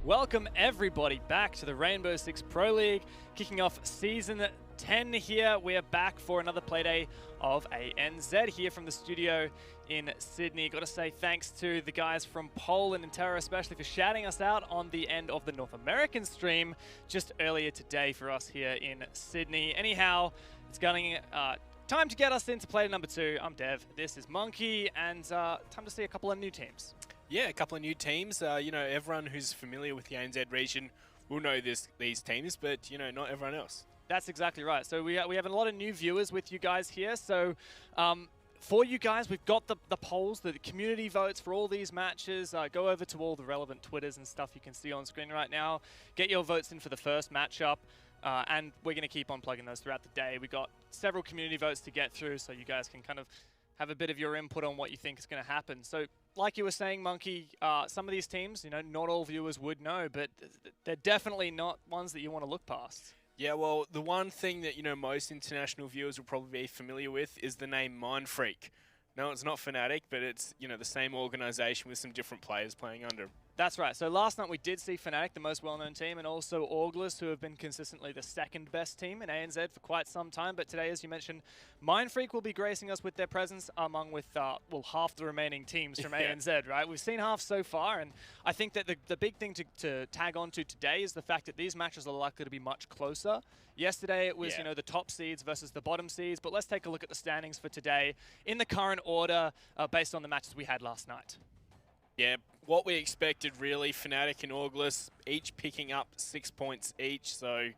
Welcome everybody back to the Rainbow Six Pro League, kicking off Season 10 here. We are back for another Playday of ANZ here from the studio in Sydney. Got to say thanks to the guys from Poland and Terra especially for shouting us out on the end of the North American stream just earlier today for us here in Sydney. Anyhow, it's going time to get us into Playday number 2. I'm Dev, this is Monkey, and time to see a couple of new teams. Yeah, a couple of new teams. You know, everyone who's familiar with the ANZ region will know these teams, but, you know, not everyone else. That's exactly right. So we have a lot of new viewers with you guys here. So for you guys, we've got the polls, the community votes for all these matches. Go over to all the relevant Twitters and stuff you can see on screen right now. Get your votes in for the first matchup. And we're going to keep on plugging those throughout the day. We've got several community votes to get through, so you guys can kind of have a bit of your input on what you think is going to happen. So like you were saying, Monkey, some of these teams, you know, not all viewers would know, but they're definitely not ones that you want to look past. Yeah, well, the one thing that, you know, most international viewers will probably be familiar with is the name Mindfreak. No, it's not Fnatic, but it's, you know, the same organization with some different players playing under. That's right. So last night we did see Fnatic, the most well-known team, and also Auglis, who have been consistently the second best team in ANZ for quite some time. But today, as you mentioned, Mindfreak will be gracing us with their presence among well, half the remaining teams from ANZ, right? We've seen half so far, and I think that the big thing to tag on to today is the fact that these matches are likely to be much closer. Yesterday it was, you know, the top seeds versus the bottom seeds, but let's take a look at the standings for today in the current order based on the matches we had last night. Yeah, what we expected really, Fnatic and Auglis each picking up 6 points each. So,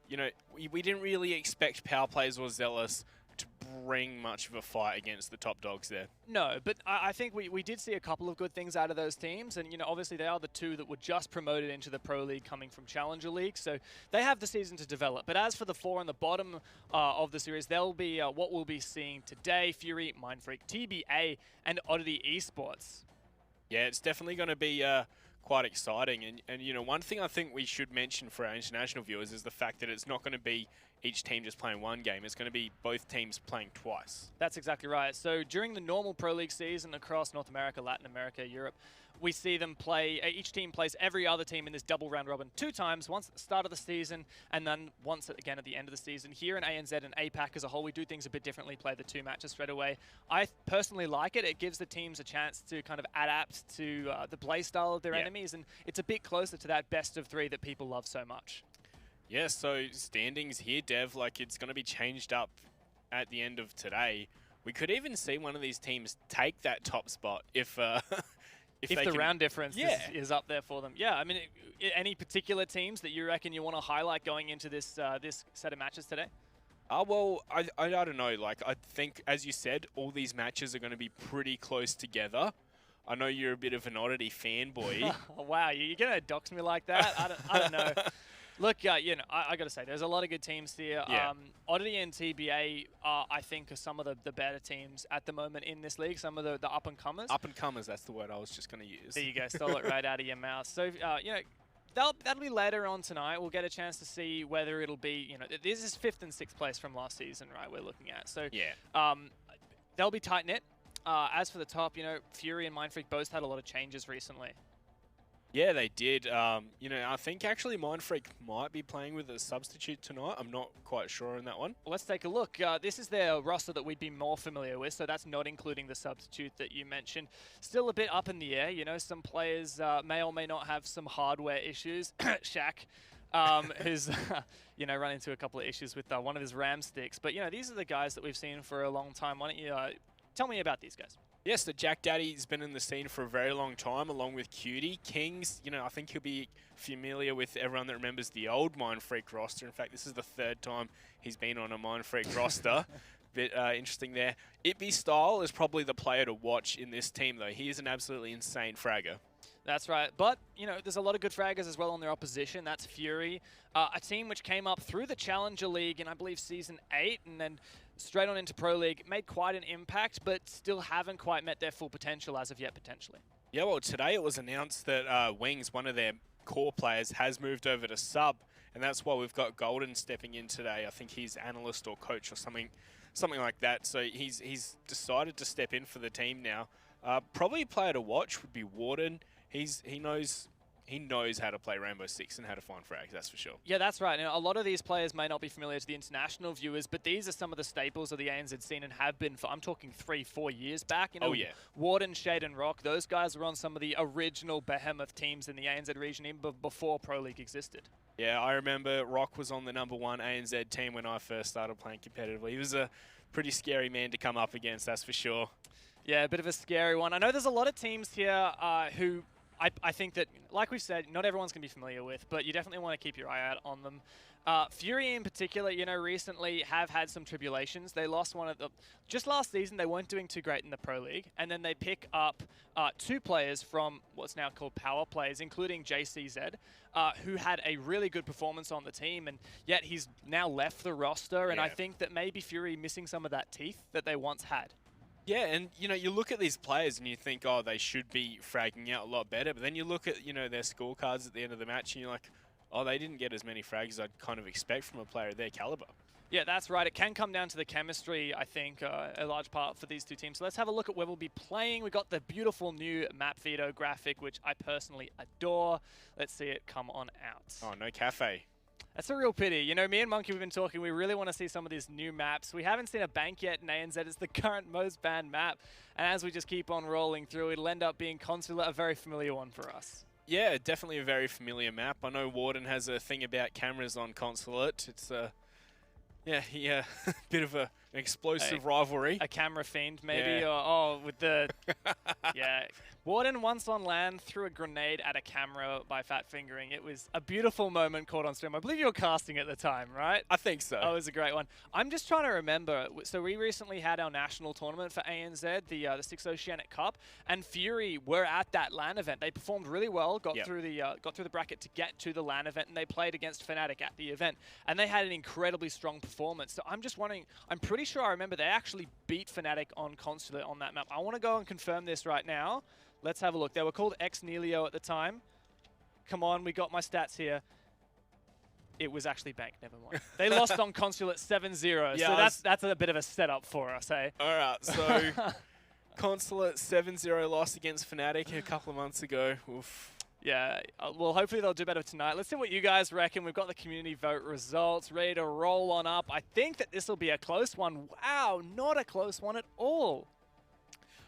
you know, we didn't really expect Power Plays or Zealous to bring much of a fight against the top dogs there. No, but I think we did see a couple of good things out of those teams. And, you know, obviously they are the two that were just promoted into the Pro League coming from Challenger League. So they have the season to develop. But as for the four on the bottom of the series, they'll be what we'll be seeing today. Fury, Mindfreak, TBA, and Oddity Esports. Yeah, it's definitely going to be quite exciting. And, you know, one thing I think we should mention for our international viewers is the fact that it's not going to be each team just playing one game. It's going to be both teams playing twice. That's exactly right. So during the normal Pro League season across North America, Latin America, Europe, we see them play, each team plays every other team in this double round robin 2 times, once at the start of the season and then once again at the end of the season. Here in ANZ and APAC as a whole, we do things a bit differently, play the 2 matches straight away. I personally like it. It gives the teams a chance to kind of adapt to the play style of their enemies, and it's a bit closer to that best of 3 that people love so much. Yeah, so standings here, Dev, like it's going to be changed up at the end of today. We could even see one of these teams take that top spot if the round difference is up there for them. Yeah, I mean, any particular teams that you reckon you want to highlight going into this this set of matches today? Well, I don't know. Like, I think, as you said, all these matches are going to be pretty close together. I know you're a bit of an Oddity fanboy. Wow, you're going to dox me like that? I don't know. Look, you know, I got to say, there's a lot of good teams here. Yeah. Oddity and TBA, I think, are some of the better teams at the moment in this league, some of the up-and-comers. Up-and-comers, that's the word I was just going to use. There you go, stole it right out of your mouth. So, you know, that'll be later on tonight. We'll get a chance to see whether it'll be, you know, this is 5th and 6th place from last season, right, we're looking at. So, yeah. They'll be tight-knit. As for the top, you know, Fury and Mindfreak both had a lot of changes recently. Yeah, they did. You know, I think actually Mindfreak might be playing with a substitute tonight. I'm not quite sure on that one. Well, let's take a look. This is their roster that we'd be more familiar with, so that's not including the substitute that you mentioned. Still a bit up in the air. You know, some players may or may not have some hardware issues. Shaq, who's, you know, run into a couple of issues with one of his RAM sticks. But, you know, these are the guys that we've seen for a long time. Why don't you tell me about these guys? Yes, the Jack Daddy's been in the scene for a very long time, along with Cutie. Kings, you know, I think he'll be familiar with everyone that remembers the old Mindfreak roster. In fact, this is the 3rd time he's been on a Mindfreak roster. Bit interesting there. Itby Style is probably the player to watch in this team, though. He is an absolutely insane fragger. That's right. But, you know, there's a lot of good fraggers as well on their opposition. That's Fury, a team which came up through the Challenger League in, I believe, Season 8 and then straight on into Pro League. Made quite an impact, but still haven't quite met their full potential as of yet, potentially. Yeah, well, today it was announced that Wings, one of their core players, has moved over to sub, and that's why we've got Golden stepping in today. I think he's analyst or coach or something like that. So he's decided to step in for the team now. Probably a player to watch would be Warden. He knows he knows how to play Rainbow Six and how to find frags, that's for sure. Yeah, that's right. Now, a lot of these players may not be familiar to the international viewers, but these are some of the staples of the ANZ scene and have been for, I'm talking 3-4 years back. You know, Oh, yeah. Warden, Shade and Rock, those guys were on some of the original behemoth teams in the ANZ region even before Pro League existed. Yeah, I remember Rock was on the #1 ANZ team when I first started playing competitively. He was a pretty scary man to come up against, that's for sure. Yeah, a bit of a scary one. I know there's a lot of teams here who I think that, like we've said, not everyone's going to be familiar with, but you definitely want to keep your eye out on them. Fury in particular, you know, recently have had some tribulations. They lost one of the... Just last season, they weren't doing too great in the Pro League, and then they pick up 2 players from what's now called Power Players, including JCZ, who had a really good performance on the team, and yet he's now left the roster, and I think that maybe Fury missing some of that teeth that they once had. Yeah, and, you know, you look at these players and you think, oh, they should be fragging out a lot better. But then you look at, you know, their scorecards at the end of the match and you're like, oh, they didn't get as many frags as I'd kind of expect from a player of their caliber. Yeah, that's right. It can come down to the chemistry, I think, a large part for these two teams. So let's have a look at where we'll be playing. We've got the beautiful new map veto graphic, which I personally adore. Let's see it come on out. Oh, no cafe. That's a real pity. You know, me and Monkey, we've been talking, we really want to see some of these new maps. We haven't seen a bank yet in ANZ. It's the current most banned map. And as we just keep on rolling through, it'll end up being Consulate, a very familiar one for us. Yeah, definitely a very familiar map. I know Warden has a thing about cameras on Consulate. It's a bit of an explosive rivalry. A camera fiend, maybe? Or, with the... yeah. Warden once on land threw a grenade at a camera by fat fingering. It was a beautiful moment caught on stream. I believe you were casting at the time, right? I think so. Oh, it was a great one. I'm just trying to remember. So we recently had our national tournament for ANZ, the Six Oceanic Cup, and Fury were at that LAN event. They performed really well, got through the bracket to get to the LAN event, and they played against Fnatic at the event, and they had an incredibly strong performance. So I'm just wondering. I'm pretty sure I remember they actually beat Fnatic on Consulate on that map. I want to go and confirm this right now. Let's have a look. They were called Ex-Nelio at the time. Come on, we got my stats here. It was actually Bank, never mind. They lost on Consulate 7-0, yeah, so that's a bit of a setup for us, eh? All right, so Consulate 7-0 loss against Fnatic a couple of months ago. Oof. Yeah, well, hopefully they'll do better tonight. Let's see what you guys reckon. We've got the community vote results ready to roll on up. I think that this will be a close one. Wow, not a close one at all.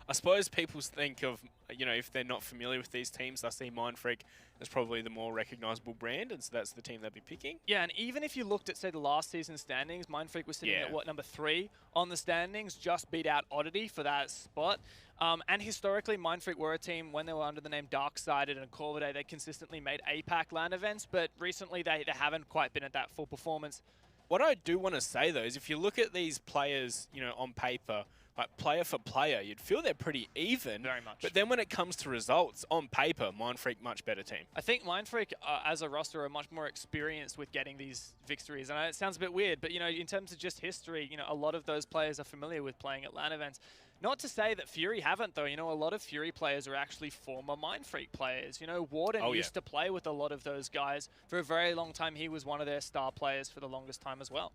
I suppose people think of, you know, if they're not familiar with these teams, they see Mindfreak as probably the more recognizable brand, and so that's the team they'll be picking. Yeah, and even if you looked at, say, the last season standings, Mindfreak was sitting at, what, number 3 on the standings, just beat out Oddity for that spot. And historically, Mindfreak were a team, when they were under the name Darksided and Corvidae, they consistently made APAC LAN events, but recently they haven't quite been at that full performance. What I do want to say, though, is if you look at these players, you know, on paper, like player for player, you'd feel they're pretty even. Very much. But then when it comes to results, on paper, Mindfreak, much better team. I think Mindfreak, as a roster, are much more experienced with getting these victories. And it sounds a bit weird, but, you know, in terms of just history, you know, a lot of those players are familiar with playing at LAN events. Not to say that Fury haven't, though. You know, a lot of Fury players are actually former Mindfreak players. You know, Warden used to play with a lot of those guys. For a very long time, he was one of their star players for the longest time as well.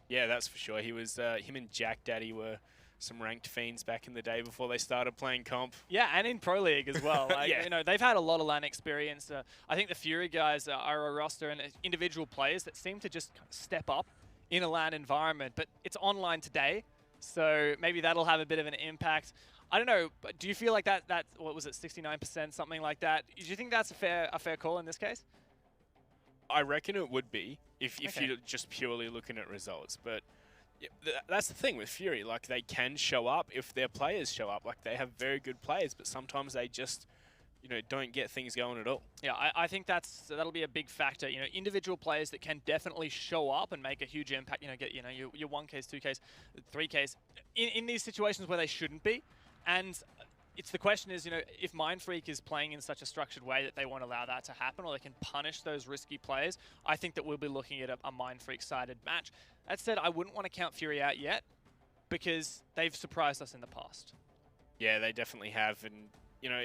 Yeah, that's for sure. He was, him and Jack Daddy were some ranked fiends back in the day before they started playing comp. Yeah, and in Pro League as well. Like, you know, they've had a lot of LAN experience. I think the Fury guys are a roster and individual players that seem to just step up in a LAN environment. But it's online today, so maybe that'll have a bit of an impact. I don't know, but do you feel like that what was it, 69%, something like that? Do you think that's a fair call in this case? I reckon it would be if you're just purely looking at results. But yeah, that's the thing with Fury. Like, they can show up if their players show up. Like, they have very good players, but sometimes they just, you know, don't get things going at all. Yeah, I think that'll be a big factor. You know, individual players that can definitely show up and make a huge impact. You know, get your 1Ks, 2Ks, 3Ks in these situations where they shouldn't be. And it's the question is, you know, if Mindfreak is playing in such a structured way that they won't allow that to happen, or they can punish those risky players, I think that we'll be looking at a Mindfreak-sided match. That said, I wouldn't want to count Fury out yet, because they've surprised us in the past. Yeah, they definitely have, and, you know,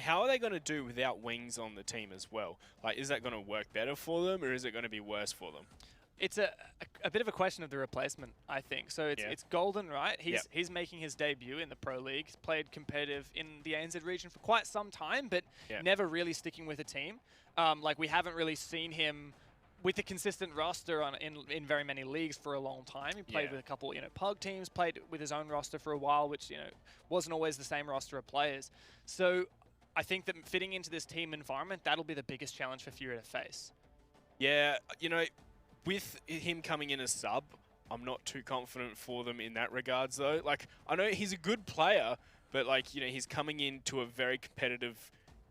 how are they going to do without wings on the team as well? Like, is that going to work better for them, or is it going to be worse for them? It's a bit of a question of the replacement, I think. So it's Golden, right? He's making his debut in the Pro League. He's played competitive in the ANZ region for quite some time, but never really sticking with a team. Like, we haven't really seen him with a consistent roster in very many leagues for a long time. He played with a couple, PUG teams, played with his own roster for a while, which, wasn't always the same roster of players. So I think that fitting into this team environment, that'll be the biggest challenge for Fury to face. Yeah, with him coming in as sub, I'm not too confident for them in that regards, though. Like, I know he's a good player, but, like, he's coming into a very competitive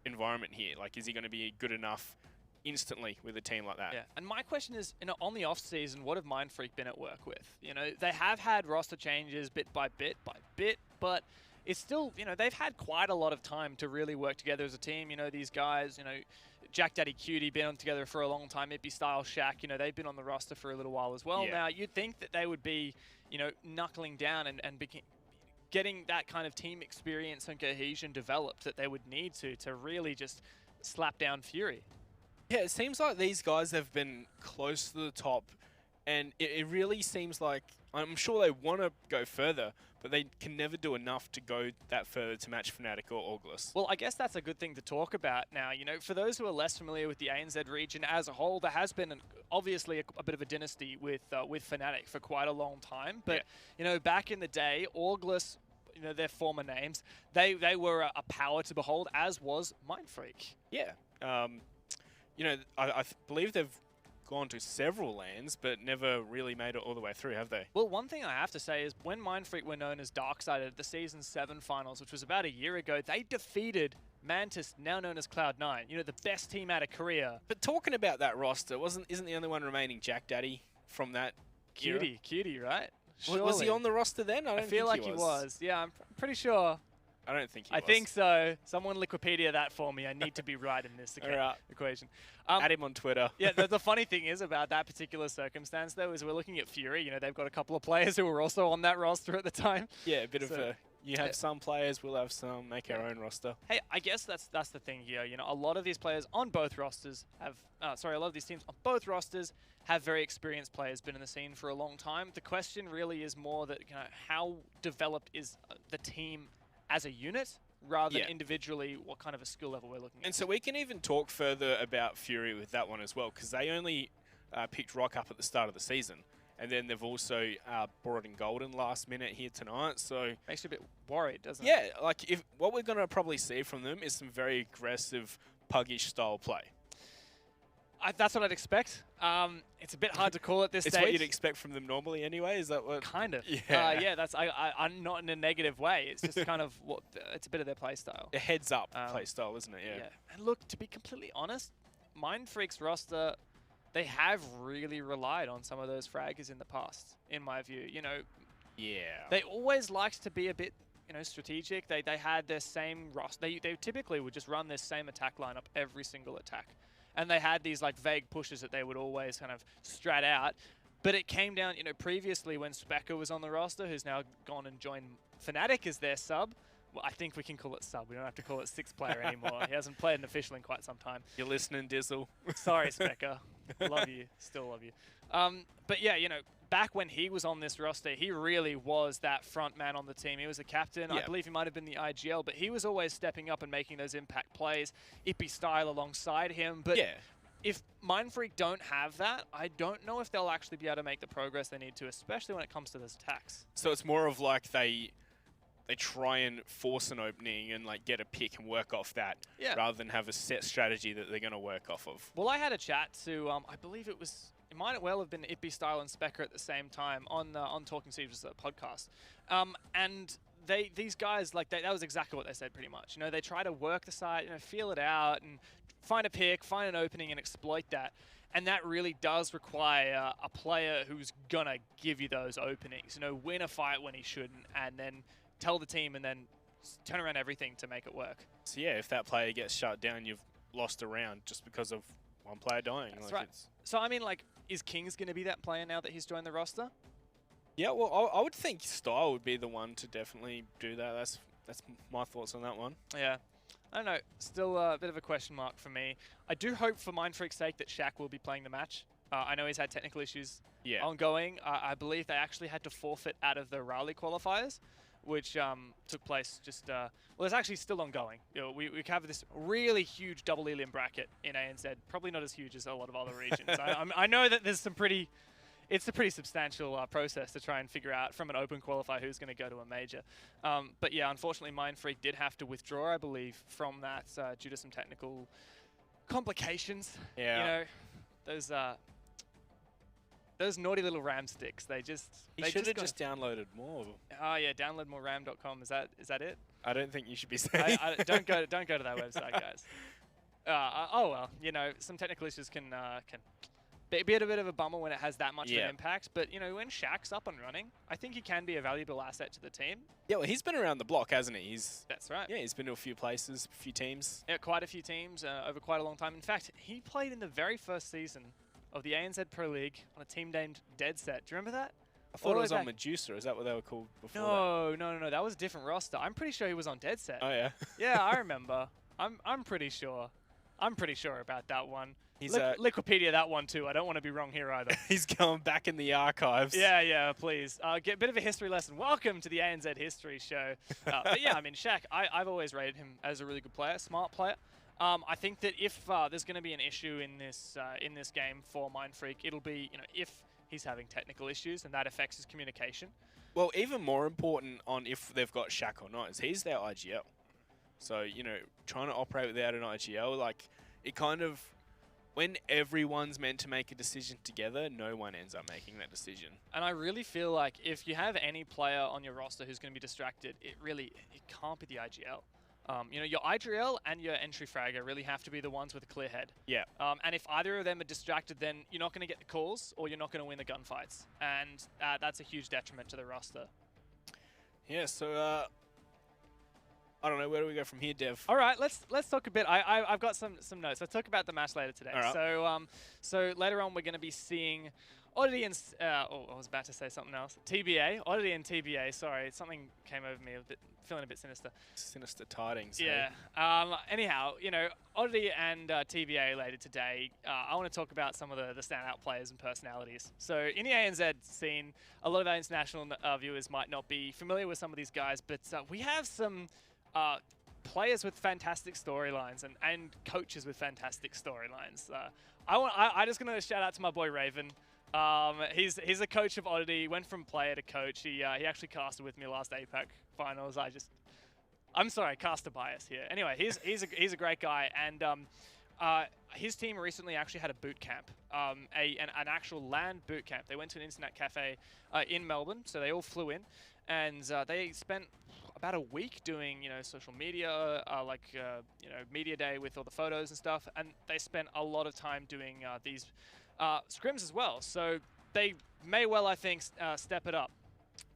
environment here. Like, is he going to be good enough instantly with a team like that? Yeah, and my question is, on the off-season, what have Mindfreak been at work with? They have had roster changes bit by bit, but it's still, they've had quite a lot of time to really work together as a team. These guys, Jack Daddy Cutie been on together for a long time. Ippy Style, Shaq, they've been on the roster for a little while as well. Now, you'd think that they would be, knuckling down and getting that kind of team experience and cohesion developed that they would need to really just slap down Fury. Yeah, it seems like these guys have been close to the top, and it really seems like, I'm sure they want to go further, but they can never do enough to go that further to match Fnatic or August. Well, I guess that's a good thing to talk about now. For those who are less familiar with the ANZ region as a whole, there has been obviously a bit of a dynasty with Fnatic for quite a long time. But, back in the day, August, their former names, they were a power to behold, as was Mindfreak. Yeah. I believe they've gone to several lands, but never really made it all the way through, have they? Well, one thing I have to say is when Mindfreak were known as Darksided at the Season 7 finals, which was about a year ago, they defeated Mantis, now known as Cloud9, the best team out of Korea. But talking about that roster, isn't the only one remaining Jack Daddy from that Cutie, right? Was he on the roster then? I feel like he was. Yeah, I'm pretty sure. I don't think he was. I think so. Someone Wikipedia that for me. I need to be right in this equation. Add him on Twitter. Yeah, the funny thing is about that particular circumstance, though, is we're looking at Fury. They've got a couple of players who were also on that roster at the time. Yeah, a bit of a... You have some players, we'll have some, make our own roster. Hey, I guess that's the thing here. A lot of these players on both rosters have... a lot of these teams on both rosters have very experienced players, been in the scene for a long time. The question really is more that, how developed is the team as a unit, rather than individually what kind of a skill level we're looking at. And so we can even talk further about Fury with that one as well, because they only picked Rock up at the start of the season. And then they've also brought in Golden last minute here tonight, so... Makes you a bit worried, doesn't it? Yeah, like, what we're going to probably see from them is some very aggressive, puggish style play. That's what I'd expect. It's a bit hard to call at this stage. It's what you'd expect from them normally anyway, is that what? Kind of. Yeah. That's I'm not in a negative way. It's just kind of it's a bit of their play style. A heads up play style, isn't it? Yeah. And look, to be completely honest, Mindfreak's roster, they have really relied on some of those fraggers in the past, in my view. Yeah. They always liked to be a bit, strategic. They had their same roster. They typically would just run this same attack lineup every single attack. And they had these like vague pushes that they would always kind of strat out. But it came down, previously when Specker was on the roster, who's now gone and joined Fnatic as their sub. Well, I think we can call it sub. We don't have to call it sixth player anymore. He hasn't played an official in quite some time. You're listening, Dizzle. Sorry, Specker. Love you. Still love you. But yeah, back when he was on this roster, he really was that front man on the team. He was a captain. I believe he might have been the IGL, but he was always stepping up and making those impact plays. Ippy Style alongside him. But if Mindfreak don't have that, I don't know if they'll actually be able to make the progress they need to, especially when it comes to those attacks. So it's more of like they try and force an opening and like get a pick and work off that, rather than have a set strategy that they're going to work off of. Well, I had a chat to, I believe it might well have been Ippy Style and Specker at the same time on Talking Siege's podcast. And these guys, that was exactly what they said pretty much. They try to work the site, feel it out and find a pick, find an opening and exploit that. And that really does require a player who's going to give you those openings, win a fight when he shouldn't, and then tell the team and then turn around everything to make it work. So yeah, if that player gets shut down, you've lost a round just because of one player dying. That's right. So I mean, is Kings going to be that player now that he's joined the roster? Yeah, well, I would think Style would be the one to definitely do that. That's my thoughts on that one. Yeah. I don't know. Still a bit of a question mark for me. I do hope for Mindfreak's sake that Shaq will be playing the match. I know he's had technical issues ongoing. I believe they actually had to forfeit out of the Raleigh qualifiers, which took place just, well, it's actually still ongoing. You know, we have this really huge double Elian bracket in ANZ, probably not as huge as a lot of other regions. I know that there's some pretty, it's a pretty substantial process to try and figure out from an open qualifier who's going to go to a major. But yeah, unfortunately, Mindfreak did have to withdraw, I believe, from that due to some technical complications. Yeah. You know, those naughty little RAM sticks, they should have just downloaded more. Oh yeah, download more ram.com. Is that it? I don't think you should be saying. Don't go to that website, guys. Oh well, you know, some technical issues can be a bit of a bummer when it has that much of an impact. But you know, when Shaq's up and running, I think he can be a valuable asset to the team. Yeah, well, he's been around the block, hasn't he? That's right. Yeah, he's been to a few places, a few teams. Yeah, quite a few teams over quite a long time. In fact, he played in the very first season of the ANZ Pro League on a team named Dead Set. Do you remember that? I thought it was on Medusa. Is that what they were called before? No. That was a different roster. I'm pretty sure he was on Dead Set. Oh yeah. Yeah, I remember. I'm pretty sure. I'm pretty sure about that one. He's Liquipedia that one too. I don't want to be wrong here either. He's going back in the archives. Yeah, please. Get a bit of a history lesson. Welcome to the ANZ History Show. But yeah, I mean, Shaq, I've always rated him as a really good player, smart player. I think that if there's going to be an issue in this game for Mindfreak, it'll be, you know, if he's having technical issues and that affects his communication. Well, even more important on if they've got Shaq or not is he's their IGL. So, you know, trying to operate without an IGL, like, it kind of, when everyone's meant to make a decision together, no one ends up making that decision. And I really feel like if you have any player on your roster who's going to be distracted, it can't be the IGL. You know, your IGL and your entry fragger really have to be the ones with a clear head. Yeah. And if either of them are distracted, then you're not going to get the calls or you're not going to win the gunfights. And that's a huge detriment to the roster. Yeah, so I don't know, where do we go from here, Dev? All right, let's talk a bit. I've got some notes. Let's talk about the match later today. All right. So later on we're going to be seeing Oddity and I was about to say something else. TBA, Oddity and TBA. Sorry, something came over me feeling a bit sinister. Sinister tidings. Yeah. Hey? Anyhow, you know, Oddity and TBA later today. I want to talk about some of the standout players and personalities. So in the ANZ scene, a lot of our international viewers might not be familiar with some of these guys, but we have some players with fantastic storylines and coaches with fantastic storylines. I just gonna shout out to my boy Raven. He's a coach of Oddity. Went from player to coach. He actually casted with me last APAC finals. I'm sorry, caster bias here. Anyway, he's a great guy, and his team recently actually had a boot camp, an actual land boot camp. They went to an internet cafe in Melbourne, so they all flew in, and they spent about a week doing, you know, social media, media day with all the photos and stuff, and they spent a lot of time doing these scrims as well. So they may well, I think, step it up.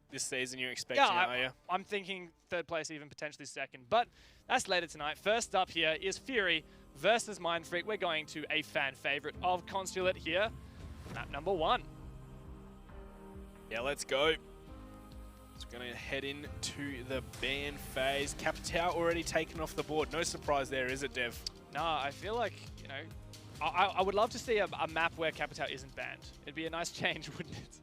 This season you're expecting, are you? I'm thinking third place, even potentially second. But that's later tonight. First up here is Fury versus Mindfreak. We're going to a fan favorite of Consulate here, map number 1. Yeah, let's go. So we're going to head into the ban phase. Capital already taken off the board. No surprise there, is it, Dev? No, I feel like, you know, I would love to see a map where Capital isn't banned. It'd be a nice change, wouldn't it?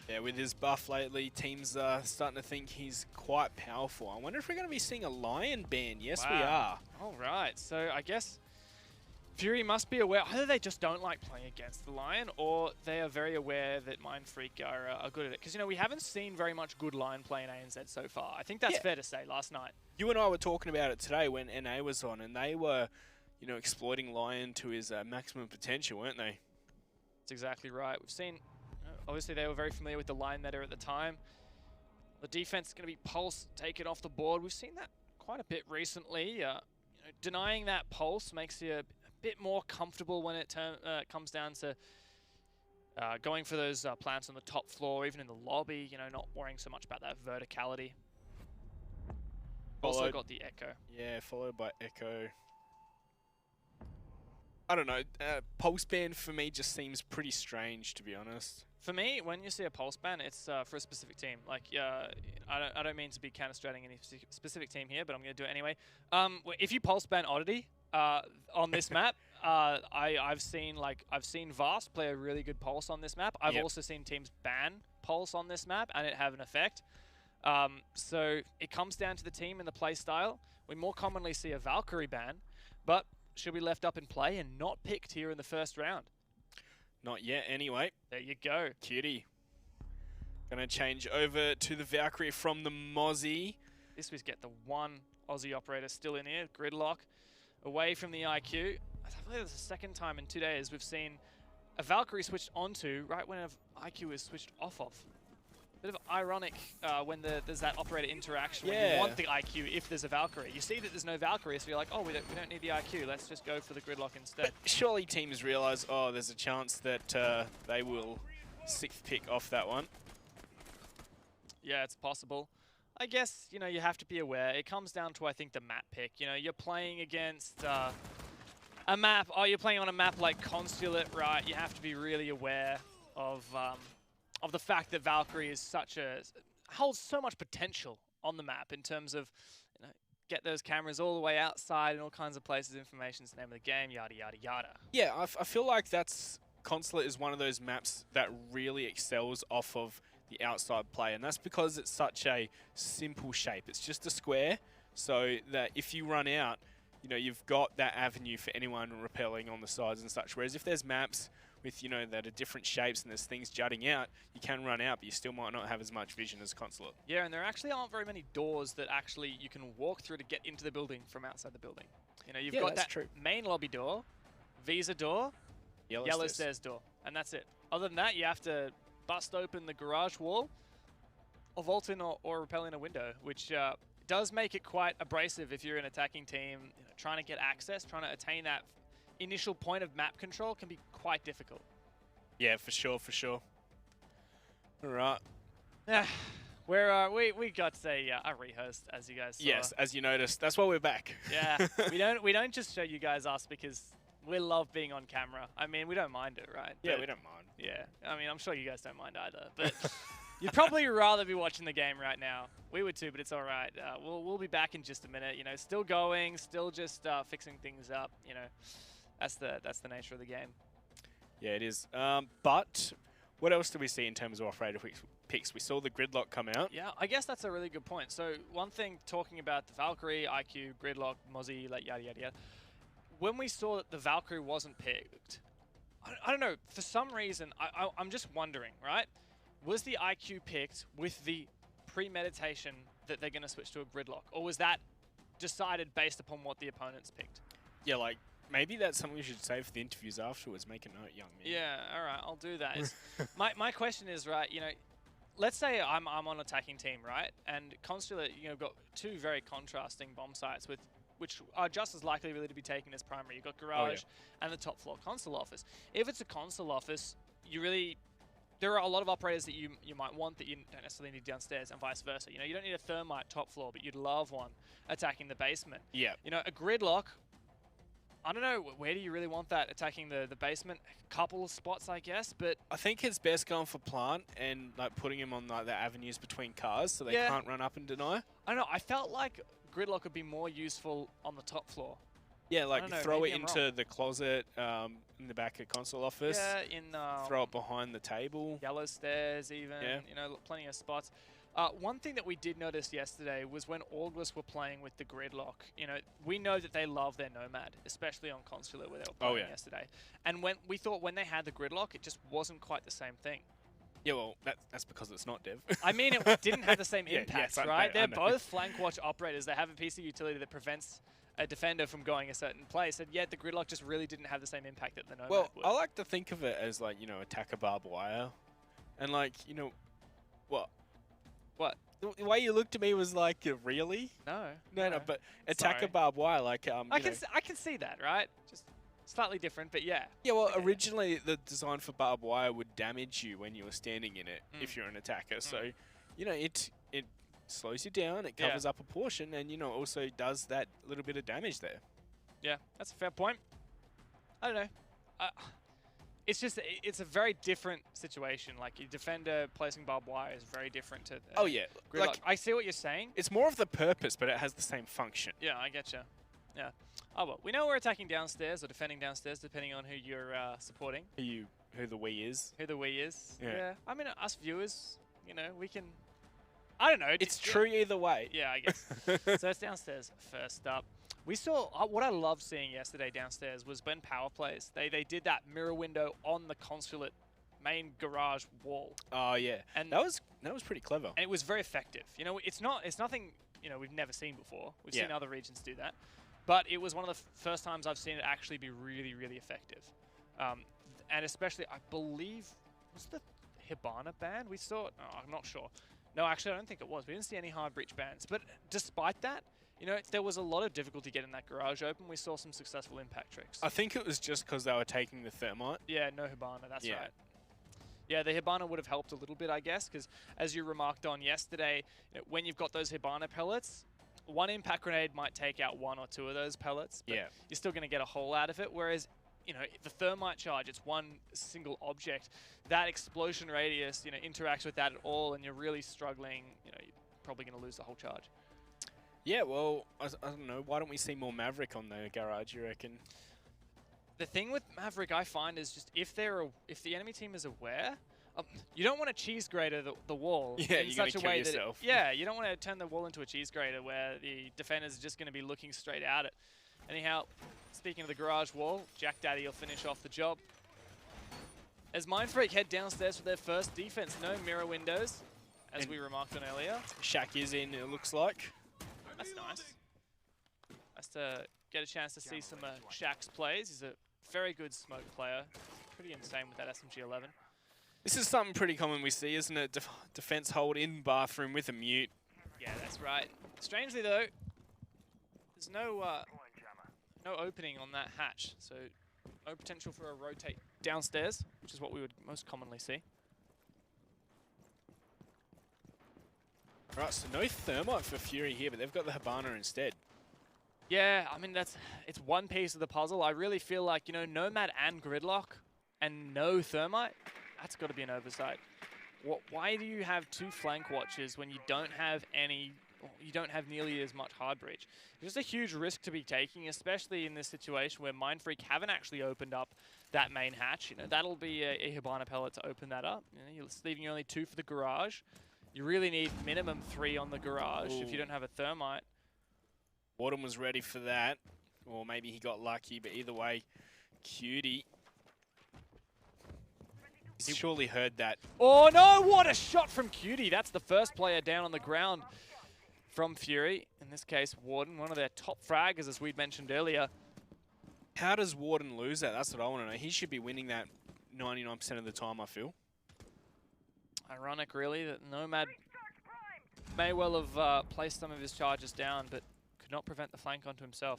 Yeah, with his buff lately, teams are starting to think he's quite powerful. I wonder if we're going to be seeing a Lion ban. Yes, we are. All right. So I guess Fury must be aware. Either they just don't like playing against the Lion, or they are very aware that Mindfreak are good at it. Because, you know, we haven't seen very much good Lion play in ANZ so far. I think that's fair to say last night. You and I were talking about it today when NA was on, and they were, you know, exploiting Lion to his maximum potential, weren't they? That's exactly right. We've seen, obviously they were very familiar with the Lion meta at the time. The defense is going to be Pulse taken off the board. We've seen that quite a bit recently. You know, denying that Pulse makes you a bit more comfortable when it comes down to going for those plants on the top floor, even in the lobby, you know, not worrying so much about that verticality. Also got the Echo. Yeah, followed by Echo. I don't know. Pulse ban for me just seems pretty strange, to be honest. For me, when you see a Pulse ban, it's for a specific team. Like, I don't mean to be counter-strating any specific team here, but I'm going to do it anyway. If you Pulse ban Oddity on this map, I've seen Vast play a really good pulse on this map. I've also seen teams ban pulse on this map and it have an effect. So it comes down to the team and the play style. We more commonly see a Valkyrie ban, but should be left up in play and not picked here in the first round. Not yet, anyway. There you go. Cutie. Gonna change over to the Valkyrie from the Mozzie. This was get the one Aussie operator still in here. Gridlock away from the IQ. I believe it's the second time in 2 days we've seen a Valkyrie switched onto right when an IQ is switched off of. Bit of ironic when there's that operator interaction when you want the IQ if there's a Valkyrie. You see that there's no Valkyrie, so you're like, oh, we don't need the IQ. Let's just go for the Gridlock instead. But surely teams realize, oh, there's a chance that they will 6th pick off that one. Yeah, it's possible. I guess, you know, you have to be aware. It comes down to, I think, the map pick. You know, you're playing against a map. Oh, you're playing on a map like Consulate, right? You have to be really aware of the fact that Valkyrie is holds so much potential on the map in terms of, you know, get those cameras all the way outside and all kinds of places. Information's the name of the game, yada, yada, yada. Yeah, I feel like Consulate is one of those maps that really excels off of the outside play, and that's because it's such a simple shape. It's just a square, so that if you run out, you know, you've got that avenue for anyone repelling on the sides and such. Whereas if there's maps with, you know, that are different shapes and there's things jutting out, you can run out, but you still might not have as much vision as Consulate. Yeah, and there actually aren't very many doors that actually you can walk through to get into the building from outside the building. You know, you've got that main lobby door, Visa door, yellow stairs door, and that's it. Other than that, you have to bust open the garage wall, or vault in or rappel in a window, which does make it quite abrasive if you're an attacking team. You know, trying to get access, trying to attain that initial point of map control can be quite difficult. Yeah, for sure, for sure. All right. Yeah, we got a rehost, as you guys saw. Yes, as you noticed, that's why we're back. Yeah, we don't just show you guys us because we love being on camera. I mean, we don't mind it, right? Yeah, we don't mind. Yeah, I mean, I'm sure you guys don't mind either. But you'd probably rather be watching the game right now. We would too, but it's all right. We'll be back in just a minute. You know, still going, still just fixing things up. You know, that's the nature of the game. Yeah, it is. But what else do we see in terms of operator picks? We saw the Gridlock come out. Yeah, I guess that's a really good point. So one thing, talking about the Valkyrie, IQ, Gridlock, Mozzie, like yada yada yada. When we saw that the Valkyrie wasn't picked, I don't know, for some reason, I'm just wondering, right? Was the IQ picked with the premeditation that they're going to switch to a Gridlock? Or was that decided based upon what the opponents picked? Yeah, like, maybe that's something we should say for the interviews afterwards. Make a note, young man. Yeah, all right, I'll do that. my question is, right, you know, let's say I'm on attacking team, right? And Consulate, you know, got two very contrasting bomb sites which are just as likely really to be taken as primary. You've got garage and the top floor console office. If it's a console office, there are a lot of operators that you might want that you don't necessarily need downstairs, and vice versa. You know, you don't need a thermite top floor, but you'd love one attacking the basement. Yeah. You know, a Gridlock, I don't know, where do you really want that attacking the basement? A couple of spots, I guess, but I think it's best going for plant and like putting him on like the avenues between cars so they can't run up and deny. I don't know, I felt like Gridlock would be more useful on the top floor. Yeah, like throw it into the closet in the back of console office. Yeah, throw it behind the table. Yellow stairs even, you know, plenty of spots. One thing that we did notice yesterday was when August were playing with the Gridlock, you know, we know that they love their Nomad, especially on Consulate where they were playing yesterday. And when we thought when they had the Gridlock, it just wasn't quite the same thing. Yeah, well, that's because it's not Dev. I mean, it didn't have the same impact, right? They're both flank watch operators. They have a piece of utility that prevents a defender from going a certain place, and yet the Gridlock just really didn't have the same impact that the Nomad would. I like to think of it as, like, you know, attacker barbed wire. And, like, you know, what? The way you looked at me was like, really? No, but attacker barbed wire, like, I can see that, right? Just slightly different, but yeah. Yeah, well, originally the design for barbed wire would damage you when you were standing in it if you're an attacker. So, you know, it slows you down, it covers up a portion, and, you know, also does that little bit of damage there. Yeah, that's a fair point. I don't know. It's just, it's a very different situation. Like, your defender placing barbed wire is very different to... oh, yeah. Like, I see what you're saying. It's more of the purpose, but it has the same function. Yeah, I getcha. Yeah. Oh, well, we know we're attacking downstairs or defending downstairs, depending on who you're supporting. Who the we is. Who the we is. Yeah. I mean, us viewers, you know, we can... I don't know. It's true either way. Yeah, I guess. So it's downstairs first up. We saw, what I loved seeing yesterday downstairs was when power plays. They did that mirror window on the consulate main garage wall. Oh yeah, and that was pretty clever. And it was very effective. You know, it's nothing we've never seen before. We've seen other regions do that, but it was one of the first times I've seen it actually be really, really effective. And especially, I believe, was the Hibana ban we saw? Oh, I'm not sure. No, actually, I don't think it was. We didn't see any hard breach bans. But despite that, you know, there was a lot of difficulty getting that garage open. We saw some successful impact tricks. I think it was just because they were taking the thermite. Yeah, no Hibana, that's right. Yeah, the Hibana would have helped a little bit, I guess, because as you remarked on yesterday, when you've got those Hibana pellets, one impact grenade might take out 1 or 2 of those pellets, but you're still going to get a hole out of it, whereas you know, the thermite charge, it's one single object. That explosion radius, you know, interacts with that at all, and you're really struggling. You know, you're probably going to lose the whole charge. Yeah, well, I don't know. Why don't we see more Maverick on the garage, you reckon? The thing with Maverick, I find, is just if the enemy team is aware, you don't want to cheese grater the wall in such a way that you don't want to turn the wall into a cheese grater where the defenders are just going to be looking straight at it. Anyhow, speaking of the garage wall, Jack Daddy will finish off the job. As Mindfreak head downstairs for their first defense, no mirror windows, as we remarked on earlier. Shaq is in, it looks like. That's nice. Nice to get a chance to see some Shaq's plays. He's a very good smoke player. Pretty insane with that SMG-11. This is something pretty common we see, isn't it? Defense hold in bathroom with a mute. Yeah, that's right. Strangely though, there's no opening on that hatch, so no potential for a rotate downstairs, which is what we would most commonly see. Right, so no thermite for Fury here, but they've got the Hibana instead. Yeah, I mean, it's one piece of the puzzle. I really feel like, you know, Nomad and Gridlock and no thermite, that's got to be an oversight. Why do you have 2 flank watches when you don't have any, you don't have nearly as much hard breach? It's just a huge risk to be taking, especially in this situation where Mindfreak haven't actually opened up that main hatch. You know, that'll be a Hibana pellet to open that up. You know, you're leaving only 2 for the garage. You really need minimum 3 on the garage if you don't have a thermite. Wharton was ready for that, or maybe he got lucky, but either way, Cutie. He's surely heard that. Oh no, what a shot from Cutie. That's the first player down on the ground from Fury. In this case, Warden, one of their top fraggers, as we'd mentioned earlier. How does Warden lose that? That's what I want to know. He should be winning that 99% of the time, I feel. Ironic, really, that Nomad may well have placed some of his charges down, but could not prevent the flank onto himself.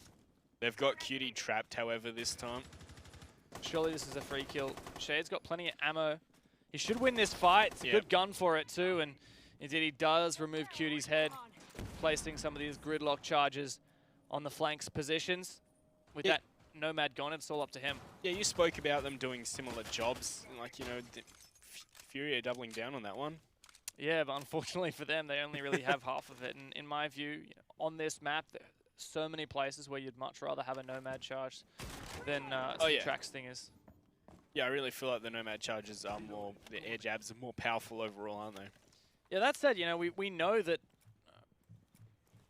They've got Cutie trapped, however, this time. Surely this is a free kill. Shade's got plenty of ammo. He should win this fight. It's a good gun for it too, and indeed he does remove Cutie's head, placing some of these gridlock charges on the flanks positions. With that Nomad gone, it's all up to him. Yeah, you spoke about them doing similar jobs, like, you know, Fury are doubling down on that one. Yeah, but unfortunately for them, they only really have half of it. And in my view, you know, on this map, there are so many places where you'd much rather have a Nomad charge than track stingers. Yeah, I really feel like the Nomad charges are more, the air jabs are more powerful overall, aren't they? Yeah, that said, you know, we know that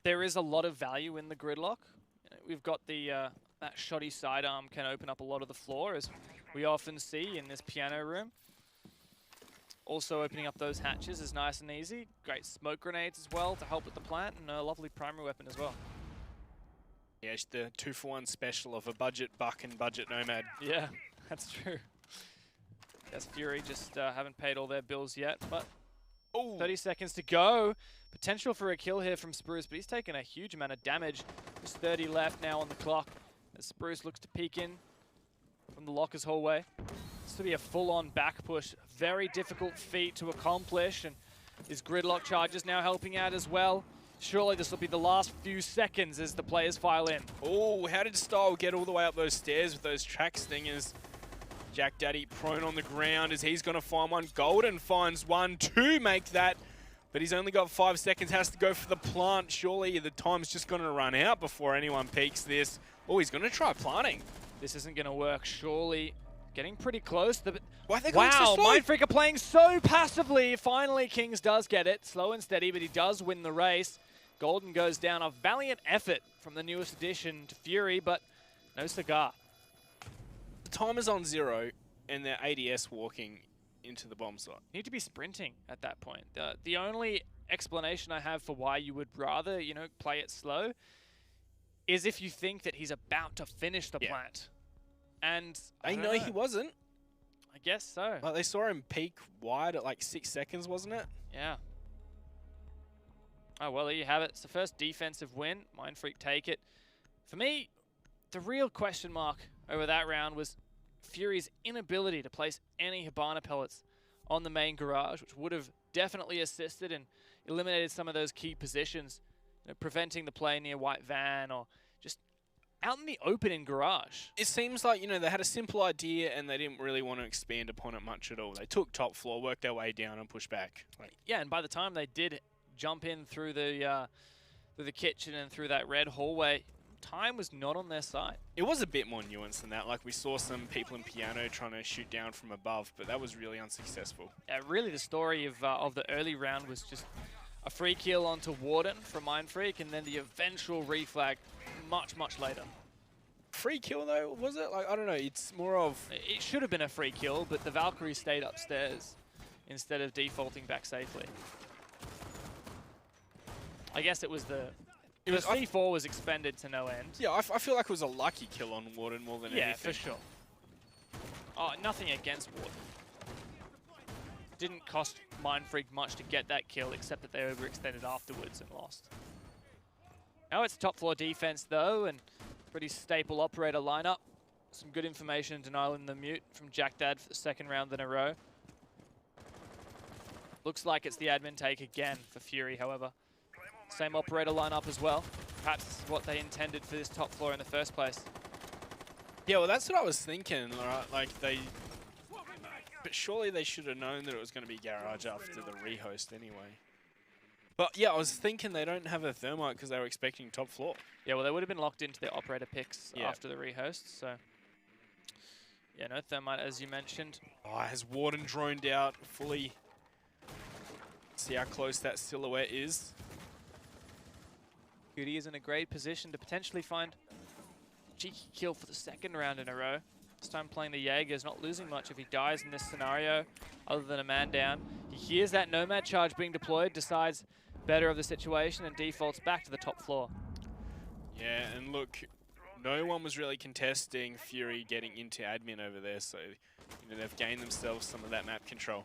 there is a lot of value in the gridlock. You know, we've got the that shoddy sidearm can open up a lot of the floor, as we often see in this piano room. Also opening up those hatches is nice and easy. Great smoke grenades as well to help with the plant, and a lovely primary weapon as well. Yeah, it's the 2-for-1 special of a budget buck and budget Nomad. Yeah, that's true. Yes, Fury just haven't paid all their bills yet, but 30 seconds to go. Potential for a kill here from Spruce, but he's taken a huge amount of damage. There's 30 left now on the clock as Spruce looks to peek in from the locker's hallway. This will be a full-on back push. Very difficult feat to accomplish, and his gridlock charges now helping out as well. Surely this will be the last few seconds as the players file in. Oh, how did Style get all the way up those stairs with those track stingers? Jack Daddy prone on the ground as he's going to find one. Golden finds one to make that But he's only got 5 seconds, has to go for the plant. Surely the time's just going to run out before anyone peeks this. Oh, he's going to try planting. This isn't going to work, surely. Getting pretty close. Why are they going so slow? Mindfreak are playing so passively. Finally, Kings does get it. Slow and steady, but he does win the race. Golden goes down. A valiant effort from the newest addition to Fury, but no cigar. The timer's on 0, and they're ADS walking into the bomb site. You need to be sprinting at that point. The only explanation I have for why you would rather, you know, play it slow is if you think that he's about to finish the plant. And they know he wasn't. I guess so. Like they saw him peak wide at like 6 seconds, wasn't it? Yeah. Oh, well, there you have it. It's the first defensive win. Mindfreak take it. For me, the real question mark over that round was Fury's inability to place any Hibana pellets on the main garage, which would have definitely assisted and eliminated some of those key positions, you know, preventing the play near White Van or just out in the open in garage. It seems like, you know, they had a simple idea and they didn't really want to expand upon it much at all. They took top floor, worked their way down and pushed back. Like, yeah, and by the time they did jump in through the kitchen and through that red hallway, time was not on their side. It was a bit more nuanced than that. Like we saw some people in piano trying to shoot down from above, but that was really unsuccessful. Yeah, really the story of the early round was just a free kill onto Warden from Mindfreak and then the eventual reflag much, much later. Free kill though, was it? Like, I don't know, it's more of... It should have been a free kill, but the Valkyrie stayed upstairs instead of defaulting back safely. I guess it was the C4 was expended to no end. Yeah, I feel like it was a lucky kill on Warden more than anything. Yeah, for sure. Oh, nothing against Warden. Didn't cost Mindfreak much to get that kill, except that they overextended afterwards and lost. Now it's top floor defense though, and pretty staple operator lineup. Some good information and denial in the mute from Jack Dad for the second round in a row. Looks like it's the admin take again for Fury, however. Same operator lineup as well. Perhaps this is what they intended for this top floor in the first place. Yeah, well, that's what I was thinking, right? Like, but surely they should have known that it was going to be garage after the rehost anyway. But yeah, I was thinking they don't have a thermite because they were expecting top floor. Yeah, well, they would have been locked into their operator picks after the rehost, so... Yeah, no thermite, as you mentioned. Oh, has Warden droned out fully? See how close that silhouette is. Goody is in a great position to potentially find a cheeky kill for the second round in a row. This time playing the Jaeger's not losing much if he dies in this scenario, other than a man down. He hears that Nomad charge being deployed, decides better of the situation, and defaults back to the top floor. Yeah, and look, no one was really contesting Fury getting into admin over there, so you know, they've gained themselves some of that map control.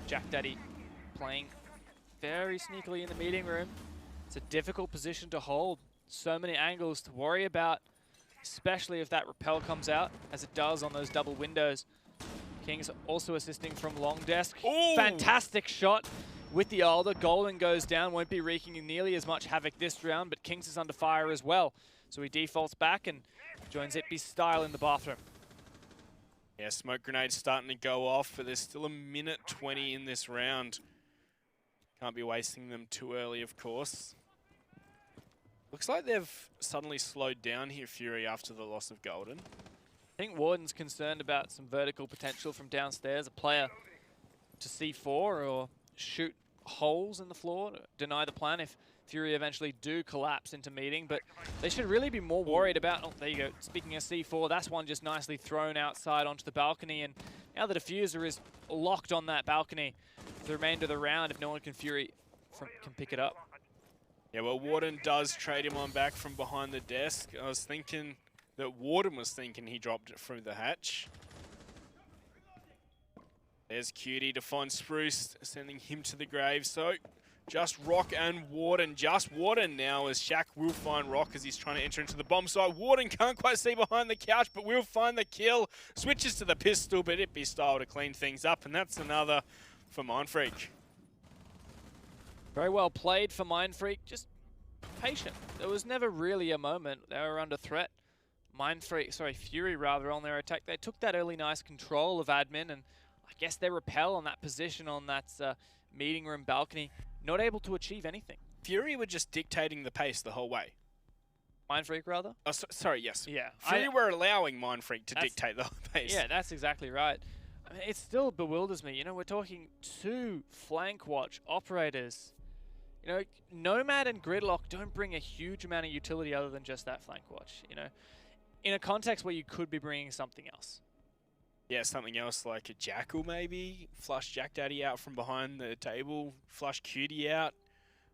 Jack Daddy playing very sneakily in the meeting room. It's a difficult position to hold. So many angles to worry about, especially if that rappel comes out, as it does on those double windows. Kings also assisting from long desk. Ooh. Fantastic shot with the Alder. Golden goes down, won't be wreaking nearly as much havoc this round, but Kings is under fire as well. So he defaults back and joins Itby's style in the bathroom. Yeah, smoke grenades starting to go off, but there's still a minute 20 in this round. Can't be wasting them too early, of course. Looks like they've suddenly slowed down here, Fury, after the loss of Golden. I think Warden's concerned about some vertical potential from downstairs. A player to C4 or shoot holes in the floor to deny the plan if Fury eventually do collapse into meeting. But they should really be more worried about... Oh, there you go. Speaking of C4, that's one just nicely thrown outside onto the balcony. And now the diffuser is locked on that balcony for the remainder of the round if no one can can pick it up. Yeah, well, Warden does trade him on back from behind the desk. I was thinking that Warden was thinking he dropped it through the hatch. There's Cutie to find Spruce, sending him to the grave. So just Rock and Warden. Just Warden now as Shaq will find Rock as he's trying to enter into the bomb site. Warden can't quite see behind the couch, but will find the kill. Switches to the pistol, but Itby style to clean things up, and that's another for Mindfreak. Very well played for Mindfreak, just patient. There was never really a moment they were under threat. Fury rather, on their attack. They took that early nice control of admin and I guess they repel on that position on that meeting room balcony, not able to achieve anything. Fury were just dictating the pace the whole way. Mindfreak, rather? Oh, sorry, yes. Yeah. Fury were allowing Mindfreak to dictate the whole pace. Yeah, that's exactly right. I mean, it still bewilders me. You know, we're talking 2 flank watch operators. You know, Nomad and Gridlock don't bring a huge amount of utility other than just that flank watch, you know, in a context where you could be bringing something else. Yeah, something else like a Jackal maybe. Flush Jack Daddy out from behind the table. Flush Cutie out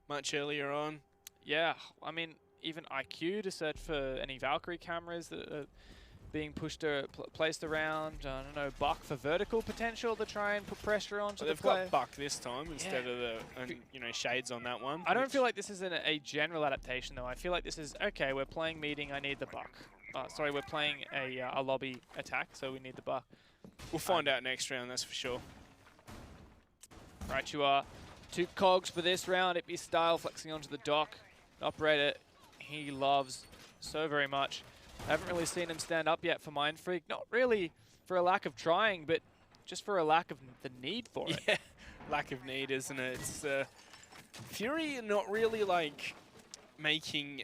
much earlier on. Yeah, I mean, even IQ to search for any Valkyrie cameras that are being pushed or placed around. I don't know, Buck for vertical potential to try and put pressure onto the play. They've got Buck this time instead of the Shades on that one. I don't feel like this is a general adaptation though. I feel like this is, okay, we're playing meeting, I need the Buck. Sorry, we're playing a lobby attack, so we need the Buck. We'll find out next round, that's for sure. Right, you are 2 cogs for this round. It be Style flexing onto the dock. Operator, he loves so very much. I haven't really seen him stand up yet for Mindfreak. Not really for a lack of trying, but just for a lack of the need for it. Yeah, lack of need, isn't it? It's Fury not really like making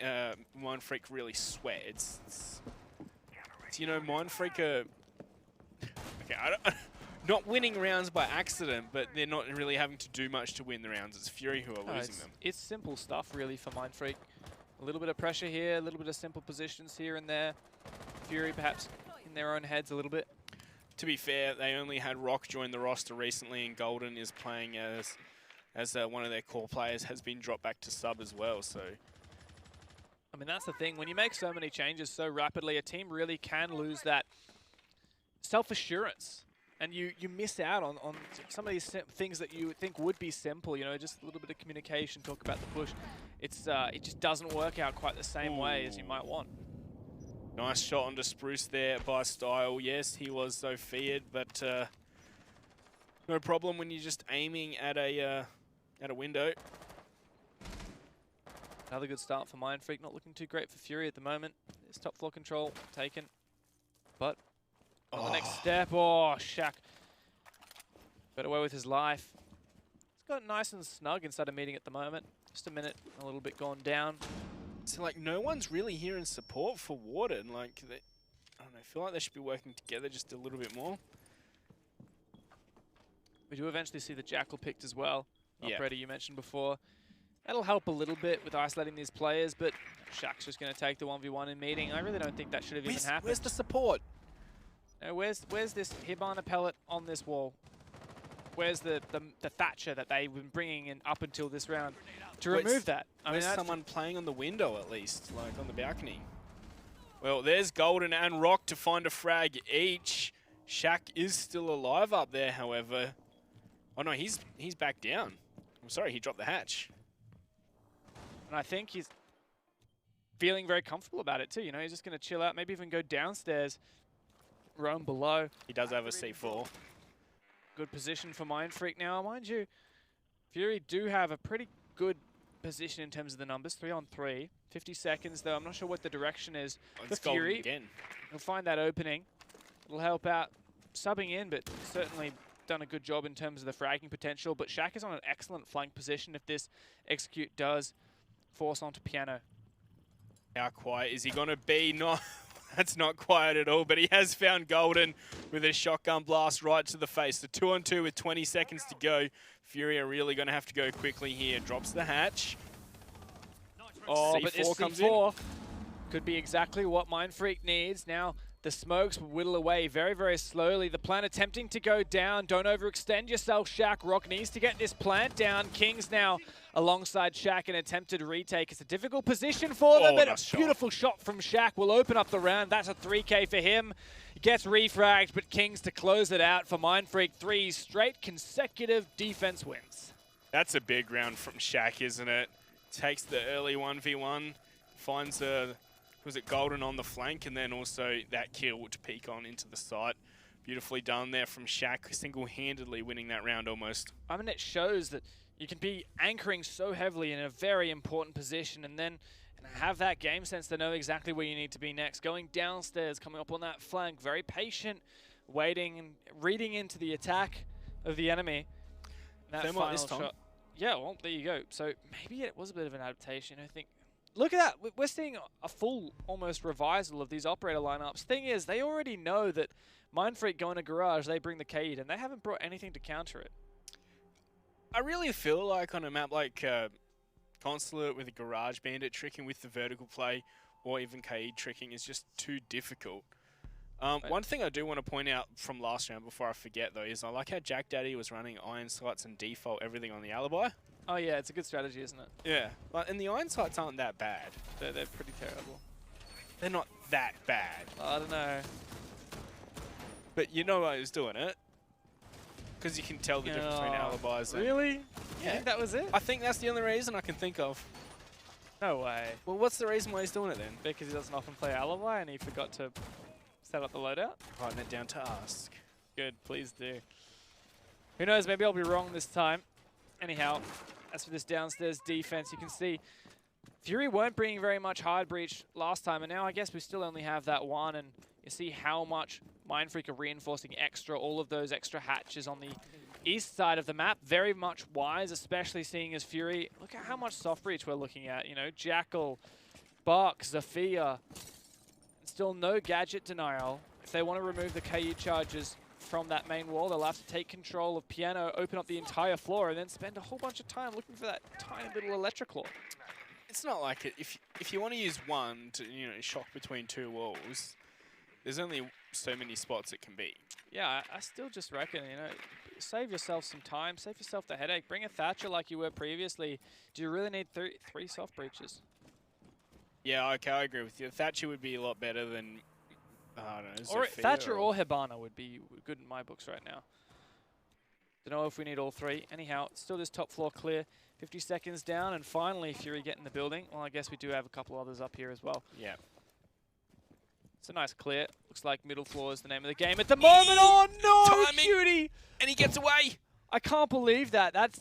Mindfreak really sweat. It's you know, Mindfreak are okay. Not winning rounds by accident, but they're not really having to do much to win the rounds. It's Fury who are losing them. It's simple stuff really for Mindfreak. A little bit of pressure here, a little bit of simple positions here and there. Fury perhaps in their own heads a little bit. To be fair, they only had Rock join the roster recently, and Golden is playing as one of their core players, has been dropped back to sub as well. So, I mean, that's the thing. When you make so many changes so rapidly, a team really can lose that self-assurance. And you miss out on some of these things that you think would be simple, you know, just a little bit of communication, talk about the push. It just doesn't work out quite the same way as you might want. Nice shot onto Spruce there by Style. Yes, he was so feared, but no problem when you're just aiming at a window. Another good start for Mindfreak. Not looking too great for Fury at the moment. His top floor control taken, but on the next step, Shaq got away with his life. It's got nice and snug inside a meeting at the moment. Just a minute, a little bit gone down. So, like, no one's really here in support for Warden. Like, I don't know, I feel like they should be working together just a little bit more. We do eventually see the Jackal picked as well. Yeah. Operator you mentioned before. That'll help a little bit with isolating these players, but Shaq's just going to take the 1v1 in meeting. I really don't think that should have even happened. Where's the support? Where's this Hibana pellet on this wall? Where's the Thatcher that they've been bringing in up until this round to remove that? I mean, there's someone playing on the window at least, like on the balcony. Well, there's Golden and Rock to find a frag each. Shaq is still alive up there, however. Oh no, he's back down. I'm sorry, he dropped the hatch. And I think he's feeling very comfortable about it too. You know, he's just going to chill out, maybe even go downstairs. Roam below. He does have a C4. Good position for Mindfreak now. Mind you, Fury do have a pretty good position in terms of the numbers. 3 on 3. 50 seconds though. I'm not sure what the direction is for Fury. Again. He'll find that opening. It'll help out subbing in, but certainly done a good job in terms of the fragging potential. But Shaq is on an excellent flank position if this execute does force onto Piano. How quiet is he going to be? Not. That's not quiet at all, but he has found Golden with a shotgun blast right to the face. The 2-on-2 with 20 seconds to go. Fury are really going to have to go quickly here. Drops the hatch. Oh, but this C4 could be exactly what Mindfreak needs. Now the smokes whittle away very, very slowly. The plant attempting to go down. Don't overextend yourself, Shaq. Rock needs to get this plant down. Kings now alongside Shaq, an attempted retake. It's a difficult position for them, but a beautiful shot from Shaq will open up the round. That's a 3K for him. He gets refragged, but Kings to close it out for Mindfreak. 3 straight consecutive defense wins. That's a big round from Shaq, isn't it? Takes the early 1v1, finds was it Golden on the flank, and then also that kill to peek on into the site. Beautifully done there from Shaq, single-handedly winning that round almost. I mean, it shows that you can be anchoring so heavily in a very important position and then have that game sense to know exactly where you need to be next. Going downstairs, coming up on that flank, very patient, waiting and reading into the attack of the enemy. That Thermite final this time. shot. Yeah, well, there you go. So maybe it was a bit of an adaptation. I think. Look at that. We're seeing a full, almost revisal of these operator lineups. Thing is, they already know that Mindfreak go in a garage, they bring the Kaid, and they haven't brought anything to counter it. I really feel like on a map like Consulate with a Garage Bandit tricking with the vertical play, or even Kaid tricking is just too difficult. One thing I do want to point out from last round before I forget though is I like how Jack Daddy was running iron sights and default everything on the alibi. Oh yeah, it's a good strategy, isn't it? Yeah, and the iron sights aren't that bad. They're pretty terrible. They're not that bad. I don't know. But you know why he was doing it. Because you can tell the difference between alibis and... Really? You Yeah. think that was it? I think that's the only reason I can think of. No way. Well, what's the reason why he's doing it then? Because he doesn't often play alibi and he forgot to set up the loadout? Writing it down to ask. Good, please do. Who knows, maybe I'll be wrong this time. Anyhow, as for this downstairs defense, you can see Fury weren't bringing very much hard breach last time, and now I guess we still only have that one, and you see how much Mindfreak are reinforcing all of those extra hatches on the east side of the map. Very much wise, especially seeing as Fury, look at how much soft breach we're looking at. You know, Jackal, Buck, Zafia, and still no gadget denial. If they want to remove the KU charges from that main wall, they'll have to take control of Piano, open up the entire floor, and then spend a whole bunch of time looking for that tiny little Electroclaw. It's not like it. If you want to use one to shock between two walls, there's only so many spots it can be. Yeah, I still just reckon, save yourself some time, save yourself the headache, bring a Thatcher like you were previously. Do you really need three soft breaches? Yeah, okay, I agree with you. Thatcher would be a lot better than, I don't know, or Zofia Thatcher or Hibana would be good in my books right now. Don't know if we need all three. Anyhow, still this top floor clear. 50 seconds down, and finally Fury get in the building. Well, I guess we do have a couple others up here as well. Yeah. It's a nice clear. Looks like middle floor is the name of the game at the moment. Oh no, Timing. Cutie! And he gets away! I can't believe that. That's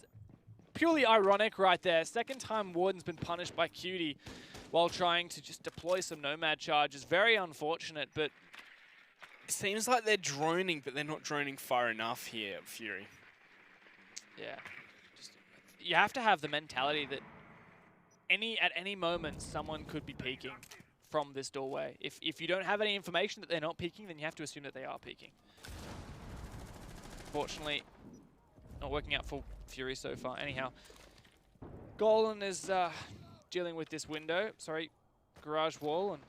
purely ironic right there. Second time Warden's been punished by Cutie while trying to just deploy some Nomad charges. Very unfortunate, but... It seems like they're droning, but they're not droning far enough here, Fury. Yeah. You have to have the mentality that at any moment someone could be peeking from this doorway. If you don't have any information that they're not peeking, then you have to assume that they are peeking. Fortunately, not working out for Fury so far. Anyhow, Golan is dealing with this window. Sorry, garage wall, and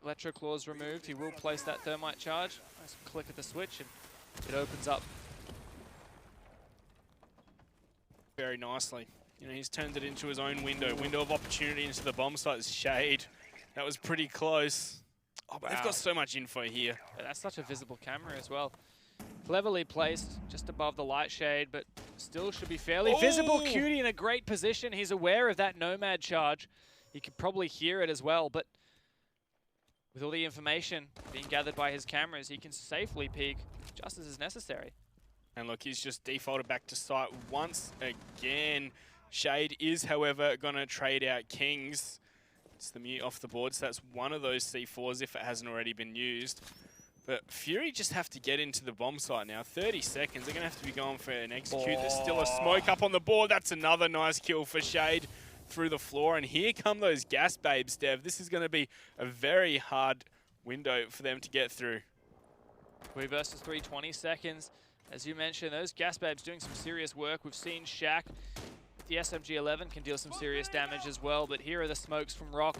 Electroclaw's removed. He will place that thermite charge. Nice click of the switch, and it opens up. Very nicely. He's turned it into his own window of opportunity into the bomb site's shade. That was pretty close. Oh, but they've got so much info here. Yeah, that's such a visible camera as well. Cleverly placed just above the light shade, but still should be fairly visible. Cutie in a great position. He's aware of that Nomad charge. He could probably hear it as well, but with all the information being gathered by his cameras, he can safely peek just as is necessary. And look, he's just defaulted back to site once again. Shade is, however, going to trade out Kings. It's the mute off the board, so that's one of those C4s if it hasn't already been used. But Fury just have to get into the bomb site now. 30 seconds. They're going to have to be going for an execute. There's still a smoke up on the board. That's another nice kill for Shade through the floor. And here come those gas babes, Dev. This is going to be a very hard window for them to get through. 3 versus 3, 20 seconds. As you mentioned, those gas babes doing some serious work. We've seen Shaq, the SMG-11, can deal some serious damage as well, but here are the smokes from Rock.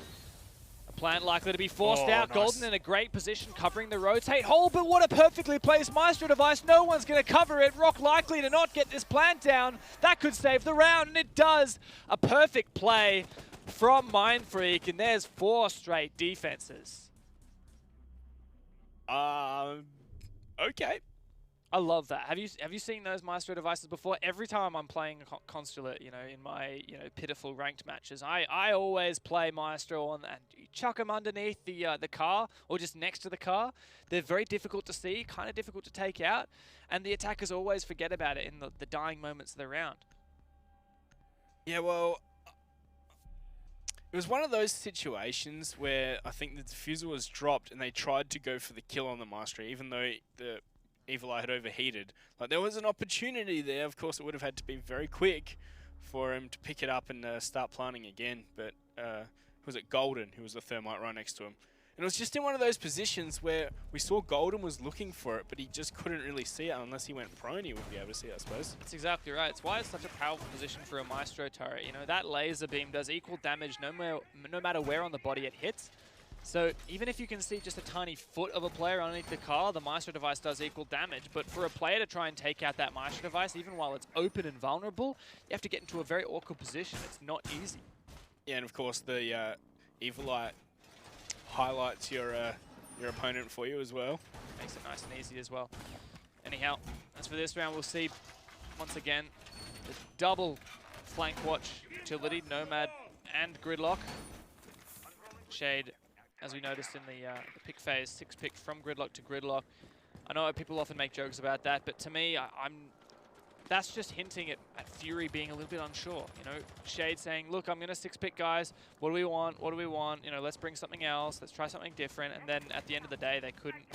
A plant likely to be forced out. Nice. Golden in a great position, covering the rotate hole, but what a perfectly placed Maestro device. No one's going to cover it. Rock likely to not get this plant down. That could save the round, and it does. A perfect play from Mindfreak, and there's 4 straight defenses. Okay. I love that. Have you seen those Maestro devices before? Every time I'm playing a Consulate, in my pitiful ranked matches, I always play Maestro on and you chuck them underneath the car or just next to the car. They're very difficult to see, kind of difficult to take out, and the attackers always forget about it in the dying moments of the round. Yeah, well, it was one of those situations where I think the diffuser was dropped and they tried to go for the kill on the Maestro, even though the Evil Eye had overheated. Like, there was an opportunity there. Of course, it would have had to be very quick for him to pick it up and start planting again. But was it Golden who was the thermite right next to him? And it was just in one of those positions where we saw Golden was looking for it, but he just couldn't really see it unless he went prone. He would be able to see it, I suppose. That's exactly right. It's why it's such a powerful position for a Maestro turret. You know, that laser beam does equal damage no matter where on the body it hits. So even if you can see just a tiny foot of a player underneath the car, the Maestro device does equal damage. But for a player to try and take out that Maestro device, even while it's open and vulnerable, you have to get into a very awkward position. It's not easy. Yeah, and of course the Evil Eye highlights your opponent for you as well. Makes it nice and easy as well. Anyhow, as for this round, we'll see once again the double flank watch utility, Nomad and Gridlock. Shade, as we noticed in the pick phase, 6 pick from Gridlock to Gridlock. I know people often make jokes about that, but to me, that's just hinting at Fury being a little bit unsure. You know, Shade saying, look, I'm going to 6-pick guys. What do we want? What do we want? You know, let's bring something else. Let's try something different. And then at the end of the day, they couldn't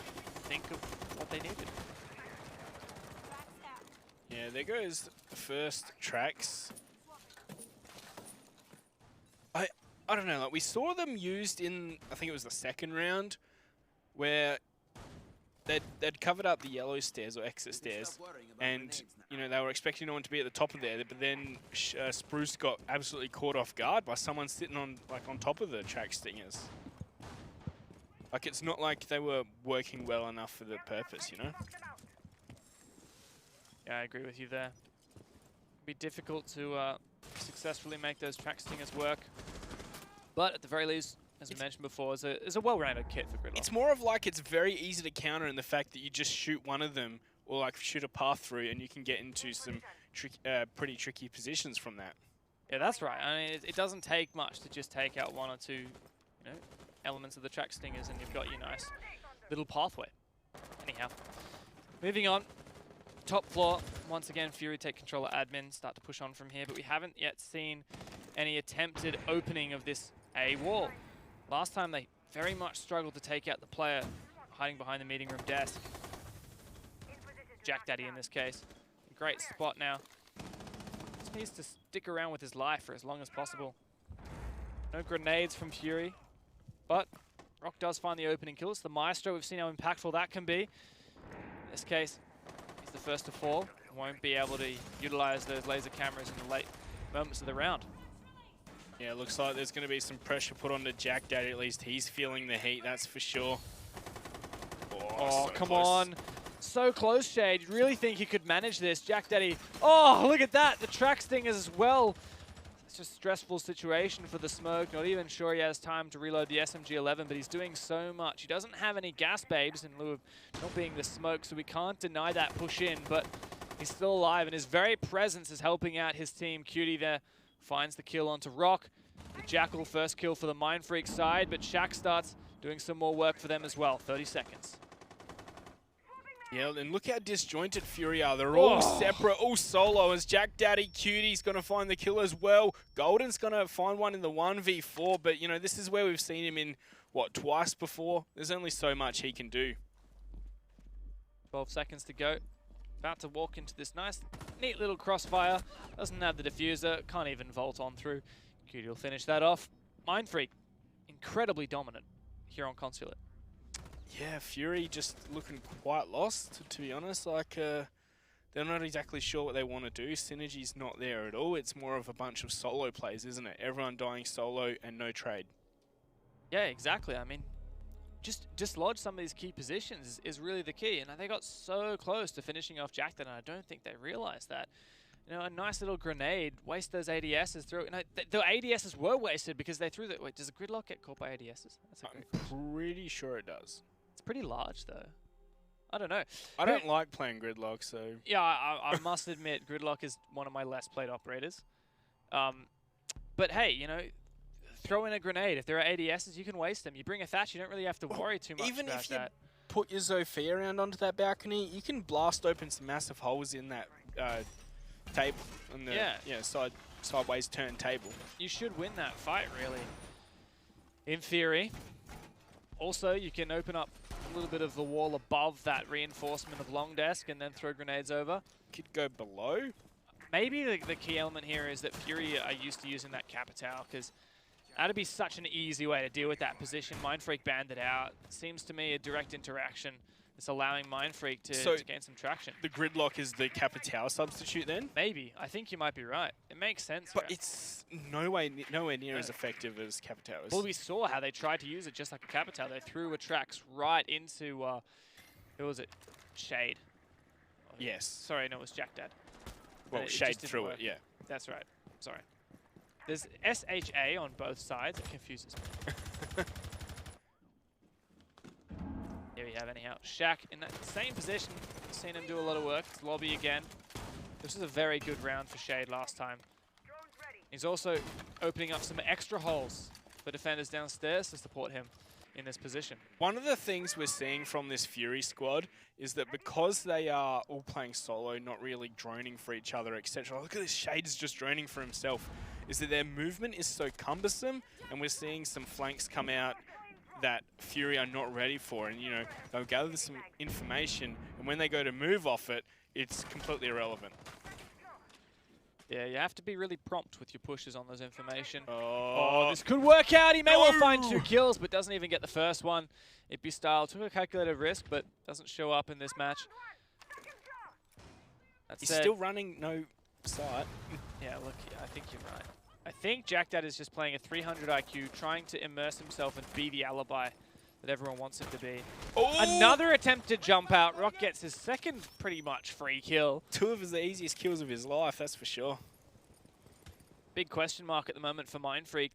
think of what they needed. Yeah, there goes the first tracks. I don't know, like we saw them used in, I think it was the second round, where they'd covered up the yellow stairs or exit stairs, and you know they were expecting no one to be at the top of there, but then Spruce got absolutely caught off guard by someone sitting on top of the track stingers. Like, it's not like they were working well enough for the purpose, you know? Yeah, I agree with you there. It'd be difficult to successfully make those track stingers work. But at the very least, as we mentioned before, is a well-rounded kit for Gridlock. It's more of like it's very easy to counter in the fact that you just shoot one of them or like shoot a path through and you can get into some pretty tricky positions from that. Yeah, that's right. I mean, it doesn't take much to just take out 1 or 2, elements of the track stingers, and you've got your nice little pathway. Anyhow, moving on. Top floor, once again, Fury take control of admin, start to push on from here, but we haven't yet seen any attempted opening of this A wall. Last time they very much struggled to take out the player hiding behind the meeting room desk. Jack Daddy in this case. Great spot now. Just needs to stick around with his life for as long as possible. No grenades from Fury, but Rock does find the opening kill. It's the Maestro. We've seen how impactful that can be. In this case, he's the first to fall. Won't be able to utilize those laser cameras in the late moments of the round. Yeah, it looks like there's going to be some pressure put onto Jack Daddy. At least he's feeling the heat, that's for sure. Oh, so come close. on. So close, Shade. You really think he could manage this? Jack Daddy. Oh, look at that. The track stingers as well. It's just a stressful situation for the Smoke. Not even sure he has time to reload the SMG-11, but he's doing so much. He doesn't have any gas babes in lieu of not being the Smoke, so we can't deny that push in, but he's still alive, and his very presence is helping out his team. Cutie there finds the kill onto Rock. The Jackal first kill for the Mindfreak side, but Shaq starts doing some more work for them as well. 30 seconds. Yeah, and look how disjointed Fury are. They're all separate, all solo, as Jack Daddy Cutie's going to find the kill as well. Golden's going to find one in the 1v4, but, you know, this is where we've seen him in, what, twice before? There's only so much he can do. 12 seconds to go. About to walk into this nice, neat little crossfire. Doesn't have the diffuser, can't even vault on through. Cutie will finish that off. Mindfreak, incredibly dominant here on Consulate. Yeah, Fury just looking quite lost, to be honest. Like, they're not exactly sure what they want to do. Synergy's not there at all. It's more of a bunch of solo plays, isn't it? Everyone dying solo and no trade. Yeah, exactly. I mean, just dislodge some of these key positions is really the key. And they got so close to finishing off Jack that I don't think they realized that. You know, a nice little grenade, waste those ADSs through. You know, the ADSs were wasted because they threw the... Wait, does a Gridlock get caught by ADSs? That's a great question. I'm pretty sure it does. It's pretty large, though. I don't know. I don't like playing Gridlock, so... Yeah, I must admit, Gridlock is one of my less played operators. But hey, you know, throw in a grenade. If there are ADSs, you can waste them. You bring a Thatch, you don't really have to worry too much even about if you that. put your Zofia around onto that balcony, you can blast open some massive holes in that table. On the, sideways turn table. You should win that fight, really. In theory. Also, you can open up a little bit of the wall above that reinforcement of long desk and then throw grenades over. Could go below. Maybe the key element here is that Fury are used to using that Capitao, because that'd be such an easy way to deal with that position. Mindfreak banned it out. Seems to me a direct interaction. It's allowing Mindfreak to gain some traction. The gridlock is the Capitao substitute then? Maybe. I think you might be right. It makes sense. But it's nowhere near as effective as Capitao is. Well, we saw how they tried to use it just like a Capitao. They threw a Trax right into, who was it? Shade. Oh, yes. Sorry, no, it was Jack Dad. Well, Shade threw it, yeah. That's right. Sorry. There's SHA on both sides. It confuses me. Here we have anyhow. Shaq in that same position. Seen him do a lot of work. It's lobby again. This was a very good round for Shade last time. He's also opening up some extra holes for defenders downstairs to support him in this position. One of the things we're seeing from this Fury squad is that because they are all playing solo, not really droning for each other, etc. Look at this, Shade's just droning for himself. Is that their movement is so cumbersome, and we're seeing some flanks come out that Fury are not ready for, and you know, they'll gather some information, and when they go to move off it, it's completely irrelevant. Yeah, you have to be really prompt with your pushes on those information. Oh, this could work out. He may well find 2 kills, but doesn't even get the first one. Ippy style took a calculated risk, but doesn't show up in this match. He's still running no sight. Yeah, look, I think you're right. I think Jack Dad is just playing a 300 IQ, trying to immerse himself and be the alibi that everyone wants him to be. Oh! Another attempt to jump out. Rock gets his second pretty much free kill. 2 of the easiest kills of his life, that's for sure. Big question mark at the moment for Mindfreak.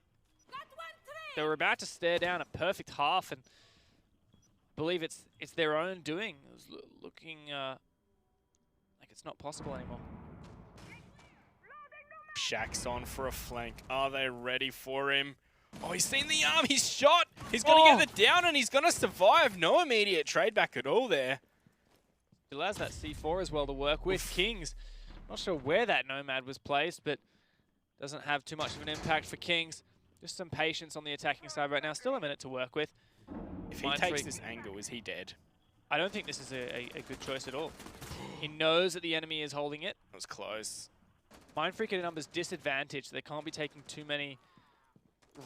They were about to stare down a perfect half, and believe it's their own doing. It was looking like it's not possible anymore. Shaq's on for a flank. Are they ready for him? Oh, he's seen the arm. He's shot. He's going to get the down, and he's going to survive. No immediate trade back at all there. Still has that C4 as well to work with. Kings, not sure where that Nomad was placed, but doesn't have too much of an impact for Kings. Just some patience on the attacking side right now. Still a minute to work with. If he takes this angle, is he dead? I don't think this is a good choice at all. He knows that the enemy is holding it. That was close. Mindfreak at a numbers disadvantage. They can't be taking too many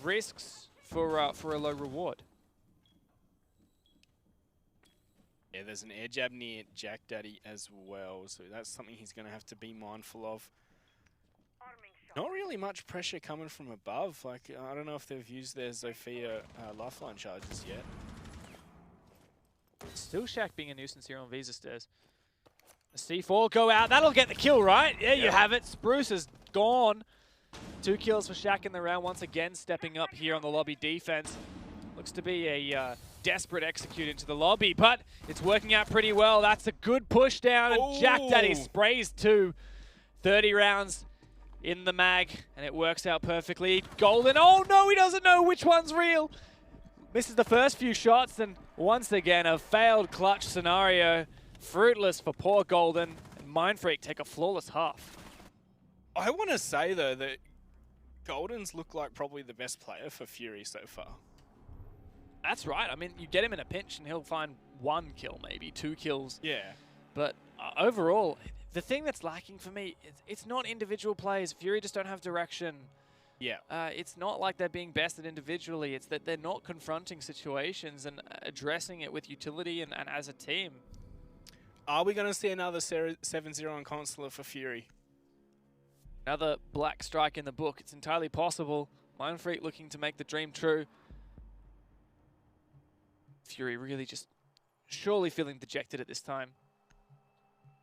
risks for a low reward. Yeah, there's an air jab near Jack Daddy as well, so that's something he's going to have to be mindful of. Not really much pressure coming from above. Like, I don't know if they've used their Zofia lifeline charges yet. Still Shaq being a nuisance here on Visa Stairs. The C4 go out. That'll get the kill, right? Yeah, you have it. Spruce is gone. 2 kills for Shaq in the round. Once again, stepping up here on the lobby defense. Looks to be a desperate execute into the lobby, but it's working out pretty well. That's a good push down, and Jack Daddy sprays 2. 30 rounds in the mag, and it works out perfectly. Golden, oh no, he doesn't know which one's real. Misses the first few shots, and once again, a failed clutch scenario. Fruitless for poor Golden, and Mindfreak take a flawless half. I want to say, though, that Golden's look like probably the best player for Fury so far. That's right. I mean, you get him in a pinch, and he'll find 1 kill, maybe 2 kills. Yeah. But overall, the thing that's lacking for me, it's not individual plays. Fury just don't have direction. Yeah. It's not like they're being bested individually. It's that they're not confronting situations and addressing it with utility and as a team. Are we going to see another 7-0 on Consular for Fury? Another black strike in the book. It's entirely possible. Mindfreak looking to make the dream true. Fury really just surely feeling dejected at this time.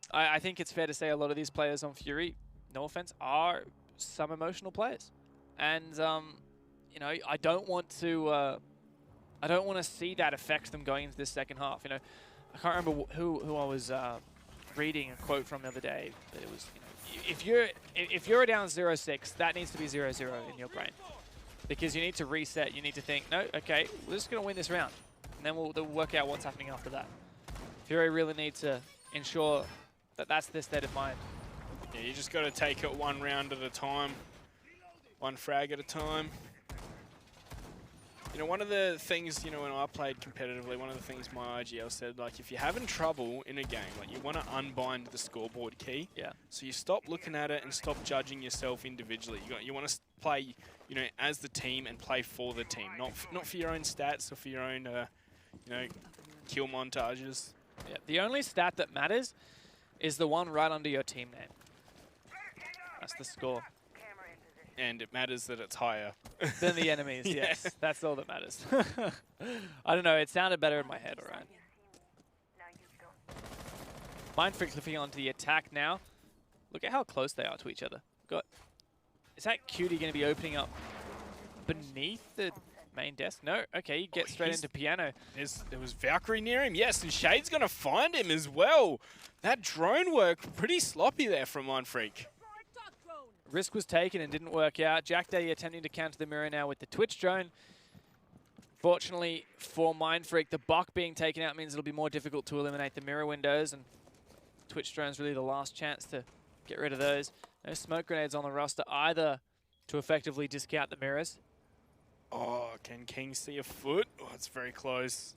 I think it's fair to say a lot of these players on Fury, no offense, are some emotional players. And, you know, I don't want to see that affect them going into this second half. You know, I can't remember who I was reading a quote from the other day, but it was, you know, if you're down 0-6, that needs to be 0-0 in your brain, because you need to reset. You need to think, no, okay, we're just going to win this round, and then we'll work out what's happening after that. Fury really need to ensure that that's their state of mind. Yeah, you just got to take it 1 round at a time, 1 frag at a time. You know, one of the things, you know, when I played competitively, one of the things my IGL said, like, if you're having trouble in a game, like, you want to unbind the scoreboard key. Yeah. So you stop looking at it and stop judging yourself individually. You want to play, you know, as the team and play for the team, not for your own stats or for your own, you know, kill montages. Yeah. The only stat that matters is the one right under your team name. That's the score. And it matters that it's higher than the enemies, yes. Yeah. That's all that matters. I don't know, it sounded better in my head, all right. Mindfreak flipping onto the attack now. Look at how close they are to each other. Is that Cutie going to be opening up beneath the main desk? No? Okay, you get straight into piano. There was Valkyrie near him, yes, and Shade's going to find him as well. That drone work, pretty sloppy there from Mindfreak. Risk was taken and didn't work out. Jack Daddy attempting to counter the mirror now with the Twitch drone. Fortunately for Mindfreak, the buck being taken out means it'll be more difficult to eliminate the mirror windows, and Twitch drone's really the last chance to get rid of those. No smoke grenades on the roster either to effectively discount the mirrors. Oh, can King see a foot? Oh, it's very close.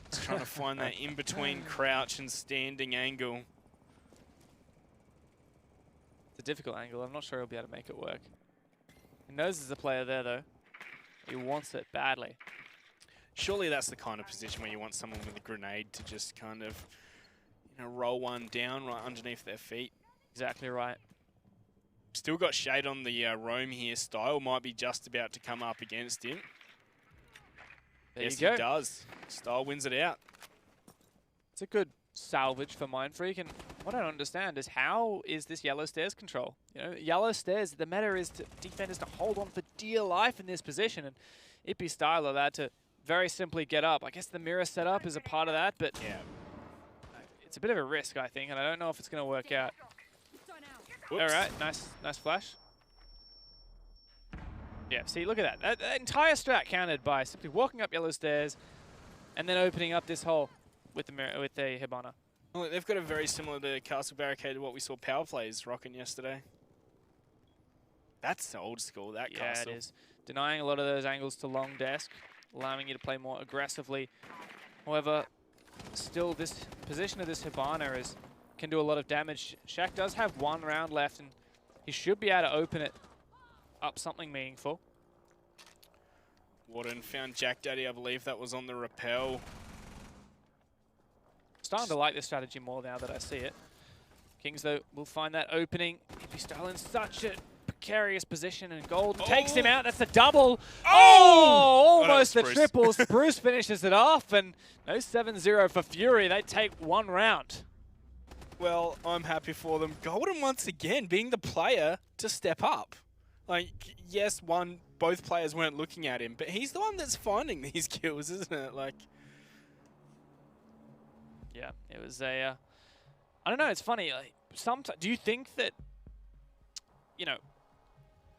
Just trying to find that in-between crouch and standing angle. It's a difficult angle. I'm not sure he'll be able to make it work. He knows there's a player there, though. He wants it badly. Surely that's the kind of position where you want someone with a grenade to just kind of, you know, roll one down right underneath their feet. Exactly right. Still got Shade on the roam here. Style might be just about to come up against him. There yes, you go. he does. Style wins it out. It's a good salvage for Mindfreak, and what I don't understand is how is this yellow stairs control? You know, yellow stairs, the meta is to defenders to hold on for dear life in this position, and Ippy Style allowed to very simply get up. I guess the mirror setup is a part of that, but yeah, it's a bit of a risk, I think, and I don't know if it's going to work out. Oops. All right, nice flash. Yeah, see, look at that. That entire strat countered by simply walking up yellow stairs and then opening up this hole with the mirror, with the Hibana. Well, they've got a very similar to Castle Barricade to what we saw Power Plays rocking yesterday. That's old school, that castle. Yeah, it is. Denying a lot of those angles to long desk, allowing you to play more aggressively. However, still this position of this Hibana can do a lot of damage. Shaq does have one round left, and he should be able to open it up something meaningful. Warden found Jack Daddy, I believe that was on the rappel. Starting to like this strategy more now that I see it. Kings, though, will find that opening. Ippy Style in such a precarious position, and Gold takes him out. That's a double. Oh! Almost no, the triple. Spruce finishes it off, and no 7-0 for Fury. They take one round. Well, I'm happy for them. Golden once again being the player to step up. Like, yes, both players weren't looking at him, but he's the one that's finding these kills, isn't it? Like, yeah, it was a. I don't know. It's funny. Like, sometimes, do you think that, you know,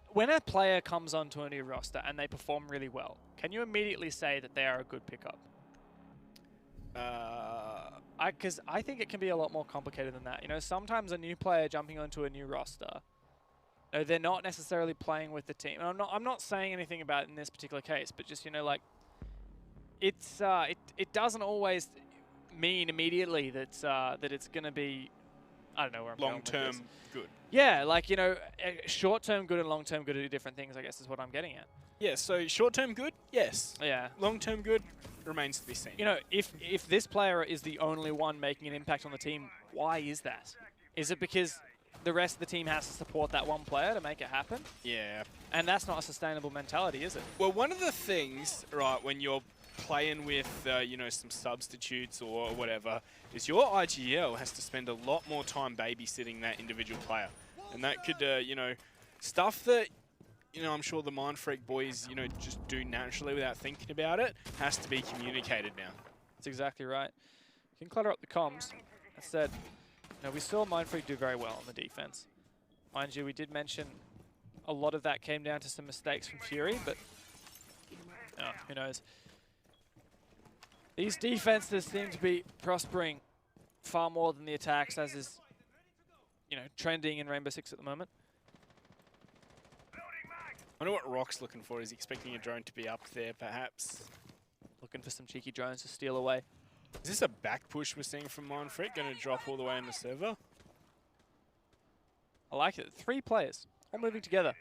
when a player comes onto a new roster and they perform really well, can you immediately say that they are a good pickup? Because I think it can be a lot more complicated than that. You know, sometimes a new player jumping onto a new roster, they're not necessarily playing with the team. And I'm not saying anything about it in this particular case, but just, you know, like, it's it doesn't always mean immediately that that it's going to be, I don't know where I'm going with this. long-term good. Yeah, like, you know, short-term good and long-term good are two different things, I guess, is what I'm getting at. Yeah, so short-term good, yes. Yeah. Long-term good remains to be seen. You know, if this player is the only one making an impact on the team, why is that? Is it because the rest of the team has to support that one player to make it happen? Yeah. And that's not a sustainable mentality, is it? Well, one of the things, right, when you're playing with, you know, some substitutes or whatever, is your IGL has to spend a lot more time babysitting that individual player. And that could, you know, stuff that, you know, I'm sure the Mindfreak boys, you know, just do naturally without thinking about it, has to be communicated now. That's exactly right. You can clutter up the comms. That said, you know, we saw Mindfreak do very well on the defense. Mind you, we did mention a lot of that came down to some mistakes from Fury, but who knows. These defenses seem to be prospering far more than the attacks, as is, you know, trending in Rainbow Six at the moment. I wonder what Rock's looking for. Is he expecting a drone to be up there, perhaps? Looking for some cheeky drones to steal away. Is this a back push we're seeing from Mindfreak? Going to drop all the way in the server? I like it. 3 players, all moving together.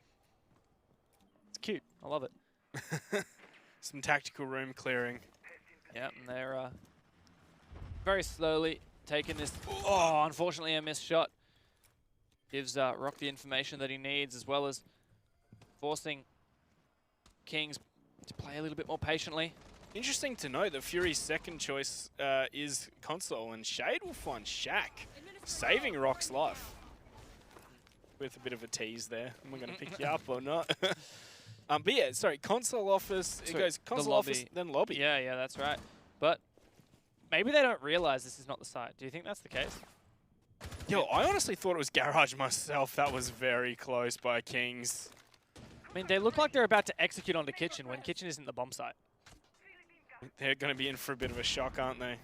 It's cute. I love it. Some tactical room clearing. Yeah, and they're very slowly taking this. Oh, unfortunately a missed shot. Gives Rock the information that he needs, as well as forcing Kings to play a little bit more patiently. Interesting to note that Fury's second choice is console, and Shade will find Shaq, saving Rock's life. With a bit of a tease there. Am I going to pick you up or not? But yeah, sorry, console office. It goes console office, then lobby. Yeah, that's right. But maybe they don't realize this is not the site. Do you think that's the case? Yo, I honestly thought it was Garage myself. That was very close by Kings. I mean, they look like they're about to execute onto Kitchen when Kitchen isn't the bomb site. They're going to be in for a bit of a shock, aren't they?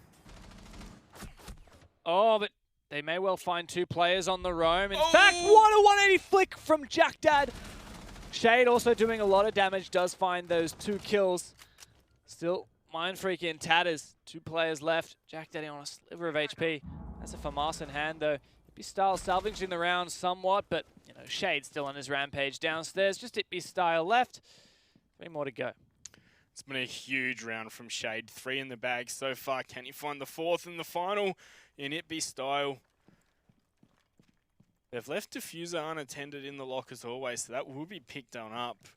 Oh, but they may well find 2 players on the roam. In fact, what a 180 flick from Jack Dad. Shade also doing a lot of damage, does find those 2 kills. Still, Mindfreak in tatters. 2 players left. Jack Daddy on a sliver of HP. That's a FAMAS in hand, though. It'd Style salvaging the round somewhat, but you know, Shade still on his rampage downstairs. Just Itby Style left. 3 more to go. It's been a huge round from Shade. 3 in the bag so far. Can he find the 4th in the final in Itby Style? They've left Diffuser unattended in the lock as always, so that will be picked on up.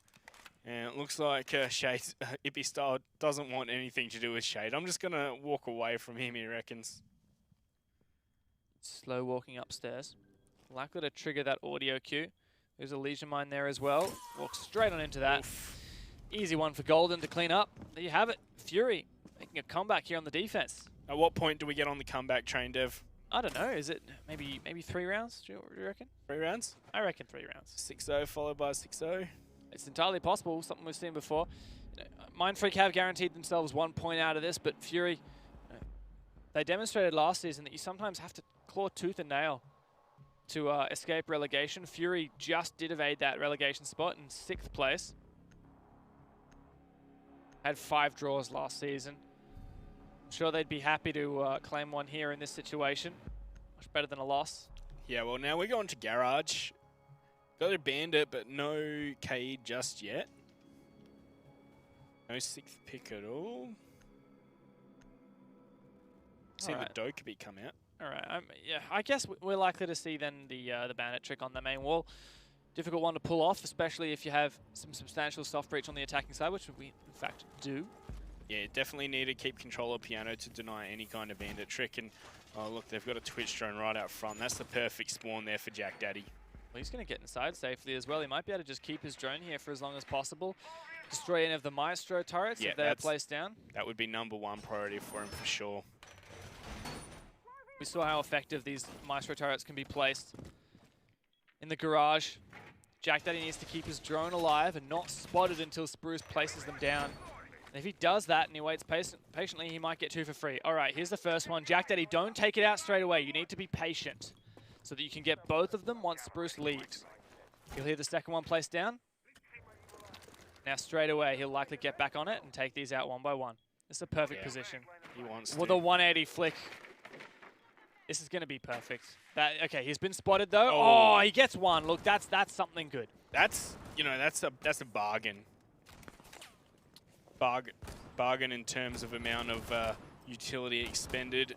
And it looks like Itby Style doesn't want anything to do with Shade. I'm just going to walk away from him, he reckons. Slow walking upstairs. Likely to trigger that audio cue. There's a Leisure Mine there as well. Walks straight on into that. Oof. Easy one for Golden to clean up. There you have it. Fury making a comeback here on the defense. At what point do we get on the comeback train, Dev? I don't know. Is it maybe 3 rounds? Do you reckon? 3 rounds? I reckon 3 rounds. 6-0 followed by 6-0. It's entirely possible. Something we've seen before. You know, Mindfreak have guaranteed themselves 1 point out of this, but Fury, you know, they demonstrated last season that you sometimes have to claw tooth and nail to escape relegation. Fury just did evade that relegation spot in 6th place. Had 5 draws last season. I'm sure they'd be happy to claim one here in this situation. Much better than a loss. Yeah, well, now we're going to Garage. Got a Bandit, but no KE just yet. No 6th pick at all. Seen the Dokkaebi come out. All right, yeah, I guess we're likely to see then the Bandit trick on the main wall. Difficult one to pull off, especially if you have some substantial soft breach on the attacking side, which we in fact do. Yeah, definitely need to keep control of Piano to deny any kind of Bandit trick. And oh look, they've got a Twitch drone right out front. That's the perfect spawn there for Jack Daddy. Well, he's going to get inside safely as well. He might be able to just keep his drone here for as long as possible. Destroy any of the Maestro turrets if they're placed down. That would be #1 priority for him for sure. We saw how effective these Maestro turrets can be placed in the garage. Jack Daddy needs to keep his drone alive and not spotted until Spruce places them down. And if he does that and he waits patiently, he might get 2 for free. All right, here's the first one. Jack Daddy, don't take it out straight away. You need to be patient so that you can get both of them once Spruce leaves. You'll hear the second one placed down. Now straight away, he'll likely get back on it and take these out 1 by 1. It's a perfect position. He wants to. With a 180 flick. This is going to be perfect. Okay, he's been spotted though. Oh, he gets 1. Look, that's something good. That's a bargain. Bargain in terms of amount of utility expended.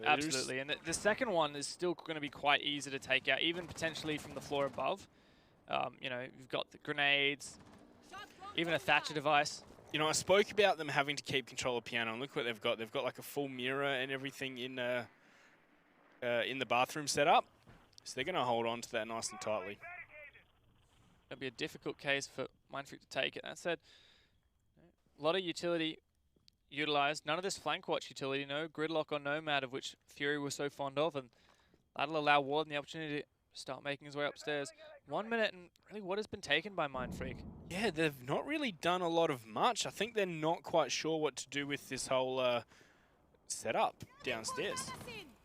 Absolutely, and the second one is still going to be quite easy to take out, even potentially from the floor above. You know, you've got the grenades, even a Thatcher device. You know, I spoke about them having to keep control of Piano, and look what they've got. They've got like a full mirror and everything in the bathroom setup. So they're going to hold on to that nice and tightly. It'll be a difficult case for Mindfreak to take it. That said, a lot of utility utilized. None of this flank watch utility, no Gridlock or Nomad, of which Fury was so fond of, and that'll allow Warden the opportunity to start making his way upstairs. 1 minute, and really what has been taken by Mindfreak? Yeah, they've not really done a lot of much. I think they're not quite sure what to do with this whole setup downstairs.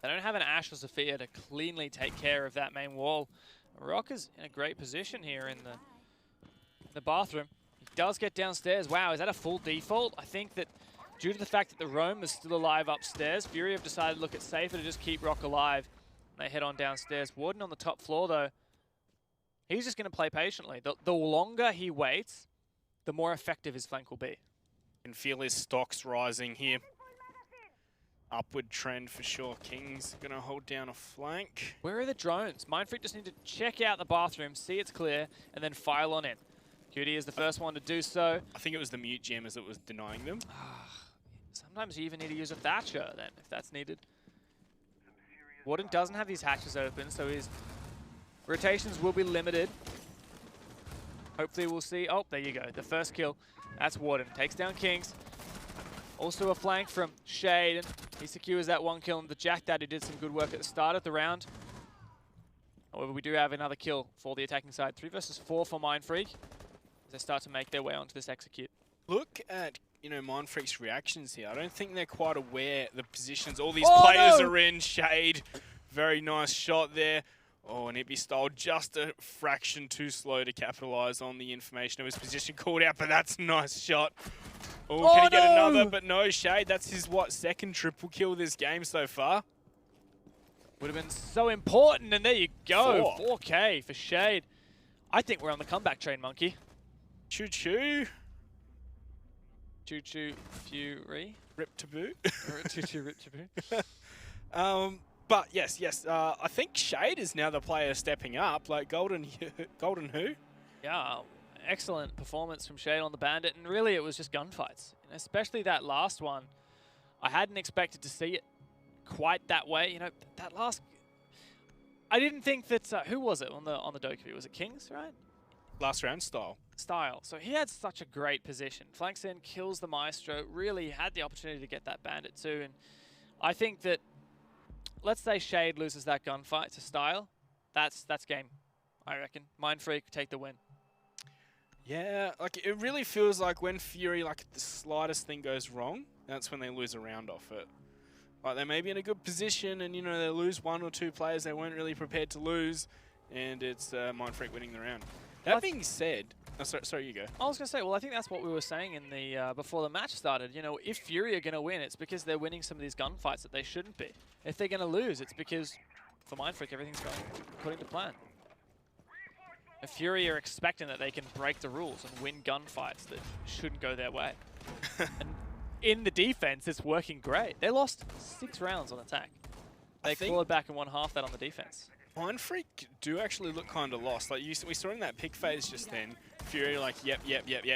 They don't have an Ash or Sophia to cleanly take care of that main wall. Rock is in a great position here in the bathroom. He does get downstairs. Wow, is that a full default? I think that due to the fact that the roam is still alive upstairs, Fury have decided to look at safer to just keep Rock alive. They head on downstairs. Warden on the top floor, though, he's just going to play patiently. The longer he waits, the more effective his flank will be. Can feel his stocks rising here. Upward trend for sure. King's going to hold down a flank. Where are the drones? Mindfreak just need to check out the bathroom, see it's clear, and then file on in. Cutie is the first one to do so. I think it was the mute jammers that was denying them. Sometimes you even need to use a Thatcher then, if that's needed. Warden doesn't have these hatches open, so his rotations will be limited. Hopefully we'll see. Oh, there you go. The first kill. That's Warden. Takes down Kings. Also a flank from Shade, and he secures that one kill. And the Jack Daddy did some good work at the start of the round. However, we do have another kill for the attacking side. 3 versus 4 for Mindfreak as they start to make their way onto this execute. Look at, Mindfreak's reactions here. I don't think they're quite aware the positions all these players are in. Shade, very nice shot there. Oh, and Ippy style just a fraction too slow to capitalize on the information of his position called out, but that's a nice shot. Oh, can he get another? But no, Shade, that's his, second triple kill this game so far? Would have been so important, and there you go. 4. 4K for Shade. I think we're on the comeback train, Monkey. Choo-choo. Choo-choo Fury. Rip to boot. Choo-choo rip to boot. But yes, I think Shade is now the player stepping up, like Golden who? Yeah, excellent performance from Shade on the Bandit, and really it was just gunfights. And especially that last one, I hadn't expected to see it quite that way. That last, I didn't think that, who was it on the Dokkaebi? Was it Kings, right? Last round style. So he had such a great position. Flanks in, kills the Maestro, really had the opportunity to get that Bandit too. And I think that, let's say Shade loses that gunfight to Style, that's game, I reckon. Mindfreak take the win. Yeah, it really feels like when Fury, the slightest thing goes wrong, that's when they lose a round off it. They may be in a good position and, they lose 1 or 2 players they weren't really prepared to lose, and it's Mindfreak winning the round. That being said, sorry, you go. I was going to say, well, I think that's what we were saying in the before the match started. If Fury are going to win, it's because they're winning some of these gunfights that they shouldn't be. If they're going to lose, it's because, for Mindfreak, everything's going according to plan. If Fury are expecting that they can break the rules and win gunfights that shouldn't go their way. And in the defense, it's working great. They lost 6 rounds on attack. They clawed back and won half that on the defense. Mindfreak do actually look kind of lost. We saw in that pick phase just then, Fury yep,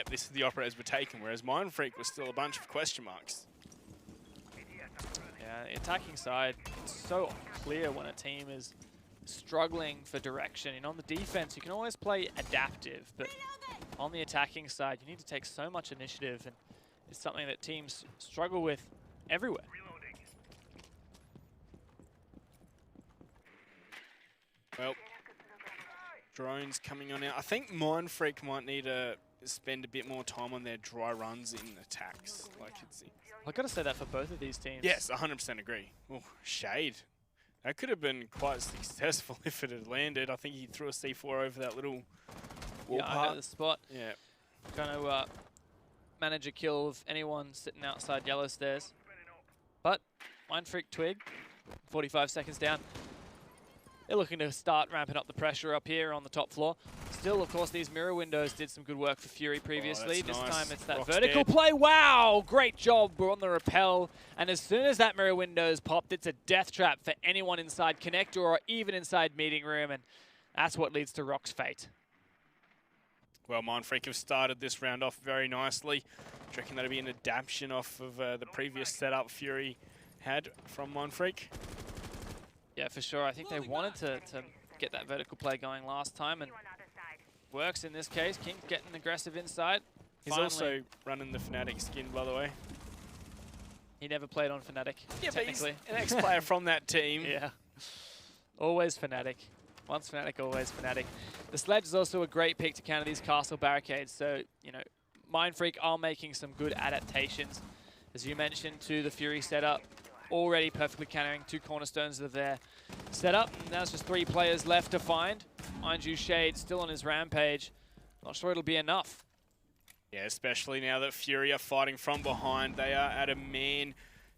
this is the operators we're taking, whereas Mindfreak was still a bunch of question marks. Yeah, the attacking side, it's so clear when a team is struggling for direction. And on the defense, you can always play adaptive, but on the attacking side, you need to take so much initiative, and it's something that teams struggle with everywhere. Well, drones coming on out. I think Mindfreak might need to spend a bit more time on their dry runs in attacks. I've got to say that for both of these teams. Yes, 100% agree. Oh, Shade. That could have been quite successful if it had landed. I think he threw a C4 over that little wall part. I know the spot. Yeah. Trying to manage a kill of anyone sitting outside yellow stairs. But Mindfreak Twig, 45 seconds down. They're looking to start ramping up the pressure up here on the top floor. Still, of course, these mirror windows did some good work for Fury previously. This time it's that vertical play. Wow, great job on the rappel. And as soon as that mirror window is popped, it's a death trap for anyone inside connector or even inside meeting room. And that's what leads to Rock's fate. Well, Mindfreak have started this round off very nicely. Do you reckon that'll be an adaptation off of the previous setup Fury had from Mindfreak? Yeah, for sure. I think they wanted to get that vertical play going last time, and works in this case. King getting aggressive inside. He's also running the Fnatic skin, by the way. He never played on Fnatic, yeah, technically. But he's an ex-player from that team. Yeah. Always Fnatic. Once Fnatic, always Fnatic. The Sledge is also a great pick to counter these castle barricades. So, Mindfreak are making some good adaptations, as you mentioned, to the Fury setup. already perfectly countering 2 cornerstones of their setup. And now it's just 3 players left to find. Mind you, Shade still on his rampage. Not sure it'll be enough. Yeah, especially now that Fury are fighting from behind. They are at a man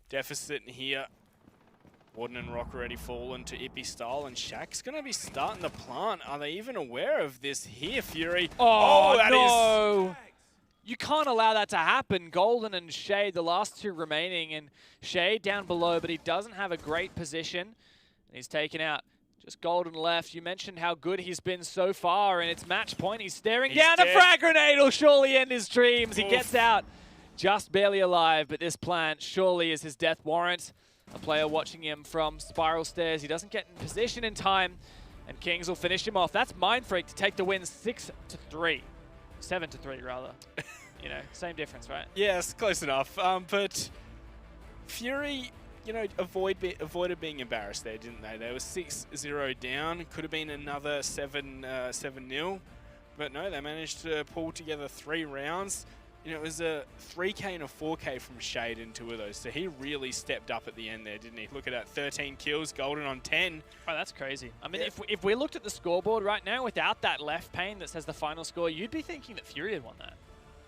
deficit here. Warden and Rock already fallen to Ippy style, and Shaq's going to be starting the plant. Are they even aware of this here, Fury? Oh, that no! You can't allow that to happen. Golden and Shade, the last 2 remaining, and Shade down below, but he doesn't have a great position. He's taken out just Golden left. You mentioned how good he's been so far, and it's match point. He's staring down. Dead. A frag grenade will surely end his dreams. He Oof. gets out just barely alive, but this plant surely is his death warrant. A player watching him from spiral stairs. He doesn't get in position in time, and Kings will finish him off. That's Mindfreak to take the win 6-3. 7-3, rather. You know, same difference, right? Yes, close enough. But Fury, you know, avoided being embarrassed there, didn't they? They were 6-0 down. Could have been another 7-0. But no, they managed to pull together 3 rounds. You know, it was a 3K and a 4K from Shade in 2 of those. So he really stepped up at the end there, didn't he? Look at that, 13 kills, Golden on 10. Oh, that's crazy. I mean, if we looked at the scoreboard right now without that left pane that says the final score, you'd be thinking that Fury had won that.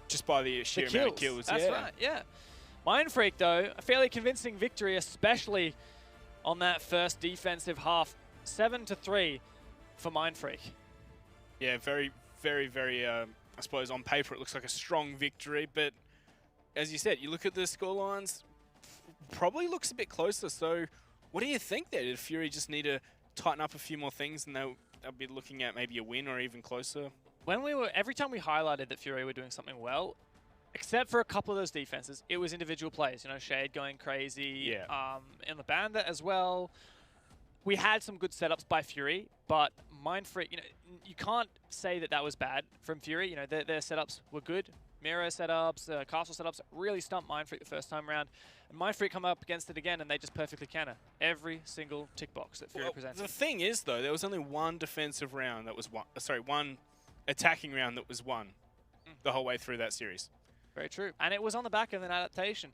Just by the sheer amount of kills. That's right, yeah. Mindfreak, though, a fairly convincing victory, especially on that first defensive half. 7-3 for Mindfreak. Yeah, very, very, I suppose on paper it looks like a strong victory, but as you said, you look at the scorelines, probably looks a bit closer. So what do you think there? Did Fury just need to tighten up a few more things and they'll be looking at maybe a win or even closer? Every time we highlighted that Fury were doing something well, except for a couple of those defenses, it was individual plays. You know, Shade going crazy, in the Bandit as well. We had some good setups by Fury, but Mindfreak, you know, you can't say that that was bad from Fury. You know, their setups were good. Mirror setups, castle setups really stumped Mindfreak the first time round. And Mindfreak come up against it again, and they just perfectly counter every single tick box that Fury presented. The thing is, though, there was only one defensive round that was one attacking round that was won the whole way through that series. Very true. And it was on the back of an adaptation.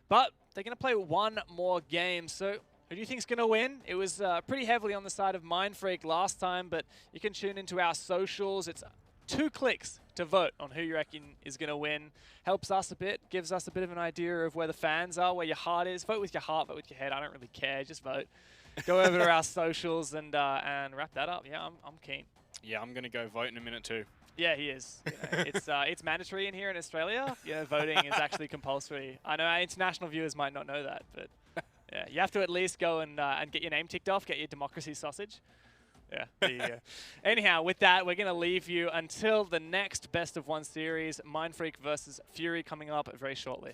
But they're going to play one more game, so who do you think is going to win? It was pretty heavily on the side of Mindfreak last time, but you can tune into our socials. It's 2 clicks to vote on who you reckon is going to win. Helps us a bit, gives us a bit of an idea of where the fans are, where your heart is. Vote with your heart, vote with your head. I don't really care. Just vote. Go over to our socials and wrap that up. Yeah, I'm keen. Yeah, I'm going to go vote in a minute too. Yeah, he is. You know, it's mandatory in here in Australia. You know, voting is actually compulsory. I know our international viewers might not know that, but yeah, you have to at least go and get your name ticked off, get your democracy sausage. Yeah, there you go. Anyhow, with that, we're going to leave you until the next Best of 1 series, Mindfreak versus Fury, coming up very shortly.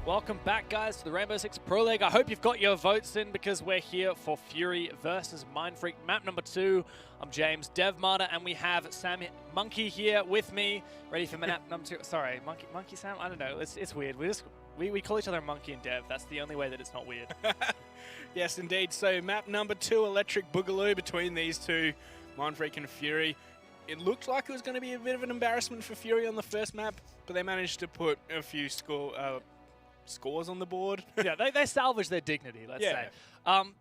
Welcome back, guys, to the Rainbow Six Pro League. I hope you've got your votes in because we're here for Fury versus Mindfreak, map number 2. I'm James Devmarter, and we have Sam Monkey here with me, ready for map number 2. Sorry, Monkey Sam? I don't know. It's weird. We call each other Monkey and Dev. That's the only way that it's not weird. Yes, indeed. So map number 2, Electric Boogaloo between these two, Mindfreak and Fury. It looked like it was going to be a bit of an embarrassment for Fury on the first map, but they managed to put a few scores on the board. Yeah, they salvaged their dignity, let's say.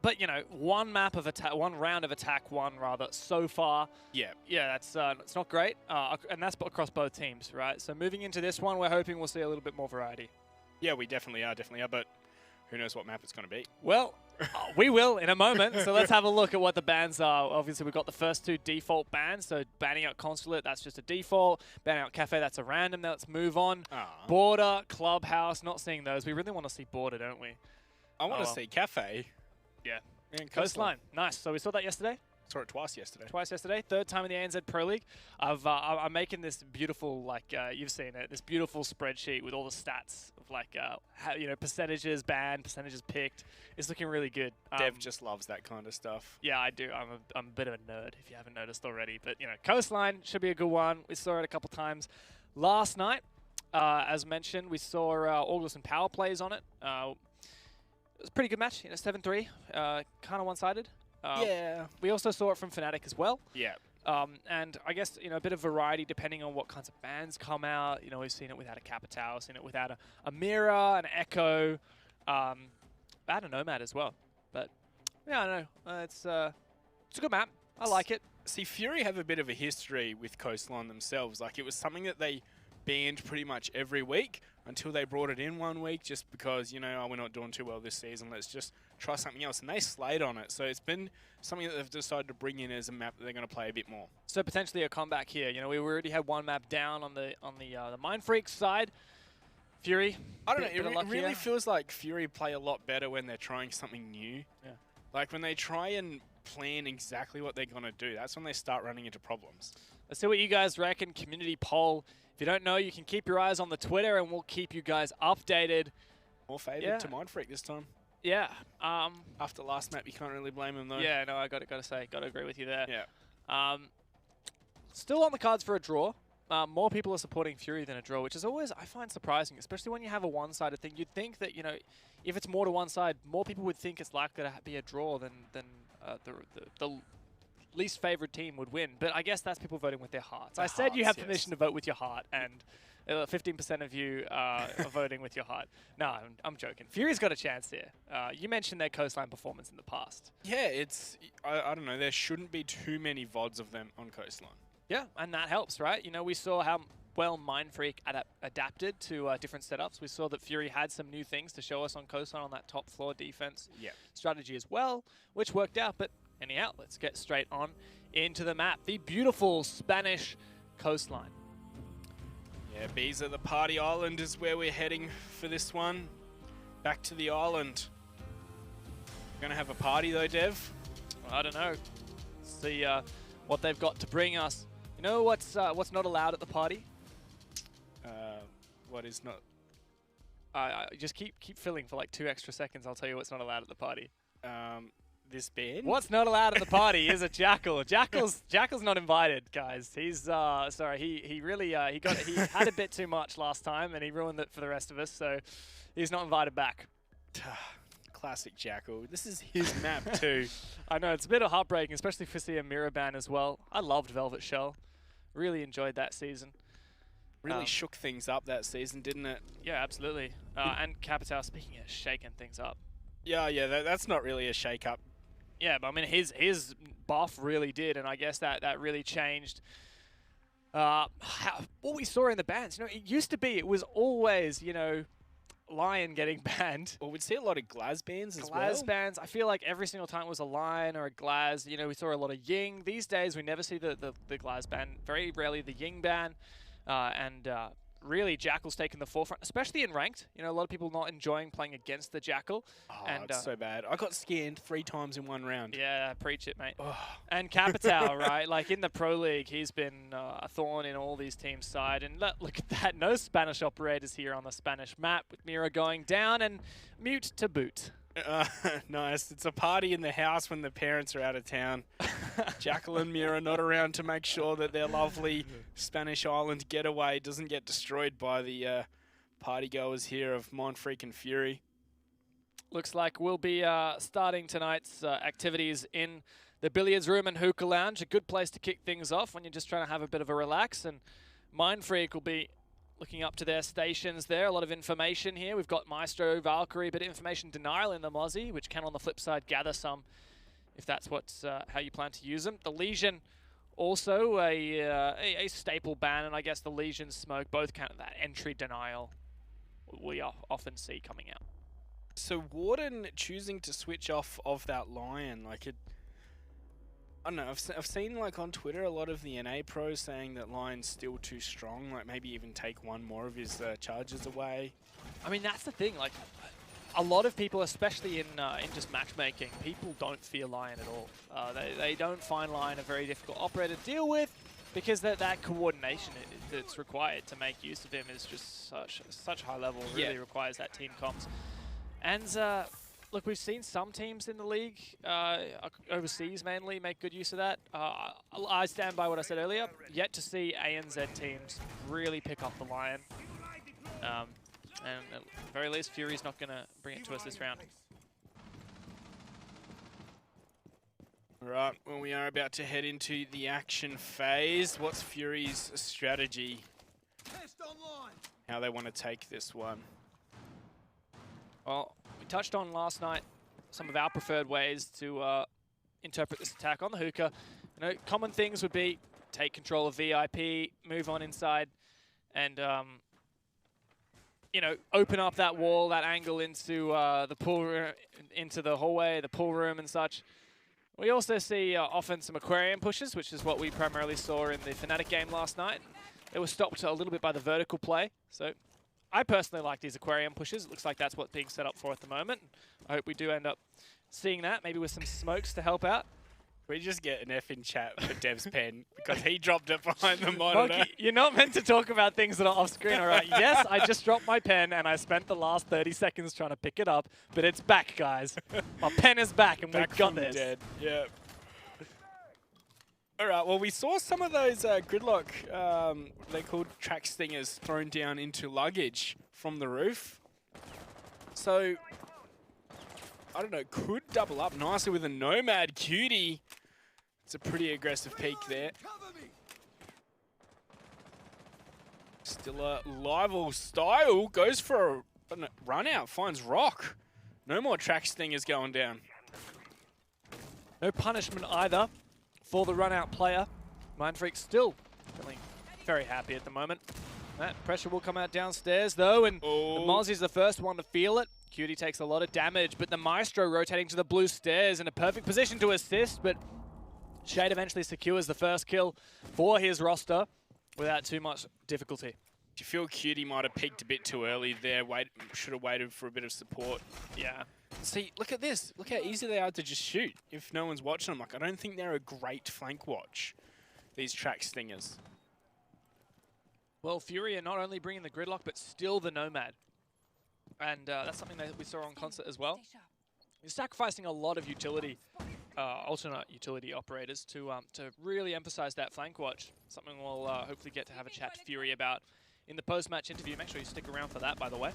But, you know, one round of attack one, rather, so far. Yeah, that's it's not great, and that's across both teams, right? So moving into this one, we're hoping we'll see a little bit more variety. Yeah, we definitely are, but who knows what map it's going to be. Well, we will in a moment, so let's have a look at what the bans are. Obviously, we've got the first 2 default bans, so banning out Consulate, that's just a default. Banning out Cafe, that's a random. Now let's move on. Border, Clubhouse, not seeing those. We really want to see Border, don't we? I want to see Cafe. Yeah. And Coastline. Nice. So we saw that yesterday? Saw it twice yesterday. Twice yesterday. Third time in the ANZ Pro League. I'm making this beautiful, like, you've seen it, this beautiful spreadsheet with all the stats of, like, how, you know, percentages banned, percentages picked. It's looking really good. Dev just loves that kind of stuff. Yeah, I do. I'm a bit of a nerd, if you haven't noticed already. But, you know, Coastline should be a good one. We saw it a couple times last night. As mentioned, we saw August and Power plays on it. It was a pretty good match, you know, 7-3, kind of one-sided. Yeah. We also saw it from Fnatic as well. Yeah. And I guess, you know, a bit of variety depending on what kinds of bans come out. You know, we've seen it without a Capitao, seen it without a Mira, an Echo, and a Nomad as well. But, yeah, I don't know. It's a good map. I like it. See, Fury have a bit of a history with Coastline themselves. Like, it was something that they banned pretty much every week until they brought it in one week just because, you know, oh, we're not doing too well this season. Let's just try something else. And they slayed on it. So it's been something that they've decided to bring in as a map that they're going to play a bit more. So potentially a comeback here. You know, we already had one map down on the Mindfreak side. Fury. I don't know. It really feels like Fury play a lot better when they're trying something new. Yeah. Like when they try and plan exactly what they're going to do, that's when they start running into problems. Let's see what you guys reckon. Community poll. If you don't know, you can keep your eyes on the Twitter and we'll keep you guys updated. More favored to Mindfreak this time. Yeah. After last map, you can't really blame them though. Yeah, no, I got to agree with you there. Yeah. Still on the cards for a draw. More people are supporting Fury than a draw, which is always, I find, surprising, especially when you have a one-sided thing. You'd think that, you know, if it's more to one side, more people would think it's likely to be a draw than the least favored team would win. But I guess that's people voting with their hearts. I said you have permission to vote with your heart, and 15% of you are voting with your heart. No, I'm joking. Fury's got a chance here. You mentioned their Coastline performance in the past. Yeah, it's, I don't know, there shouldn't be too many VODs of them on Coastline. Yeah, and that helps, right? You know, we saw how well Mindfreak adapted to different setups. We saw that Fury had some new things to show us on Coastline on that top floor defense strategy as well, which worked out. But anyhow, let's get straight on into the map. The beautiful Spanish Coastline. Yeah, Bees at the Party Island is where we're heading for this one. Back to the island. We're going to have a party though, Dev? I don't know. See what they've got to bring us. You know what's not allowed at the party? What is not? Just keep filling for like 2 extra seconds. I'll tell you what's not allowed at the party. This band? What's not allowed at the party is a Jackal. Jackal's not invited, guys. He's sorry. He really he had a bit too much last time and he ruined it for the rest of us. So he's not invited back. Classic Jackal. This is his map too. I know, it's a bit of heartbreaking, especially for seeing Miraban as well. I loved Velvet Shell. Really enjoyed that season. Really shook things up that season, didn't it? Yeah, absolutely. And Capitao, speaking of shaking things up. Yeah, that's not really a shake-up. Yeah, but I mean, his buff really did, and I guess that really changed what we saw in the bans. You know, it used to be, it was always, you know, Lion getting banned. Well, we'd see a lot of Glaz bans as well. Glaz bans. I feel like every single time it was a Lion or a Glaz. You know, we saw a lot of Ying. These days, we never see the Glaz ban. Very rarely the Ying ban. And really Jackal's taken the forefront, especially in ranked. You know, a lot of people not enjoying playing against the Jackal. Oh, And it's so bad. I got scanned 3 times in 1 round. yeah, preach it, mate. Oh. And Capitao, right? Like in the Pro League, he's been a thorn in all these teams' side. And look at that, no Spanish operators here on the Spanish map with Mira going down and mute to boot. Nice. It's a party in the house when the parents are out of town. Jackal and Mira not around to make sure that their lovely Spanish island getaway doesn't get destroyed by the partygoers here of Mindfreak and Fury. Looks like we'll be starting tonight's activities in the billiards room and hookah lounge. A good place to kick things off when you're just trying to have a bit of a relax. And Mindfreak will be looking up to their stations there. A lot of information here. We've got Maestro, Valkyrie, a bit of information denial in the Mozzie, which can on the flip side gather some if that's what's how you plan to use them. The Legion, also a staple ban, and I guess the Legion smoke, both kind of that entry denial we often see coming out. So Warden choosing to switch off of that Lion, like it, I don't know, I've seen like on Twitter a lot of the NA pros saying that Lion's still too strong, like maybe even take 1 more of his charges away. I mean, that's the thing, like a lot of people, especially in just matchmaking, people don't fear Lion at all. They don't find Lion a very difficult operator to deal with because that coordination that's required to make use of him is just such high level, really requires that team comms. And look, we've seen some teams in the league, overseas mainly, make good use of that. I stand by what I said earlier. Yet to see ANZ teams really pick up the Lion. And at the very least, Fury's not going to bring it to us this round. Right, well, we are about to head into the action phase. What's Fury's strategy? How they want to take this one? Well, we touched on last night some of our preferred ways to interpret this attack on the hookah. You know, common things would be take control of VIP, move on inside, and you know, open up that wall, that angle into the pool room, into the hallway, the pool room, and such. We also see often some aquarium pushes, which is what we primarily saw in the Fnatic game last night. It was stopped a little bit by the vertical play, so I personally like these aquarium pushes. It looks like that's what's being set up for at the moment. I hope we do end up seeing that, maybe with some smokes to help out. We just get an F in chat for Dev's pen because he dropped it behind the monitor. Monkey, you're not meant to talk about things that are off screen, all right? Yes, I just dropped my pen and I spent the last 30 seconds trying to pick it up, but it's back, guys. My pen is back and we've got this. Dead. Yeah. All right, well, we saw some of those gridlock, they're called track stingers, thrown down into luggage from the roof. So, I don't know, could double up nicely with a Nomad Cutie. It's a pretty aggressive peek there. Still a Lival style, goes for a run out, finds Rock. No more track stingers going down. No punishment either for the run-out player. Mindfreak still feeling very happy at the moment. That pressure will come out downstairs though, and the Mozzie's the first one to feel it. Cutie takes a lot of damage, but the Maestro rotating to the blue stairs in a perfect position to assist, but Shade eventually secures the first kill for his roster without too much difficulty. Do you feel Cutie might have peaked a bit too early there? Should have waited for a bit of support. Yeah. See, look at this. Look how easy they are to just shoot if no one's watching them. Like, I don't think they're a great flank watch, these track stingers. Well, Fury are not only bringing the gridlock, but still the Nomad. And that's something that we saw on concert as well. You're sacrificing a lot of utility, alternate utility operators to really emphasize that flank watch. Something we'll hopefully get to have a chat to Fury about in the post-match interview. Make sure you stick around for that, by the way.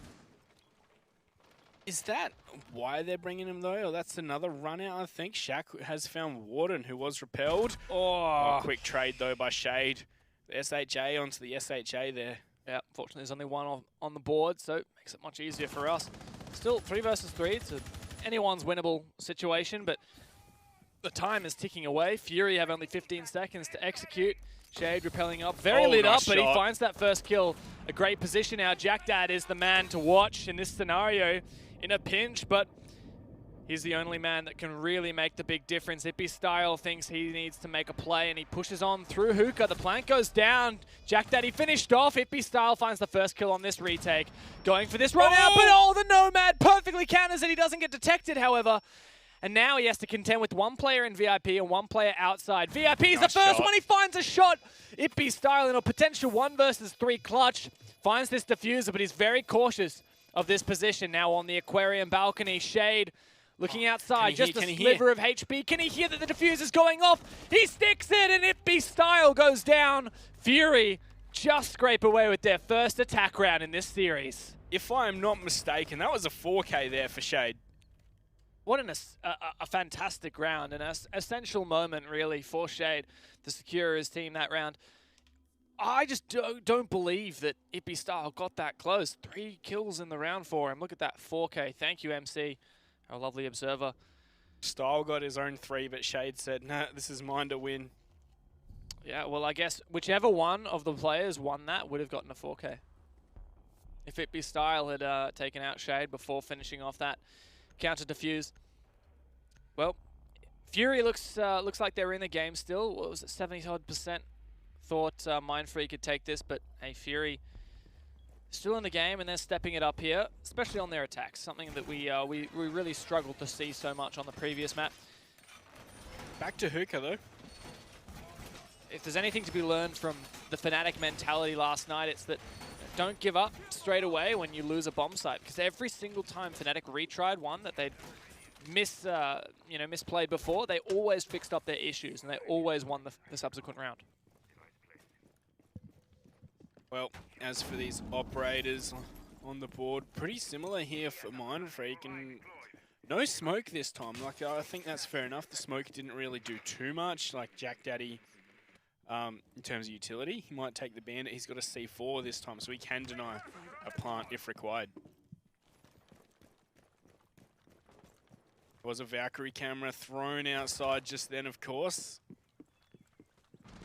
Is that why they're bringing him, though? Or that's another run out, I think. Shaq has found Warden, who was repelled. Oh, quick trade, though, by Shade. The SHA onto the SHA there. Yeah, fortunately there's only one on the board, so it makes it much easier for us. Still 3 versus 3, it's anyone's winnable situation, but the time is ticking away. Fury have only 15 seconds to execute. Shade repelling up, very lit up, but he finds that first kill. A great position now. Jack Dad is the man to watch in this scenario in a pinch, but He's the only man that can really make the big difference. Ippy Style thinks he needs to make a play, and he pushes on through Hookah. The plank goes down. Jack Daddy finished off. Ippy Style finds the first kill on this retake. Going for this run out, but the Nomad perfectly counters it. He doesn't get detected, however. And now he has to contend with one player in VIP and one player outside. VIP is the first one. He finds a shot. Ippy Style in a potential 1 versus 3 clutch. Finds this diffuser, but he's very cautious of this position. Now on the aquarium balcony, Shade looking outside, just a sliver of HP. Can he hear that the diffuser's going off? He sticks it, and Ippy Style goes down. Fury just scrape away with their first attack round in this series. If I am not mistaken, that was a 4K there for Shade. What a fantastic round, and an essential moment, really, for Shade to secure his team that round. I just don't believe that Ippy Style got that close. 3 kills in the round for him. Look at that 4K. Thank you, MC. Our lovely observer. Style got his own 3, but Shade said, nah, this is mine to win. Yeah, well, I guess whichever one of the players won that would have gotten a 4K. If Ippy Style had taken out Shade before finishing off that counter defuse. Well, Fury looks like they're in the game still. What was it, 70-odd%? Thought Mindfreak could take this, but hey, Fury still in the game, and they're stepping it up here, especially on their attacks. Something that we really struggled to see so much on the previous map. Back to Hookah though. If there's anything to be learned from the Fnatic mentality last night, it's that don't give up straight away when you lose a bomb site, because every single time Fnatic retried one that they'd misplayed before, they always fixed up their issues and they always won the subsequent round. Well, as for these operators on the board, pretty similar here for Mindfreak, and no smoke this time. Like, I think that's fair enough. The smoke didn't really do too much, like Jack Daddy, in terms of utility. He might take the bandit. He's got a C4 this time, so he can deny a plant if required. There was a Valkyrie camera thrown outside just then, of course.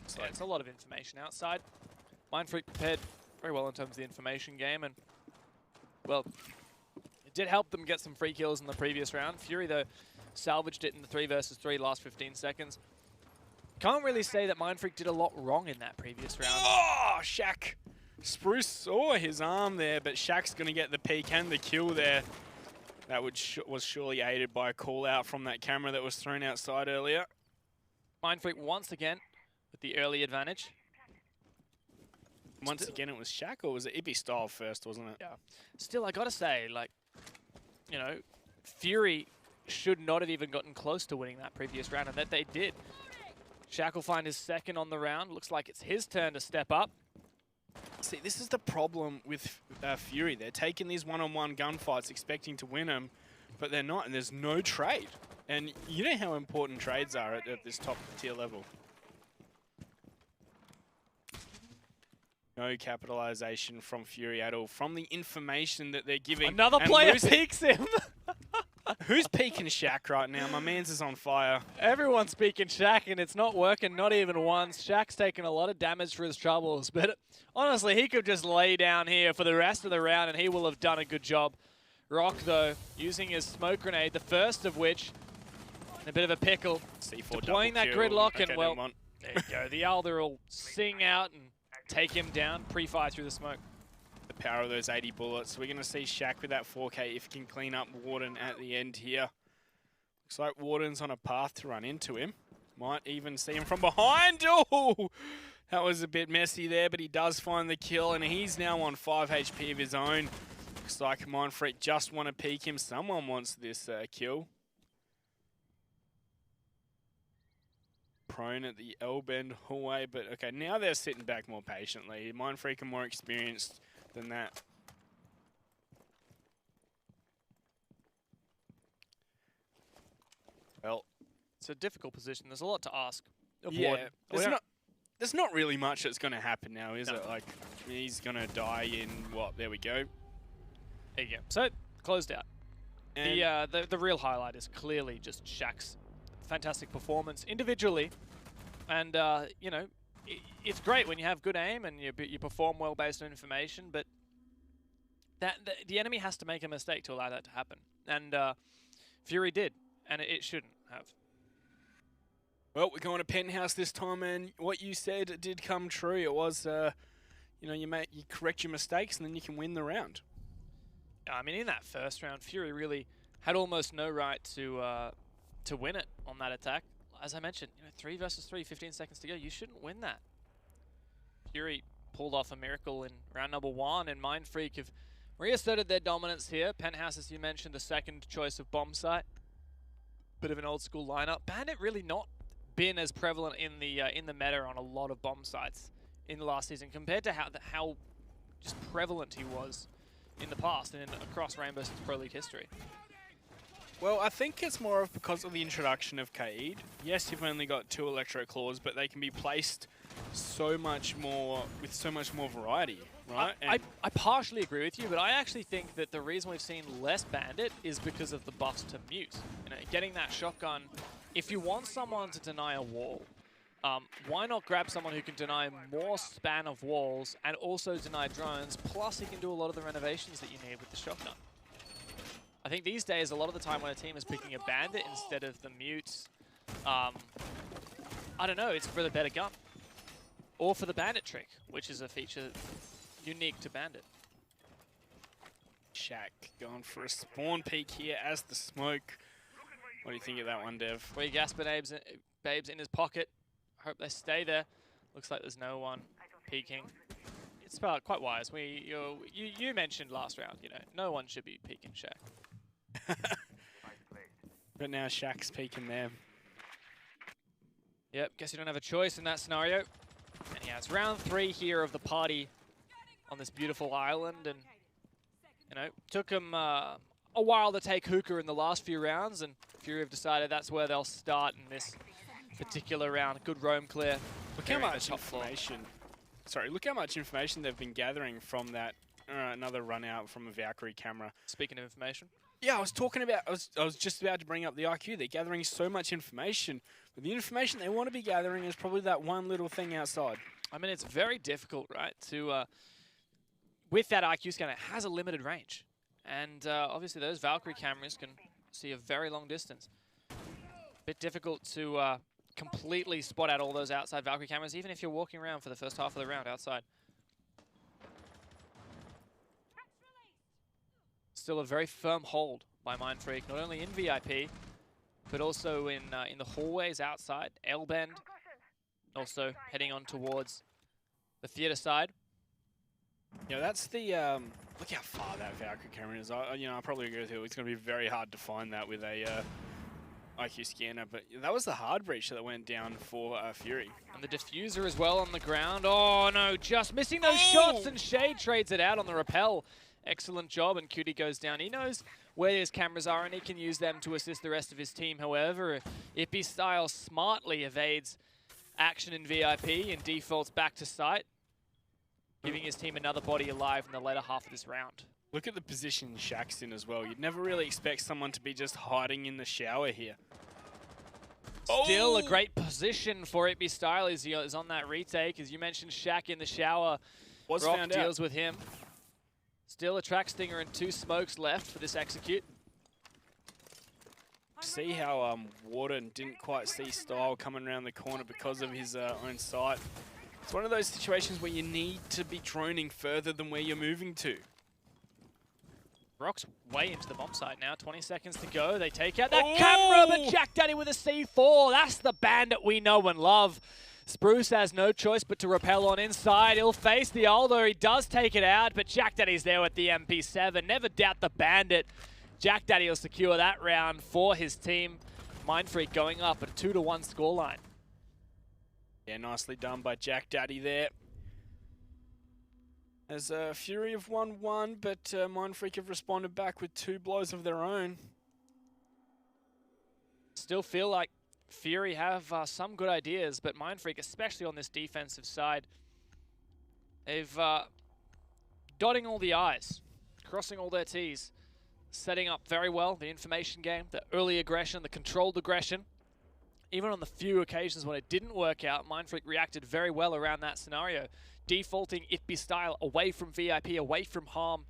So it's a lot of information outside. Mindfreak prepared very well in terms of the information game, and, well, it did help them get some free kills in the previous round. Fury, though, salvaged it in the 3 versus 3 last 15 seconds. Can't really say that Mindfreak did a lot wrong in that previous round. Oh, Shaq! Spruce saw his arm there, but Shaq's going to get the peek and the kill there. That was surely aided by a call out from that camera that was thrown outside earlier. Mindfreak once again with the early advantage. Once again, it was Shaq, or was it Ippy Style first, wasn't it? Yeah. Still, I gotta say, like, you know, Fury should not have even gotten close to winning that previous round, and that they did. Shaq will find his second on the round. Looks like it's his turn to step up. See, this is the problem with Fury. They're taking these one-on-one gunfights expecting to win them, but they're not, and there's no trade. And you know how important trades are at this top tier level. No capitalization from Fury at all, from the information that they're giving. Another player peeks him. Who's peeking Shaq right now? My man's is on fire. Everyone's peeking Shaq, and it's not working, not even once. Shaq's taking a lot of damage for his troubles, but honestly, he could just lay down here for the rest of the round, and he will have done a good job. Rock, though, using his smoke grenade, the first of which, in a bit of a pickle, C4 deploying that gridlock, and, well, there you go. The Elder will sing out and take him down, pre-fire through the smoke. The power of those 80 bullets. We're going to see Shaq with that 4K if he can clean up Warden at the end here. Looks like Warden's on a path to run into him. Might even see him from behind. Oh, that was a bit messy there, but he does find the kill, and he's now on 5 HP of his own. Looks like Mindfreak just want to peek him. Someone wants this kill. Prone at the L-bend hallway, but okay, now they're sitting back more patiently. Mindfreak are more experienced than that. Well, it's a difficult position. There's a lot to ask. Yeah, there's not really much that's going to happen now, is it? Like, he's going to die in what? There we go. There you go. So, closed out. And the real highlight is clearly just Shaq's fantastic performance individually, and you know, it's great when you have good aim and you perform well based on information, but the enemy has to make a mistake to allow that to happen. And Fury did, and it shouldn't have. Well, we're going to Penthouse this time, and what you said did come true. It was, you know, you correct your mistakes, and then you can win the round. I mean, in that first round, Fury really had almost no right to win it on that attack. As I mentioned, you know, 3 versus 3, 15 seconds to go. You shouldn't win that. Fury pulled off a miracle in round number 1, and Mindfreak have reasserted their dominance here. Penthouse, as you mentioned, the second choice of bomb site. Bit of an old school lineup. Bandit really not been as prevalent in the meta on a lot of bomb sites in the last season compared to how just prevalent he was in the past and across Rainbow Six Pro League history. Well, I think it's more of because of the introduction of Kaid. Yes, you've only got 2 Electro Claws, but they can be placed so much more, with so much more variety, right? I partially agree with you, but I actually think that the reason we've seen less Bandit is because of the buffs to mute. You know, getting that shotgun, if you want someone to deny a wall, why not grab someone who can deny more span of walls and also deny drones, plus he can do a lot of the renovations that you need with the shotgun. I think these days, a lot of the time when a team is picking a Bandit instead of the mute, I don't know, it's for the better gun. Or for the Bandit trick, which is a feature unique to Bandit. Shaq going for a spawn peek here as the smoke. What do you think of that one, Dev? Free Gasper Babes in his pocket. Hope they stay there. Looks like there's no one peeking. It's quite wise. You mentioned last round, you know, no one should be peeking Shaq. But now Shaq's peeking there. Yep, guess you don't have a choice in that scenario. And yeah, it's round 3 here of the party on this beautiful island, and you know, took them a while to take Hookah in the last few rounds, and Fury have decided that's where they'll start in this particular round. Good roam clear. Look how much information. Sorry, look how much information they've been gathering from that. Another run out from a Valkyrie camera. Speaking of information. Yeah, I was just about to bring up the IQ. They're gathering so much information, but the information they want to be gathering is probably that one little thing outside. I mean, it's very difficult, right? To with that IQ scanner, it has a limited range, and obviously those Valkyrie cameras can see a very long distance. Bit difficult to completely spot out all those outside Valkyrie cameras, even if you're walking around for the first half of the round outside. Still a very firm hold by Mindfreak, not only in VIP, but also in the hallways outside. L-bend, also heading on towards the theater side. Yeah, that's the look how far that Valkyrie camera is. I probably agree with you. It's going to be very hard to find that with a IQ scanner, but that was the hard breach that went down for Fury. And the diffuser as well on the ground. Oh no, just missing those shots, and Shade trades it out on the rappel. Excellent job, and Cutie goes down. He knows where his cameras are, and he can use them to assist the rest of his team. However, Ippy Style smartly evades action in VIP and defaults back to site, giving his team another body alive in the later half of this round. Look at the position Shaq's in as well. You'd never really expect someone to be just hiding in the shower here. Still a great position for Ippy Style as he is on that retake. As you mentioned, Shaq in the shower. Rock deals with him. Still a track stinger and 2 smokes left for this execute. See how Warden didn't quite see Style coming around the corner because of his own sight. It's one of those situations where you need to be droning further than where you're moving to. Rock's way into the bomb site now. 20 seconds to go. They take out that camera, but Jack Daddy with a C4. That's the Bandit we know and love. Spruce has no choice but to rappel on inside. He'll face the Aldo. He does take it out, but Jack Daddy's there with the MP7. Never doubt the Bandit. Jack Daddy will secure that round for his team. Mindfreak going up at a 2-1 scoreline. Yeah, nicely done by Jack Daddy there. As Fury have won 1, but Mindfreak have responded back with 2 blows of their own. Still feel like Fury have some good ideas, but Mindfreak, especially on this defensive side, they've dotting all the I's, crossing all their T's, setting up very well the information game, the early aggression, the controlled aggression. Even on the few occasions when it didn't work out, Mindfreak reacted very well around that scenario, defaulting Ippy Style away from VIP, away from harm,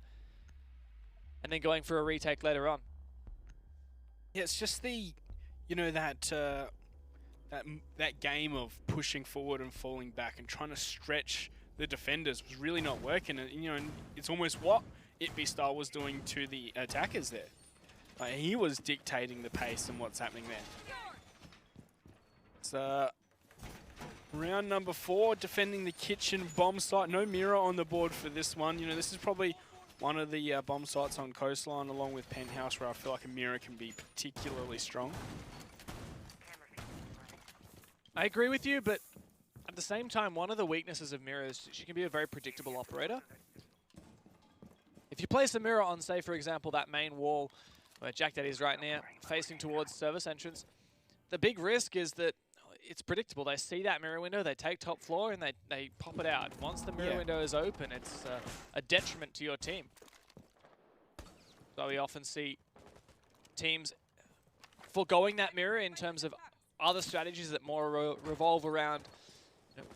and then going for a retake later on. Yeah, it's just the, you know, that game of pushing forward and falling back and trying to stretch the defenders was really not working. And, you know, and it's almost what Itbstar was doing to the attackers there. Like, he was dictating the pace and what's happening there. It's round number 4, defending the kitchen bomb site. No mirror on the board for this one. You know, this is probably one of the bomb sites on Coastline, along with Penthouse, where I feel like a mirror can be particularly strong. I agree with you, but at the same time, one of the weaknesses of mirror is she can be a very predictable operator. If you place a mirror on, say, for example, that main wall where Jack Daddy is right now, facing towards service entrance, the big risk is that it's predictable. They see that mirror window, they take top floor, and they pop it out. Once the mirror window is open, it's a detriment to your team. So we often see teams foregoing that mirror in terms of other strategies that more revolve around, you know,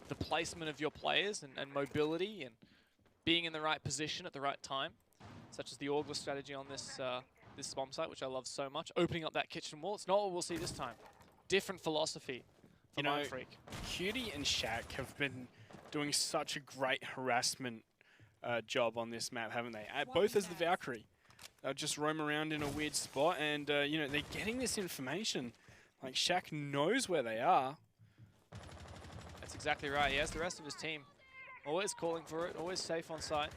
the placement of your players and mobility and being in the right position at the right time, such as the August strategy on this this bomb site, which I love so much. Opening up that kitchen wall. It's not what we'll see this time. Different philosophy for Mindfreak. Cutie and Shaq have been doing such a great harassment job on this map, haven't they? Both as the Valkyrie. They'll just roam around in a weird spot, and you know, they're getting this information. Like, Shaq knows where they are. That's exactly right. He has the rest of his team always calling for it, always safe on site.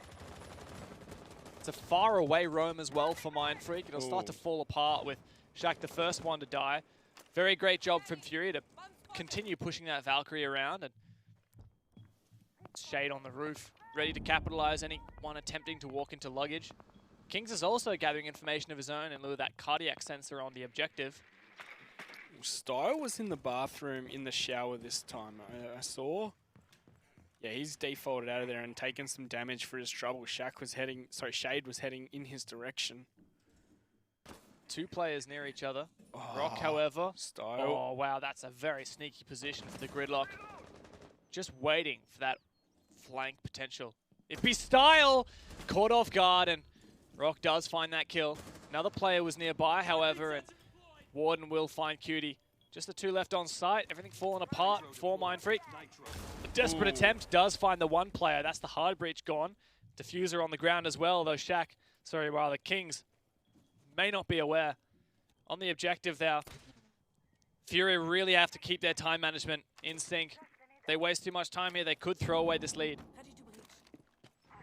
It's a far away roam as well for Mindfreak. It'll start to fall apart with Shaq the first one to die. Very great job from Fury to continue pushing that Valkyrie around. And Shade on the roof, ready to capitalize anyone attempting to walk into luggage. Kings is also gathering information of his own in lieu of that cardiac sensor on the objective. Style was in the bathroom in the shower this time. I saw. Yeah, he's defaulted out of there and taken some damage for his trouble. Shade was heading in his direction. 2 players near each other. Rock, however. Style. Oh, wow, that's a very sneaky position for the gridlock. Just waiting for that flank potential. It'd be Style caught off guard, and Rock does find that kill. Another player was nearby, however, and Warden will find Cutie. Just the 2 left on site. Everything falling apart for Mindfreak. A desperate attempt does find the 1 player. That's the hard breach gone. Diffuser on the ground as well, though the Kings may not be aware. On the objective there, Fury really have to keep their time management in sync. They waste too much time here. They could throw away this lead.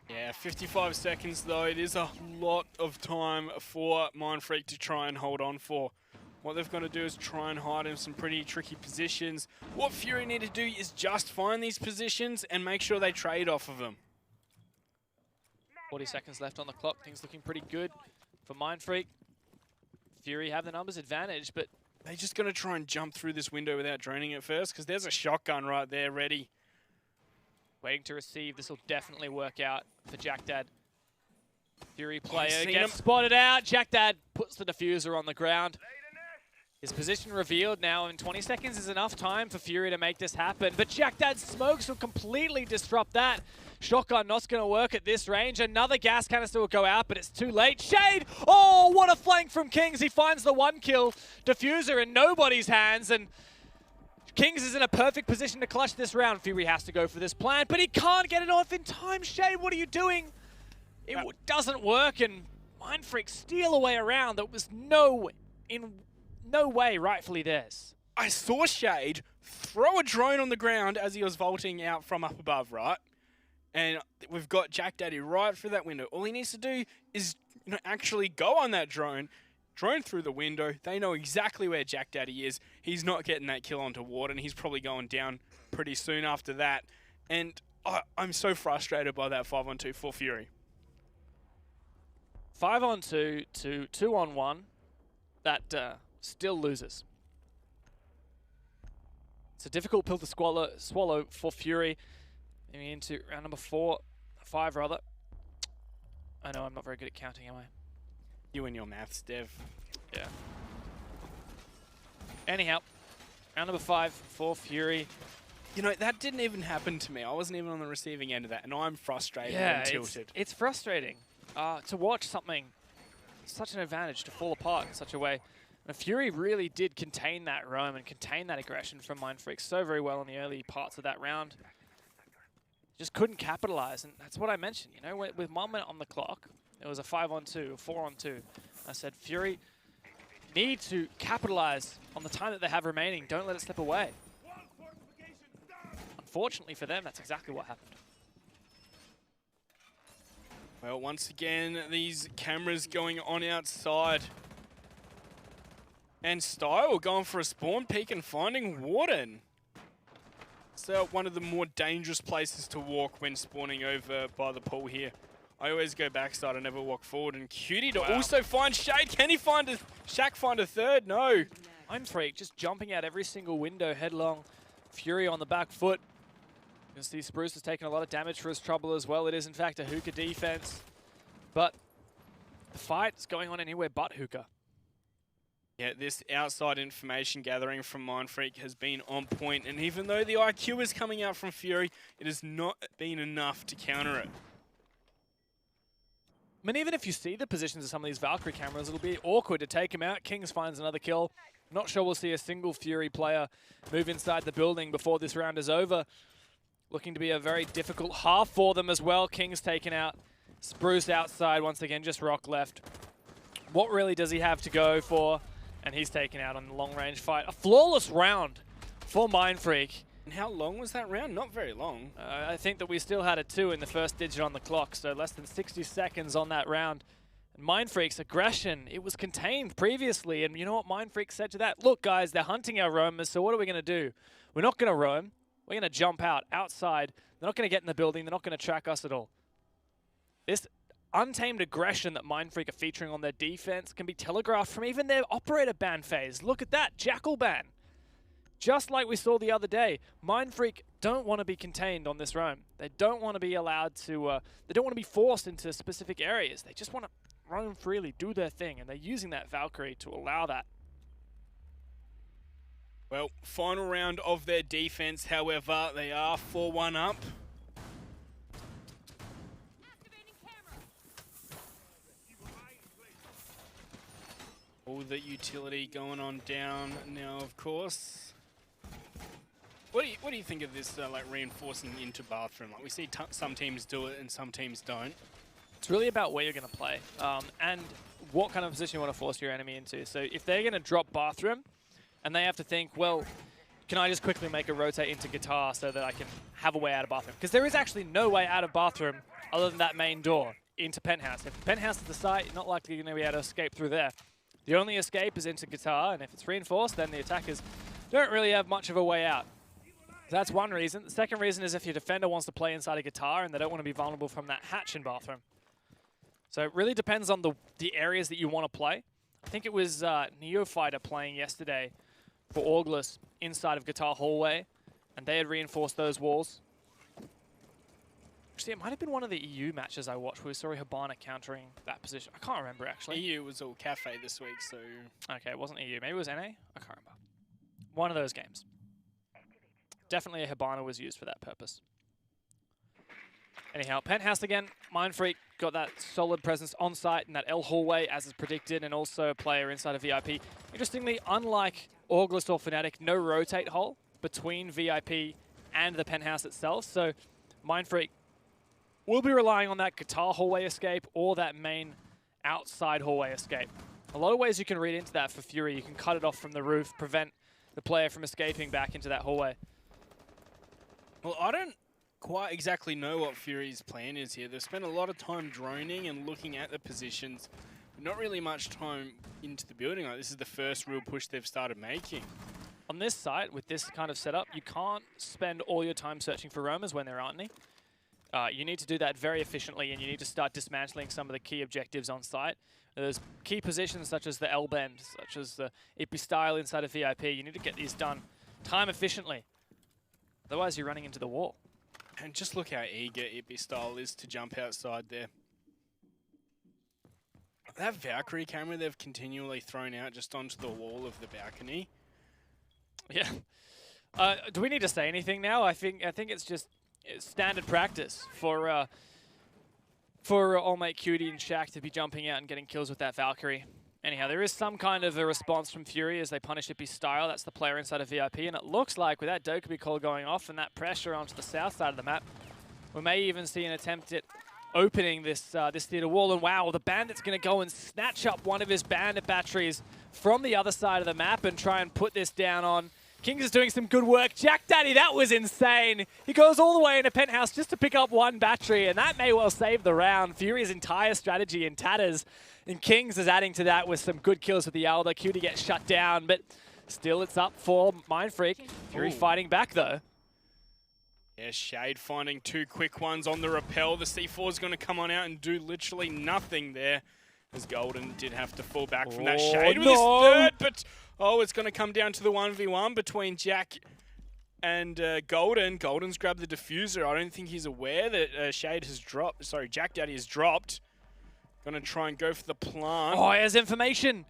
Yeah, 55 seconds though. It is a lot of time for Mindfreak to try and hold on for. What they've got to do is try and hide in some pretty tricky positions. What Fury need to do is just find these positions and make sure they trade off of them. 40 seconds left on the clock. Things looking pretty good for Mindfreak. Fury have the numbers advantage, but they're just going to try and jump through this window without droning it first, because there's a shotgun right there ready. Waiting to receive. This will definitely work out for Jack Dad. Fury player gets spotted out. Jack Dad puts the diffuser on the ground. His position revealed now, and 20 seconds is enough time for Fury to make this happen. But Jack Dad's smokes will completely disrupt that. Shotgun not going to work at this range. Another gas canister will go out, but it's too late. Shade! Oh, what a flank from Kings. He finds the 1 kill. Diffuser in nobody's hands, and Kings is in a perfect position to clutch this round. Fury has to go for this plant, but he can't get it off in time. Shade, what are you doing? It doesn't work, and Mindfreak steal away around. That was in no way rightfully theirs. I saw Shade throw a drone on the ground as he was vaulting out from up above, right? And we've got Jack Daddy right through that window. All he needs to do is, you know, actually go on that drone through the window. They know exactly where Jack Daddy is. He's not getting that kill onto Warden. He's probably going down pretty soon after that. And I'm so frustrated by that 5-on-2 for Fury. 5-on-2 to 2-on-1. That still loses. It's a difficult pill to swallow for Fury. Moving into round number 5 rather. I know I'm not very good at counting, am I? You and your maths, Dev. Yeah. Anyhow, round number 5 for Fury. You know, that didn't even happen to me. I wasn't even on the receiving end of that, and I'm frustrated and tilted. It's frustrating to watch something, such an advantage, to fall apart in such a way. And Fury really did contain that roam and contain that aggression from Mindfreak so very well in the early parts of that round. Just couldn't capitalize, and that's what I mentioned. You know, with 1 minute on the clock, it was a 5-on-2, a 4-on-2. I said, Fury need to capitalize on the time that they have remaining. Don't let it slip away. Unfortunately for them, that's exactly what happened. Well, once again, these cameras going on outside. And Style going for a spawn peek and finding Warden. So one of the more dangerous places to walk when spawning over by the pool here. I always go backside, I never walk forward. And Cutie to also find Shade. Can he find a Shaq find a third? No. Mindfreak just jumping out every single window headlong. Fury on the back foot. You can see Spruce has taken a lot of damage for his trouble as well. It is in fact a hookah defense. But the fight is going on anywhere but hookah. Yeah, this outside information gathering from Mindfreak has been on point, and even though the IQ is coming out from Fury, it has not been enough to counter it. I mean, even if you see the positions of some of these Valkyrie cameras, it'll be awkward to take him out. Kings finds another kill. Not sure we'll see a single Fury player move inside the building before this round is over. Looking to be a very difficult half for them as well. Kings taken out. Spruce outside once again, just Rock left. What really does he have to go for? And he's taken out on the long-range fight. A flawless round for Mindfreak. And how long was that round? Not very long. I think that we still had a 2 in the first digit on the clock, so less than 60 seconds on that round. And Mindfreak's aggression, it was contained previously, and you know what Mindfreak said to that? Look, guys, they're hunting our roamers, so what are we going to do? We're not going to roam. We're going to jump out, outside. They're not going to get in the building. They're not going to track us at all. This untamed aggression that Mindfreak are featuring on their defense can be telegraphed from even their operator ban phase. Look at that, Jackal ban. Just like we saw the other day, Mindfreak don't want to be contained on this roam. They don't want to be allowed to, they don't want to be forced into specific areas. They just want to roam freely, do their thing, and they're using that Valkyrie to allow that. Well, final round of their defense, however, they are 4-1 up. All the utility going on down now, of course. What do you think of this, like reinforcing into bathroom? Like we see some teams do it and some teams don't. It's really about where you're going to play and what kind of position you want to force your enemy into. So if they're going to drop bathroom and they have to think, well, can I just quickly make a rotate into guitar so that I can have a way out of bathroom? Because there is actually no way out of bathroom other than that main door into penthouse. If penthouse is the site, you're not likely going to be able to escape through there. The only escape is into guitar, and if it's reinforced, then the attackers don't really have much of a way out. So that's one reason. The second reason is if your defender wants to play inside a guitar and they don't want to be vulnerable from that hatch in bathroom. So it really depends on the areas that you want to play. I think it was Neofighter playing yesterday for Auglis inside of guitar hallway, and they had reinforced those walls. Actually, it might have been one of the EU matches I watched where we saw Hibana countering that position. I can't remember, actually. EU was all cafe this week, so... Okay, it wasn't EU. Maybe it was NA? I can't remember. One of those games. Definitely a Hibana was used for that purpose. Anyhow, penthouse again. Mindfreak got that solid presence on site in that L hallway, as is predicted, and also a player inside of VIP. Interestingly, unlike Auglis or Fnatic, no rotate hole between VIP and the penthouse itself, so Mindfreak we'll be relying on that guitar hallway escape or that main outside hallway escape. A lot of ways you can read into that for Fury. You can cut it off from the roof, prevent the player from escaping back into that hallway. Well, I don't quite exactly know what Fury's plan is here. They've spent a lot of time droning and looking at the positions, but not really much time into the building. Like, this is the first real push they've started making. On this site, with this kind of setup, you can't spend all your time searching for roamers when there aren't any. You need to do that very efficiently, and you need to start dismantling some of the key objectives on site. There's key positions such as the L-bend, such as the IP style inside of VIP. You need to get these done time efficiently. Otherwise, you're running into the wall. And just look how eager IP style is to jump outside there. That Valkyrie camera they've continually thrown out just onto the wall of the balcony. Yeah. Do we need to say anything now? I think it's just standard practice for All Mate Cutie and Shaq to be jumping out and getting kills with that Valkyrie. Anyhow, there is some kind of a response from Fury as they punish Ippy's style. That's the player inside of VIP, and it looks like with that Dokkaebi call going off and that pressure onto the south side of the map, we may even see an attempt at opening this this theater wall. And wow, the Bandit's going to go and snatch up one of his Bandit batteries from the other side of the map and try and put this down on. Kings is doing some good work. Jack Daddy, that was insane. He goes all the way into Penthouse just to pick up one battery, and that may well save the round. Fury's entire strategy in tatters, and Kings is adding to that with some good kills with the Elder. Cutie gets shut down, but still it's up for Mindfreak. Fury fighting back, though. Yeah, Shade finding 2 quick ones on the rappel. The C4 is going to come on out and do literally nothing there, as Golden did have to fall back from that Shade with his third, but it's going to come down to the 1v1 between Jack and Golden. Golden's grabbed the diffuser. I don't think he's aware that Shade has dropped. Sorry, Jack Daddy has dropped. Going to try and go for the plant. Oh, he has information.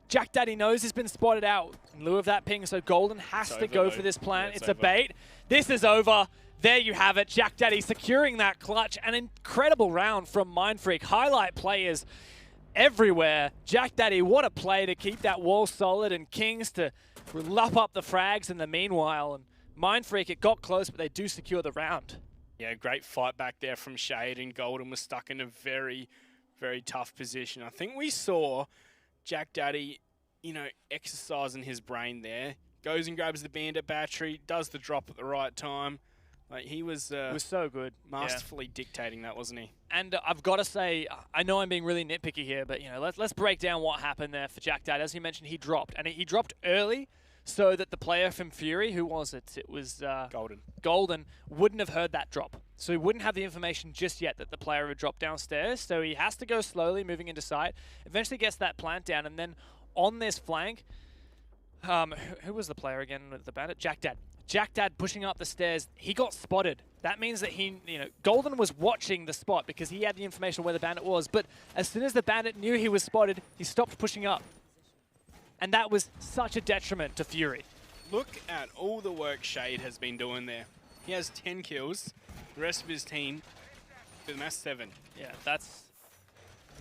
Jack Daddy knows he's been spotted out in lieu of that ping, so Golden has to go for this plant. Yeah, it's a bait. This is over. There you have it. Jack Daddy securing that clutch. An incredible round from Mindfreak. Highlight players everywhere. Jack Daddy, what a play to keep that wall solid, and Kings to lap up the frags in the meanwhile. And Mindfreak, it got close, but they do secure the round. Yeah, great fight back there from Shade, and Golden was stuck in a very, very tough position. I think we saw Jack Daddy, exercising his brain there. Goes and grabs the Bandit battery, does the drop at the right time. Like, he was so good. Masterfully dictating that, wasn't he? And I've got to say, I know I'm being really nitpicky here, but let's break down what happened there for Jack Dad. As you mentioned, he dropped, and he dropped early so that the player from Fury, who was it? It was Golden wouldn't have heard that drop. So he wouldn't have the information just yet that the player had dropped downstairs. So he has to go slowly, moving into sight. Eventually gets that plant down, and then on this flank, who was the player again with the Bandit? Jack Dad. Jack Dad pushing up the stairs. He got spotted. That means that Golden was watching the spot because he had the information where the Bandit was. But as soon as the Bandit knew he was spotted, he stopped pushing up. And that was such a detriment to Fury. Look at all the work Shade has been doing there. He has 10 kills. The rest of his team, with mass 7. Yeah, that's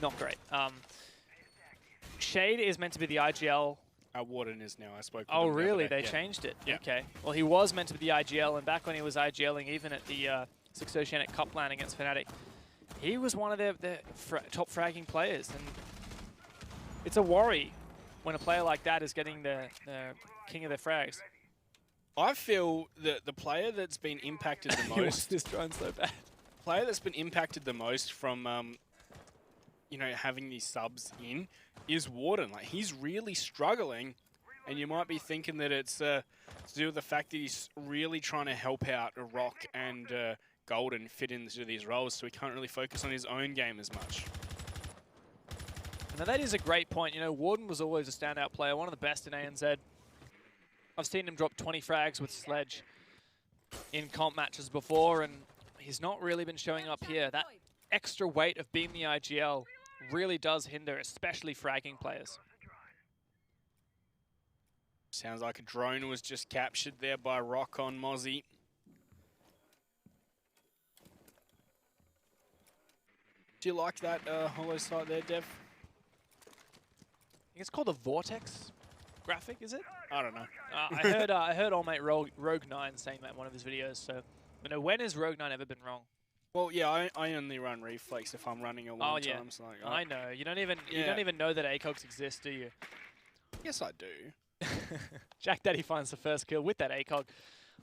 not great. Shade is meant to be the IGL. Warden is now, I spoke Oh, really? They changed it? Yeah. Okay. Well, he was meant to be the IGL, and back when he was IGLing, even at the Six Oceanic Cup plan against Fnatic, he was one of their top fragging players. And it's a worry when a player like that is getting the king of their frags. I feel that the player that's been impacted the most... this drone so bad. Player that's been impacted the most from... having these subs in is Warden. Like, he's really struggling, and you might be thinking that it's to do with the fact that he's really trying to help out Rock and Golden fit into these roles, so he can't really focus on his own game as much. Now that is a great point. Warden was always a standout player, one of the best in ANZ. I've seen him drop 20 frags with Sledge in comp matches before, and he's not really been showing up here. That extra weight of being the IGL really does hinder, especially fragging players. Sounds like a drone was just captured there by Rock on Mozzie. Do you like that holo sight there, Dev? I think it's called a Vortex graphic, is it? I don't know. I heard old mate Rogue9 saying that in one of his videos. So, when has Rogue9 ever been wrong? Well, yeah, I only run reflex if I'm running a long time. So like, I know. You don't even know that ACOGs exist, do you? Yes, I do. Jack Daddy finds the first kill with that ACOG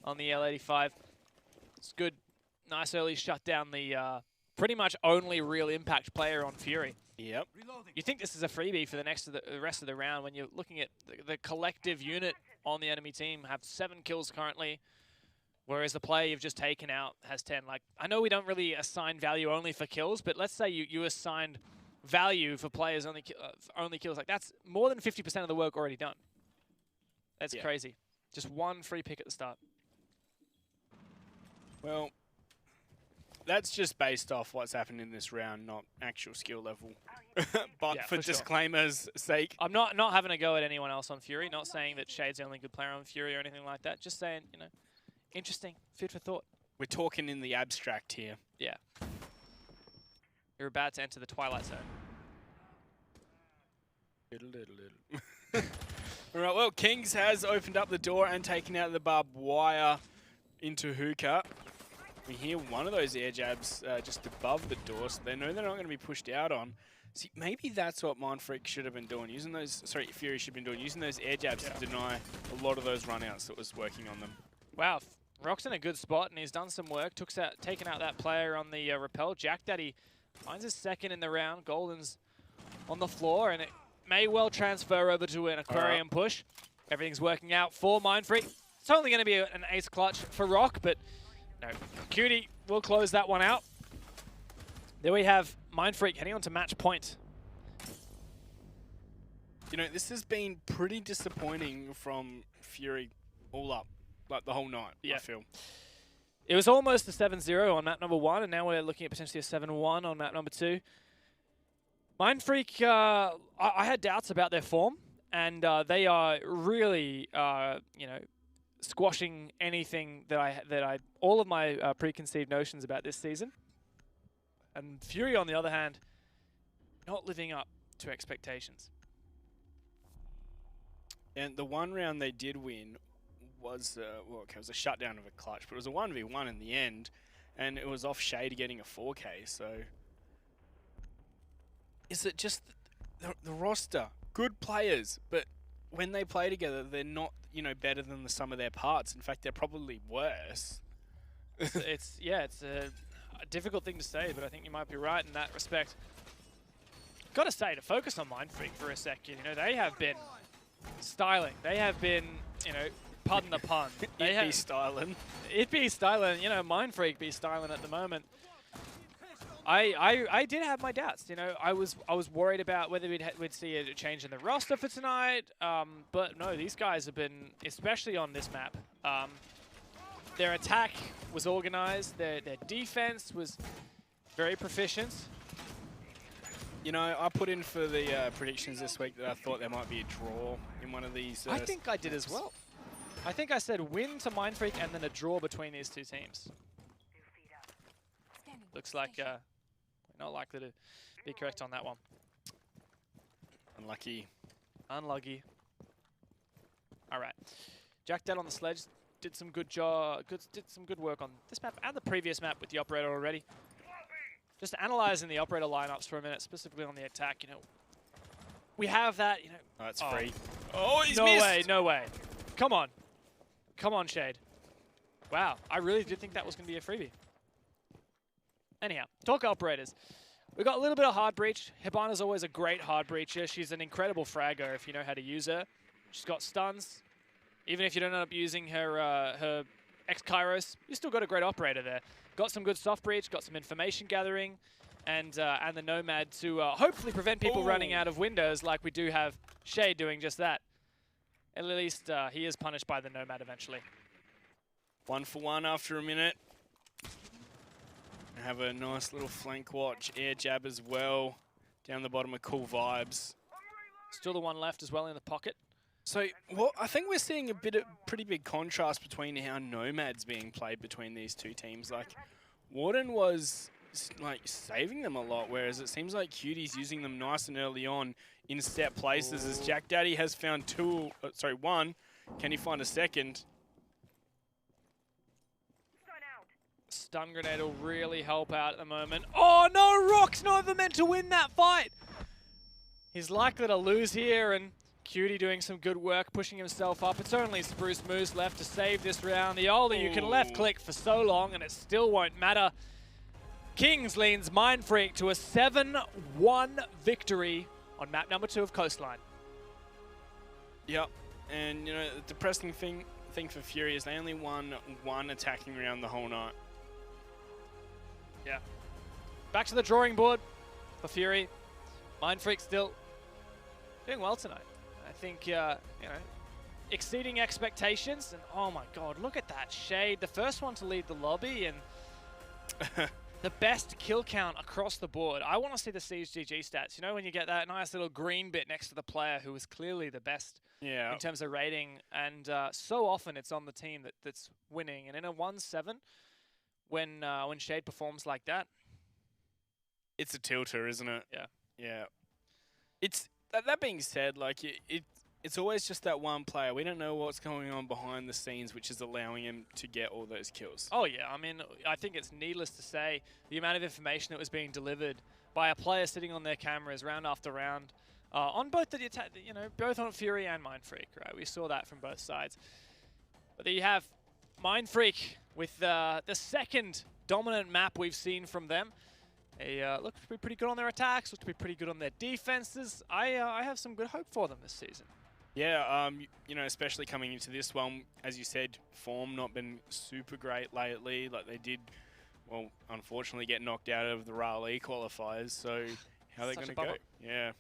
on the L85. It's good. Nice early shut down the pretty much only real impact player on Fury. Yep. You think this is a freebie for the rest of the round when you're looking at the collective unit on the enemy team have 7 kills currently. Whereas the player you've just taken out has 10. Like, I know we don't really assign value only for kills, but let's say you assigned value for players only kills. Like, that's more than 50% of the work already done. That's crazy. Just one free pick at the start. Well, that's just based off what's happened in this round, not actual skill level. But Yeah, for for sure. disclaimer's sake. I'm not having a go at anyone else on Fury. Not saying that Shade's the only good player on Fury or anything like that. Just saying, interesting, food for thought. We're talking in the abstract here. Yeah. You're about to enter the Twilight Zone. All right, well, Kings has opened up the door and taken out the barbed wire into hookah. We hear one of those air jabs just above the door, so they know they're not going to be pushed out on. See, maybe that's what Mindfreak should have been doing, using those, sorry, Fury should have been doing, using those air jabs to deny a lot of those runouts that was working on them. Wow, Rock's in a good spot, and he's done some work, taken out that player on the rappel. Jack Daddy finds his second in the round. Golden's on the floor, and it may well transfer over to an aquarium push. Everything's working out for Mindfreak. It's only going to be an ace clutch for Rock, but no, Cutie will close that one out. There we have Mindfreak heading on to match point. You know, this has been pretty disappointing from Fury all up, like the whole night, I feel. It was almost a 7-0 on map number 1, and now we're looking at potentially a 7-1 on map number 2. Mindfreak, I had doubts about their form, and they are really, you know, squashing anything that all of my preconceived notions about this season. And Fury, on the other hand, not living up to expectations. And the one round they did win was, well, okay, it was a shutdown of a clutch, but it was a 1v1 in the end, and it was off Shade getting a 4K, so... Is it just the roster? Good players, but when they play together, they're not, you know, better than the sum of their parts. In fact, they're probably worse. it's a difficult thing to say, but I think you might be right in that respect. Got to say, to focus on Mindfreak for a second, you know, they have been styling. They have been, you know, pardon the pun. It be styling. It be styling. You know, Mindfreak be styling at the moment. I did have my doubts. You know, I was worried about whether we'd see a change in the roster for tonight. But no, these guys have been, especially on this map. Their attack was organized. Their defense was very proficient. You know, I put in for the predictions this week that I thought there might be a draw in one of these. I think I did as well. I think I said win to Mindfreak and then a draw between these two teams. Looks like we're not likely to be correct on that one. Unlucky. Unlucky. All right. Jack Dad on the sledge did some good work on this map and the previous map with the operator already. Just analyzing the operator lineups for a minute, specifically on the attack. You know, we have that. You know, oh, that's free. Oh, he's missed. No way, no way. Come on, come on, Shade. Wow, I really did think that was going to be a freebie. Anyhow, talk operators. We got a little bit of hard breach. Hibana's always a great hard breacher. She's an incredible fragger if you know how to use her. She's got stuns. Even if you don't end up using her her X-Kairos, you still got a great operator there. Got some good soft breach, got some information gathering, and the Nomad to hopefully prevent people running out of windows like we do have Shade doing just that. At least he is punished by the Nomad eventually. 1 for 1 after a minute. Have a nice little flank watch, air jab as well. Down the bottom of Cool Vibes. Still the one left as well in the pocket. So, well, I think we're seeing a pretty big contrast between how Nomad's being played between these two teams. Like, Warden was like saving them a lot, whereas it seems like Cutie's using them nice and early on in set places. As Jack Daddy has found one. Can he find a second? Stun grenade will really help out at the moment. Oh no, Rock's not even meant to win that fight. He's likely to lose here, and Cutie doing some good work, pushing himself up. It's only Spruce Moose left to save this round. The older you can left click for so long, and it still won't matter. Kings leans Mindfreak to a 7-1 victory on map number 2 of Coastline. Yep, and you know the depressing thing for Fury is they only won 1 attacking round the whole night. Yeah. Back to the drawing board for Fury. Mindfreak still doing well tonight. I think, you know, exceeding expectations. And oh my god, look at that Shade. The first one to lead the lobby and the best kill count across the board. I want to see the CGG stats. You know, when you get that nice little green bit next to the player who is clearly the best in terms of rating. And so often it's on the team that's winning. And in a 1-7, when Shade performs like that, it's a tilter, isn't it? Yeah. Yeah. That being said, like it's always just that one player. We don't know what's going on behind the scenes, which is allowing him to get all those kills. Oh yeah, I mean, I think it's needless to say the amount of information that was being delivered by a player sitting on their cameras round after round, on both the both on Fury and Mindfreak, right? We saw that from both sides. But there you have Mindfreak with the second dominant map we've seen from them. They look to be pretty good on their attacks, look to be pretty good on their defenses. I have some good hope for them this season. Yeah, especially coming into this one, as you said, form not been super great lately. Like they did, well, unfortunately get knocked out of the Raleigh qualifiers. So how are they going to go? Yeah.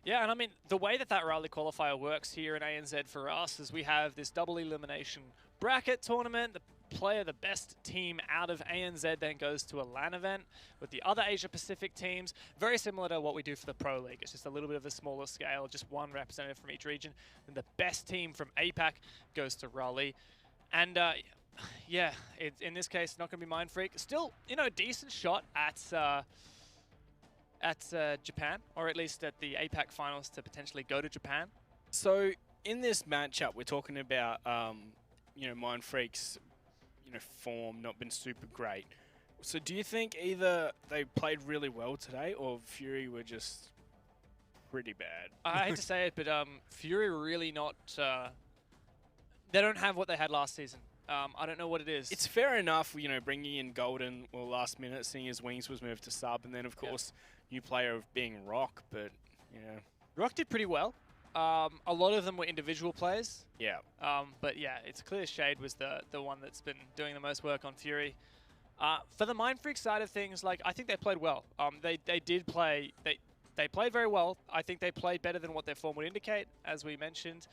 Yeah, and I mean, the way that Raleigh qualifier works here in ANZ for us is we have this double elimination bracket tournament. The best team out of ANZ then goes to a LAN event with the other Asia Pacific teams. Very similar to what we do for the Pro League. It's just a little bit of a smaller scale, just one representative from each region. And the best team from APAC goes to Raleigh. And yeah, in this case, not going to be Mindfreak. Still, a decent shot at Japan, or at least at the APAC finals to potentially go to Japan. So in this matchup, we're talking about Mindfreak's form not been super great. So do you think either they played really well today or Fury were just pretty bad? I hate to say it, but Fury really not... they don't have what they had last season. I don't know what it is. It's fair enough, bringing in Golden last minute, seeing as Wings was moved to sub, and then of course new player of being Rock, but Rock did pretty well. A lot of them were individual plays. Yeah. But yeah, it's clear Shade was the one that's been doing the most work on Fury. For the Mindfreak side of things, like I think they played well. They did play. They played very well. I think they played better than what their form would indicate, as we mentioned.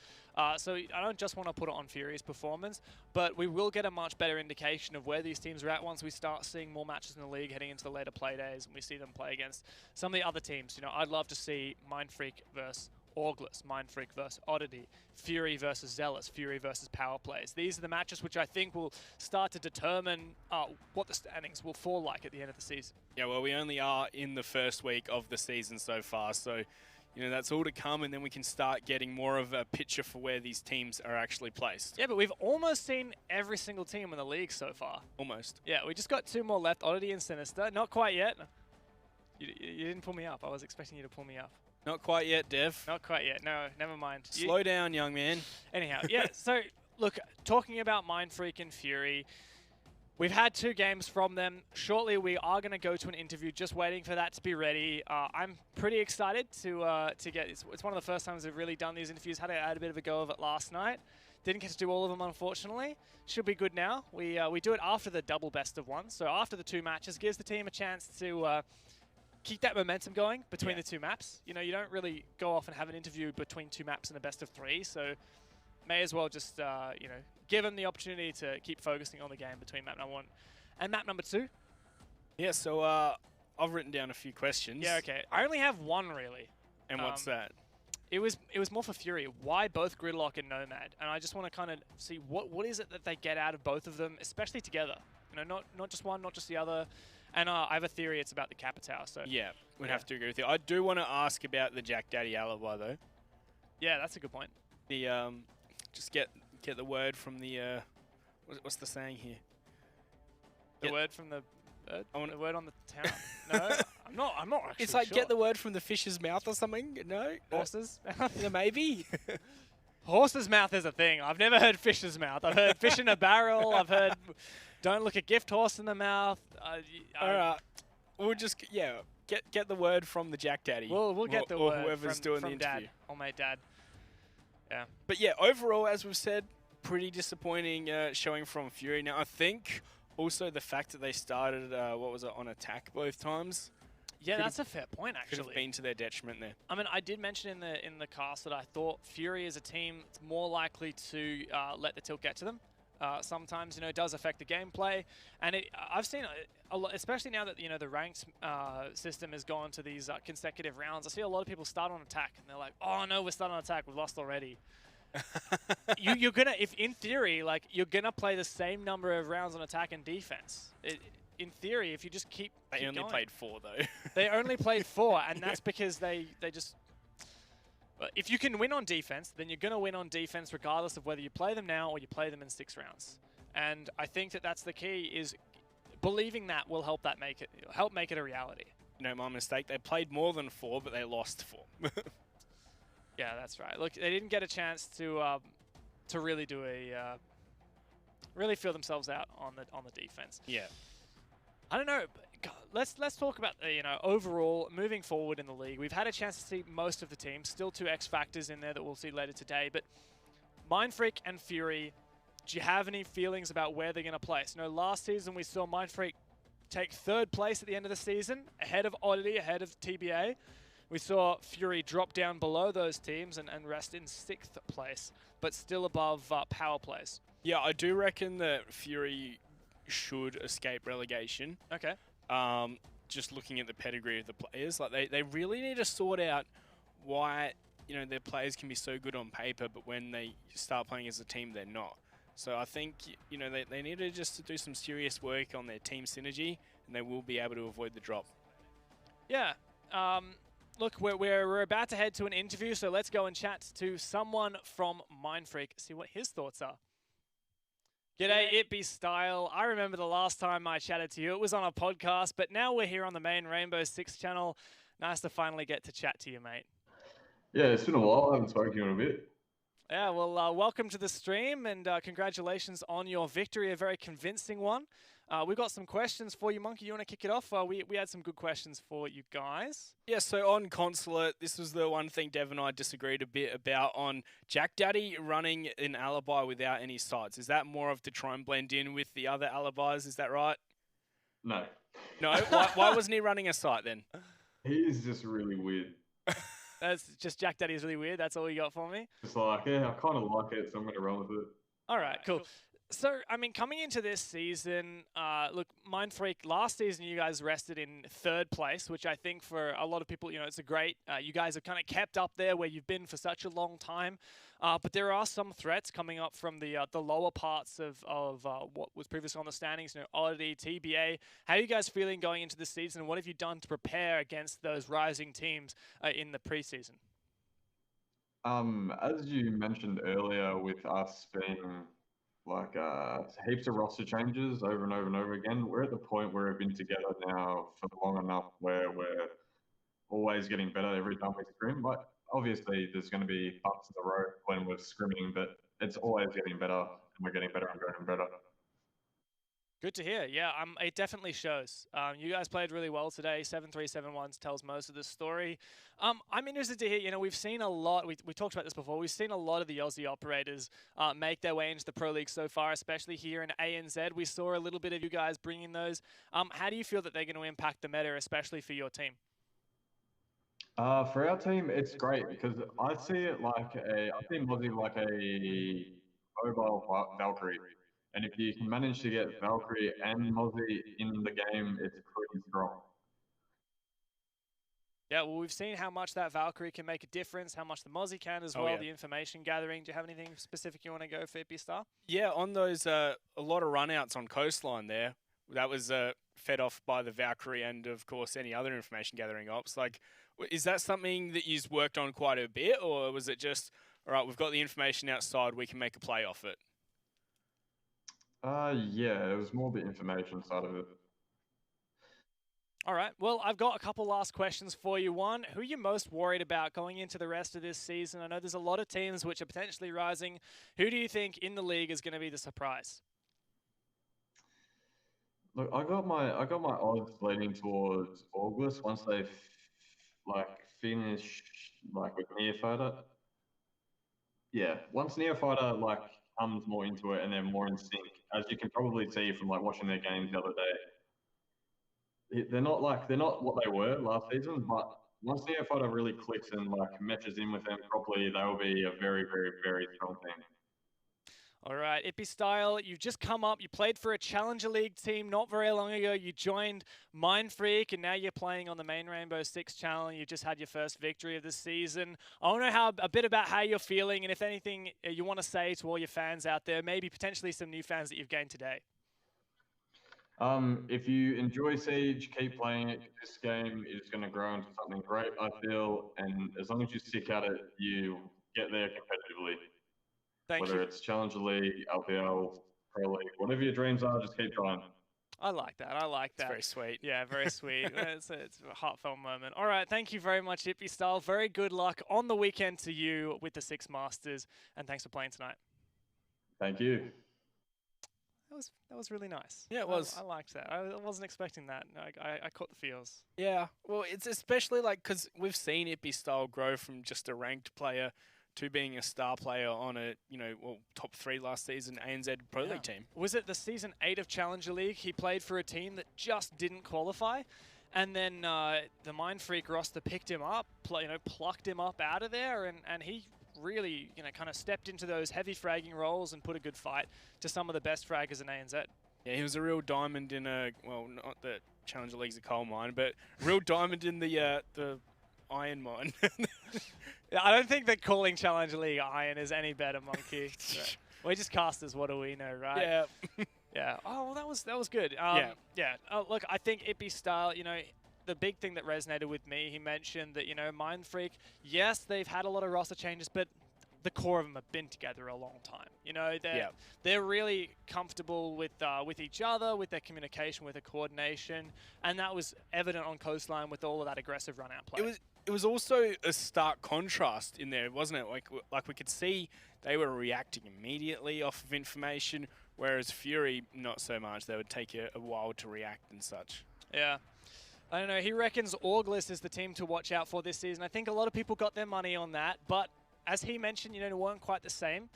So I don't just want to put it on Fury's performance, but we will get a much better indication of where these teams are at once we start seeing more matches in the league heading into the later play days and we see them play against some of the other teams. I'd love to see Mindfreak versus Orgless, Mindfreak versus Oddity, Fury versus Zealous, Fury versus Power Plays. These are the matches which I think will start to determine what the standings will fall like at the end of the season. Yeah, well, we only are in the first week of the season so far, so that's all to come, and then we can start getting more of a picture for where these teams are actually placed. Yeah, but we've almost seen every single team in the league so far. Almost. Yeah, we just got two more left, Oddity and Sinister. Not quite yet. You didn't pull me up. I was expecting you to pull me up. Not quite yet, Dev. Not quite yet. No, never mind. Slow down, young man. Anyhow, yeah, so look, talking about Mindfreak and Fury, we've had 2 games from them. Shortly, we are going to go to an interview, just waiting for that to be ready. I'm pretty excited to get it's one of the first times we've really done these interviews. Had a bit of a go of it last night. Didn't get to do all of them, unfortunately. Should be good now. We do it after the double best of one. So after the 2 matches, gives the team a chance to keep that momentum going between the 2 maps. You don't really go off and have an interview between 2 maps in a best of 3, so may as well just, give them the opportunity to keep focusing on the game between map number 1 and map number 2. Yeah, so I've written down a few questions. Yeah, okay. I only have one, really. And what's that? It was more for Fury. Why both Gridlock and Nomad? And I just want to kind of see what is it that they get out of both of them, especially together. Not just one, not just the other. And I have a theory it's about the Capitao. So yeah, we'd have to agree with you. I do want to ask about the Jack Daddy alibi, though. Yeah, that's a good point. The just get the word from the what's the saying here? The word from the bird? The word on the town? No, I'm not actually It's like sure. get the word from the fish's mouth or something. No, Horse's yeah, maybe. Horse's mouth is a thing. I've never heard fish's mouth. I've heard fish in a barrel. I've heard don't look a gift horse in the mouth. All right, we'll just get the word from the Jack Daddy. We'll get the word whoever's doing the interview. Dad, old mate Dad. Yeah. But yeah, overall, as we've said, pretty disappointing showing from Fury. Now I think also the fact that they started on attack both times. Yeah, that's a fair point, actually. Could have been to their detriment there. I mean, I did mention in the cast that I thought Fury as a team is more likely to let the tilt get to them. Sometimes, it does affect the gameplay, and I've seen a lot, especially now that the ranked system has gone to these consecutive rounds. I see a lot of people start on attack, and they're like, "Oh no, we're starting on attack. We've lost already." You're gonna, if in theory, like you're gonna play the same number of rounds on attack and defense. In theory, if you just keep They only going. played 4 though. They only played 4, and that's because they just if you can win on defense, then you're going to win on defense regardless of whether you play them now or you play them in 6 rounds. And I think that that's the key, is believing that will help make it a reality. No, my mistake. They played more than 4, but they lost 4. Yeah, that's right. Look, they didn't get a chance to really do really feel themselves out on the defense. Yeah. I don't know. Let's talk about overall moving forward in the league. We've had a chance to see most of the teams. Still 2 X factors in there that we'll see later today. But Mindfreak and Fury, do you have any feelings about where they're going to place? Last season we saw Mindfreak take 3rd place at the end of the season, ahead of Oddity, ahead of TBA. We saw Fury drop down below those teams and rest in 6th place, but still above Power Plays. Yeah, I do reckon that Fury should escape relegation. Okay. Just looking at the pedigree of the players, like they really need to sort out why their players can be so good on paper, but when they start playing as a team, they're not. So I think they need to just do some serious work on their team synergy, and they will be able to avoid the drop. Yeah. Look, we're about to head to an interview, so let's go and chat to someone from Mindfreak, see what his thoughts are. G'day, It Be Style. I remember the last time I chatted to you, it was on a podcast, but now we're here on the main Rainbow Six channel. Nice to finally get to chat to you, mate. Yeah, it's been a while. I haven't spoken to you in a bit. Yeah, well, welcome to the stream, and congratulations on your victory, a very convincing one. We've got some questions for you, Monkey. You want to kick it off? We had some good questions for you guys. Yeah, so on Consulate, this was the one thing Dev and I disagreed a bit about on Jack Daddy running an alibi without any sites. Is that more of to try and blend in with the other alibis? Is that right? No. No? Why wasn't he running a site then? He's just really weird. That's just Jack Daddy is really weird. That's all you got for me? Just like, yeah, I kind of like it, so I'm going to run with it. All right, cool. So, I mean, coming into this season, look, Mindfreak, last season you guys rested in 3rd place, which I think for a lot of people, it's a great, you guys have kind of kept up there where you've been for such a long time. But there are some threats coming up from the lower parts of what was previously on the standings, Oddity, TBA. How are you guys feeling going into the season, and what have you done to prepare against those rising teams in the preseason? As you mentioned earlier, with us being like heaps of roster changes over and over and over again, we're at the point where we've been together now for long enough where we're always getting better every time we scrim. But obviously there's going to be bumps in the road when we're scrimming, but it's always getting better, and we're getting better and better and better. Good to hear. Yeah, it definitely shows. You guys played really well today. 7-3-7-1 tells most of the story. I'm interested to hear, we've seen a lot, we talked about this before, we've seen a lot of the Aussie operators make their way into the Pro League so far, especially here in ANZ. We saw a little bit of you guys bringing those. How do you feel that they're going to impact the meta, especially for your team? For our team, it's great because I see it like I see Mozzie like a mobile Valkyrie. And if you can manage to get Valkyrie and Mozzie in the game, it's pretty strong. Yeah, well, we've seen how much that Valkyrie can make a difference, how much the Mozzie can as well, yeah. The information gathering. Do you have anything specific you want to go for, Star? Yeah, on those, a lot of runouts on Coastline there, that was fed off by the Valkyrie and, of course, any other information gathering ops. Like, is that something that you've worked on quite a bit, or was it just, all right, we've got the information outside, we can make a play off it? Yeah, it was more the information side of it. All right. Well, I've got a couple last questions for you. One, who are you most worried about going into the rest of this season? I know there's a lot of teams which are potentially rising. Who do you think in the league is going to be the surprise? Look, I got my odds leaning towards August once they finish with Neophyter. Yeah, once Neophyter comes more into it and they're more in sync, as you can probably see from watching their games the other day. They're not what they were last season, but once Neophyter really clicks and meshes in with them properly, they will be a very, very, very strong team. All right, Ippy Style, you've just come up. You played for a Challenger League team not very long ago. You joined Mindfreak, and now you're playing on the main Rainbow Six channel. You just had your first victory of the season. I want to know a bit about how you're feeling, and if anything you want to say to all your fans out there, maybe potentially some new fans that you've gained today. If you enjoy Siege, keep playing it. This game is going to grow into something great, I feel. And as long as you stick at it, you get there competitively. Thank Whether you. it's Challenger League, LPL, Pro League, whatever your dreams are, just keep trying. I like that. I like that. It's very sweet. Yeah, very sweet. it's a heartfelt moment. All right, thank you very much, Hippie Style. Very good luck on the weekend to you with the Six Masters, and thanks for playing tonight. Thank you. That was really nice. Yeah, it was. I liked that. I wasn't expecting that. I caught the feels. Yeah, well, it's especially like because we've seen Ippy Style grow from just a ranked player to being a star player on a top 3 last season ANZ Pro League team. Was it the season 8 of Challenger League? He played for a team that just didn't qualify, and then the Mindfreak roster picked him up, plucked him up out of there, and he really kind of stepped into those heavy fragging roles and put a good fight to some of the best fraggers in ANZ. Yeah, he was a real diamond in not the Challenger League's a coal mine, but real diamond in the iron mine. I don't think that calling Challenger League iron is any better, Monkey. We just casters, what do we know, right? Yeah. Yeah. Oh, well, that was good. Yeah. Oh, look, I think Ippy Style, the big thing that resonated with me, he mentioned that, Mindfreak, yes, they've had a lot of roster changes, but the core of them have been together a long time. They're really comfortable with each other, with their communication, with their coordination, and that was evident on Coastline with all of that aggressive run-out play. It was also a stark contrast in there, wasn't it? Like we could see they were reacting immediately off of information, whereas Fury, not so much. They would take a while to react and such. Yeah. I don't know. He reckons Auglis is the team to watch out for this season. I think a lot of people got their money on that, but as he mentioned, they weren't quite the same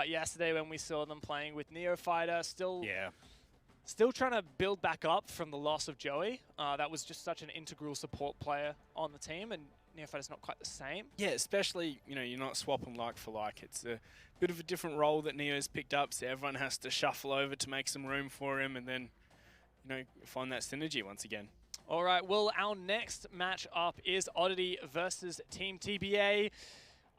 yesterday when we saw them playing with Neophyter. Still trying to build back up from the loss of Joey. That was just such an integral support player on the team, and Neophyter's not quite the same. Yeah, especially, you're not swapping like for like. It's a bit of a different role that Neo's picked up, so everyone has to shuffle over to make some room for him and then, find that synergy once again. All right, well, our next match up is Oddity versus Team TBA.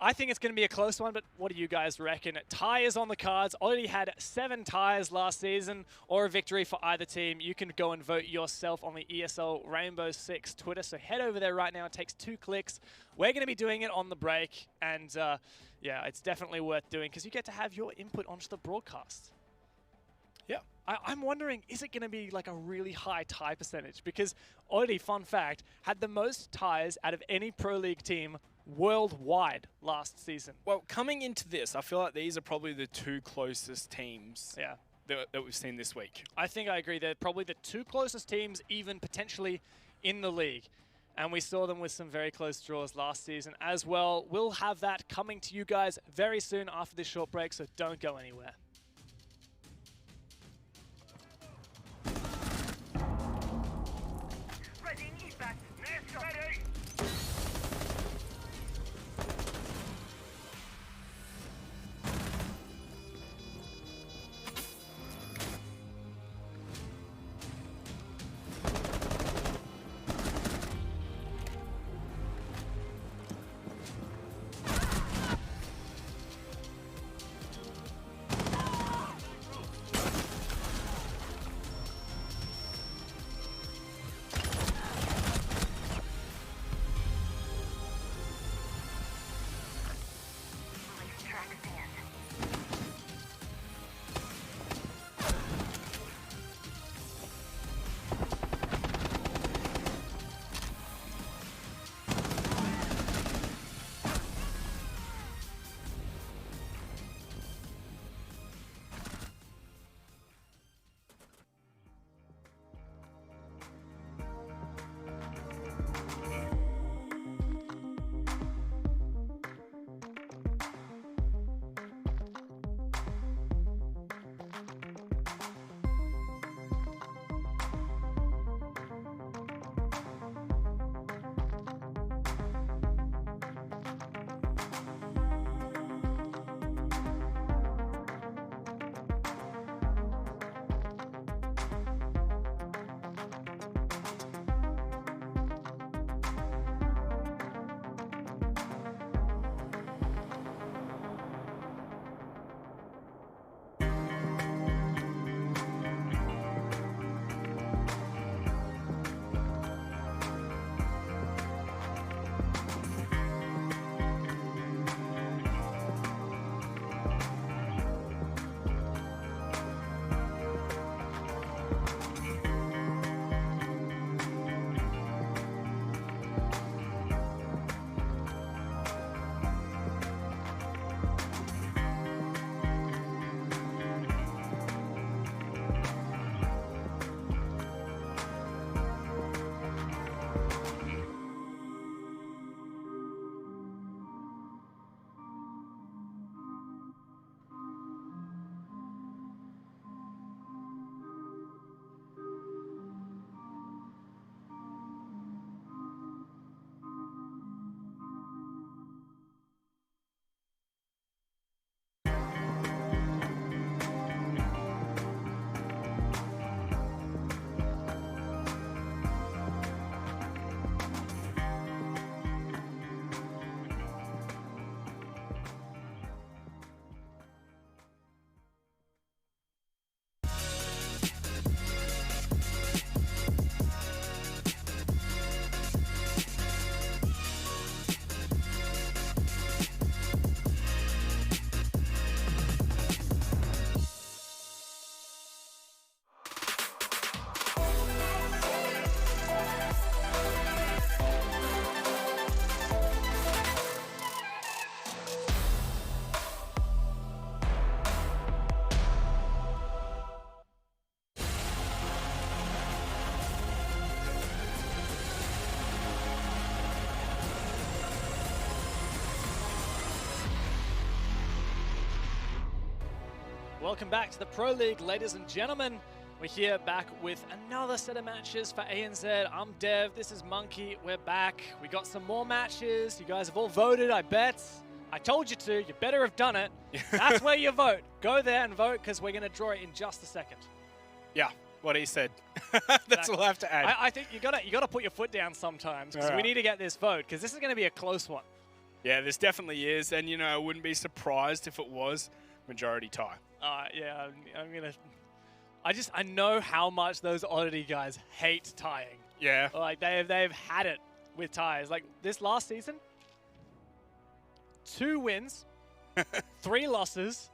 I think it's going to be a close one, but what do you guys reckon? Tie is on the cards. Oddity had 7 ties last season, or a victory for either team. You can go and vote yourself on the ESL Rainbow Six Twitter, so head over there right now. It takes 2 clicks. We're going to be doing it on the break, and yeah, it's definitely worth doing because you get to have your input onto the broadcast. Yeah. I'm wondering, is it going to be like a really high tie percentage? Because Oddity, fun fact, had the most ties out of any Pro League team worldwide last season. Well, coming into this, I feel like these are probably the 2 closest teams that we've seen this week. I think I agree. They're probably the 2 closest teams, even potentially in the league. And we saw them with some very close draws last season as well. We'll have that coming to you guys very soon after this short break, so don't go anywhere. Welcome back to the Pro League, ladies and gentlemen. We're here back with another set of matches for ANZ. I'm Dev, this is Monkey, we're back. We got some more matches. You guys have all voted, I bet. I told you to, you better have done it. That's where you vote. Go there and vote, because we're going to draw it in just a second. Yeah, what he said. That's all I have to add. I think you gotta put your foot down sometimes, because we need to get this vote, because this is going to be a close one. Yeah, this definitely is, and you know, I wouldn't be surprised if it was majority tie. Yeah, I'm gonna. I know how much those Oddity guys hate tying. Yeah. Like they've had it with ties. Like this last season, 2 wins, 3 losses,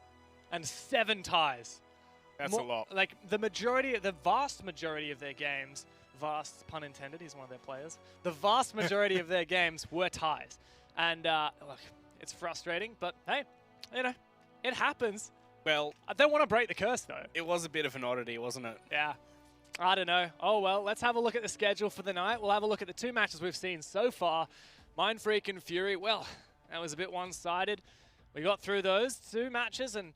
and 7 ties. That's a lot. Like the vast majority of their games, vast pun intended, he's one of their players. The vast majority of their games were ties. And look, it's frustrating, but hey, you know, it happens. Well, I don't want to break the curse, though. it was a bit of an oddity, wasn't it? Yeah. I don't know. Oh, well, let's have a look at the schedule for the night. We'll have a look at the 2 matches we've seen so far. Mindfreak and Fury, well, that was a bit one-sided. We got through those 2 matches, and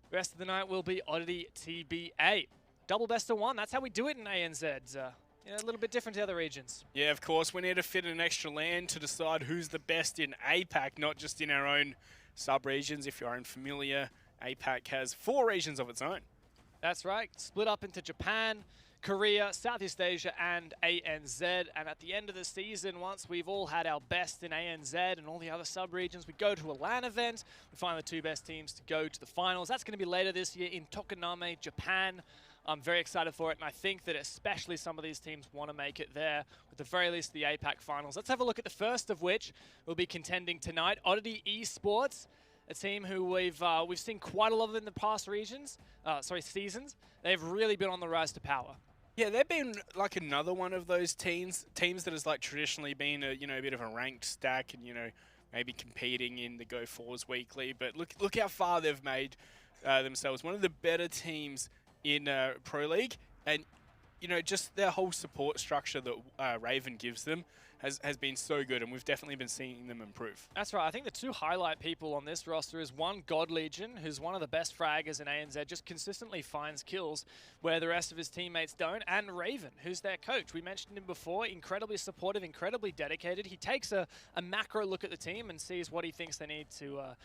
the rest of the night will be Oddity TBA. Double best of 1. That's how we do it in ANZ. Yeah, a little bit different to other regions. Yeah, of course. We need to fit an extra land to decide who's the best in APAC, not just in our own sub-regions. If you aren't familiar, APAC has 4 regions of its own. That's right. Split up into Japan, Korea, Southeast Asia, and ANZ. And at the end of the season, once we've all had our best in ANZ and all the other sub-regions, we go to a LAN event. We find the 2 best teams to go to the finals. That's going to be later this year in Tokoname, Japan. I'm very excited for it, and I think that especially some of these teams want to make it there, at the very least the APAC finals. Let's have a look at the first of which will be contending tonight. Oddity Esports, a team who we've seen quite a lot of in the past seasons. They've really been on the rise to power. Yeah, they've been like another one of those teams that has like traditionally been a bit of a ranked stack and maybe competing in the Go Fours weekly. But look how far they've made themselves. One of the better teams in Pro League, and just their whole support structure that Raven gives them has been so good, and we've definitely been seeing them improve. That's right. I think the 2 highlight people on this roster is one, God Legion, who's one of the best fraggers in ANZ, just consistently finds kills where the rest of his teammates don't, and Raven, who's their coach. We mentioned him before, incredibly supportive, incredibly dedicated. He takes a macro look at the team and sees what he thinks they need to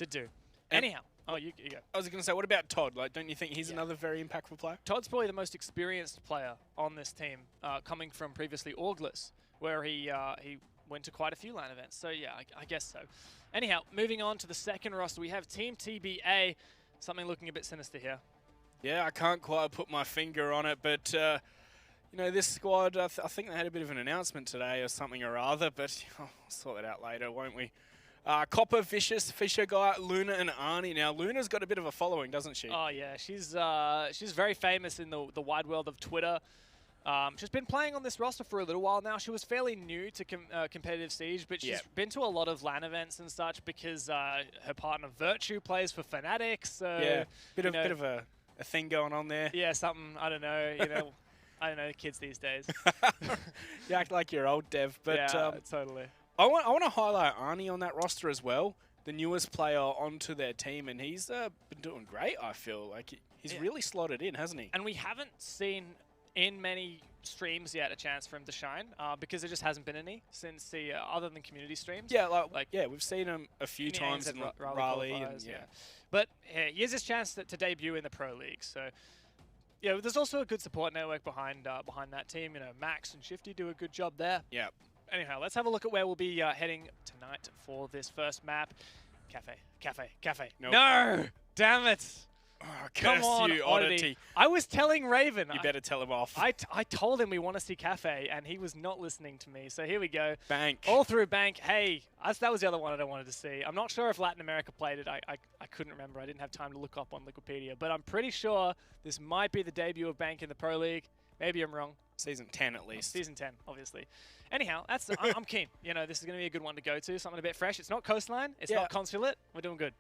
do. Anyhow. Oh, you go. I was going to say, what about Todd? Like, don't you think he's another very impactful player? Todd's probably the most experienced player on this team, coming from previously Orgless, where he went to quite a few LAN events. So, yeah, I guess so. Anyhow, moving on to the second roster, we have Team TBA, something looking a bit sinister here. Yeah, I can't quite put my finger on it, but, this squad, I think they had a bit of an announcement today or something or other, but we'll sort that out later, won't we? Copper, Vicious, Fisher Guy, Luna, and Arnie. Now, Luna's got a bit of a following, doesn't she? Oh, yeah. She's very famous in the wide world of Twitter. She's been playing on this roster for a little while now. She was fairly new to competitive Siege, but she's been to a lot of LAN events and such because her partner Virtue plays for Fnatic. So, yeah, bit of a thing going on there. Yeah, something, I don't know, I don't know, kids these days. You act like you're old, Dev. But yeah, totally. I want to highlight Arnie on that roster as well, the newest player onto their team, and he's been doing great, I feel. Like, he's really slotted in, hasn't he? And we haven't seen in many streams yet a chance for him to shine, because there just hasn't been any since the other than community streams. Yeah, we've seen him a few times in Raleigh. And, yeah. But he has his chance to debut in the Pro League. So, there's also a good support network behind that team. Max and Shifty do a good job there. Yeah. Anyhow, let's have a look at where we'll be heading tonight for this first map. Cafe. Nope. No! Damn it! Oh, Come on, you, Oddity. I was telling Raven. You better tell him off. I told him we want to see Cafe, and he was not listening to me. So here we go. Bank. All through Bank. Hey, that was the other one I wanted to see. I'm not sure if Latin America played it. I couldn't remember. I didn't have time to look up on Wikipedia. But I'm pretty sure this might be the debut of Bank in the Pro League. Maybe I'm wrong. Season 10 at least. Season 10, obviously. Anyhow, I'm keen. This is going to be a good one to go to. Something a bit fresh. It's not Coastline. It's not Consulate. We're doing good.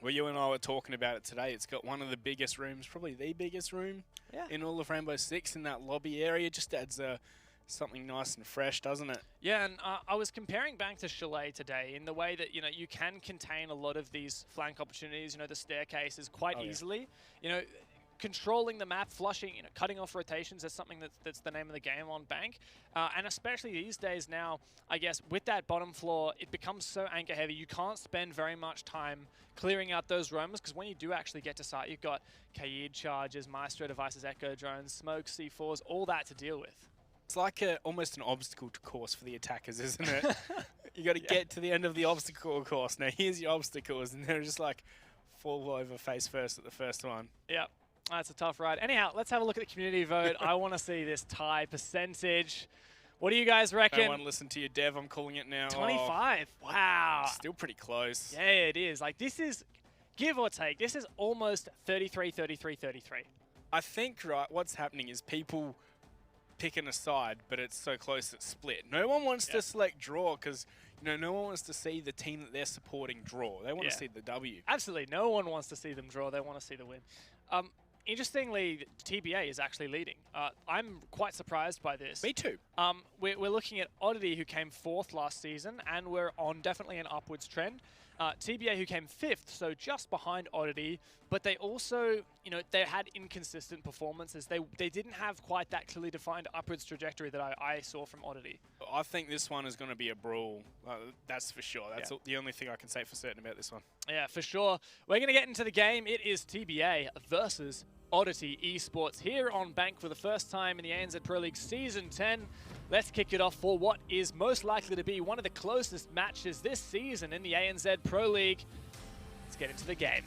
Well, you and I were talking about it today. It's got one of the biggest rooms, probably the biggest room in all of Rainbow Six in that lobby area. Just adds a something nice and fresh, doesn't it? Yeah, and I was comparing back to Chalet today in the way that, you can contain a lot of these flank opportunities, the staircases quite easily. Controlling the map, flushing, cutting off rotations, that's something that's the name of the game on Bank. And especially these days now, I guess, with that bottom floor, it becomes so anchor heavy. You can't spend very much time clearing out those roamers, because when you do actually get to site, you've got Kaid charges, Maestro devices, Echo drones, smoke, C4s, all that to deal with. It's like almost an obstacle course for the attackers, isn't it? You got to get to the end of the obstacle course. Now, here's your obstacles, and they're just like fall over face first at the first one. Yep. That's a tough ride. Anyhow, let's have a look at the community vote. I want to see this tie percentage. What do you guys reckon? I want to listen to your dev. I'm calling it now. 25. Oh, wow. Still pretty close. Yeah, it is. Like, this is, give or take, this is almost 33, 33, 33. I think, right, what's happening is people picking a side, but it's so close it's split. No one wants to select draw because, no one wants to see the team that they're supporting draw. They want to see the W. Absolutely. No one wants to see them draw. They want to see the win. Interestingly, TBA is actually leading. I'm quite surprised by this. Me too. We're looking at Oddity, who came 4th last season, and we're on definitely an upwards trend. TBA, who came 5th, so just behind Oddity, but they also, they had inconsistent performances. They didn't have quite that clearly defined upwards trajectory that I saw from Oddity. I think this one is going to be a brawl. That's for sure. That's the only thing I can say for certain about this one. Yeah, for sure. We're going to get into the game. It is TBA versus Oddity Esports here on Bank for the first time in the ANZ Pro League Season 10. Let's kick it off for what is most likely to be one of the closest matches this season in the ANZ Pro League. Let's get into the game.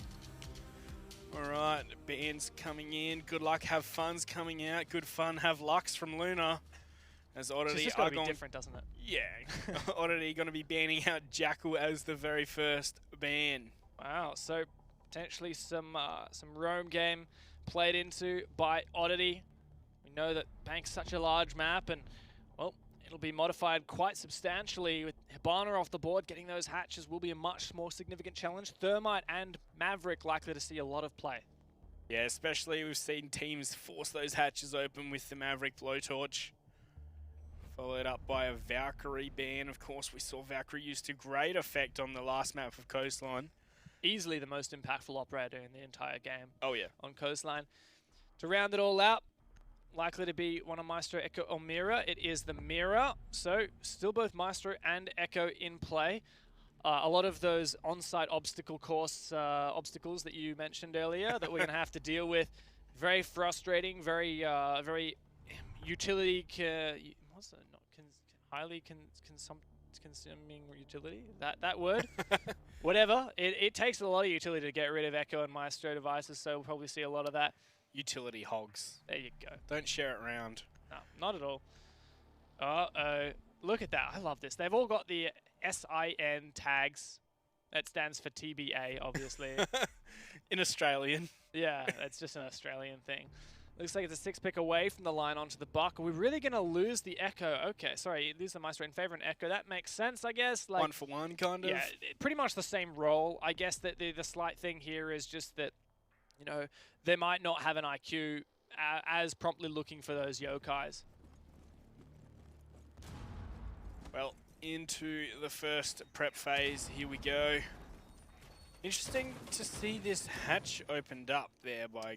All right, bands coming in. Good luck, have fun's coming out. Good fun, have lucks from Luna. As Oddity it's got to be different, doesn't it? Yeah, Oddity going to be banning out Jackal as the very first ban. Wow, so potentially some roam game played into by Oddity. We know that Bank's such a large map, and well, it'll be modified quite substantially with Hibana off the board. Getting those hatches will be a much more significant challenge. Thermite and Maverick likely to see a lot of play. Yeah, especially we've seen teams force those hatches open with the Maverick blowtorch. Followed up by a Valkyrie ban. Of course, we saw Valkyrie used to great effect on the last map of Coastline. Easily the most impactful operator in the entire game. Oh, yeah. On Coastline. To round it all out, likely to be one of Maestro, Echo, or Mira. It is the Mira. So, still both Maestro and Echo in play. A lot of those on-site obstacle course obstacles that you mentioned earlier that we're going to have to deal with. Very frustrating, very utility... what's that? Highly consuming utility? That word? Whatever. It takes a lot of utility to get rid of Echo and Maestro devices, so we'll probably see a lot of that. Utility hogs. There you go. Don't share it around. No, not at all. Uh-oh. Look at that. I love this. They've all got the SIN tags. That stands for TBA, obviously. In Australian. Yeah, that's just an Australian thing. Looks like it's a 6-pick away from the line onto the Buck. Are we really going to lose the Echo? Okay, sorry, lose the Maestro in favor of Echo. That makes sense, I guess. Like, 1 for 1, kind of. Yeah, pretty much the same role. I guess that the slight thing here is just that, they might not have an IQ as promptly looking for those yokais. Well, into the first prep phase. Here we go. Interesting to see this hatch opened up there by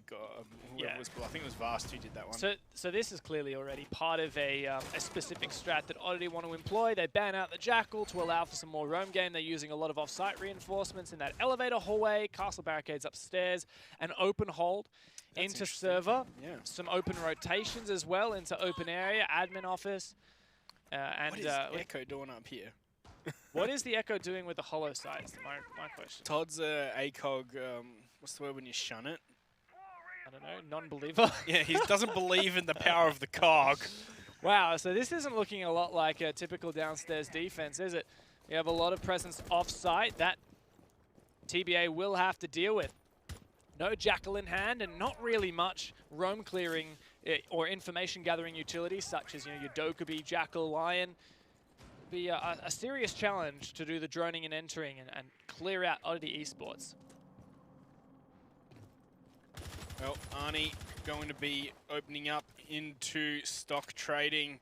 whoever was, I think it was Vast who did that one. So this is clearly already part of a specific strat that Oddity want to employ. They ban out the Jackal to allow for some more roam game. They're using a lot of off-site reinforcements in that elevator hallway, castle barricades upstairs, an open hold into server, some open rotations as well into open area, admin office. What is Echo doing up here? What is the Echo doing with the hollow site is my question. Todd's ACOG, what's the word when you shun it? I don't know, non-believer? Yeah, he doesn't believe in the power of the cog. Wow, so this isn't looking a lot like a typical downstairs defense, is it? You have a lot of presence off-site that TBA will have to deal with. No Jackal in hand and not really much roam clearing or information gathering utilities such as your Dokkaebi, Jackal, Lion. Be a serious challenge to do the droning and entering and clear out Oddity Esports. Well, Arnie going to be opening up into stock trading.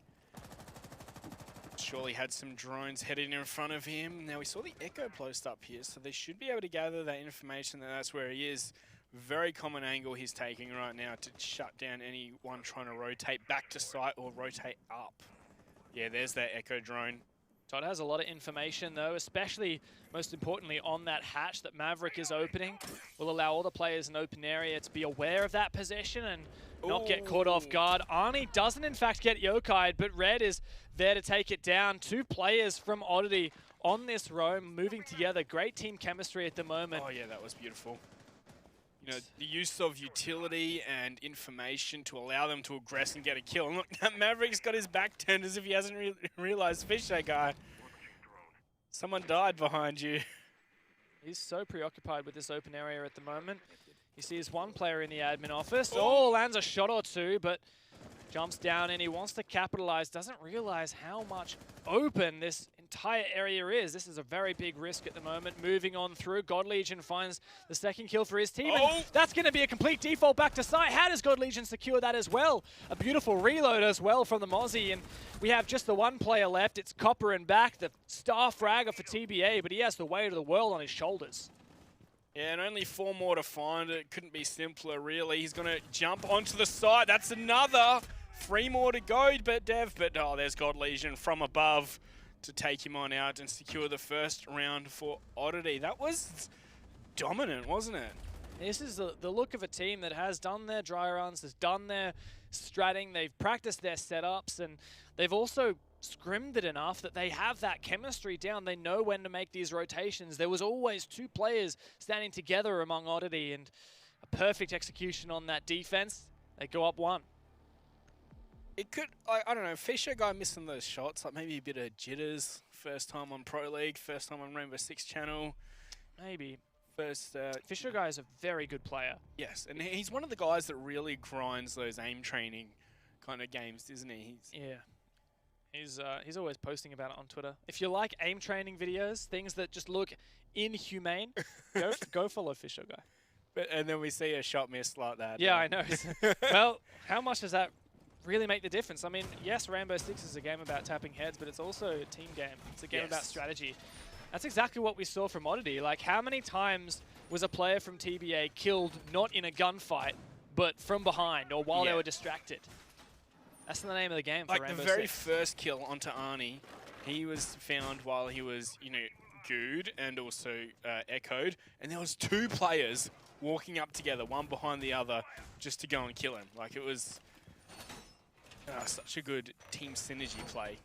Surely had some drones heading in front of him. Now we saw the Echo post up here, so they should be able to gather that information that that's where he is. Very common angle he's taking right now to shut down anyone trying to rotate back to site or rotate up. Yeah, there's that Echo drone. Todd has a lot of information though, especially most importantly on that hatch that Maverick is opening. Will allow all the players in open area to be aware of that position and not get caught off guard. Arnie doesn't in fact get yokai'd, but Red is there to take it down. 2 players from Oddity on this roam moving together. Great team chemistry at the moment. Oh yeah, that was beautiful. You know, the use of utility and information to allow them to aggress and get a kill. And look, Maverick's got his back turned as if he hasn't realized Fisher guy. Someone died behind you. He's so preoccupied with this open area at the moment. He sees one player in the admin office. Oh, lands a shot or two, but jumps down and he wants to capitalize. Doesn't realize how much open this entire area is. This is a very big risk at the moment. Moving on through, God Legion finds the second kill for his team. And that's going to be a complete default back to site. How does God Legion secure that as well? A beautiful reload as well from the Mozzie. And we have just the one player left. It's Copper and back, the star fragger for TBA, but he has the weight of the world on his shoulders. Yeah, and only 4 more to find. It couldn't be simpler, really. He's going to jump onto the site. That's another. 3 more to go, but oh, there's God Legion from above to take him on out and secure the first round for Oddity. That was dominant, wasn't it? This is the look of a team that has done their dry runs, has done their stratting, they've practiced their setups, and they've also scrimmed it enough that they have that chemistry down. They know when to make these rotations. There was always 2 players standing together among Oddity, and a perfect execution on that defense. They go up 1. It could, I don't know, Fisher guy missing those shots, like maybe a bit of jitters. First time on Pro League, first time on Rainbow Six channel. Maybe. First, Fisher guy is a very good player. Yes, and he's one of the guys that really grinds those aim training kind of games, isn't he? He's always posting about it on Twitter. If you like aim training videos, things that just look inhumane, go follow Fisher guy. And then we see a shot miss like that. Yeah, I know. Well, how much does that really make the difference? I mean, yes, Rainbow Six is a game about tapping heads, but it's also a team game. It's a game about strategy. That's exactly what we saw from Oddity. Like, how many times was a player from TBA killed not in a gunfight, but from behind or while they were distracted? That's the name of the game for Rainbow Six. Like the very first kill onto Arnie, he was found while he was, you know, gooed and also echoed, and there was 2 players walking up together, one behind the other, just to go and kill him. Like, it was such a good team synergy play.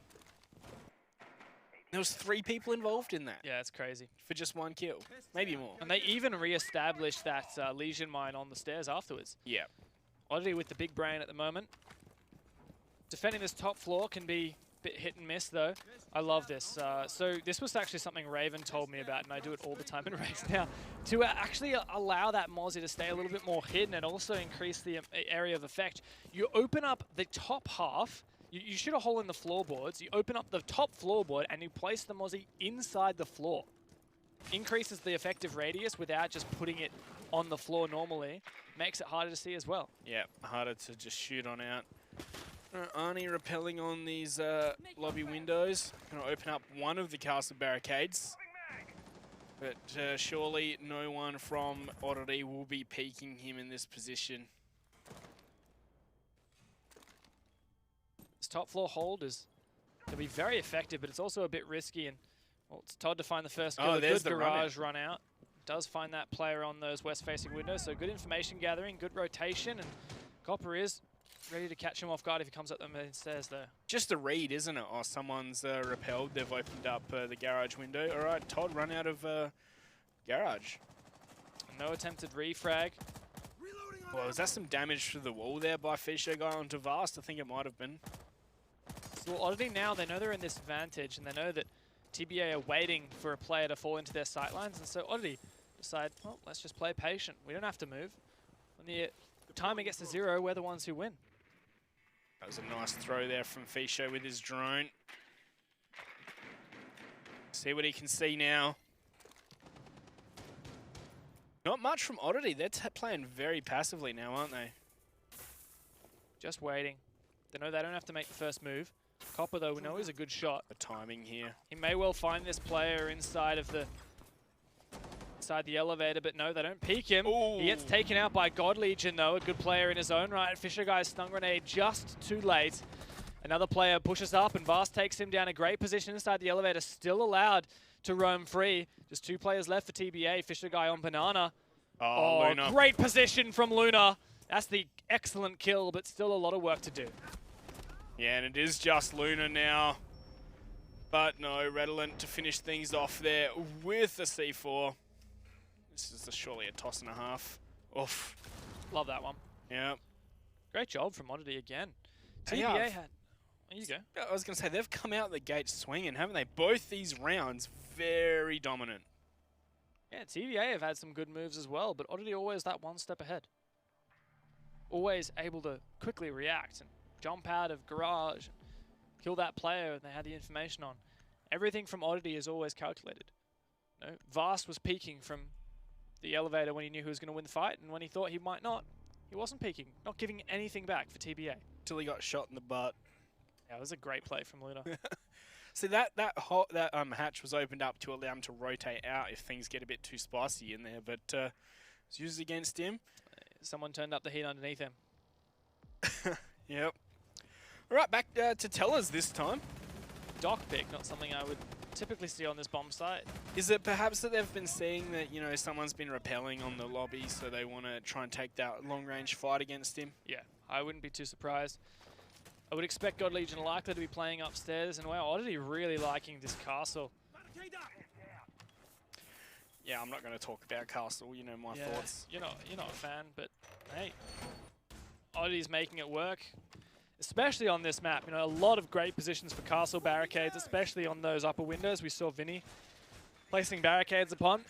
There was 3 people involved in that. Yeah, it's crazy. For just 1 kill, maybe more. And they even re-established that Legion mine on the stairs afterwards. Yeah. Oddity with the big brain at the moment. Defending this top floor can be a bit hit and miss though. I love this. So this was actually something Raven told me about, and I do it all the time in raids now, to actually allow that Mozzie to stay a little bit more hidden and also increase the area of effect. You open up the top half, you shoot a hole in the floorboards, you open up the top floorboard and you place the Mozzie inside the floor. Increases the effective radius without just putting it on the floor normally. Makes it harder to see as well. Yeah, harder to just shoot on out. Arnie rappelling on these lobby windows. Going to open up one of the castle barricades. But surely no one from Oddity will be peeking him in this position. This top floor hold is going to be very effective, but it's also a bit risky. And well, it's Todd to find the first kill. There's good the garage run out. Does find that player on those west-facing windows. So good information gathering, good rotation, and Copper is ready to catch him off guard if he comes up the main stairs there. Just a read, isn't it? Oh, someone's repelled. They've opened up the garage window. All right, Todd, run out of garage. No attempted refrag. Well, is that some damage to the wall there by Fisher guy onto Vast? I think it might have been. So Oddity now, they know they're in this advantage, and they know that TBA are waiting for a player to fall into their sightlines, and so Oddity decide, well, let's just play patient. We don't have to move. When the timer gets to 0, we're the ones who win. That was a nice throw there from Fisher with his drone. See what he can see now. Not much from Oddity. They're playing very passively now, aren't they? Just waiting. They know they don't have to make the first move. Copper, though, we know is a good shot. The timing here. He may well find this player inside the elevator, but no, they don't peek him. Ooh. He gets taken out by God Legion, though, a good player in his own right. Fisher Guy's stun grenade just too late. Another player pushes up, and Vast takes him down. A great position inside the elevator, still allowed to roam free. Just 2 players left for TBA. Fisher Guy on Banana. Oh, Luna. Great position from Luna. That's the excellent kill, but still a lot of work to do. Yeah, and it is just Luna now. But no, Redolent to finish things off there with the C4. This is surely a toss and a half. Oof. Love that one. Yeah. Great job from Oddity again. They TBA have. had... There you go. I was going to say, they've come out the gate swinging, haven't they? Both these rounds, very dominant. Yeah, TBA have had some good moves as well, but Oddity always that one step ahead. Always able to quickly react and jump out of garage and kill that player they had the information on. Everything from Oddity is always calculated. You know, Vast was peeking from the elevator when he knew who was going to win the fight, and when he thought he might not, he wasn't peeking, not giving anything back for TBA. Till he got shot in the butt. Yeah, it was a great play from Luna. See, that hatch was opened up to allow him to rotate out if things get a bit too spicy in there, but it's used against him. Someone turned up the heat underneath him. Yep. All right, back to Tellers this time. Dock pick, not something I would typically see on this bomb site. Is it perhaps that they've been seeing that, you know, someone's been repelling on the lobby, so they want to try and take that long-range fight against him? Yeah, I wouldn't be too surprised. I would expect God Legion likely to be playing upstairs, and wow, Oddity really liking this castle. Yeah, I'm not going to talk about castle, you know my thoughts. You're not a fan, but hey, Oddity's making it work. Especially on this map, you know, a lot of great positions for castle barricades, especially on those upper windows. We saw Vinny placing barricades upon,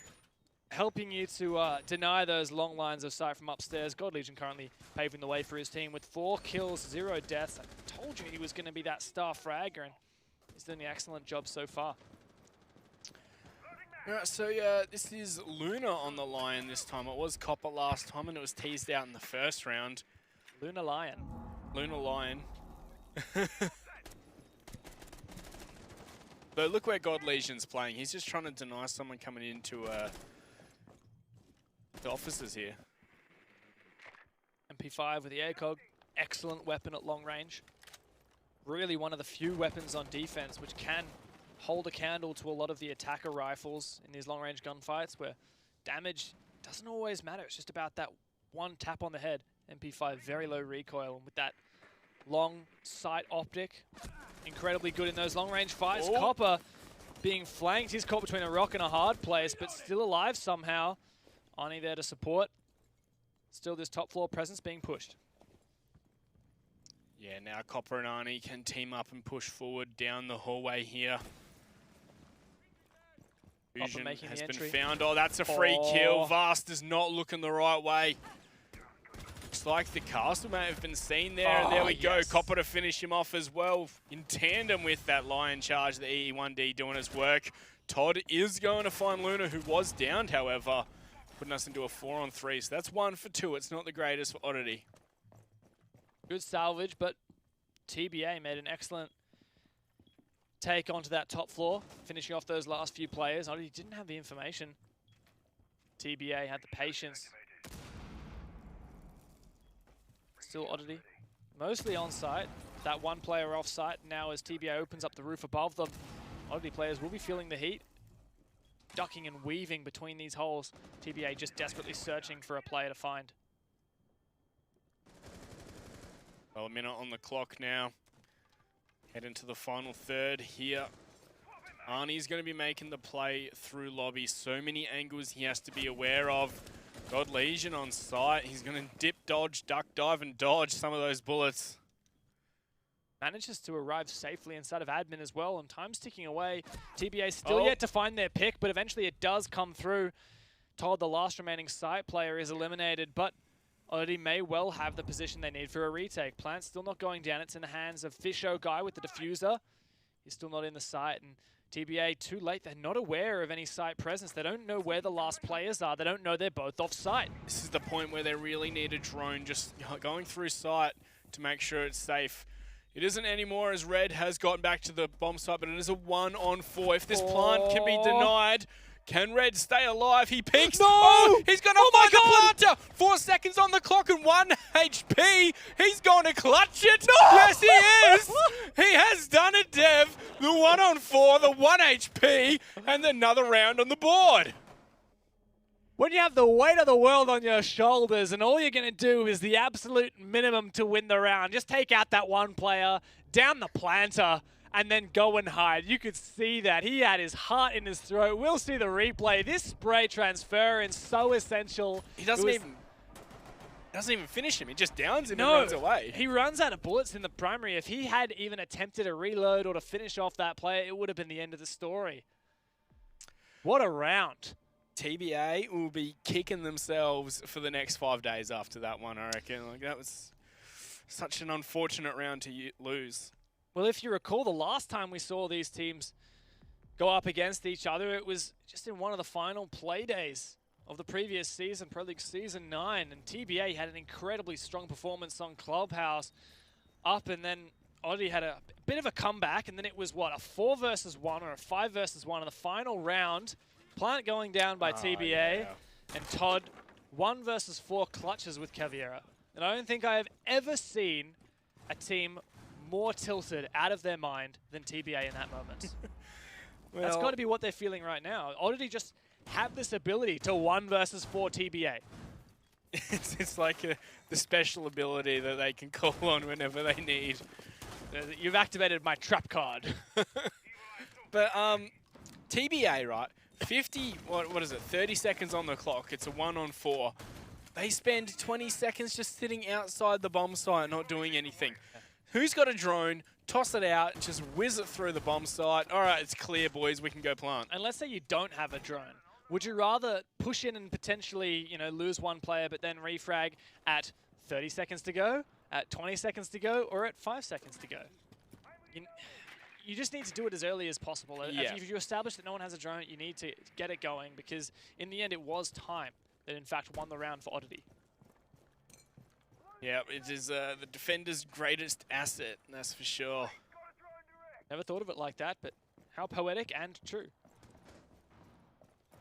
helping you to deny those long lines of sight from upstairs. God Legion currently paving the way for his team with 4 kills, 0 deaths. I told you he was going to be that star fragger, and he's doing an excellent job so far. Alright, so this is Luna on the line this time. It was Copper last time, and it was teased out in the first round. Luna Lion. Luna Lion. But look where God Legion's playing. He's just trying to deny someone coming into the offices here. MP5 with the ACOG. Excellent weapon at long range. Really one of the few weapons on defense which can hold a candle to a lot of the attacker rifles in these long range gunfights where damage doesn't always matter. It's just about that one tap on the head. MP5 very low recoil, and with that long sight optic, incredibly good in those long range fights. Oh. Copper being flanked. He's caught between a rock and a hard place, but still alive somehow. Ani there to support. Still this top floor presence being pushed. Yeah, now Copper and Ani can team up and push forward down the hallway here. Fusion making has the been entry. found. Oh, that's a free kill. Vast is not looking the right way. Looks like the castle may have been seen there, and there we go. Copper to finish him off as well, in tandem with that Lion charge, the EE1D doing his work. Todd is going to find Luna, who was downed, however, putting us into a 4-on-3. So that's 1 for 2. It's not the greatest for Oddity. Good salvage, but TBA made an excellent take onto that top floor, finishing off those last few players. Oddity didn't have the information. TBA had the patience. Still Oddity, mostly on site. That one player off site now as TBA opens up the roof above them. Oddity players will be feeling the heat, ducking and weaving between these holes. TBA just desperately searching for a player to find. Well, a minute on the clock now. Head into the final third here. Arnie's going to be making the play through lobby. So many angles he has to be aware of. God Legion on site. He's going to dip, dodge, duck, dive, and dodge some of those bullets. Manages to arrive safely inside of admin as well, and time's ticking away. TBA still yet to find their pick, but eventually it does come through. Told the last remaining site player is eliminated, but Oddity may well have the position they need for a retake. Plant's still not going down. It's in the hands of Fisho Guy with the diffuser. He's still not in the site, and TBA too late. They're not aware of any site presence. They don't know where the last players are. They don't know they're both off site. This is the point where they really need a drone just going through site to make sure it's safe. It isn't anymore as Red has gotten back to the bomb site, but it is a 1-on-4. If this plant can be denied, can Red stay alive? He peeks. No! Oh, he's going to find the planter. 4 seconds on the clock and 1 HP. He's going to clutch it. No! Yes, he is. He has done it, Dev. The 1-on-4, the 1 HP, and another round on the board. When you have the weight of the world on your shoulders and all you're going to do is the absolute minimum to win the round, just take out that one player, down the planter, and then go and hide. You could see that. He had his heart in his throat. We'll see the replay. This spray transfer is so essential. He doesn't even finish him. He just downs him and runs away. He runs out of bullets in the primary. If he had even attempted a reload or to finish off that player, it would have been the end of the story. What a round. TBA will be kicking themselves for the next 5 days after that one, I reckon. Like, that was such an unfortunate round to lose. Well, if you recall, the last time we saw these teams go up against each other, it was just in one of the final play days of the previous season, Pro League Season 9, and TBA had an incredibly strong performance on Clubhouse up, and then Oddity had a bit of a comeback, and then it was, what, a 4 versus 1 or a 5 versus 1 in the final round. Plant going down by TBA, and Todd 1 versus 4 clutches with Caveira. And I don't think I have ever seen a team more tilted out of their mind than TBA in that moment. Well, that's got to be what they're feeling right now. Oddity just have this ability to 1 versus 4 TBA. It's like the special ability that they can call on whenever they need. You've activated my trap card. But TBA, right? 50, what is it, 30 seconds on the clock. It's a 1-on-4. They spend 20 seconds just sitting outside the bomb site, not doing anything. Who's got a drone? Toss it out, just whiz it through the bomb site. All right, it's clear, boys. We can go plant. And let's say you don't have a drone. Would you rather push in and potentially, lose one player, but then refrag at 30 seconds to go, at 20 seconds to go, or at 5 seconds to go? You just need to do it as early as possible. Yeah. If you establish that no one has a drone, you need to get it going, because in the end it was time that in fact won the round for Oddity. Yeah, it is the defender's greatest asset, that's for sure. Never thought of it like that, but how poetic and true.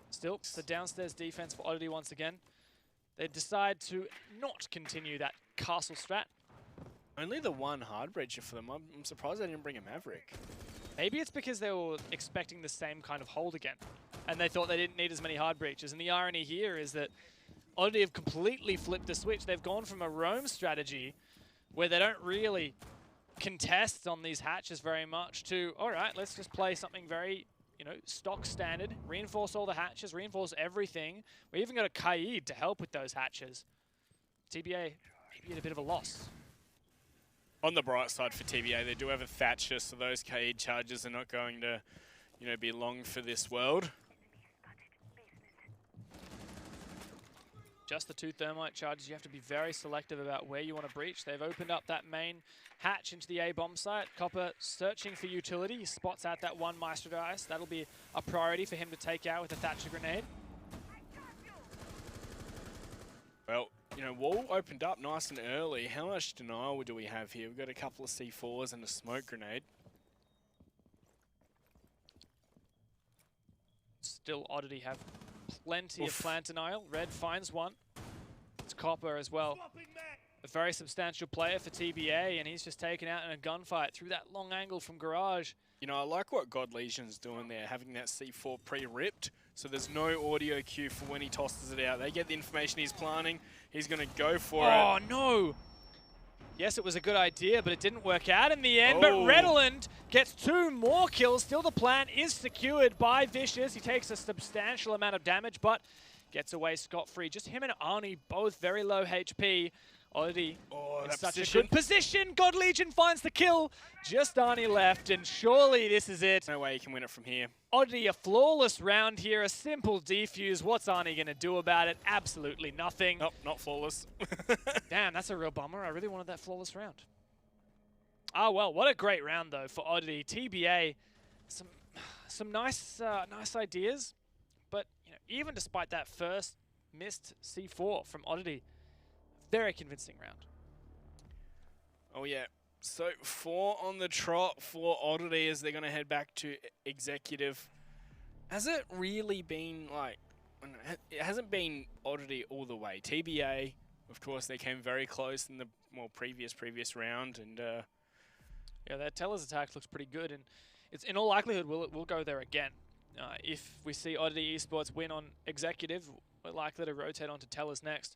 Still, the downstairs defense for Oddity once again. They decide to not continue that castle strat. Only the one hard breacher for them. I'm surprised they didn't bring a Maverick. Maybe it's because they were expecting the same kind of hold again, and they thought they didn't need as many hard breaches. And the irony here is that Oddity have completely flipped the switch. They've gone from a roam strategy where they don't really contest on these hatches very much to, all right, let's just play something very, stock standard, reinforce all the hatches, reinforce everything. We even got a Kaid to help with those hatches. TBA maybe at a bit of a loss. On the bright side for TBA, they do have a Thatcher, so those Kaid charges are not going to, be long for this world. Just the 2 thermite charges. You have to be very selective about where you want to breach. They've opened up that main hatch into the A bomb site. Copper searching for utility. He spots out that one Maestro Dice. That'll be a priority for him to take out with a Thatcher grenade. Well, Wall opened up nice and early. How much denial do we have here? We've got a couple of C4s and a smoke grenade. Still Oddity have plenty of plant denial. Red finds one. It's Copper as well. A very substantial player for TBA, and he's just taken out in a gunfight through that long angle from Garage. I like what God Legion's doing there, having that C4 pre-ripped, so there's no audio cue for when he tosses it out. They get the information he's planning. He's going to go for it. Oh, no. Yes, it was a good idea, but it didn't work out in the end. But Redland gets 2 more kills. Still, the plan is secured by Vicious. He takes a substantial amount of damage, but gets away scot-free. Just him and Arnie, both very low HP. Oddity in such a good position. God Legion finds the kill. Just Arnie left, and surely this is it. No way he can win it from here. Oddity, a flawless round here, a simple defuse. What's Arnie going to do about it? Absolutely nothing. Nope, not flawless. Damn, that's a real bummer. I really wanted that flawless round. Ah, well, what a great round, though, for Oddity. TBA, some nice ideas, but even despite that first missed C4 from Oddity, very convincing round. Oh, yeah. So 4 on the trot for Oddity as they're going to head back to Executive. Has it really been like, it hasn't been Oddity all the way. TBA, of course, they came very close in the previous round, and yeah, that Teller's attack looks pretty good, and it's in all likelihood we'll go there again. If we see Oddity Esports win on Executive, we're likely to rotate onto Teller's next.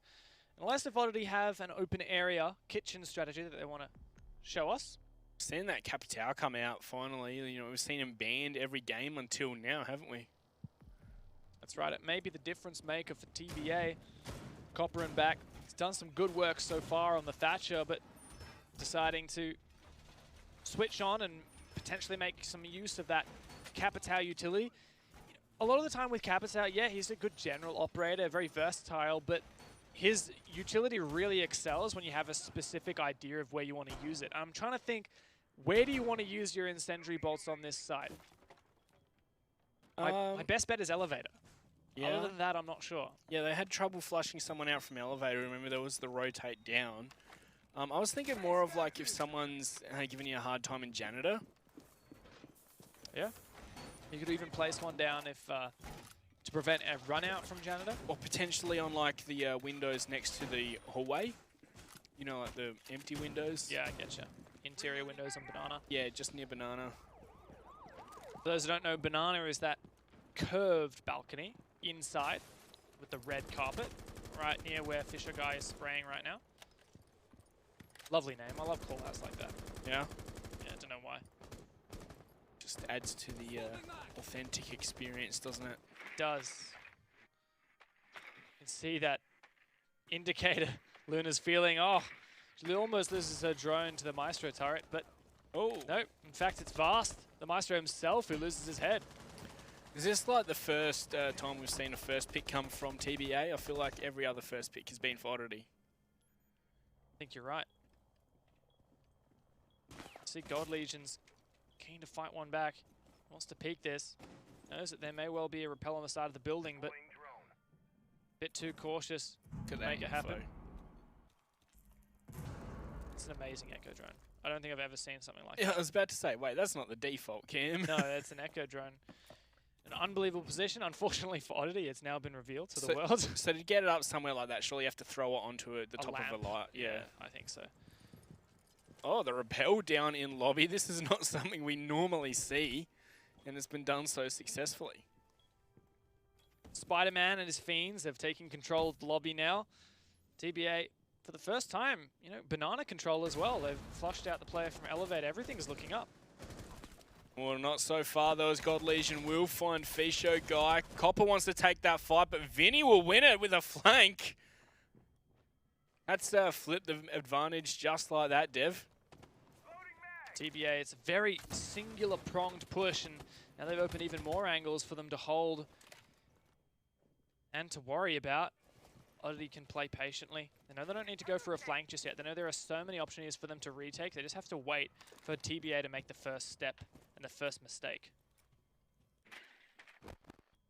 Unless if Oddity have an open area kitchen strategy that they want to show us. Seeing that Capital come out finally, you know, we've seen him banned every game until now, haven't we? That's right, it may be the difference maker for TBA. Copper and back, he's done some good work so far on the Thatcher, but deciding to switch on and potentially make some use of that Capital utility. A lot of the time with Capital, yeah, he's a good general operator, very versatile, but his utility really excels when you have a specific idea of where you want to use it. I'm trying to think, where do you want to use your incendiary bolts on this side? My best bet is Elevator. Yeah. Other than that, I'm not sure. Yeah, they had trouble flushing someone out from Elevator. Remember, there was the rotate down. I was thinking more of like if someone's giving you a hard time in Janitor. Yeah. You could even place one down if to prevent a run out from Janitor. Or potentially on like the windows next to the hallway. You know, like the empty windows. Yeah, I getcha. Interior windows on Banana. Yeah, just near Banana. For those who don't know, Banana is that curved balcony inside with the red carpet right near where Fisher Guy is spraying right now. Lovely name. I love callouts like that. Yeah? Yeah, I don't know why. Just adds to the authentic experience, doesn't it? It does. You can see that indicator Luna's feeling. Oh, she almost loses her drone to the Maestro turret, but oh, no. In fact, it's Vast, the Maestro himself, who loses his head. Is this like the first time we've seen a first pick come from TBA? I feel like every other first pick has been for Oddity. I think you're right. See, God Legion's keen to fight one back. Wants to peek this. Knows that there may well be a rappel on the side of the building, but a bit too cautious to make it happen. It's an amazing Echo drone. I don't think I've ever seen something like that. Yeah, I was about to say, wait, that's not the default, Cam. No, that's an Echo drone. An unbelievable position. Unfortunately for Oddity, it's now been revealed to the world. So to get it up somewhere like that, surely you have to throw it onto the top lamp. of a light. Yeah, I think so. Oh, the rappel down in lobby. This is not something we normally see, and it's been done so successfully. Spider-Man and his fiends have taken control of the lobby now. TBA, for the first time, you know, Banana control as well. They've flushed out the player from Elevator. Everything's looking up. Well, not so far, though, as God Legion will find Fisho Guy. Copper wants to take that fight, but Vinny will win it with a flank. That's flipped the advantage just like that, Dev. TBA, it's a very singular pronged push, and now they've opened even more angles for them to hold and to worry about. Oddity can play patiently. They know they don't need to go for a flank just yet. They know there are so many opportunities for them to retake. They just have to wait for TBA to make the first step and the first mistake.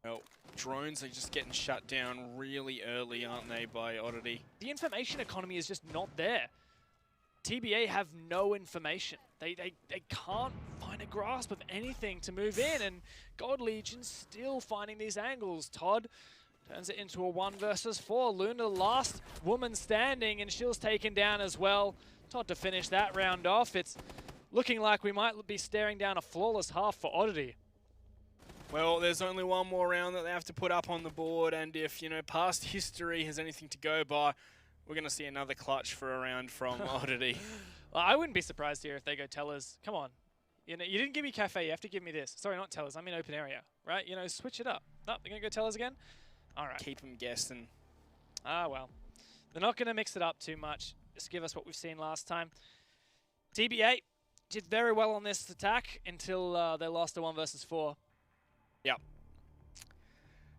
Well, drones are just getting shut down really early, aren't they, by Oddity? The information economy is just not there. TBA have no information. They can't find a grasp of anything to move in, and God Legion's still finding these angles. Todd turns it into a 1 versus 4. Luna, the last woman standing, and Shield's taken down as well. Todd to finish that round off. It's looking like we might be staring down a flawless half for Oddity. Well, there's only one more round that they have to put up on the board, and if, you know, past history has anything to go by, we're going to see another clutch for a round from Oddity. Well, I wouldn't be surprised here if they go Tellers. Come on. You know, you didn't give me Cafe, you have to give me this. Sorry, not Tellers, I mean open area, right? You know, switch it up. No, they're going to go Tellers again? All right. Keep them guessing. Ah, well. They're not going to mix it up too much. Just give us what we've seen last time. TBA did very well on this attack until they lost a 1 versus 4. Yep.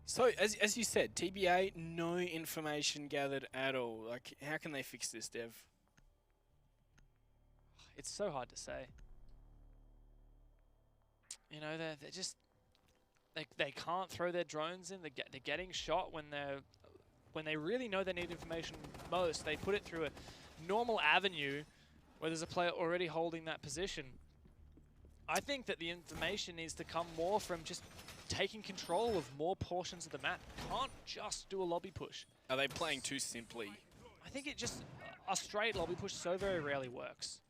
So, as you said, TBA, no information gathered at all. Like, how can they fix this, Dev? It's so hard to say. You know, they're just... They can't throw their drones in. They're getting shot when they really know they need information most. They put it through a normal avenue where there's a player already holding that position. I think that the information needs to come more from just taking control of more portions of the map. Can't just do a lobby push. Are they playing too simply? I think it just, a straight lobby push so very rarely works.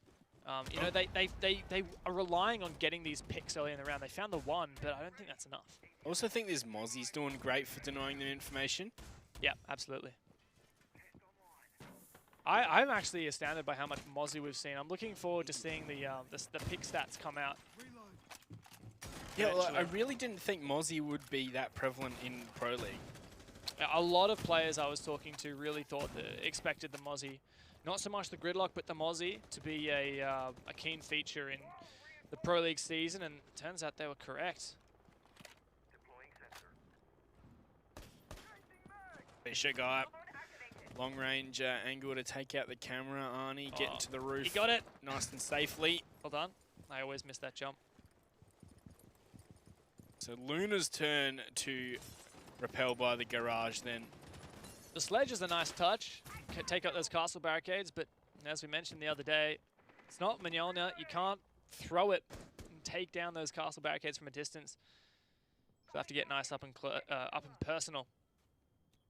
You know, they are relying on getting these picks early in the round. They found the one, but I don't think that's enough. I also think this Mozzie's doing great for denying them information. Yeah, absolutely. I'm actually astounded by how much Mozzie we've seen. I'm looking forward to seeing the pick stats come out. Yeah, well, I really didn't think Mozzie would be that prevalent in Pro League. A lot of players I was talking to really thought expected the Mozzie, not so much the gridlock, but the Mozzie to be a keen feature in the Pro League season, and it turns out they were correct. Fisher got long range angle to take out the camera. Arnie getting to the roof. He got it. Nice and safely. Well done. I always miss that jump. So Luna's turn to repel by the garage then. The sledge is a nice touch. Can take out those castle barricades, but as we mentioned the other day, it's not Mignola. You can't throw it and take down those castle barricades from a distance. So have to get nice up and personal.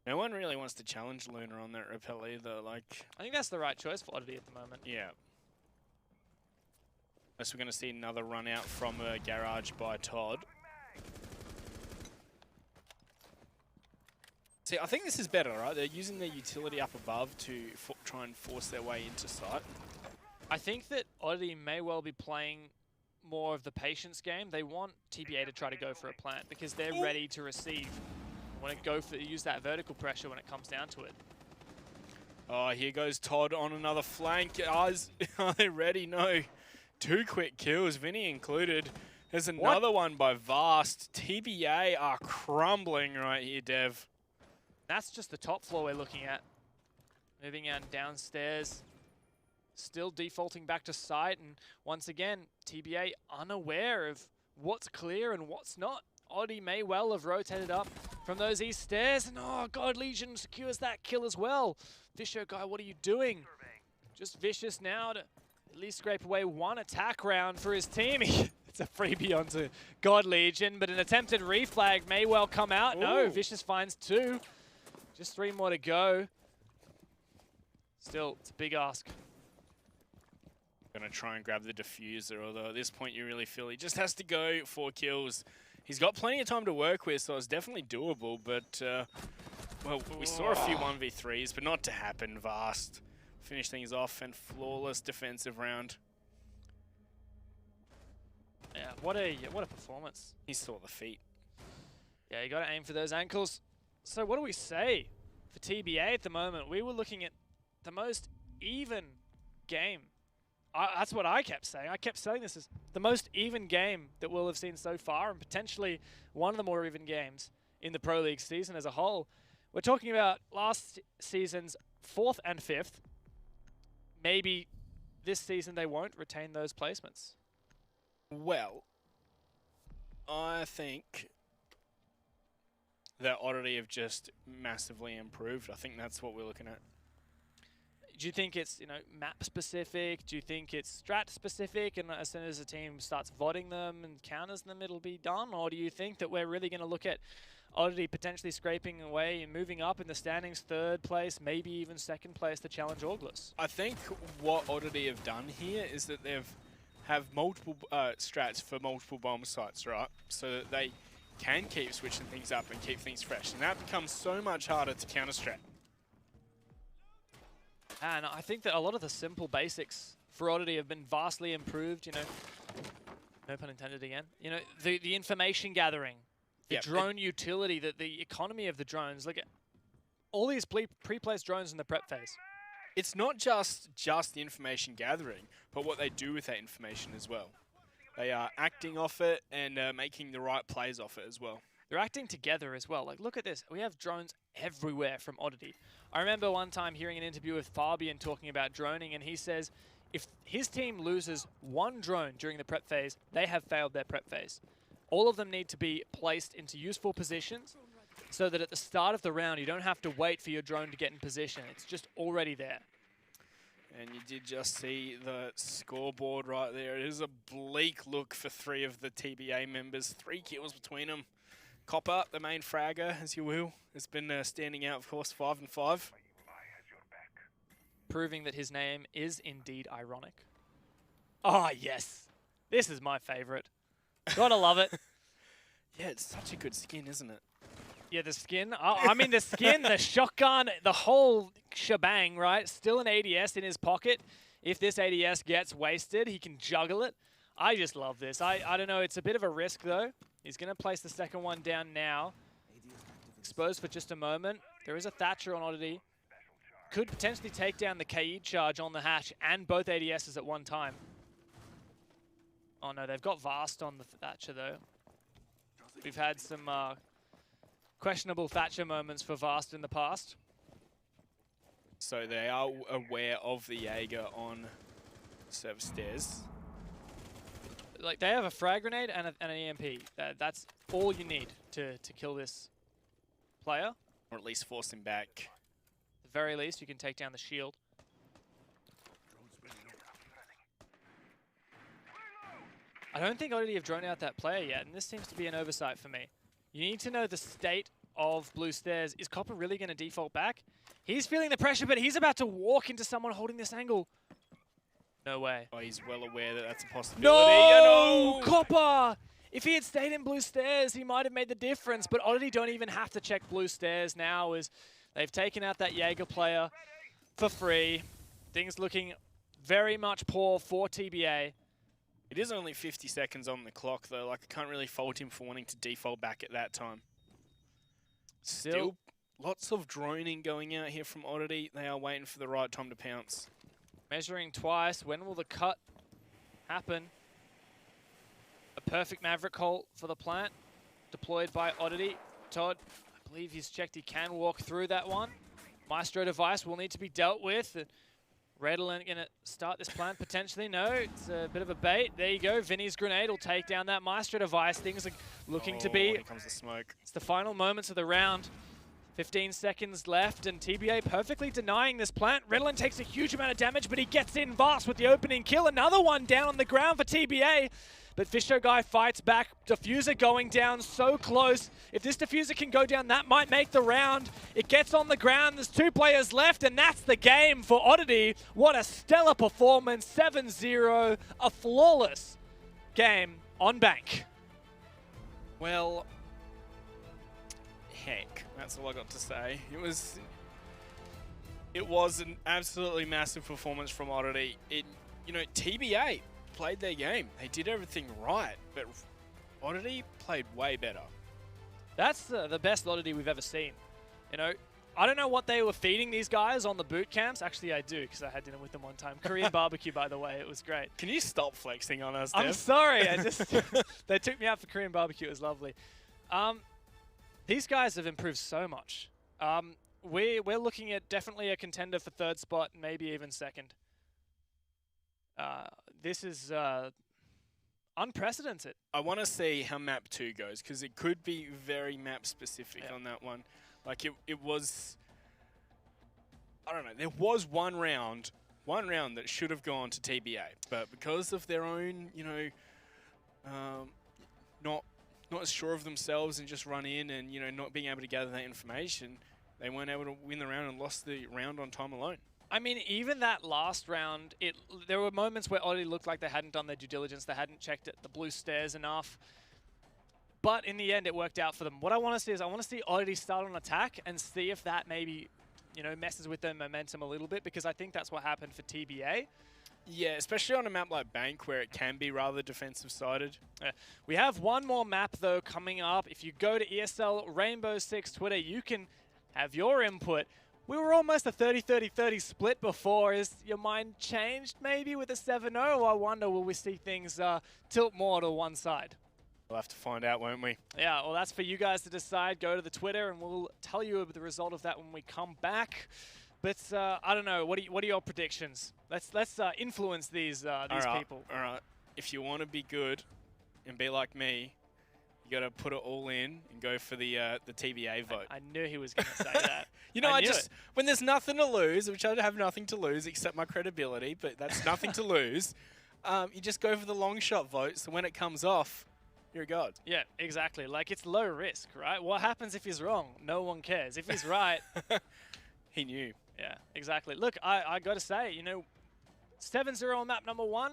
No one really wants to challenge Luna on that repel either. Like, I think that's the right choice for Oddity at the moment. Yeah. Unless we're going to see another run out from a garage by Todd. See, I think this is better, right? They're using their utility up above to try and force their way into sight. I think that Oddity may well be playing more of the patience game. They want TBA to try to go for a plant because they're ready to receive. Want to go for use that vertical pressure when it comes down to it. Oh, here goes Todd on another flank. Are they ready? No. 2 quick kills, Vinny included. There's another one by Vast. TBA are crumbling right here, Dev. That's just the top floor we're looking at. Moving on downstairs. Still defaulting back to site. And once again, TBA unaware of what's clear and what's not. Oddity may well have rotated up from those east stairs. And oh, God, Legion secures that kill as well. Visho guy, what are you doing? Just Vicious now to at least scrape away 1 attack round for his team. It's a freebie onto God Legion, but an attempted reflag may well come out. Ooh. No, Vicious finds 2. Just 3 more to go. Still, it's a big ask. Gonna try and grab the diffuser, although at this point you really feel he just has to go 4 kills. He's got plenty of time to work with, so it's definitely doable, but, well, we saw a few 1v3s, but not to happen. Vast finish things off and flawless defensive round. Yeah, what a performance. He saw the feet. Yeah, you got to aim for those ankles. So what do we say for TBA at the moment? We were looking at the most even game. That's what I kept saying. I kept saying this is the most even game that we'll have seen so far, and potentially one of the more even games in the Pro League season as a whole. We're talking about last season's 4th and 5th. Maybe this season they won't retain those placements. Well, I think that Oddity have just massively improved. I think that's what we're looking at. Do you think it's, you know, map specific? Do you think it's strat specific, and as soon as the team starts voting them and counters them, it'll be done? Or do you think that we're really going to look at Oddity potentially scraping away and moving up in the standings 3rd place, maybe even 2nd place to challenge August? I think what Oddity have done here is that they've have multiple strats for multiple bomb sites, right? So that they can keep switching things up and keep things fresh. And that becomes so much harder to counter-strat. And I think that a lot of the simple basics for Oddity have been vastly improved, you know. No pun intended again. You know, the information gathering, the drone utility, the economy of the drones. Look at all these pre-placed drones in the prep phase. It's not just the information gathering, but what they do with that information as well. They are acting off it and making the right plays off it as well. They're acting together as well. Like, look at this. We have drones everywhere from Oddity. I remember one time hearing an interview with Fabian talking about droning, and he says if his team loses 1 drone during the prep phase, they have failed their prep phase. All of them need to be placed into useful positions so that at the start of the round, you don't have to wait for your drone to get in position. It's just already there. And you did just see the scoreboard right there. It is a bleak look for 3 of the TBA members. 3 kills between them. Copper, the main fragger, as you will, has been standing out, of course, 5 and 5. Proving that his name is indeed ironic. Oh, yes. This is my favorite. Gotta love it. Yeah, it's such a good skin, isn't it? Yeah, the skin. I mean, the skin, the shotgun, the whole shebang, right? Still an ADS in his pocket. If this ADS gets wasted, he can juggle it. I just love this. I don't know. It's a bit of a risk, though. He's going to place the second one down now. Exposed for just a moment. There is a Thatcher on Oddity. Could potentially take down the Kaid charge on the hatch and both ADSs at one time. Oh, no. They've got Vast on the Thatcher, though. We've had some questionable Thatcher moments for Vast in the past. So they are aware of the Jaeger on server stairs. Like, they have a frag grenade and an EMP. That's all you need to kill this player. Or at least force him back. At the very least, you can take down the shield. I don't think Oddity have drawn out that player yet, and this seems to be an oversight for me. You need to know the state of blue stairs. Is Copper really going to default back? He's feeling the pressure, but he's about to walk into someone holding this angle. No way. Oh, he's well aware that that's a possibility. No! Copper! If he had stayed in blue stairs, he might have made the difference, but Oddity don't even have to check blue stairs now as they've taken out that Jaeger player for free. Things looking very much poor for TBA. It is only 50 seconds on the clock, though. Like, I can't really fault him for wanting to default back at that time. Still lots of droning going out here from Oddity. They are waiting for the right time to pounce. Measuring twice. When will the cut happen? A perfect Maverick Colt for the plant. Deployed by Oddity. Todd, I believe he's checked he can walk through that one. Maestro device will need to be dealt with. Redolent going to start this plant potentially. No, it's a bit of a bait. There you go. Vinny's grenade will take down that Maestro device. Things are looking to be. Here comes the smoke. It's the final moments of the round. 15 seconds left, and TBA perfectly denying this plant. Redolent takes a huge amount of damage, but he gets in Vast with the opening kill. Another one down on the ground for TBA. But Fisho Guy fights back. Diffuser going down so close. If this Diffuser can go down, that might make the round. It gets on the ground. There's 2 players left, and that's the game for Oddity. What a stellar performance. 7-0. A flawless game on bank. Well, heck, that's all I got to say. It was an absolutely massive performance from Oddity. TBA played their game. They did everything right, but Oddity played way better. That's the best Oddity we've ever seen. You know, I don't know what they were feeding these guys on the boot camps. Actually, I do, because I had dinner with them one time. Korean barbecue, by the way. It was great. Can you stop flexing on us, Dev? I'm sorry. They took me out for Korean barbecue. It was lovely. These guys have improved so much. We're looking at definitely a contender for 3rd spot, maybe even 2nd. This is unprecedented. I want to see how map 2 goes, because it could be very map specific on that one. Like it was, I don't know, there was one round that should have gone to TBA, but because of their own, not as sure of themselves and just run in and, not being able to gather that information, they weren't able to win the round and lost the round on time alone. I mean, even that last round, there were moments where Oddity looked like they hadn't done their due diligence, they hadn't checked the blue stairs enough. But in the end, it worked out for them. What I want to see is I want to see Oddity start on attack and see if that maybe, messes with their momentum a little bit, because I think that's what happened for TBA. Yeah, especially on a map like Bank, where it can be rather defensive-sided. We have one more map, though, coming up. If you go to ESL Rainbow Six Twitter, you can have your input. We were almost a 30-30-30 split before. Is your mind changed maybe with a 7-0? I wonder, will we see things tilt more to one side? We'll have to find out, won't we? Yeah, well, that's for you guys to decide. Go to the Twitter, and we'll tell you the result of that when we come back. But I don't know. What are your predictions? Let's influence these people. All right. If you want to be good and be like me, You got to put it all in and go for the TBA vote. I knew he was going to say that. You know, I I knew just it. when there's nothing to lose, which I have nothing to lose except my credibility, but that's nothing to lose. You just go for the long shot vote. So when it comes off, you're a god. Yeah, exactly. Like, it's low risk, right? What happens if he's wrong? No one cares. If he's right, He knew. yeah, exactly. Look, I got to say, you know, 7-0 on map number 1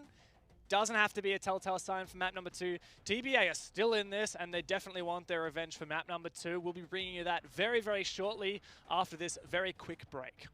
doesn't have to be a telltale sign for map number 2. TBA are still in this, and they definitely want their revenge for map number 2. We'll be bringing you that very, very shortly after this very quick break.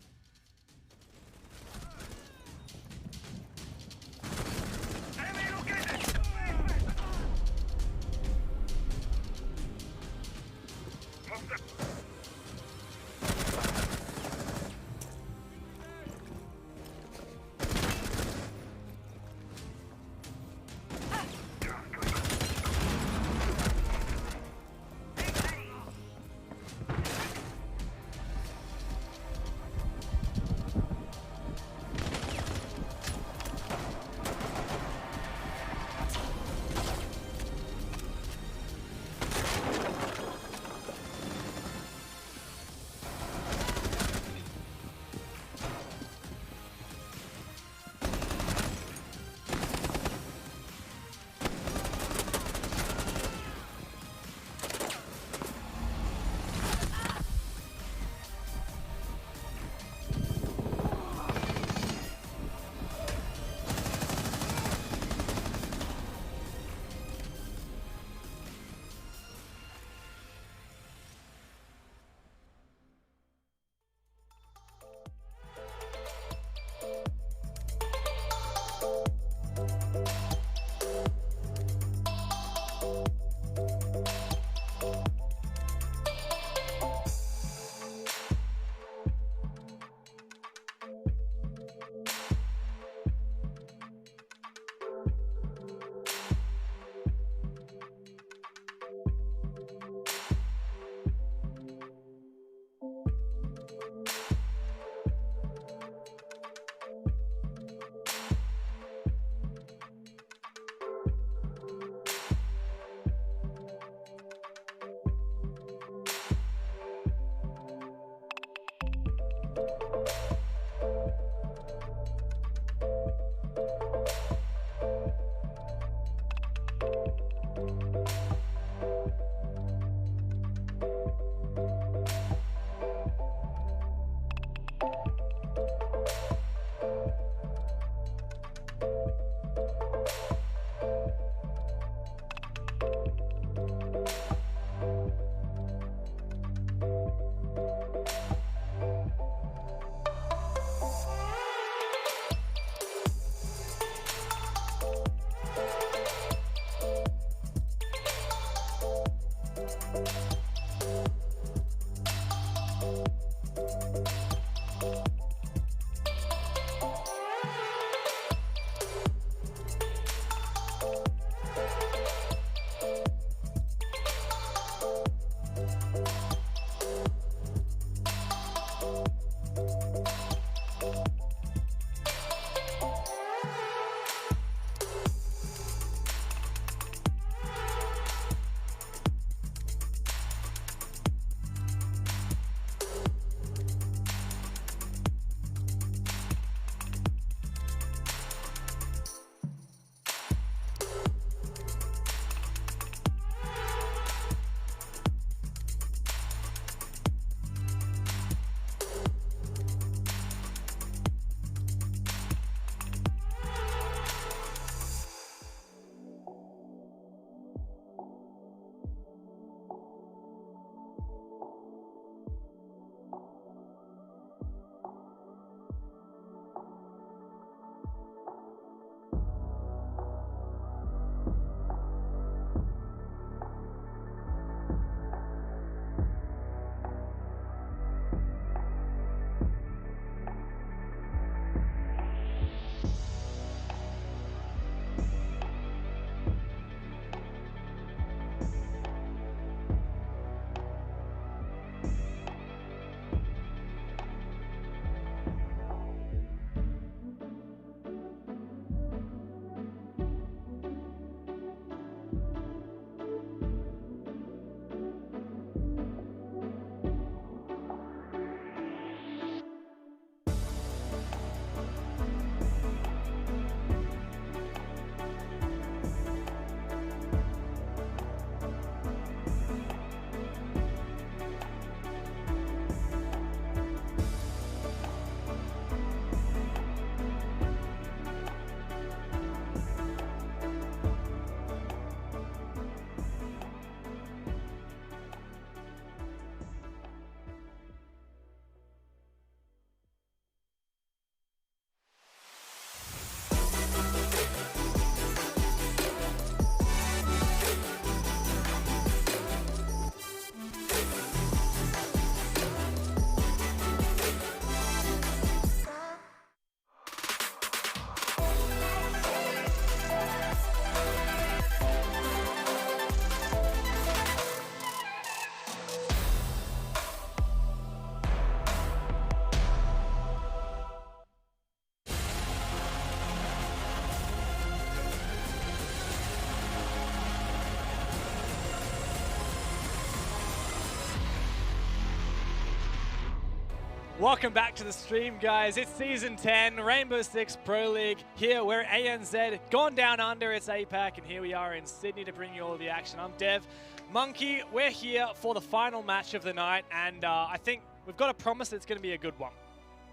Welcome back to the stream, guys. It's Season 10, Rainbow Six Pro League. Here we're ANZ, gone down under, it's APAC, and here we are in Sydney to bring you all the action. I'm Dev. Monkey, we're here for the final match of the night, and I think we've got to promise it's going to be a good one.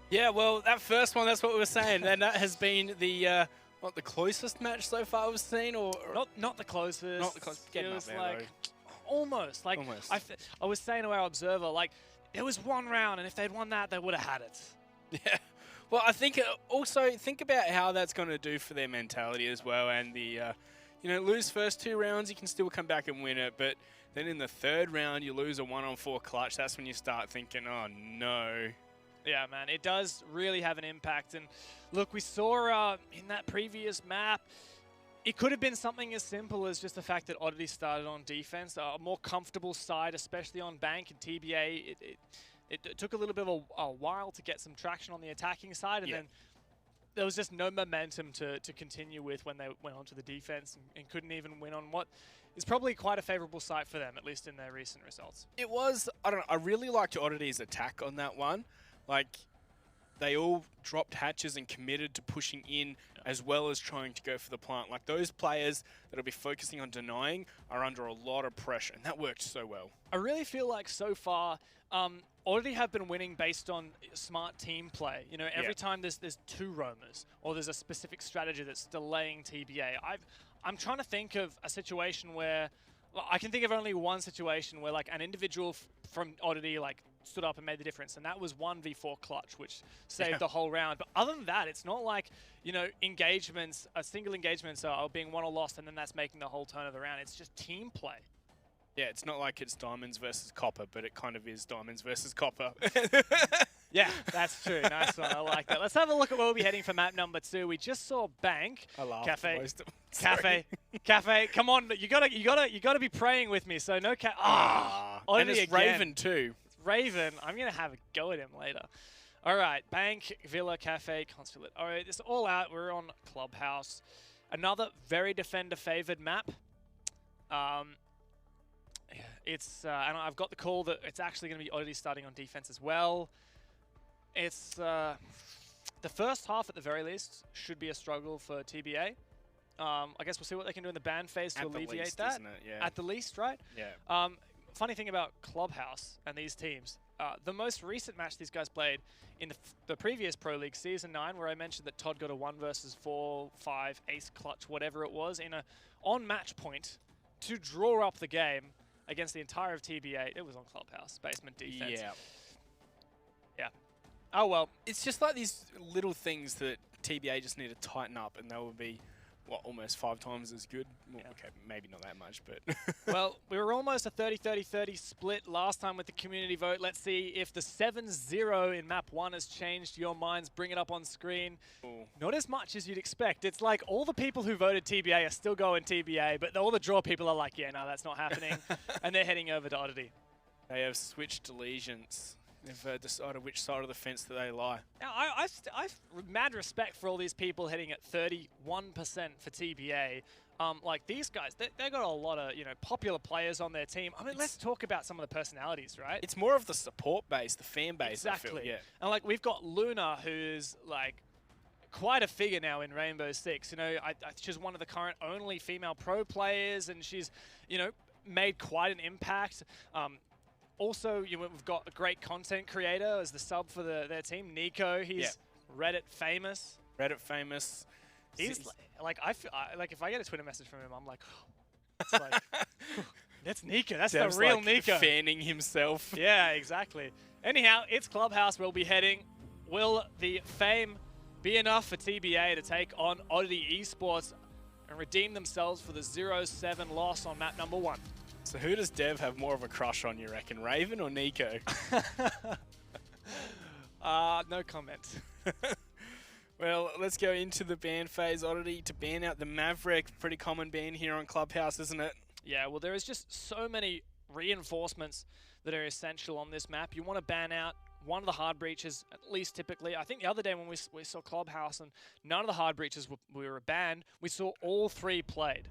Yeah, well, that first one, that's what we were saying, and that has been the what, the closest match so far we've seen, or Not the closest. Not the closest. It was like almost. Like Almost. I was saying to our observer, like there was one round, and if they'd won that, they would have had it. Yeah. Well, I think also think about how that's going to do for their mentality as well, and the lose first 2 rounds, you can still come back and win it, but then in the 3rd round, you lose a 1-on-4 clutch. That's when you start thinking, oh no. Yeah, man, it does really have an impact. And look, we saw in that previous map, it could have been something as simple as just the fact that Oddity started on defense, a more comfortable side, especially on Bank and TBA. It took a little bit of a while to get some traction on the attacking side, and then there was just no momentum to continue with when they went onto the defense and couldn't even win on what is probably quite a favorable site for them, at least in their recent results. It was, I don't know, I really liked Oddity's attack on that one. Like, they all dropped hatches and committed to pushing in as well as trying to go for the plant. Like, those players that'll be focusing on denying are under a lot of pressure, and that worked so well. I really feel like so far, Oddity have been winning based on smart team play. You know, every time there's 2 roamers or there's a specific strategy that's delaying TBA. I'm trying to think of a situation where, well, I can think of only one situation where like an individual from Oddity like stood up and made the difference, and that was 1v4 clutch, which saved the whole round. But other than that, it's not like, you know, engagements, single engagements are being won or lost, and then that's making the whole turn of the round. It's just team play. Yeah, it's not like it's diamonds versus copper, but it kind of is diamonds versus copper. Yeah, that's true. Nice one. I like that. Let's have a look at where we'll be heading for map number 2. We just saw Bank. I laughed Cafe. most of Cafe. Come on, you gotta be praying with me. So no and it's again. Raven too. Raven. I'm gonna have a go at him later. All right, Bank, Villa, Cafe, Consulate. All right, it's all out. We're on Clubhouse. Another very defender-favored map. It's and I've got the call that it's actually going to be Oddity starting on defense as well. It's the first half at the very least should be a struggle for TBA. I guess we'll see what they can do in the ban phase to alleviate that. Isn't it? Yeah. At the least, right? Yeah. Funny thing about Clubhouse and these teams, the most recent match these guys played in the previous Pro League Season 9, where I mentioned that Todd got a 1 versus 4, 5, ace clutch, whatever it was, in a on match point to draw up the game against the entire of TBA. It was on Clubhouse, basement defense. Yeah. Yeah. Oh, well. It's just like these little things that TBA just need to tighten up, and they will be, what, almost 5 times as good? Well, okay, maybe not that much, but... Well, we were almost a 30-30-30 split last time with the community vote. Let's see if the 7-0 in map 1 has changed your minds. Bring it up on screen. Ooh. Not as much as you'd expect. It's like all the people who voted TBA are still going TBA, but all the draw people are like, yeah, no, that's not happening. And they're heading over to Oddity. They have switched allegiance. They've decided which side of the fence that they lie. Now, I've mad respect for all these people heading at 31% for TBA. Like these guys, they got a lot of popular players on their team. I mean, let's talk about some of the personalities, right? It's more of the support base, the fan base. Exactly. I feel, yeah. And like we've got Luna, who's like quite a figure now in Rainbow Six. You know, she's one of the current only female pro players, and she's made quite an impact. Also, we've got a great content creator as the sub for their team, Nico. He's Reddit famous. Reddit famous. He's like if I get a Twitter message from him, I'm like, it's like that's Nico. That's Dev's the real like Nico. Fanning himself. Yeah, exactly. Anyhow, it's Clubhouse. We'll be heading. Will the fame be enough for TBA to take on Oddity Esports and redeem themselves for the 0-7 loss on map number 1? So who does Dev have more of a crush on, you reckon, Raven or Nico? No comment. Well, let's go into the ban phase. Oddity to ban out the Maverick. Pretty common ban here on Clubhouse, isn't it? Yeah, well, there is just so many reinforcements that are essential on this map. You want to ban out one of the hard breaches, at least typically. I think the other day when we saw Clubhouse and none of the hard breaches were banned, we saw all 3 played.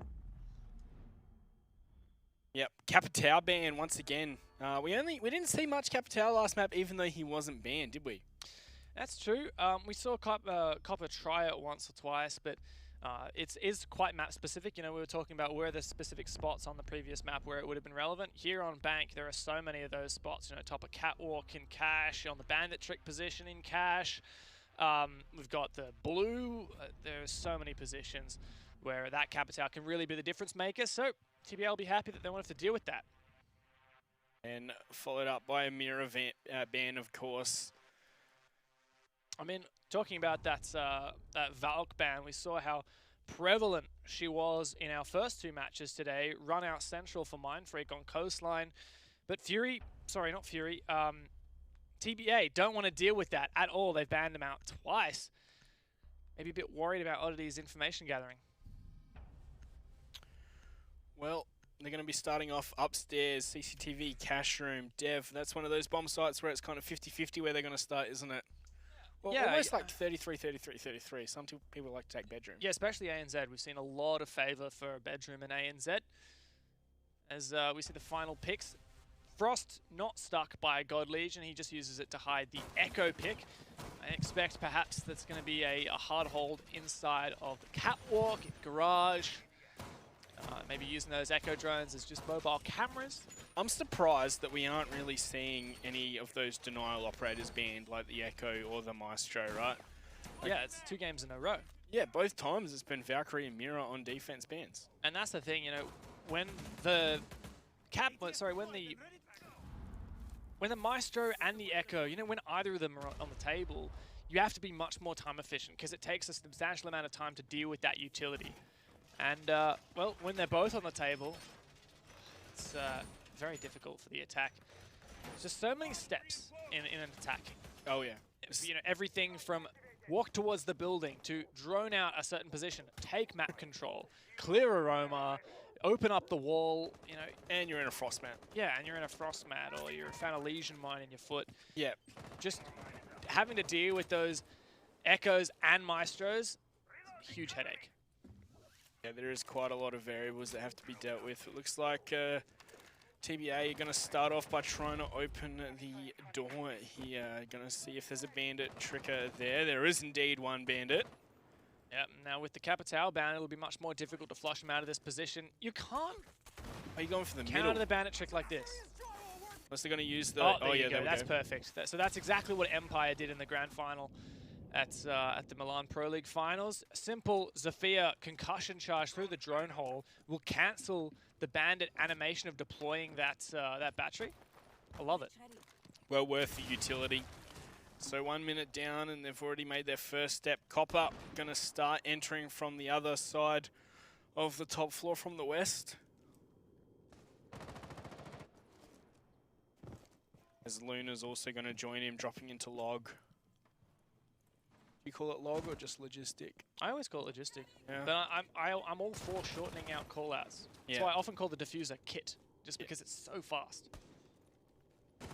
Yep, Capitao ban once again. We didn't see much Capitao last map, even though he wasn't banned, did we? That's true. We saw Copper try it once or twice, but it is quite map specific. You know, we were talking about where the specific spots on the previous map where it would have been relevant. Here on Bank, there are so many of those spots. You know, top of Catwalk in Cache, on the Bandit Trick position in Cache. We've got the blue. There are so many positions where that Capitao can really be the difference maker. So TBL will be happy that they won't have to deal with that. And followed up by a mirror ban, of course. I mean, talking about that Valk ban, we saw how prevalent she was in our first 2 matches today. Run out central for Mindfreak on Coastline. But Fury, sorry, not Fury, TBA don't want to deal with that at all. They've banned them out twice. Maybe a bit worried about Oddity's information gathering. Well, they're going to be starting off upstairs, CCTV, cash room, dev. That's one of those bomb sites where it's kind of 50-50 where they're going to start, isn't it? Well, yeah, almost like 33, 33, 33. Some people like to take bedroom. Yeah, especially ANZ. We've seen a lot of favour for bedroom and ANZ. As we see the final picks. Frost not stuck by God Legion. He just uses it to hide the Echo pick. I expect perhaps that's going to be a hard hold inside of the Catwalk, Garage. Maybe using those Echo drones as just mobile cameras. I'm surprised that we aren't really seeing any of those denial operators banned, like the Echo or the Maestro, right? Like, yeah, it's 2 games in a row. Yeah, both times it's been Valkyrie and Mira on defense bans. And that's the thing, you know, when the when the Maestro and the Echo, you know, when either of them are on the table, you have to be much more time efficient because it takes a substantial amount of time to deal with that utility. And, well, when they're both on the table, it's very difficult for the attack. There's just so many steps in an attack. Oh, yeah. You know, everything from walk towards the building to drone out a certain position, take map control, clear aroma, open up the wall, you know. And you're in a frost mat. Yeah, and you're in a frost mat or you're found a lesion mine in your foot. Yeah. Just having to deal with those Echoes and Maestros, huge headache. Yeah, there is quite a lot of variables that have to be dealt with. It looks like TBA are going to start off by trying to open the door here. Going to see if there's a bandit tricker there. There is indeed one bandit. Yep, now with the Capitao ban, it'll be much more difficult to flush him out of this position. You can't Are you going for the counter middle? the bandit trick like this. Unless they're going to use the... Oh, yeah, you go. That's go. perfect. So that's exactly what Empire did in the grand final at the Milan Pro League finals. Simple Zofia concussion charge through the drone hole will cancel the bandit animation of deploying that battery. I love it. Well worth the utility. So 1 minute down and they've already made their first step. Copper going to start entering from the other side of the top floor from the west. As Luna's also going to join him, dropping into log. You call it log or just logistic? I always call it logistic, Yeah. but I'm all for shortening out callouts. Yeah. That's why I often call the diffuser kit, just because it's so fast.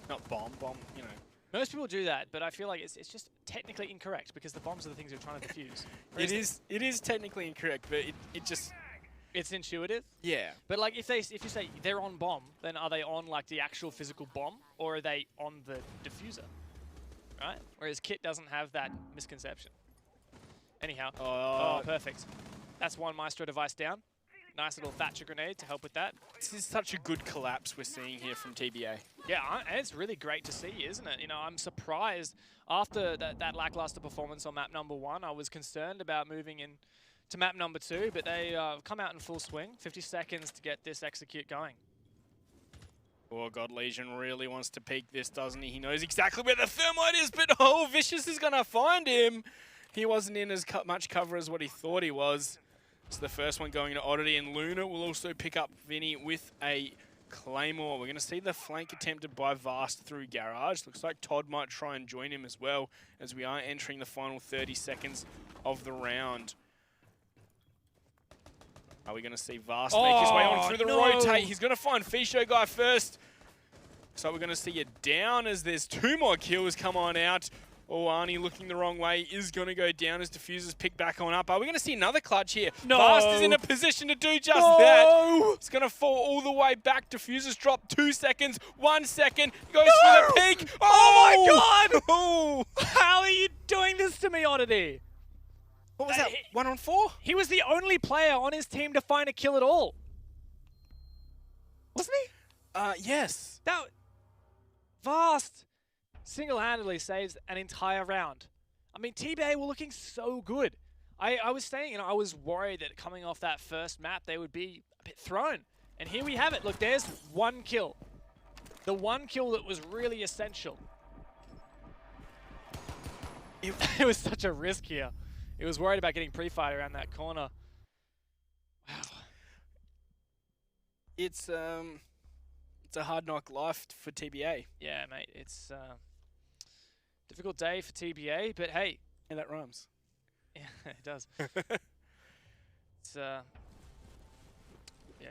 Not bomb, you know. Most people do that, but I feel like it's just technically incorrect because the bombs are the things you're trying to defuse. It is technically incorrect, but it just... It's intuitive. Yeah. But like if you say they're on bomb, then are they on like the actual physical bomb or are they on the diffuser? Right? Whereas kit doesn't have that misconception. Anyhow. Oh, perfect. That's one Maestro device down. Nice little Thatcher grenade to help with that. This is such a good collapse we're seeing here from TBA. Yeah, and it's really great to see, isn't it? You know, I'm surprised after that lackluster performance on map number 1. I was concerned about moving in to map number 2, but they come out in full swing. 50 seconds to get this execute going. Oh, God, Legion really wants to peek this, doesn't he? He knows exactly where the thermite is, but oh, Vicious is going to find him. He wasn't in as much cover as what he thought he was. So the first one going to Oddity, and Luna will also pick up Vinny with a Claymore. We're going to see the flank attempted by Vast through Garage. Looks like Todd might try and join him as well, as we are entering the final 30 seconds of the round. Are we going to see Vast make his way on through the rotate? He's going to find Fisho Guy first. So we're going to see it down as there's 2 more kills come on out. Oh, Arnie looking the wrong way is going to go down as Diffuser's picked back on up. Are we going to see another clutch here? No. Fast is in a position to do just that. It's going to fall all the way back. Diffuser's dropped 2 seconds, 1 second. Goes for the peak. Oh my God! Oh! How are you doing this to me, Oddity? What was that? 1 on 4? He was the only player on his team to find a kill at all. Wasn't he? Yes. That Vast single-handedly saves an entire round. I mean, TBA were looking so good. I was saying, you know, I was worried that coming off that first map, they would be a bit thrown. And here we have it. Look, there's 1 kill. The 1 kill that was really essential. It was such a risk here. It was worried about getting pre-fired around that corner. Wow. It's a hard knock life for TBA. Yeah, mate. It's difficult day for TBA, but hey. Yeah, that rhymes. Yeah, it does. It's yeah,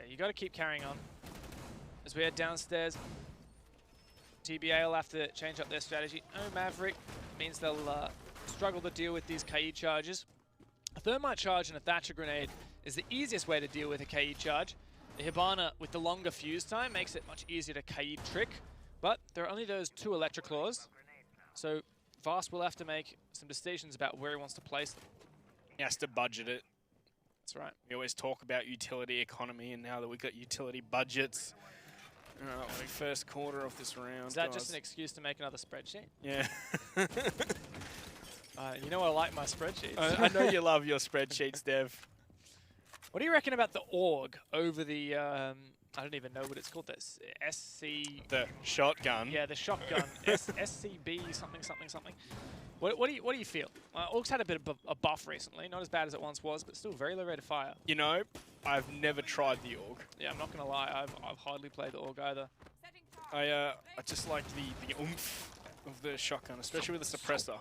you got to keep carrying on. As we head downstairs, TBA will have to change up their strategy. No Maverick means they'll struggle to deal with these KE charges. A Thermite charge and a Thatcher grenade is the easiest way to deal with a KE charge. The Hibana with the longer fuse time makes it much easier to KE trick, but there are only those 2 Electroclaws, so Vast will have to make some decisions about where he wants to place them. He has to budget it. That's right. We always talk about utility economy, and now that we've got utility budgets, like first quarter of this round. Is that just an excuse to make another spreadsheet? Yeah. You know I like my spreadsheets. I know you love your spreadsheets, Dev. What do you reckon about the AUG over the, I don't even know what it's called, this SC... The shotgun. Yeah, the shotgun, SCB something, something, something. What do you feel? AUG's had a bit of a buff recently, not as bad as it once was, but still very low rate of fire. You know, I've never tried the AUG. Yeah, I'm not going to lie, I've hardly played the AUG either. I just like the oomph of the shotgun, especially with the suppressor.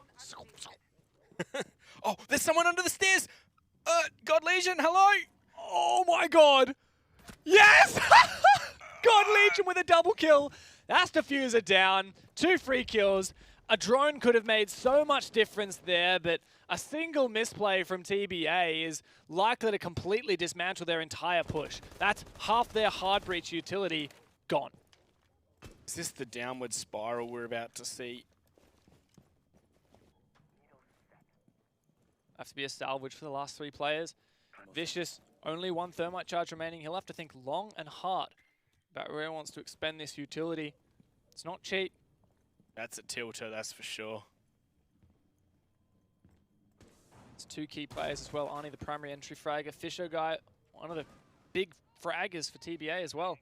Oh, there's someone under the stairs! God Legion, hello! Oh my God! Yes! God Legion with a double kill. That's Diffuser down. 2 free kills. A drone could have made so much difference there, but a single misplay from TBA is likely to completely dismantle their entire push. That's half their hard breach utility gone. Is this the downward spiral we're about to see? Have to be a salvage for the last 3 players. Vicious, only 1 Thermite charge remaining. He'll have to think long and hard about where he wants to expend this utility. It's not cheap. That's a tilter, that's for sure. It's 2 key players as well. Arnie, the primary entry fragger. Fisher guy, one of the big fraggers for TBA as well.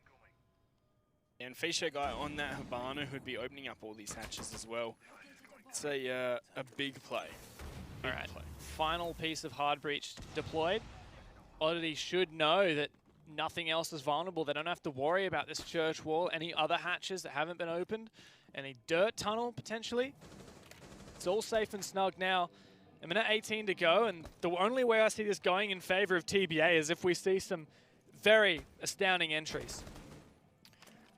And Fisher guy on that Hibana who'd be opening up all these hatches as well. It's a big play. All right, final piece of hard breach deployed. Oddity should know that nothing else is vulnerable. They don't have to worry about this church wall, any other hatches that haven't been opened, any dirt tunnel potentially. It's all safe and snug now. A minute 18 to go, and the only way I see this going in favor of TBA is if we see some very astounding entries.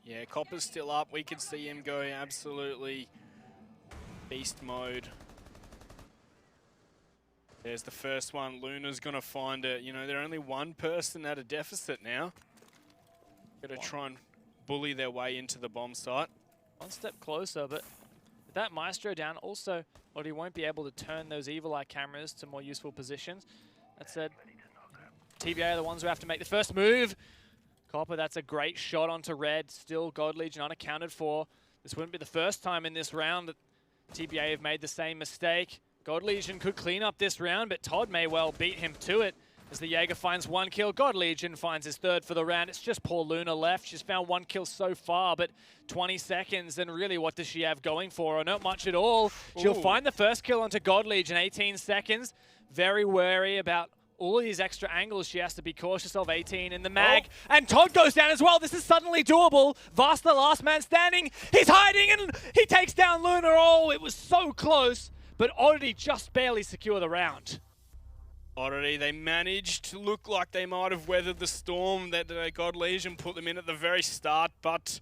Yeah, Copper's still up. We could see him go absolutely beast mode. There's the first one. Luna's going to find it. You know, they're only 1 person at a deficit now. Got to try and bully their way into the bomb site. 1 step closer, but with that Maestro down, also, he won't be able to turn those Evil Eye cameras to more useful positions. That said, TBA are the ones who have to make the first move. Copper, that's a great shot onto red. Still, God Legion unaccounted for. This wouldn't be the first time in this round that TBA have made the same mistake. God Legion could clean up this round, but Todd may well beat him to it as the Jaeger finds 1 kill. God Legion finds his 3rd for the round. It's just poor Luna left. She's found 1 kill so far, but 20 seconds, and really what does she have going for her? Not much at all. She'll find the first kill onto God Legion, 18 seconds. Very wary about all of these extra angles she has to be cautious of. 18 in the mag, and Todd goes down as well. This is suddenly doable. Vast, the last man standing. He's hiding, and he takes down Luna. Oh, it was so close. But Oddity just barely secure the round. Oddity, they managed to look like they might have weathered the storm that God Legion put them in at the very start, but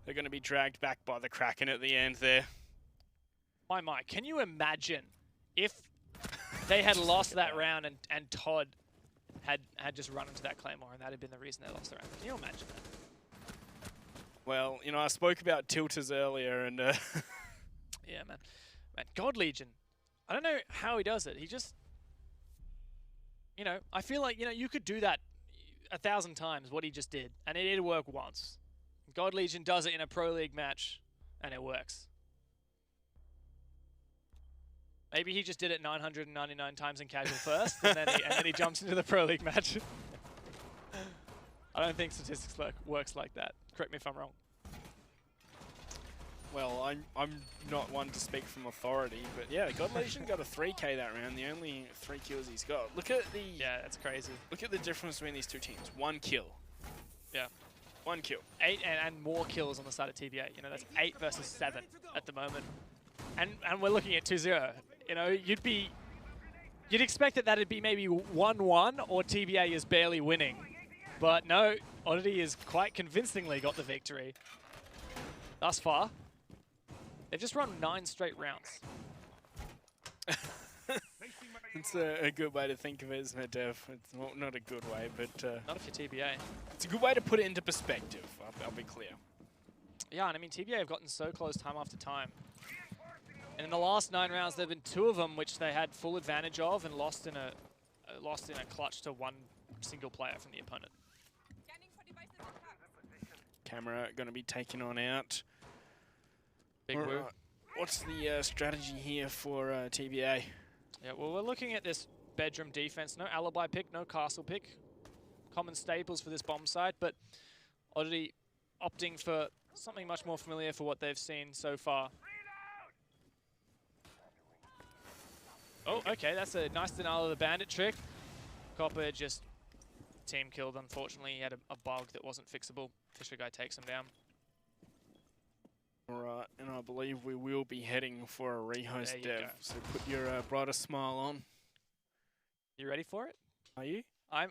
they're going to be dragged back by the Kraken at the end there. My, can you imagine if they had lost that round and Todd had just run into that Claymore and that had been the reason they lost the round? Can you imagine that? Well, you know, I spoke about tilters earlier, and Yeah, man. God Legion. I don't know how he does it. He just, you know, I feel like, you know, you could do that 1,000 times, what he just did, and it did work once. God Legion does it in a Pro League match, and it works. Maybe he just did it 999 times in casual first, and then he jumps into the Pro League match. I don't think statistics works like that. Correct me if I'm wrong. well, I'm not one to speak from authority, but yeah, God Legion got a 3K that round. The only 3 kills he's got. Look at the That's crazy. Look at the difference between these two teams. 1 kill. Yeah. 1 kill. 8 and more kills on the side of TBA. You know, that's 8 versus 7 at the moment. And we're looking at 2-0. You know, you'd expect that that'd be maybe 1-1 or TBA is barely winning. But no, Oddity has quite convincingly got the victory thus far. They've just run 9 straight rounds. It's a good way to think of it, isn't it, Dev? It's not a good way, but Not if you're TBA. it's a good way to put it into perspective. I'll be clear. Yeah, and I mean, TBA have gotten so close time after time. And in the last 9 rounds, there have been 2 of them which they had full advantage of and lost in a clutch to one single player from the opponent. Camera going to be taken on out. Big woo. Alright, what's the strategy here for TBA? Yeah, well, we're looking at this bedroom defense. No alibi pick, no castle pick. Common staples for this bomb side, but Oddity opting for something much more familiar for what they've seen so far. Oh, okay, that's a nice denial of the bandit trick. Copper just team killed, unfortunately. He had a bug that wasn't fixable. Fisher guy takes him down. Alright, and I believe we will be heading for a rehost, There you Dev. go. So put your brightest smile on. You ready for it? Are you? I'm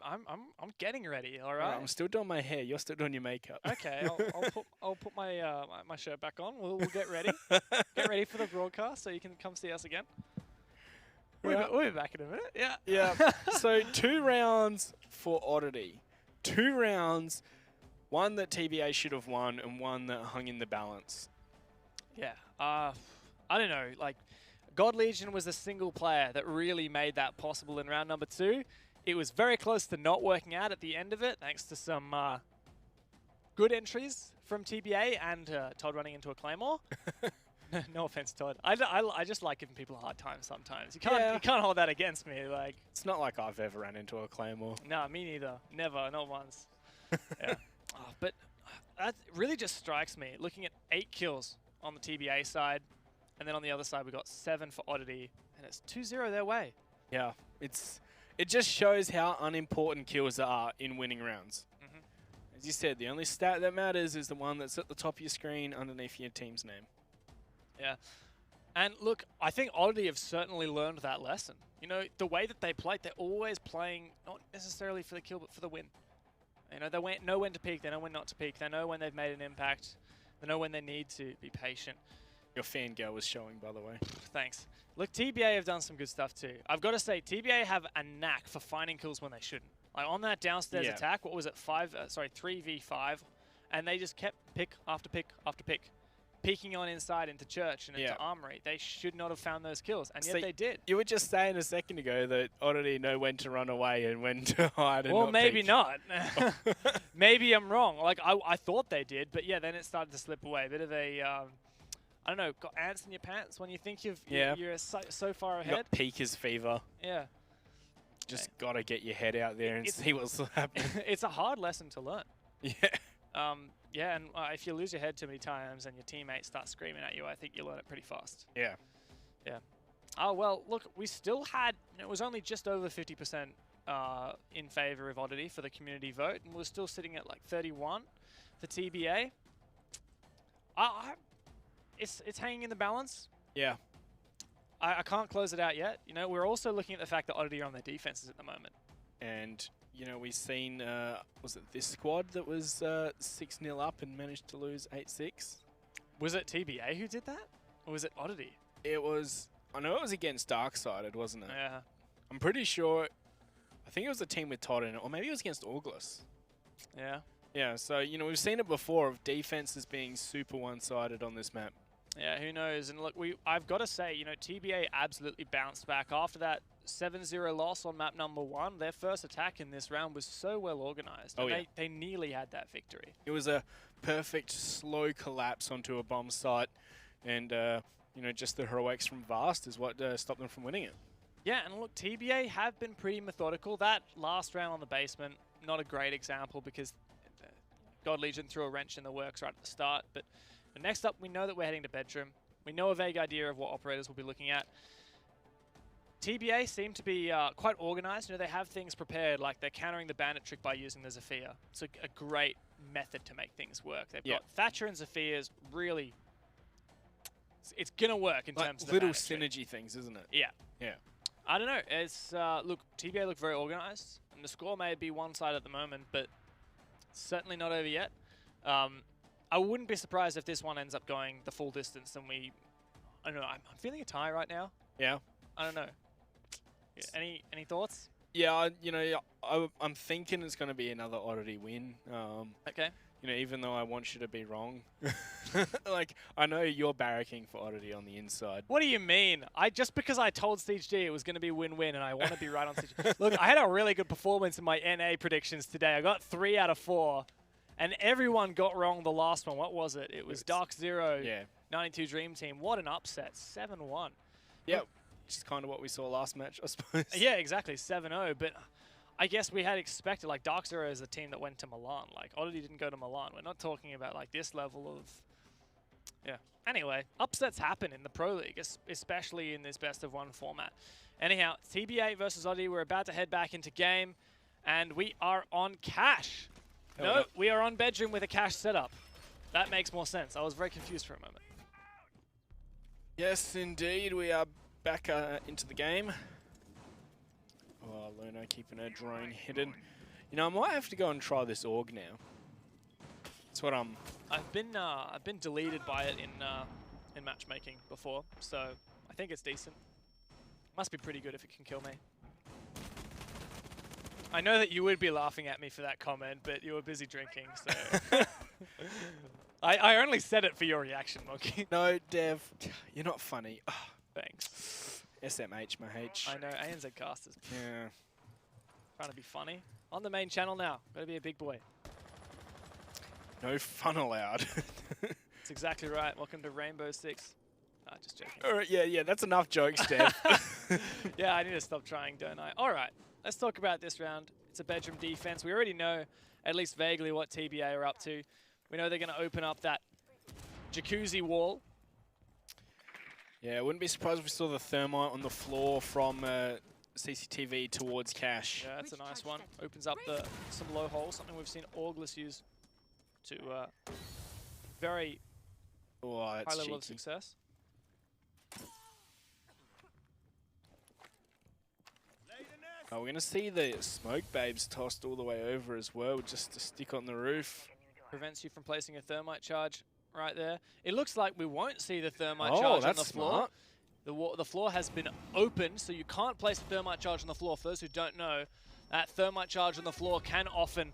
getting ready. All right. Alright, I'm still doing my hair. You're still doing your makeup. Okay, I'll put my my shirt back on. We'll get ready. Get ready for the broadcast so you can come see us again. We'll be back in a minute. Yeah. Yeah. So 2 rounds for Oddity. 2 rounds, one that TBA should have won and one that hung in the balance. Yeah. I don't know. Like, God Legion was a single player that really made that possible in round number 2. It was very close to not working out at the end of it, thanks to some good entries from TBA and Todd running into a Claymore. No offense, Todd. I just like giving people a hard time sometimes. You can't hold that against me. Like, It's not like I've ever ran into a Claymore. no, me neither. Never, not once. Yeah. But that really just strikes me. Looking at 8 kills on the TBA side, and then on the other side we got 7 for Oddity, and it's 2-0 their way. Yeah, it just shows how unimportant kills are in winning rounds. As you said, the only stat that matters is the one that's at the top of your screen underneath your team's name. Yeah. And look, I think Oddity have certainly learned that lesson. You know, the way that they play, they're always playing not necessarily for the kill, but for the win. You know, they know when to peak, they know when not to peak, they know when they've made an impact, they know when they need to be patient. Your fangirl was showing, by the way. Thanks. Look, TBA have done some good stuff too. I've got to say, TBA have a knack for finding kills when they shouldn't. Like on that downstairs attack, what was it, 3v5, and they just kept pick after pick after pick. Peeking on inside into church and into armory. They should not have found those kills, and yet they did. You were just saying a second ago that Oddity know when to run away and when to hide and well, not maybe peek. not. Maybe I'm wrong. Like, I thought they did, but yeah, then it started to slip away. A bit of a, I don't know, got ants in your pants when you think you're so far ahead. You got peekers fever. Yeah. Just got to get your head out there and see what's happening. It's a hard lesson to learn. Yeah. Yeah, and if you lose your head too many times and your teammates start screaming at you, I think you learn it pretty fast. Yeah. Yeah. Oh, well, look, we still had, it was only just over 50% in favor of Oddity for the community vote, and we're still sitting at like 31 for TBA. It's hanging in the balance. Yeah. I can't close it out yet. You know, we're also looking at the fact that Oddity are on their defenses at the moment. And, you know, we've seen, was it this squad that was 6-0 up and managed to lose 8-6? Was it TBA who did that? Or was it Oddity? It was, I know it was against Darksided, wasn't it? Yeah. I'm pretty sure, I think it was a team with Todd in it, or maybe it was against August. Yeah. Yeah, so, you know, we've seen it before of defenses being super one-sided on this map. Yeah, who knows? And look, I've got to say, you know, TBA absolutely bounced back after that 7-0 loss on map number 1. Their first attack in this round was so well organized. Oh, and yeah. they nearly had that victory. It was a perfect slow collapse onto a bomb site, and, you know, just the heroics from Vast is what stopped them from winning it. Yeah, and look, TBA have been pretty methodical. That last round on the basement, not a great example because God Legion threw a wrench in the works right at the start. But next up, we know that we're heading to Bedroom. We know a vague idea of what operators will be looking at. TBA seem to be quite organized. You know, they have things prepared, like they're countering the bandit trick by using the Zephyr. It's a great method to make things work. They've got Thatcher and Zephyrs really... It's going to work in terms of the little bandit trick. synergy things, isn't it? Yeah. Yeah. I don't know. It's look, TBA look very organized, and the score may be one side at the moment, but certainly not over yet. I wouldn't be surprised if this one ends up going the full distance, and I don't know. I'm feeling a tie right now. Yeah. I don't know. Yeah, any thoughts? Yeah, you know, I'm thinking it's going to be another Oddity win. Okay. You know, even though I want you to be wrong. Like, I know you're barracking for Oddity on the inside. What do you mean? Just because I told Siege G it was going to be win-win and I want to be right on Siege G. Look, I had a really good performance in my NA predictions today. I got 3 out of 4. And everyone got wrong the last one. What was it? It was Dark Zero, 92 Dream Team. What an upset. 7-1. Yeah, which is kind of what we saw last match, I suppose. Yeah, exactly. 7-0. But I guess we had expected, like, Dark Zero is a team that went to Milan. Like, Oddity didn't go to Milan. We're not talking about, like, this level of... Yeah. Anyway, upsets happen in the Pro League, especially in this best-of-1 format. Anyhow, TBA versus Oddity. We're about to head back into game, and we are on Cash. No, we are on Bedroom with a Cash setup. That makes more sense. I was very confused for a moment. Yes, indeed. We are back into the game. Oh, Luna keeping her drone hidden. You know, I might have to go and try this org now. That's what I'm... I've been deleted by it in matchmaking before, so I think it's decent. Must be pretty good if it can kill me. I know that you would be laughing at me for that comment, but you were busy drinking, so... I only said it for your reaction, Monkey. No, Dev, you're not funny. Oh, thanks. SMH, my H. I know, ANZ casters. Yeah. Trying to be funny. On the main channel now. Gotta be a big boy. No fun allowed. That's exactly right. Welcome to Rainbow Six. Just joking. All right, yeah, that's enough jokes, Dev. Yeah, I need to stop trying, don't I? All right, let's talk about this round. It's a Bedroom defense. We already know, at least vaguely, what TBA are up to. We know they're going to open up that jacuzzi wall. Yeah, I wouldn't be surprised if we saw the thermite on the floor from CCTV towards Cash. Yeah, that's a nice one. Opens up some low holes, something we've seen August use to very high level of success. Oh, we're going to see the smoke babes tossed all the way over as well, just to stick on the roof. Prevents you from placing a thermite charge right there. It looks like we won't see the thermite charge on the floor. The floor has been opened, so you can't place a thermite charge on the floor. For those who don't know, that thermite charge on the floor can often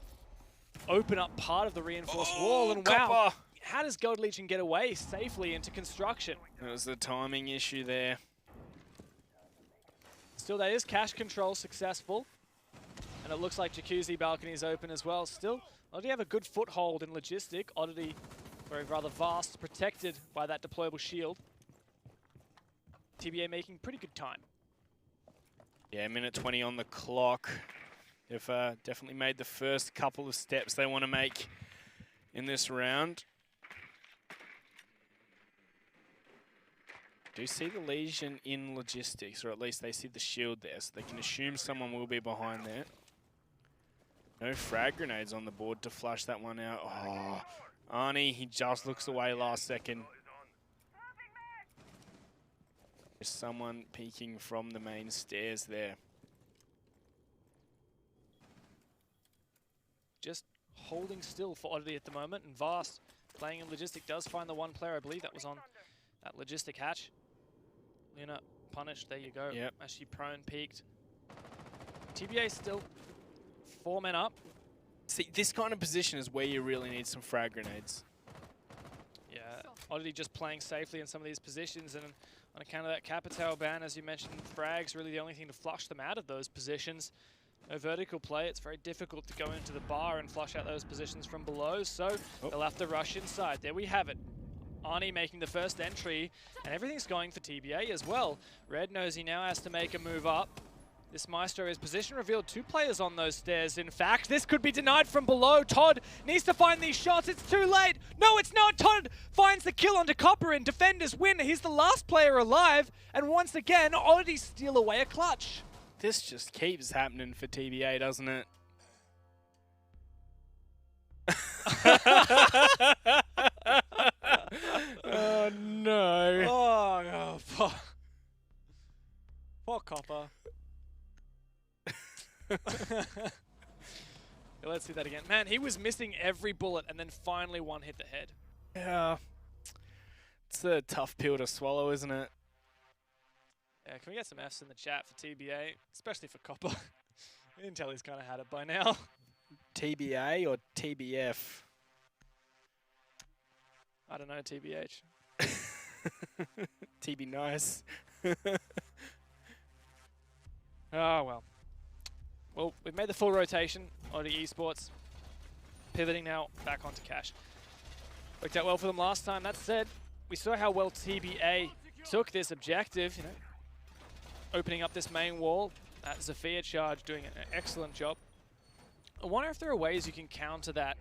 open up part of the reinforced wall. And wow, how does God Legion get away safely into construction? That was the timing issue there. Still, there is cash control successful. And it looks like Jacuzzi balcony is open as well. Still, Oddity have a good foothold in logistic. Oddity, very rather vast, protected by that deployable shield. TBA making pretty good time. Yeah, minute 20 on the clock. They've definitely made the first couple of steps they want to make in this round. Do see the Legion in logistics, or at least they see the shield there, so they can assume someone will be behind there. No frag grenades on the board to flush that one out. Oh, Arnie, he just looks away last second. There's someone peeking from the main stairs there. Just holding still for Oddity at the moment, and Vast playing in logistic does find the one player, I believe that was on that logistic hatch. Luna punished. There you go. Yep. Actually prone, peaked. TBA still 4 men up. See, this kind of position is where you really need some frag grenades. Yeah, Oddity just playing safely in some of these positions, and on account of that Capitao ban, as you mentioned, frag's really the only thing to flush them out of those positions. No vertical play, it's very difficult to go into the bar and flush out those positions from below, so they'll have to rush inside. There we have it. Arnie making the first entry, and everything's going for TBA as well. Red knows he now has to make a move up. This Maestro is position revealed, 2 players on those stairs. In fact, this could be denied from below. Todd needs to find these shots. It's too late. No, it's not. Todd finds the kill onto Copper, and defenders win. He's the last player alive. And once again, Oddity steal away a clutch. This just keeps happening for TBA, doesn't it? Oh, no. Oh, no. Poor Copper. Let's see that again. Man, he was missing every bullet and then finally one hit the head. Yeah. It's a tough pill to swallow, isn't it? Yeah, can we get some Fs in the chat for TBA? Especially for Copper. You can tell he's kind of had it by now. TBA or TBF? I don't know, TBH. TB nice. Oh, well. Well, we've made the full rotation. Oddity Esports pivoting now back onto Cash. Worked out well for them last time. That said, we saw how well TBA took this objective, you know, opening up this main wall. That Zofia charge doing an excellent job. I wonder if there are ways you can counter that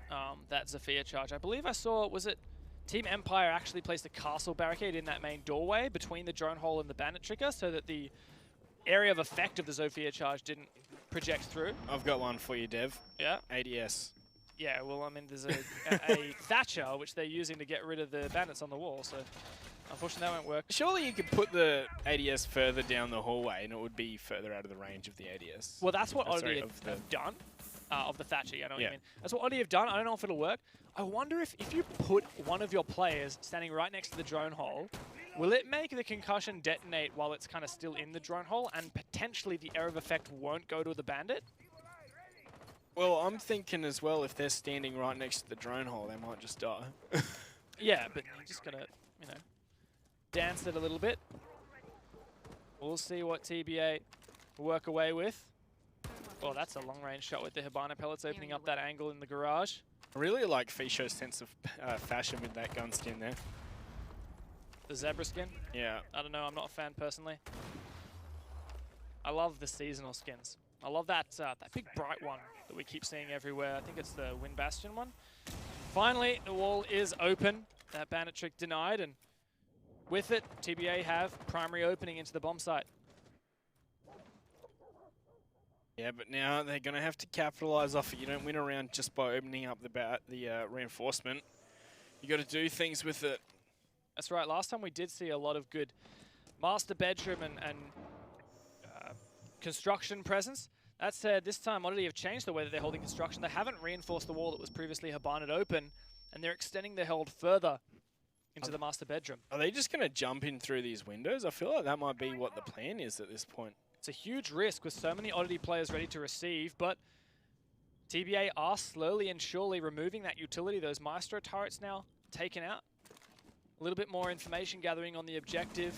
that Zofia charge. I believe I saw, was it Team Empire actually placed a castle barricade in that main doorway between the drone hole and the bandit trigger so that the area of effect of the Zofia charge didn't project through. I've got one for you, Dev. Yeah. ADS. Yeah, well, I mean, there's a Thatcher, which they're using to get rid of the bandits on the wall, so unfortunately that won't work. Surely you could put the ADS further down the hallway and it would be further out of the range of the ADS. Well, that's what Oddity Sorry, have done. Of the Thatcher, yeah, I know what Yeah. you mean. That's what Oddity have done. I don't know if it'll work. I wonder if you put one of your players standing right next to the drone hole, will it make the concussion detonate while it's kind of still in the drone hole and potentially the area of effect won't go to the bandit? Well, I'm thinking as well, if they're standing right next to the drone hole, they might just die. Yeah, but you're just going to, you know, dance it a little bit. We'll see what TBA will work away with. Well, that's a long-range shot with the Hibana pellets opening up that angle in the garage. I really like Fisho's sense of fashion with that gun skin there. The zebra skin? Yeah. I don't know, I'm not a fan personally. I love the seasonal skins. I love that that big bright one that we keep seeing everywhere. I think it's the Wind Bastion one. Finally, the wall is open. That bandit trick denied, and with it, TBA have primary opening into the bomb site. Yeah, but now they're going to have to capitalize off it. You don't win a round just by opening up the reinforcement. You got to do things with it. That's right. Last time we did see a lot of good master bedroom and construction presence. That said, this time Oddity have changed the way that they're holding construction. They haven't reinforced the wall that was previously Hibanaed open, and they're extending their hold further into the master bedroom. Are they just going to jump in through these windows? I feel like that might be what the plan is at this point. It's a huge risk with so many Oddity players ready to receive, but TBA are slowly and surely removing that utility. Those Maestro turrets now taken out. A little bit more information gathering on the objective.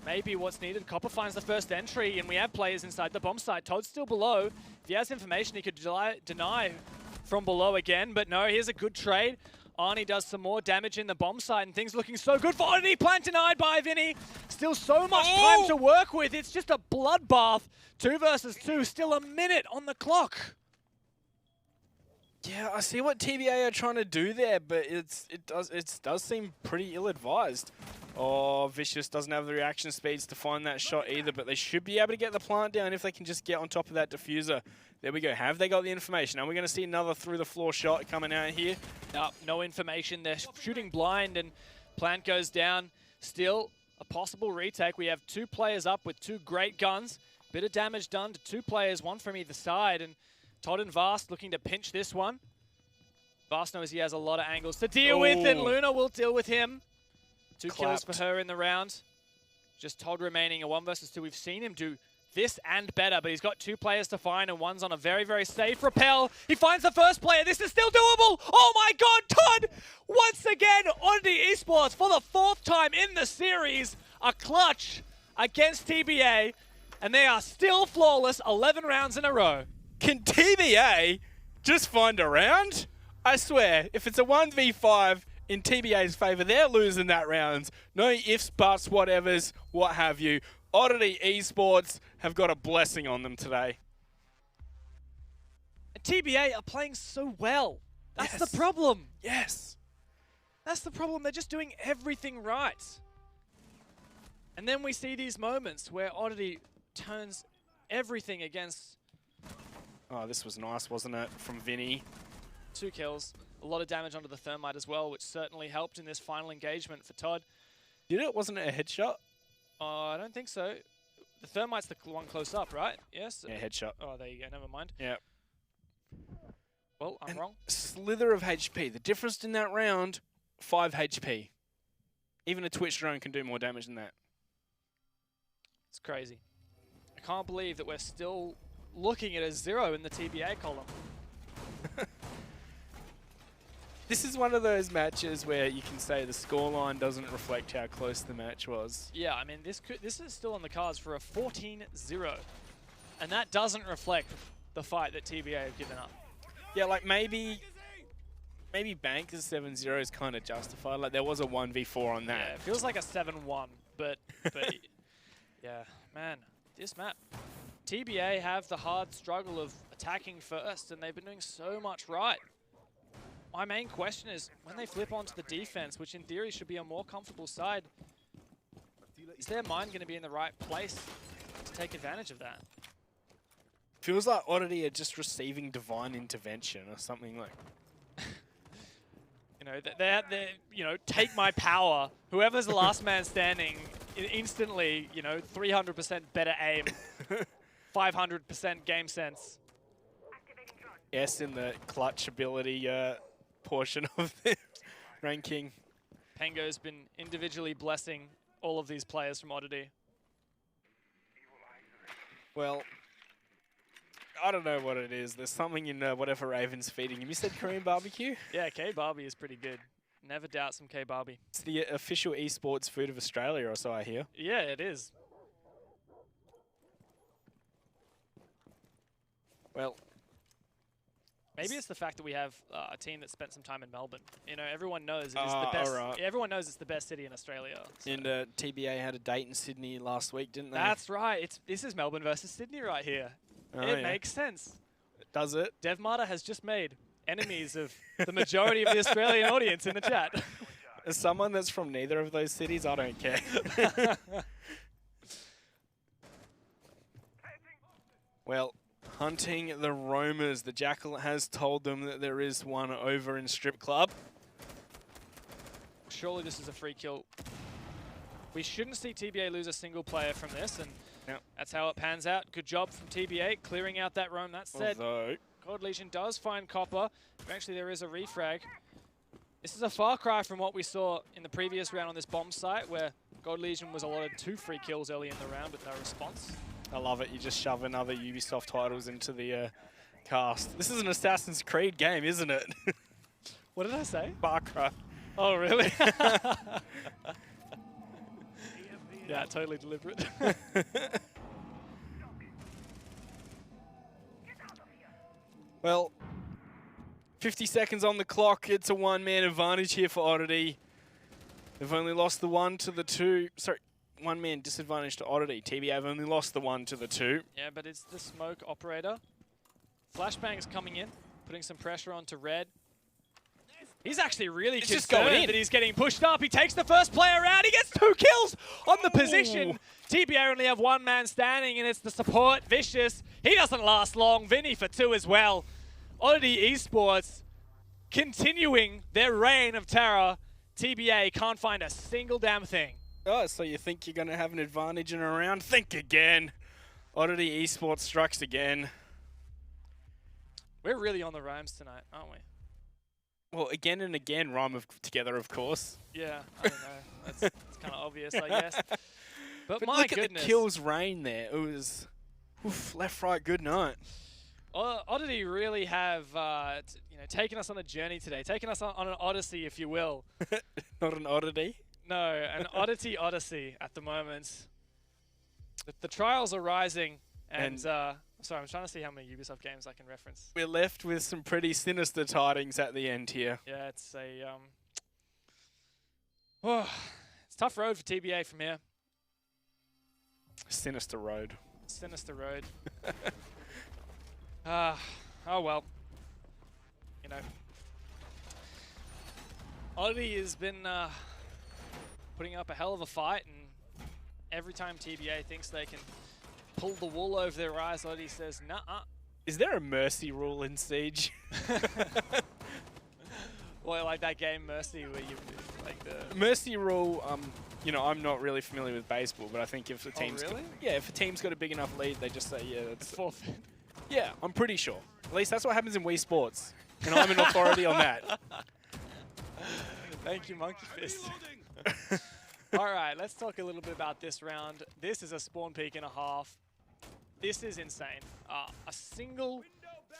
Maybe what's needed. Copper finds the first entry, and we have players inside the bomb site. Todd's still below. If he has information, he could deny from below again, but no, here's a good trade. Arnie does some more damage in the bomb site, and things looking so good for Oddity. Plant denied by Vinny. Still so much time to work with. It's just a bloodbath. 2 versus 2. Still a minute on the clock. Yeah, I see what TBA are trying to do there, but it does seem pretty ill-advised. Oh, Vicious doesn't have the reaction speeds to find that shot either, but they should be able to get the plant down if they can just get on top of that diffuser. There we go. Have they got the information? Are we going to see another through-the-floor shot coming out here? No information. They're shooting blind, and plant goes down. Still a possible retake. We have 2 players up with 2 great guns. Bit of damage done to 2 players, one from either side, and Todd and Vast looking to pinch this one. Vast knows he has a lot of angles to deal with, and Luna will deal with him. 2 kills for her in the round. Just Todd remaining a 1 versus 2. We've seen him do this and better, but he's got 2 players to find, and one's on a very, very safe rappel. He finds the first player. This is still doable. Oh my God, Todd! Once again, Oddity Esports for the 4th time in the series, a clutch against TBA, and they are still flawless 11 rounds in a row. Can TBA just find a round? I swear, if it's a 1v5 in TBA's favor, they're losing that round. No ifs, buts, whatevers, what have you. Oddity Esports have got a blessing on them today. And TBA are playing so well. That's Yes. the problem. Yes. That's the problem. They're just doing everything right. And then we see these moments where Oddity turns everything against. Oh, this was nice, wasn't it, from Vinny? 2 kills. A lot of damage onto the Thermite as well, which certainly helped in this final engagement for Todd. Did it? Wasn't it a headshot? I don't think so. The Thermite's the one close up, right? Yes? Yeah, headshot. Oh, there you go. Never mind. Yeah. Well, I'm wrong. Slither of HP. The difference in that round, 5 HP. Even a Twitch drone can do more damage than that. It's crazy. I can't believe that we're still looking at a 0 in the TBA column. This is one of those matches where you can say the scoreline doesn't reflect how close the match was. Yeah, I mean, this is still on the cards for a 14-0. And that doesn't reflect the fight that TBA have given up. Yeah, like maybe Bank as 7-0 is kind of justified. Like there was a 1v4 on that. Yeah, it feels like a 7-1, but yeah, man, this map. TBA have the hard struggle of attacking first, and they've been doing so much right. My main question is, when they flip onto the defense, which in theory should be a more comfortable side, is their mind going to be in the right place to take advantage of that? Feels like Oddity are just receiving divine intervention or something like. You know, they're you know, take my power. Whoever's the last man standing, instantly, you know, 300% better aim, 500% game sense. Yes, in the clutch ability portion of the ranking. Pengo's been individually blessing all of these players from Oddity. Well, I don't know what it is. There's something in whatever Raven's feeding him. You said Korean barbecue? Yeah, K-Barbie is pretty good. Never doubt some K-Barbie. It's the official esports food of Australia, or so I hear. Yeah, it is. Well, maybe it's the fact that we have a team that spent some time in Melbourne. You know, everyone knows it is the best. Right. Everyone knows it's the best city in Australia. So. And TBA had a date in Sydney last week, didn't they? That's right. This is Melbourne versus Sydney right here. Oh, it yeah. makes sense. Does it? DevMata has just made enemies of the majority of the Australian audience in the chat. As someone that's from neither of those cities, I don't care. Well, hunting the roamers. The Jackal has told them that there is one over in Strip Club. Surely this is a free kill. We shouldn't see TBA lose a single player from this, and that's how it pans out. Good job from TBA clearing out that roam. That said, Although God Legion does find Copper. Eventually there is a refrag. This is a far cry from what we saw in the previous round on this bomb site, where God Legion was allotted 2 free kills early in the round with no response. I love it. You just shove another Ubisoft titles into the cast. This is an Assassin's Creed game, isn't it? What did I say? Far Cry. Oh, really? Yeah, totally deliberate. Well, 50 seconds on the clock. It's a one-man advantage here for Oddity. They've only lost the 1 to the 2. Sorry, one-man disadvantage to Oddity. TBA have only lost the 1 to the 2. Yeah, but it's the smoke operator. Flashbang's coming in, putting some pressure onto Red. He's actually really just going concerned in. that he's getting pushed up. He takes the first player out. He gets 2 kills on the position. TBA only have 1 man standing, and it's the support, Vicious. He doesn't last long. Vinny for 2 as well. Oddity Esports continuing their reign of terror. TBA can't find a single damn thing. Oh, so you think you're going to have an advantage in a round? Think again. Oddity Esports strikes again. We're really on the rhymes tonight, aren't we? Well, again and again rhyme together, of course. Yeah, I don't know. That's kind of obvious, I guess. But my look goodness. at the kills rain there. It was left, right, good night. Oddity really have taken us on a journey today, taken us on an odyssey, if you will. Not an oddity. No, an oddity odyssey at the moment. The trials are rising, and sorry, I'm trying to see how many Ubisoft games I can reference. We're left with some pretty sinister tidings at the end here. Yeah, it's a it's a tough road for TBA from here. Sinister road. Sinister road. Oh well. You know, Oddity has been putting up a hell of a fight, and every time TBA thinks they can pull the wool over their eyes, Oddity says, "Nuh-uh." Is there a mercy rule in Siege? Well, like that game Mercy, where you like the mercy rule. I'm not really familiar with baseball, but I think if the team's really? if a team's got a big enough lead, they just say, yeah, that's forfeit. Yeah, I'm pretty sure. At least that's what happens in Wii Sports, and I'm an authority on that. Thank you, Monkey Fist. All right, let's talk a little bit about this round. This is a spawn peak and a half. This is insane. A single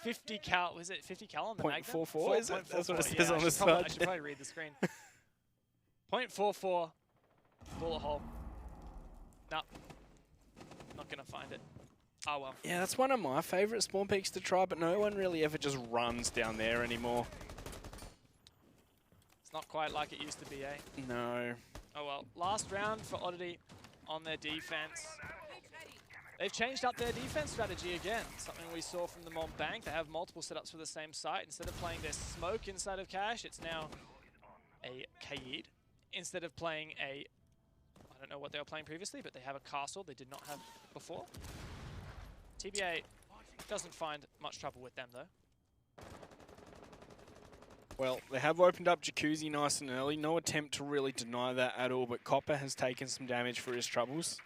50 cal, was it 50 cal on the Magnum? 0.44, is it? That's what it says yeah, on the side. I should probably read the screen. 0.44, bullet hole. Nah, not gonna find it. Oh well. Yeah, that's one of my favourite spawn peaks to try, but no one really ever just runs down there anymore. It's not quite like it used to be, eh? No. Oh well. Last round for Oddity on their defense. They've changed up their defense strategy again. Something we saw from the Mont Bank. They have multiple setups for the same site. Instead of playing their smoke inside of Cache, it's now a Kaid. Instead of playing a, I don't know what they were playing previously, but they have a castle they did not have before. TBA doesn't find much trouble with them though. Well, they have opened up Jacuzzi nice and early. No attempt to really deny that at all, but Copper has taken some damage for his troubles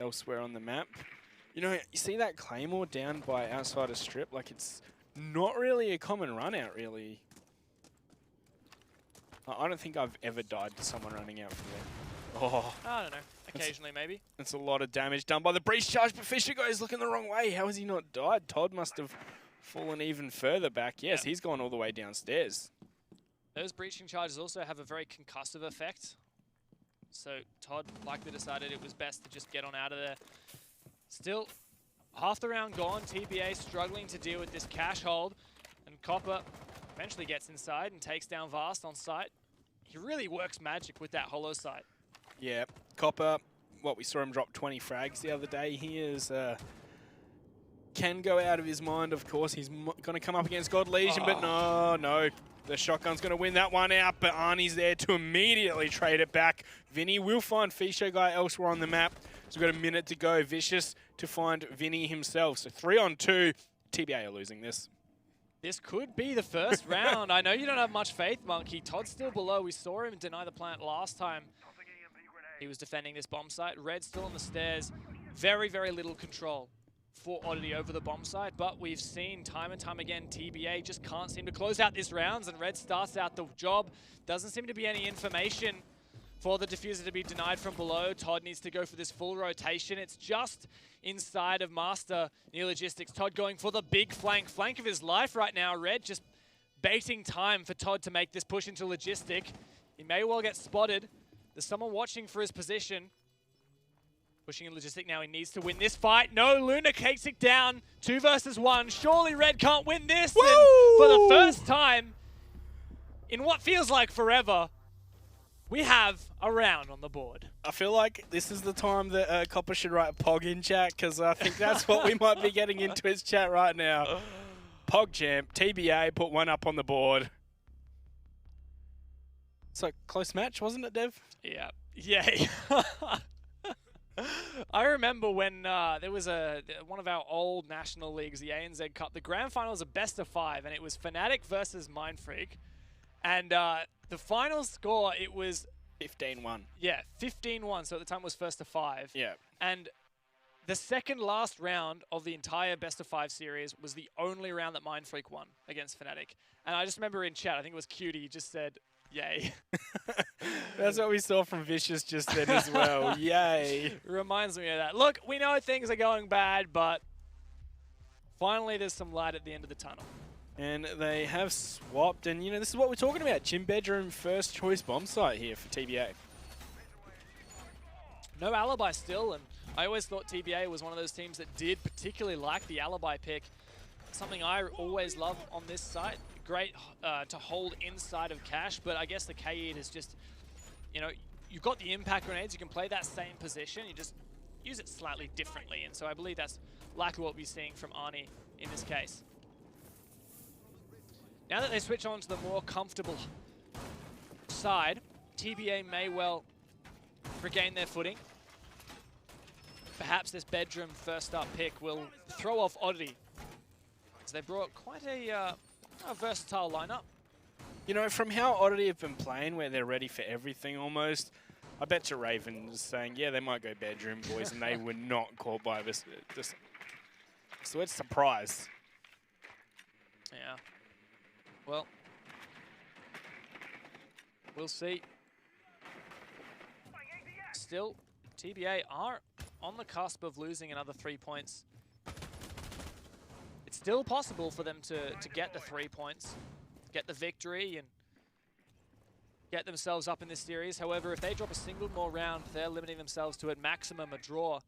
elsewhere on the map. You know, you see that Claymore down by outside a strip? Like, it's not really a common run out, really. I don't think I've ever died to someone running out from there. Oh. I don't know. Occasionally, maybe. That's a lot of damage done by the breach charge, but Fisher goes looking the wrong way. How has he not died? Todd must have fallen even further back. Yes, he's gone all the way downstairs. Those breaching charges also have a very concussive effect. So Todd likely decided it was best to just get on out of there. Still, half the round gone. TBA struggling to deal with this cache hold. And Copper eventually gets inside and takes down Vast on site. He really works magic with that hollow site. Yeah, Copper, we saw him drop 20 frags the other day. He is, can go out of his mind, of course. He's going to come up against God Legion, but no. The shotgun's going to win that one out, but Arnie's there to immediately trade it back. Vinny will find Fisher guy elsewhere on the map. So we've got a minute to go. Vicious to find Vinny himself. So 3-on-2. TBA are losing this. This could be the first round. I know you don't have much faith, Monkey. Todd's still below. We saw him deny the plant last time he was defending this bomb site. Red still on the stairs. Very, very little control for Oddity over the bomb site, but we've seen time and time again TBA just can't seem to close out this rounds, and Red starts out the job. Doesn't seem to be any information for the diffuser to be denied from below. Todd needs to go for this full rotation. It's just inside of Master near Logistics. Todd going for the big flank of his life right now. Red just baiting time for Todd to make this push into Logistic. He may well get spotted. There's someone watching for his position. Pushing in Logistic now, he needs to win this fight. No, Luna takes it down. 2 versus 1. Surely Red can't win this. And for the first time in what feels like forever, we have a round on the board. I feel like this is the time that Copper should write Pog in chat, because I think that's what we might be getting into his chat right now. Pog champ, TBA put one up on the board. It's like close match, wasn't it, Dev? Yeah. Yeah. I remember when there was one of our old national leagues, the ANZ Cup. The grand final was a best of 5, and it was Fnatic versus Mindfreak. And the final score, it was 15-1. Yeah, 15-1. So at the time it was first to 5. Yeah. And the second last round of the entire best of 5 series was the only round that Mindfreak won against Fnatic. And I just remember in chat, I think it was Cutie, just said, Yay. That's what we saw from Vicious just then as well. Yay. Reminds me of that. Look, we know things are going bad, but finally there's some light at the end of the tunnel. And they have swapped, and you know, this is what we're talking about. Gym bedroom first choice bomb site here for TBA. No alibi still, and I always thought TBA was one of those teams that did particularly like the alibi pick. Something I always love on this site. Great to hold inside of Cash, but I guess the K-Eat is just, you know, you've got the impact grenades, you can play that same position, you just use it slightly differently, and so I believe that's likely what we're seeing from Arnie in this case. Now that they switch on to the more comfortable side, TBA may well regain their footing. Perhaps this bedroom first up pick will throw off Oddity, as they brought quite a versatile lineup. You know, from how Oddity have been playing, where they're ready for everything almost, I bet you Raven was saying, yeah, they might go bedroom, boys, and they were not caught by this. So it's surprise. Yeah. Well, we'll see. Still, TBA are on the cusp of losing another 3 points. It's still possible for them to get the 3 points, get the victory, and get themselves up in this series. However, if they drop a single more round, they're limiting themselves to at maximum a draw.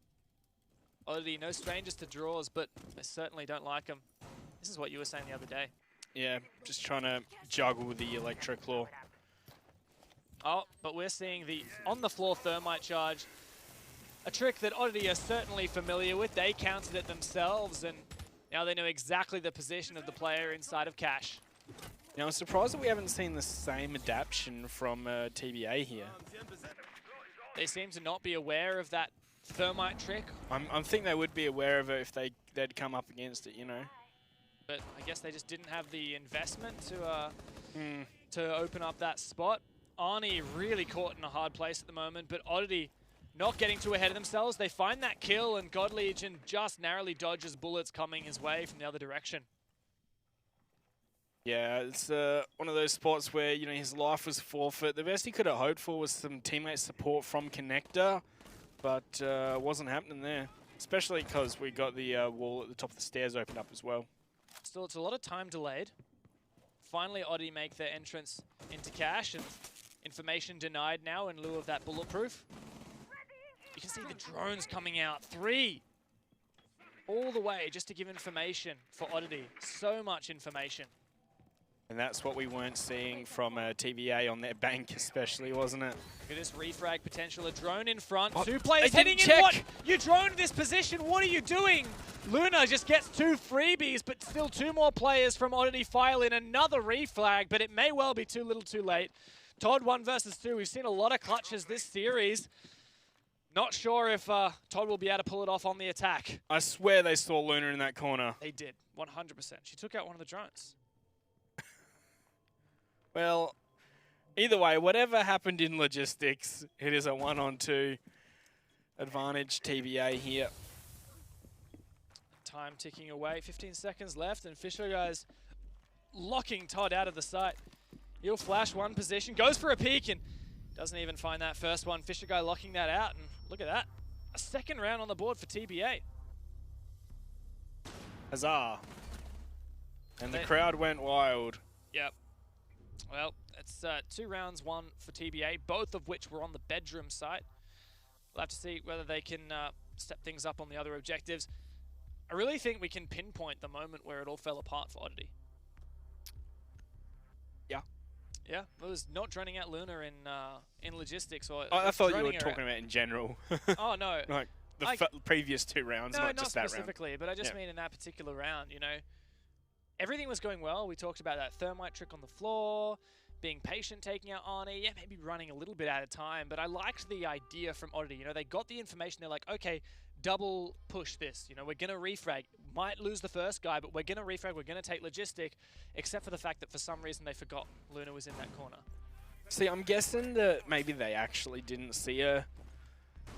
Oddity, no strangers to draws, but they certainly don't like them. This is what you were saying the other day. Yeah, just trying to juggle the Electro Claw. Oh, but we're seeing the on-the-floor Thermite charge. A trick that Oddity are certainly familiar with. They countered it themselves, and now they know exactly the position of the player inside of Cash. Now, I'm surprised that we haven't seen the same adaptation from TBA here. They seem to not be aware of that Thermite trick. I think they would be aware of it if they'd come up against it, you know. But I guess they just didn't have the investment to open up that spot. Arnie really caught in a hard place at the moment, but Oddity not getting too ahead of themselves. They find that kill, and God Legion just narrowly dodges bullets coming his way from the other direction. Yeah, it's one of those spots where, you know, his life was forfeit. The best he could have hoped for was some teammate support from Connector, but wasn't happening there. Especially because we got the wall at the top of the stairs opened up as well. Still, it's a lot of time delayed. Finally, Oddity make their entrance into Cash, and information denied now in lieu of that bulletproof. You can see the drones coming out. 3 all the way just to give information for Oddity. So much information. And that's what we weren't seeing from TBA on their bank especially, wasn't it? Look at this refrag potential. A drone in front. Oh, 2 players heading in. What? You droned this position. What are you doing? Luna just gets 2 freebies, but still 2 more players from Oddity file in another reflag, but it may well be too little too late. Todd 1 versus 2. We've seen a lot of clutches this series. Not sure if Todd will be able to pull it off on the attack. I swear they saw Luna in that corner. They did, 100%. She took out one of the drones. Well, either way, whatever happened in logistics, it is a 1-on-2 advantage TBA here. Time ticking away, 15 seconds left, and Fisher guys locking Todd out of the site. He'll flash one position, goes for a peek, and doesn't even find that first one. Fisher guy locking that out, and look at that. A second round on the board for TBA. Huzzah. And the crowd went wild. Yep. Well, it's 2 rounds won for TBA, both of which were on the bedroom site. We'll have to see whether they can step things up on the other objectives. I really think we can pinpoint the moment where it all fell apart for Oddity. Yeah. Yeah, it was not droning out Luna in logistics. Or I thought you were talking about in general. Oh, no. Like the previous 2 rounds, not just that round. Not specifically, but I just mean in that particular round, you know. Everything was going well. We talked about that Thermite trick on the floor, being patient, taking out Arnie. Yeah, maybe running a little bit out of time, but I liked the idea from Oddity. You know, they got the information. They're like, okay, double push this. You know, we're going to refrag. Might lose the first guy, but we're going to refrag. We're going to take logistic, except for the fact that for some reason they forgot Luna was in that corner. See, I'm guessing that maybe they actually didn't see her.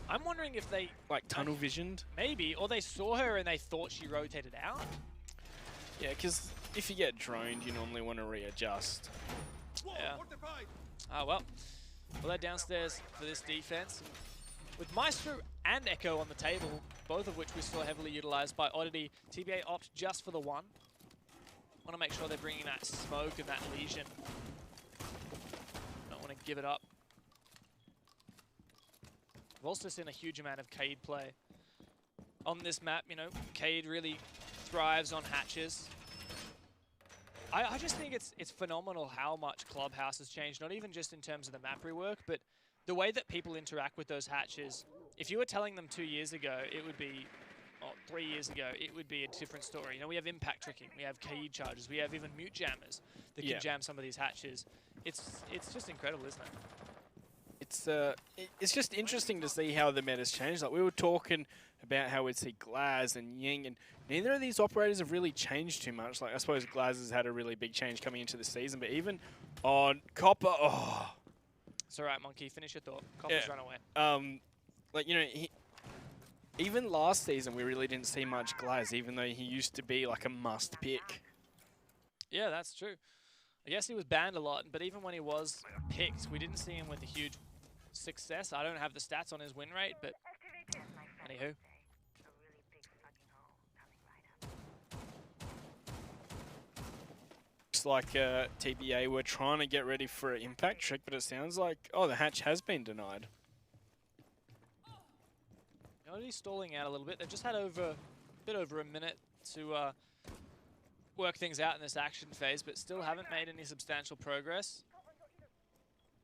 I'm wondering if they... like, tunnel visioned? Maybe, or they saw her and they thought she rotated out. Yeah, because if you get droned, you normally want to readjust. Yeah. Well, they're downstairs for this defense. With Maestro and Echo on the table, both of which we saw heavily utilized by Oddity, TBA opt just for the one. Want to make sure they're bringing that smoke and that lesion. Don't want to give it up. We've also seen a huge amount of Cade play on this map. You know, Cade really thrives on hatches. I just think it's phenomenal how much Clubhouse has changed, not even just in terms of the map rework, but the way that people interact with those hatches. If you were telling them 2 years ago, it would be, or 3 years ago, it would be a different story. You know, we have impact tricking, we have Cade charges, we have even mute jammers that can jam some of these hatches. It's just incredible, isn't it? It's just interesting to see how the meta's changed. Like we were talking about how we'd see Glaz and Ying, and neither of these operators have really changed too much. Like I suppose Glaz has had a really big change coming into the season, but even on Copper, it's all right, Monkey. Finish your thought. Copper's run away. Like you know, even last season we really didn't see much Glaz, even though he used to be like a must pick. Yeah, that's true. I guess he was banned a lot, but even when he was picked, we didn't see him with a huge success. I don't have the stats on his win rate, but anywho. Looks like TBA were trying to get ready for an impact trick, but it sounds like, the hatch has been denied. Already stalling out a little bit. They've just had a bit over a minute to work things out in this action phase, but still haven't made any substantial progress.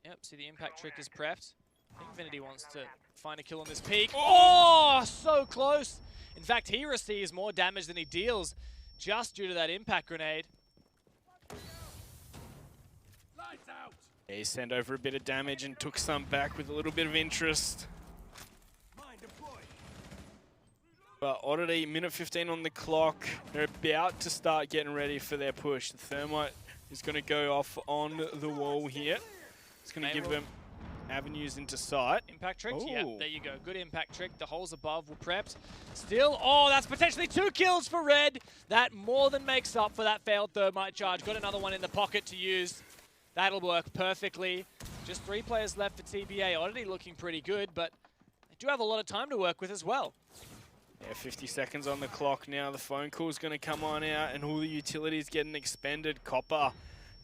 Yep, see the impact trick is prepped. I think Infinity wants to find a kill on this peak. Oh, so close! In fact, he receives more damage than he deals just due to that impact grenade. Lights out. Yeah, he sent over a bit of damage and took some back with a little bit of interest. But Oddity, minute 15 on the clock. They're about to start getting ready for their push. The Thermite is going to go off on the wall here. It's going to give them avenues into sight. Impact trick? Ooh. Yeah, there you go. Good impact trick. The holes above were prepped. Still, that's potentially 2 kills for Red. That more than makes up for that failed Thermite charge. Got another one in the pocket to use. That'll work perfectly. Just 3 players left for TBA. Oddity looking pretty good, but they do have a lot of time to work with as well. Yeah, 50 seconds on the clock now. The phone call's going to come on out and all the utilities getting expended. Copper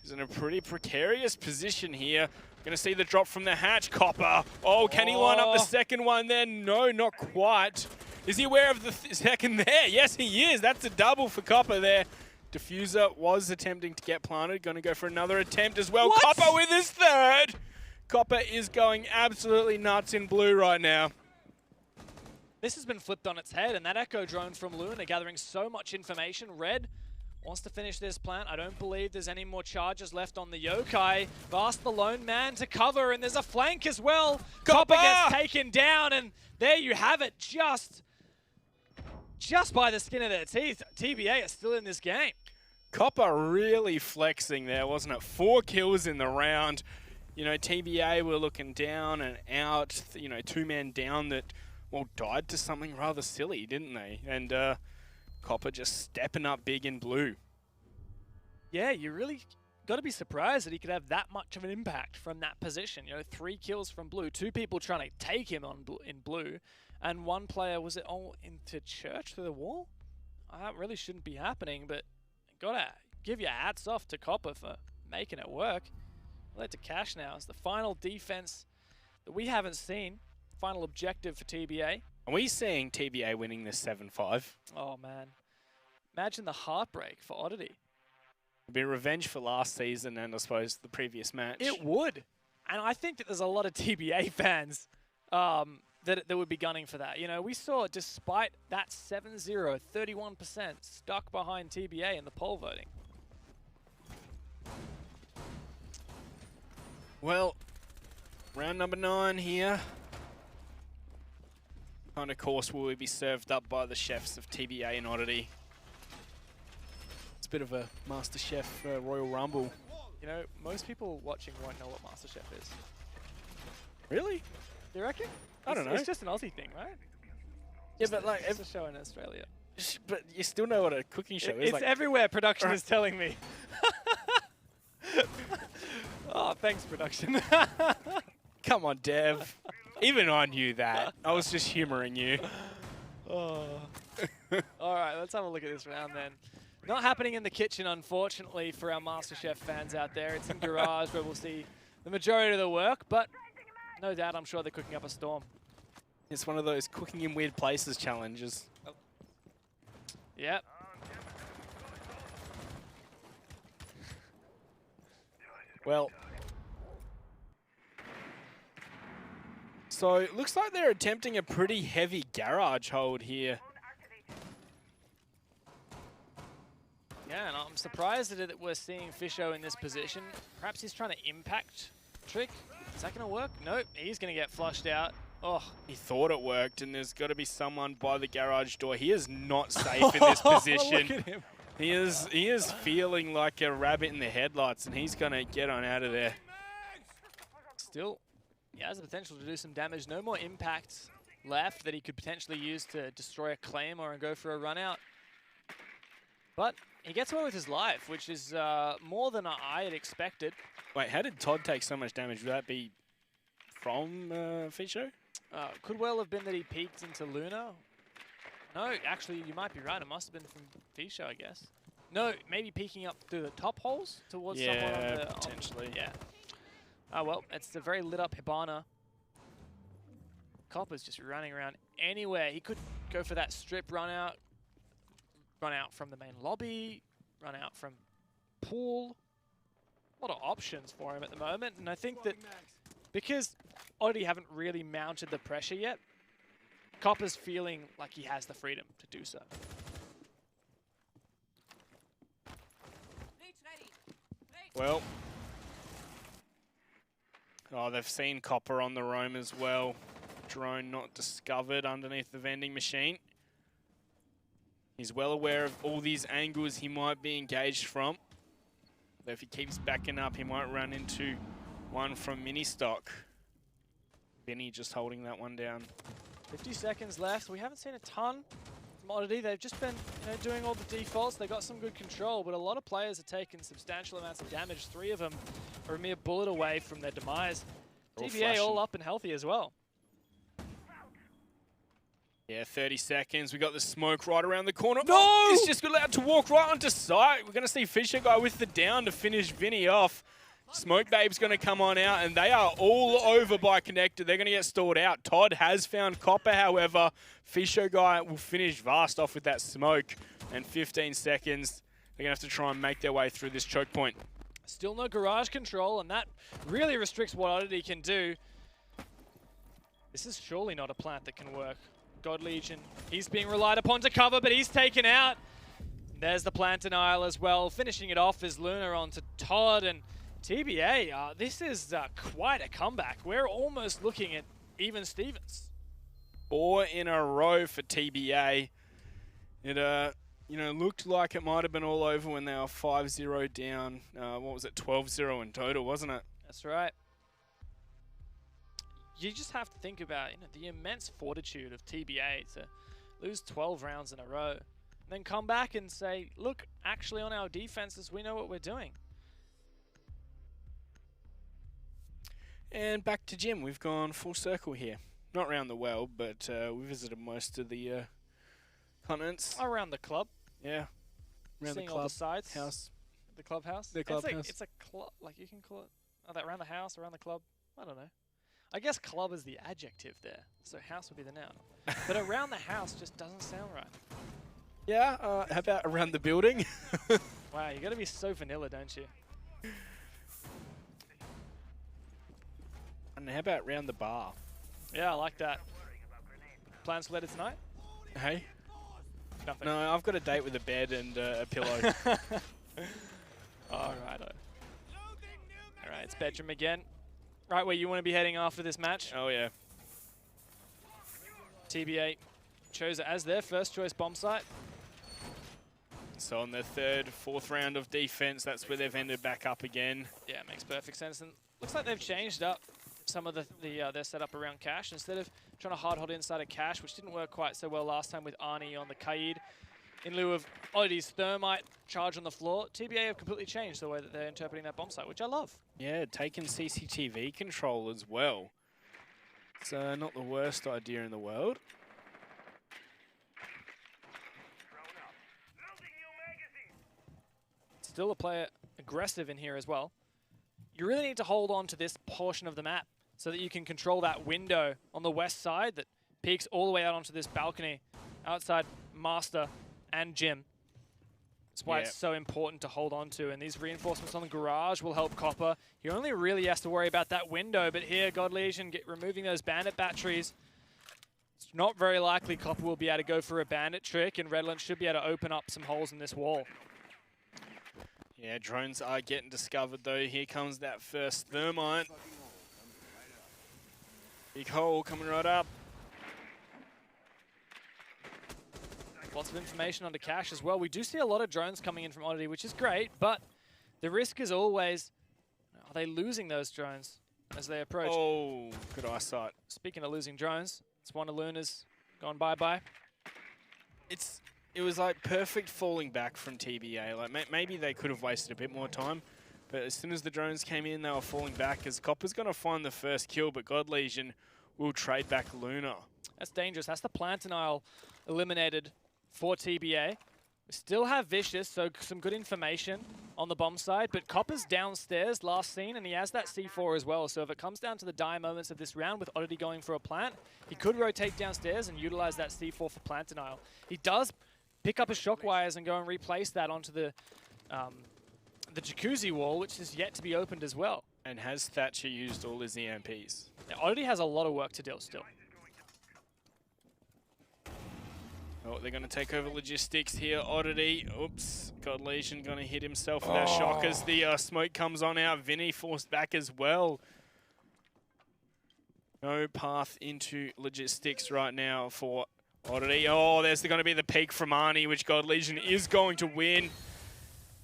is in a pretty precarious position here. Going to see the drop from the hatch. Copper. Oh, can he line up the second one there? No, not quite. Is he aware of the second there? Yes, he is. That's a double for Copper there. Diffuser was attempting to get planted. Going to go for another attempt as well. What? Copper with his third. Copper is going absolutely nuts in blue right now. This has been flipped on its head, and that Echo drone from Luna gathering so much information. Red wants to finish this plant. I don't believe there's any more charges left on the Yokai. Vast the lone man to cover, and there's a flank as well. Copper gets taken down, and there you have it. Just by the skin of their teeth, TBA is still in this game. Copper really flexing there, wasn't it? 4 kills in the round. You know, TBA were looking down and out. You know, 2 men down that, well, died to something rather silly, didn't they? And Copper just stepping up big in blue. Yeah, you really got to be surprised that he could have that much of an impact from that position. You know, 3 kills from blue, 2 people trying to take him in blue, and 1 player, was it all into church through the wall? That really shouldn't be happening, but gotta give your hats off to Copper for making it work. Led to cash now as the final defense that we haven't seen. Final objective for TBA. Are we seeing TBA winning this 7-5? Oh, man. Imagine the heartbreak for Oddity. It'd be revenge for last season and I suppose the previous match. It would. And I think that there's a lot of TBA fans that would be gunning for that. You know, we saw, despite that 7-0, 31% stuck behind TBA in the poll voting. Well, round number 9 here. Kind of course will be served up by the chefs of TBA and Oddity. It's a bit of a MasterChef Royal Rumble. You know, most people watching won't know what MasterChef is. Really? You reckon? I don't know. It's just an Aussie thing, right? Yeah, but like... It's a show in Australia. But you still know what a cooking show is. It's like, everywhere, production is telling me. Oh, thanks, production. Come on, Dev. Even I knew that. I was just humoring you. Oh. All right, let's have a look at this round then. Not happening in the kitchen, unfortunately, for our MasterChef fans out there. It's in Garage where we'll see the majority of the work, but no doubt I'm sure they're cooking up a storm. It's one of those cooking in weird places challenges. Oh. Yep. Well, so it looks like they're attempting a pretty heavy garage hold here. Yeah, and I'm surprised that we're seeing Fisho in this position. Perhaps he's trying to impact trick. Is that going to work? Nope, he's going to get flushed out. Oh, He thought it worked, and there's got to be someone by the garage door. He is not safe in this position. Look at him. He is feeling like a rabbit in the headlights, and he's going to get on out of there. Still, he has the potential to do some damage. No more impact left that he could potentially use to destroy a claymore and go for a run out. But he gets away with his life, which is more than I had expected. Wait, how did Todd take so much damage? Would that be from Fisho? Could well have been that he peeked into Luna. No, actually, you might be right. It must have been from Fisho, I guess. No, maybe peeking up through the top holes towards someone on the... potentially. Yeah. Oh, well, it's a very lit up Hibana. Copper's just running around anywhere. He could go for that strip run out from the main lobby, run out from pool. A lot of options for him at the moment, and I think that because Oddity haven't really mounted the pressure yet, Copper's feeling like he has the freedom to do so. Well, they've seen Copper on the roam as well. Drone not discovered underneath the vending machine. He's well aware of all these angles he might be engaged from. But if he keeps backing up, he might run into one from mini stock. Benny just holding that one down. 50 seconds left. We haven't seen a ton from Oddity. They've just been doing all the defaults. They got some good control, but a lot of players are taking substantial amounts of damage. 3 of them are a mere bullet away from their demise. TBA all up and healthy as well. Yeah, 30 seconds. We got the smoke right around the corner. No! Oh, he's just allowed to walk right onto site. We're going to see Fisher guy with the down to finish Vinny off. Smoke Babe's going to come on out, and they are all over by Connector. They're going to get stalled out. Todd has found Copper, however. Fisher guy will finish Vast off with that smoke. And 15 seconds. They're going to have to try and make their way through this choke point. Still no garage control, and that really restricts what Oddity can do. This is surely not a plant that can work. God Legion, he's being relied upon to cover, but he's taken out. There's the plant denial as well. Finishing it off is Luna onto Todd, and TBA, this is quite a comeback. We're almost looking at even Stevens. 4 in a row for TBA. It looked like it might have been all over when they were 5-0 down. What was it, 12-0 in total, wasn't it? That's right. You just have to think about the immense fortitude of TBA to lose 12 rounds in a row, and then come back and say, look, actually on our defenses, we know what we're doing. And back to Jim. We've gone full circle here. Not around the world, but we visited most of the continents. Around the club. Yeah. Around Seeing the club. all the sites. House. The clubhouse. The clubhouse. It's a club, like you can call it. That around the house, around the club. I don't know. I guess club is the adjective there, so house would be the noun. But around the house just doesn't sound right. Yeah, how about around the building? Wow, you gotta be so vanilla, don't you? And how about around the bar? Yeah, I like that. Plans for later tonight? Hey? Nothing. No, I've got a date with a bed and a pillow. Alright, it's bedroom again. Right where you want to be heading after this match. Oh, yeah. TBA chose it as their first choice bomb site. So on their 3rd, 4th round of defense, that's where they've ended back up again. Yeah, it makes perfect sense. And looks like they've changed up some of their setup around Cash. Instead of trying to hard hold inside of Cash, which didn't work quite so well last time with Arnie on the Kaid, in lieu of Oddity's Thermite charge on the floor, TBA have completely changed the way that they're interpreting that bomb site, which I love. Yeah, taking CCTV control as well. It's not the worst idea in the world. Still a player aggressive in here as well. You really need to hold on to this portion of the map so that you can control that window on the west side that peeks all the way out onto this balcony outside Master and Jim. That's why it's so important to hold on to, and these reinforcements on the garage will help Copper. He only really has to worry about that window, but here, God Legion removing those bandit batteries. It's not very likely Copper will be able to go for a bandit trick, and Redland should be able to open up some holes in this wall. Yeah, drones are getting discovered though. Here comes that first Thermite. Big hole coming right up. Lots of information onto Cash as well. We do see a lot of drones coming in from Oddity, which is great, but the risk is always, are they losing those drones as they approach? Oh, good eyesight. Speaking of losing drones, it's one of Luna's gone bye-bye. It was like perfect falling back from TBA. Like maybe they could have wasted a bit more time, but as soon as the drones came in, they were falling back as Copper's going to find the first kill, but God Legion will trade back Luna. That's dangerous. That's the plant denial eliminated for TBA. We still have Vicious, so some good information on the bomb side, but Copper's downstairs last seen, and he has that C4 as well, so if it comes down to the dire moments of this round with Oddity going for a plant, he could rotate downstairs and utilize that C4 for plant denial. He does pick up his shock wires and go and replace that onto the jacuzzi wall, which is yet to be opened as well. And has Thatcher used all his EMPs? Now, Oddity has a lot of work to do still. Oh, they're going to take over logistics here. Oddity, oops, God Legion going to hit himself with that shock as the smoke comes on out. Vinny forced back as well. No path into logistics right now for Oddity. Oh, there's going to be the peak from Arnie, which God Legion is going to win.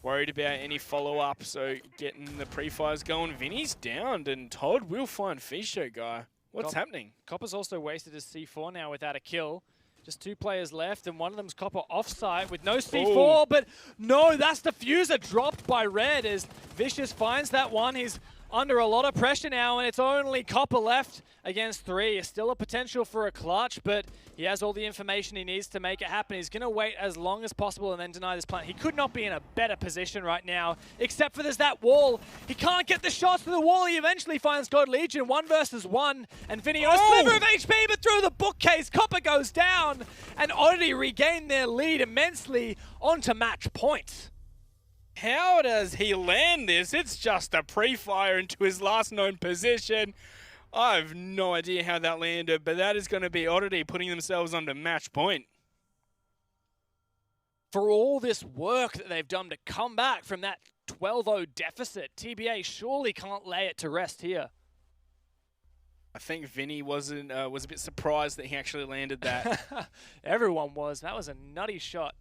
Worried about any follow-up, so getting the pre-fires going. Vinny's downed, and Todd will find Fisho, guy. What's happening? Copper's also wasted his C4 now without a kill. Just 2 players left, and one of them's Copper offsite with no C4, but no, that's the fuser dropped by Red as Vicious finds that one. He's under a lot of pressure now, and it's only Copper left against 3. Still a potential for a clutch, but he has all the information he needs to make it happen. He's going to wait as long as possible and then deny this plant. He could not be in a better position right now, except for there's that wall. He can't get the shots to the wall. He eventually finds God Legion 1 versus 1, and Vinny on a sliver of HP, but through the bookcase, Copper goes down, and Oddity regain their lead immensely onto match point. How does he land this? It's just a pre-fire into his last known position. I have no idea how that landed, but that is going to be Oddity putting themselves under match point. For all this work that they've done to come back from that 12-0 deficit, TBA surely can't lay it to rest here. I think Vinny was a bit surprised that he actually landed that. Everyone was. That was a nutty shot.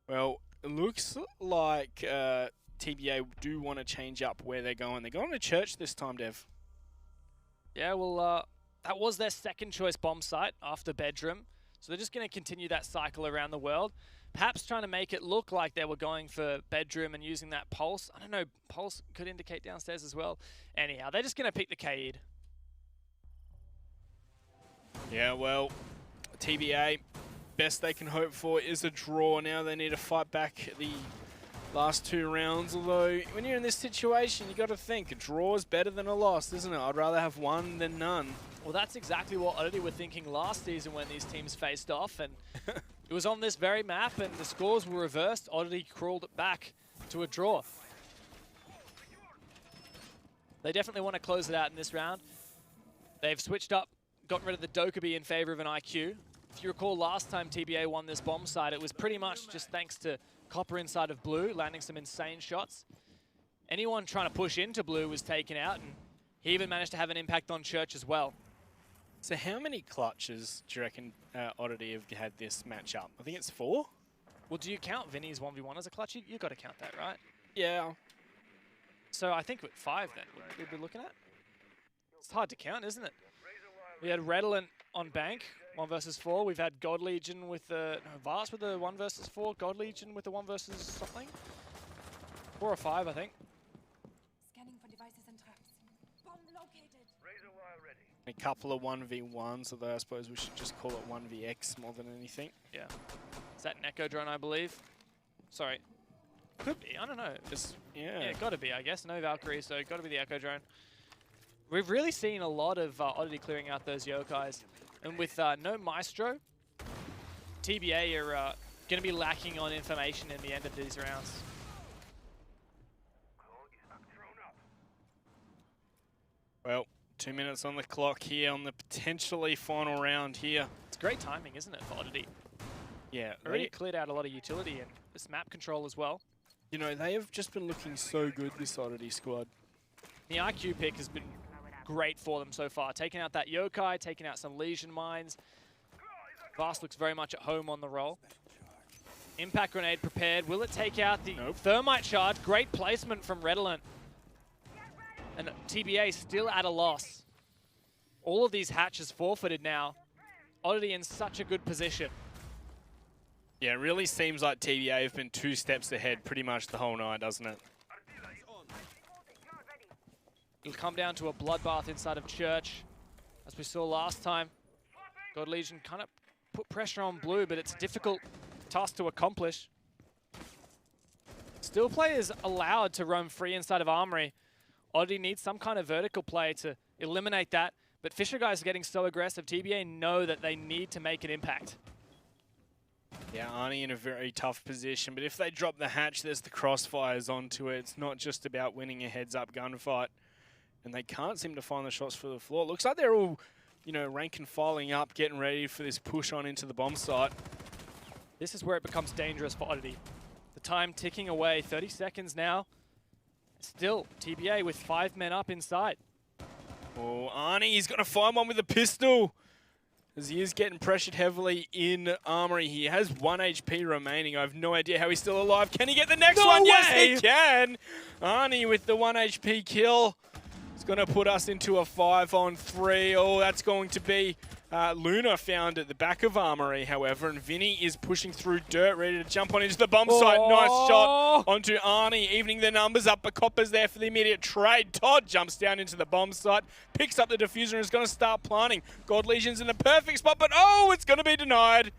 Well, it looks like TBA do want to change up where they're going. They're going to church this time, Dev. Yeah, well, that was their second choice bomb site after bedroom. So they're just going to continue that cycle around the world. Perhaps trying to make it look like they were going for bedroom and using that pulse. I don't know, pulse could indicate downstairs as well. Anyhow, they're just going to pick the Kaid. Yeah, well, TBA, best they can hope for is a draw. Now they need to fight back the last 2 rounds, although when you're in this situation, you got to think a draw is better than a loss, isn't it? I'd rather have one than none. Well, that's exactly what Oddity were thinking last season when these teams faced off, and it was on this very map, and the scores were reversed. Oddity crawled it back to a draw. They definitely want to close it out in this round. They've switched up, gotten rid of the Dokkaebi in favor of an IQ. If you recall, last time TBA won this bomb site, it was pretty much just thanks to Copper inside of blue, landing some insane shots. Anyone trying to push into blue was taken out, and he even managed to have an impact on Church as well. So how many clutches do you reckon Oddity have had this matchup? I think it's 4? Well, do you count Vinny's 1v1 as a clutch? You've got to count that, right? Yeah. So I think with 5 then, we'd be looking at. It's hard to count, isn't it? We had Redolent on Bank, 1 versus 4. We've had God Legion with the Vast with the 1 versus 4, God Legion with the 1 versus something. 4 or 5, I think. Scanning for devices and traps. Bomb located. Razor wire ready. A couple of 1v1s, although I suppose we should just call it 1vx more than anything. Yeah. Is that an Echo Drone, I believe? Sorry. Could be, I don't know. Just, Yeah, gotta be, I guess. No Valkyrie, so gotta be the Echo Drone. We've really seen a lot of Oddity clearing out those yokais. And with no Maestro, TBA are gonna be lacking on information in the end of these rounds. Well, 2 minutes on the clock here on the potentially final round here. It's great timing, isn't it, for Oddity? Yeah, Already cleared out a lot of utility and this map control as well. you know, they have just been looking so good, this Oddity squad. The IQ pick has been great for them so far. Taking out that yokai, taking out some Legion mines. Vast looks very much at home on the roll. Impact grenade prepared. Will it take out the thermite charge? Great placement from Redolent. And TBA still at a loss. All of these hatches forfeited now. Oddity in such a good position. Yeah, it really seems like TBA have been 2 steps ahead pretty much the whole night, doesn't it? It'll come down to a bloodbath inside of Church, as we saw last time. God Legion kind of put pressure on Blue, but it's a difficult task to accomplish. Still players allowed to roam free inside of Armory. Oddity needs some kind of vertical play to eliminate that, but Fisher guys are getting so aggressive. TBA know that they need to make an impact. Yeah, Arnie in a very tough position, but if they drop the hatch, there's the crossfires onto it. It's not just about winning a heads-up gunfight. And they can't seem to find the shots for the floor. Looks like they're all, you know, rank and filing up, getting ready for this push on into the bomb site. This is where it becomes dangerous for Oddity. The time ticking away, 30 seconds now. Still, TBA with 5 men up inside. Oh, Arnie, he's going to find one with a pistol. As he is getting pressured heavily in Armory. He has 1 HP remaining. I have no idea how he's still alive. Can he get the next one? way! Yes, he can. Arnie with the 1 HP kill. It's going to put us into a 5-on-3. Oh, that's going to be Luna found at the back of Armory, however, and Vinny is pushing through dirt, ready to jump on into the bomb site. Nice shot onto Arnie, evening the numbers up. But Copper's there for the immediate trade. Todd jumps down into the bomb site, picks up the diffuser, and is going to start planting. God Legion's in the perfect spot, but oh, it's going to be denied.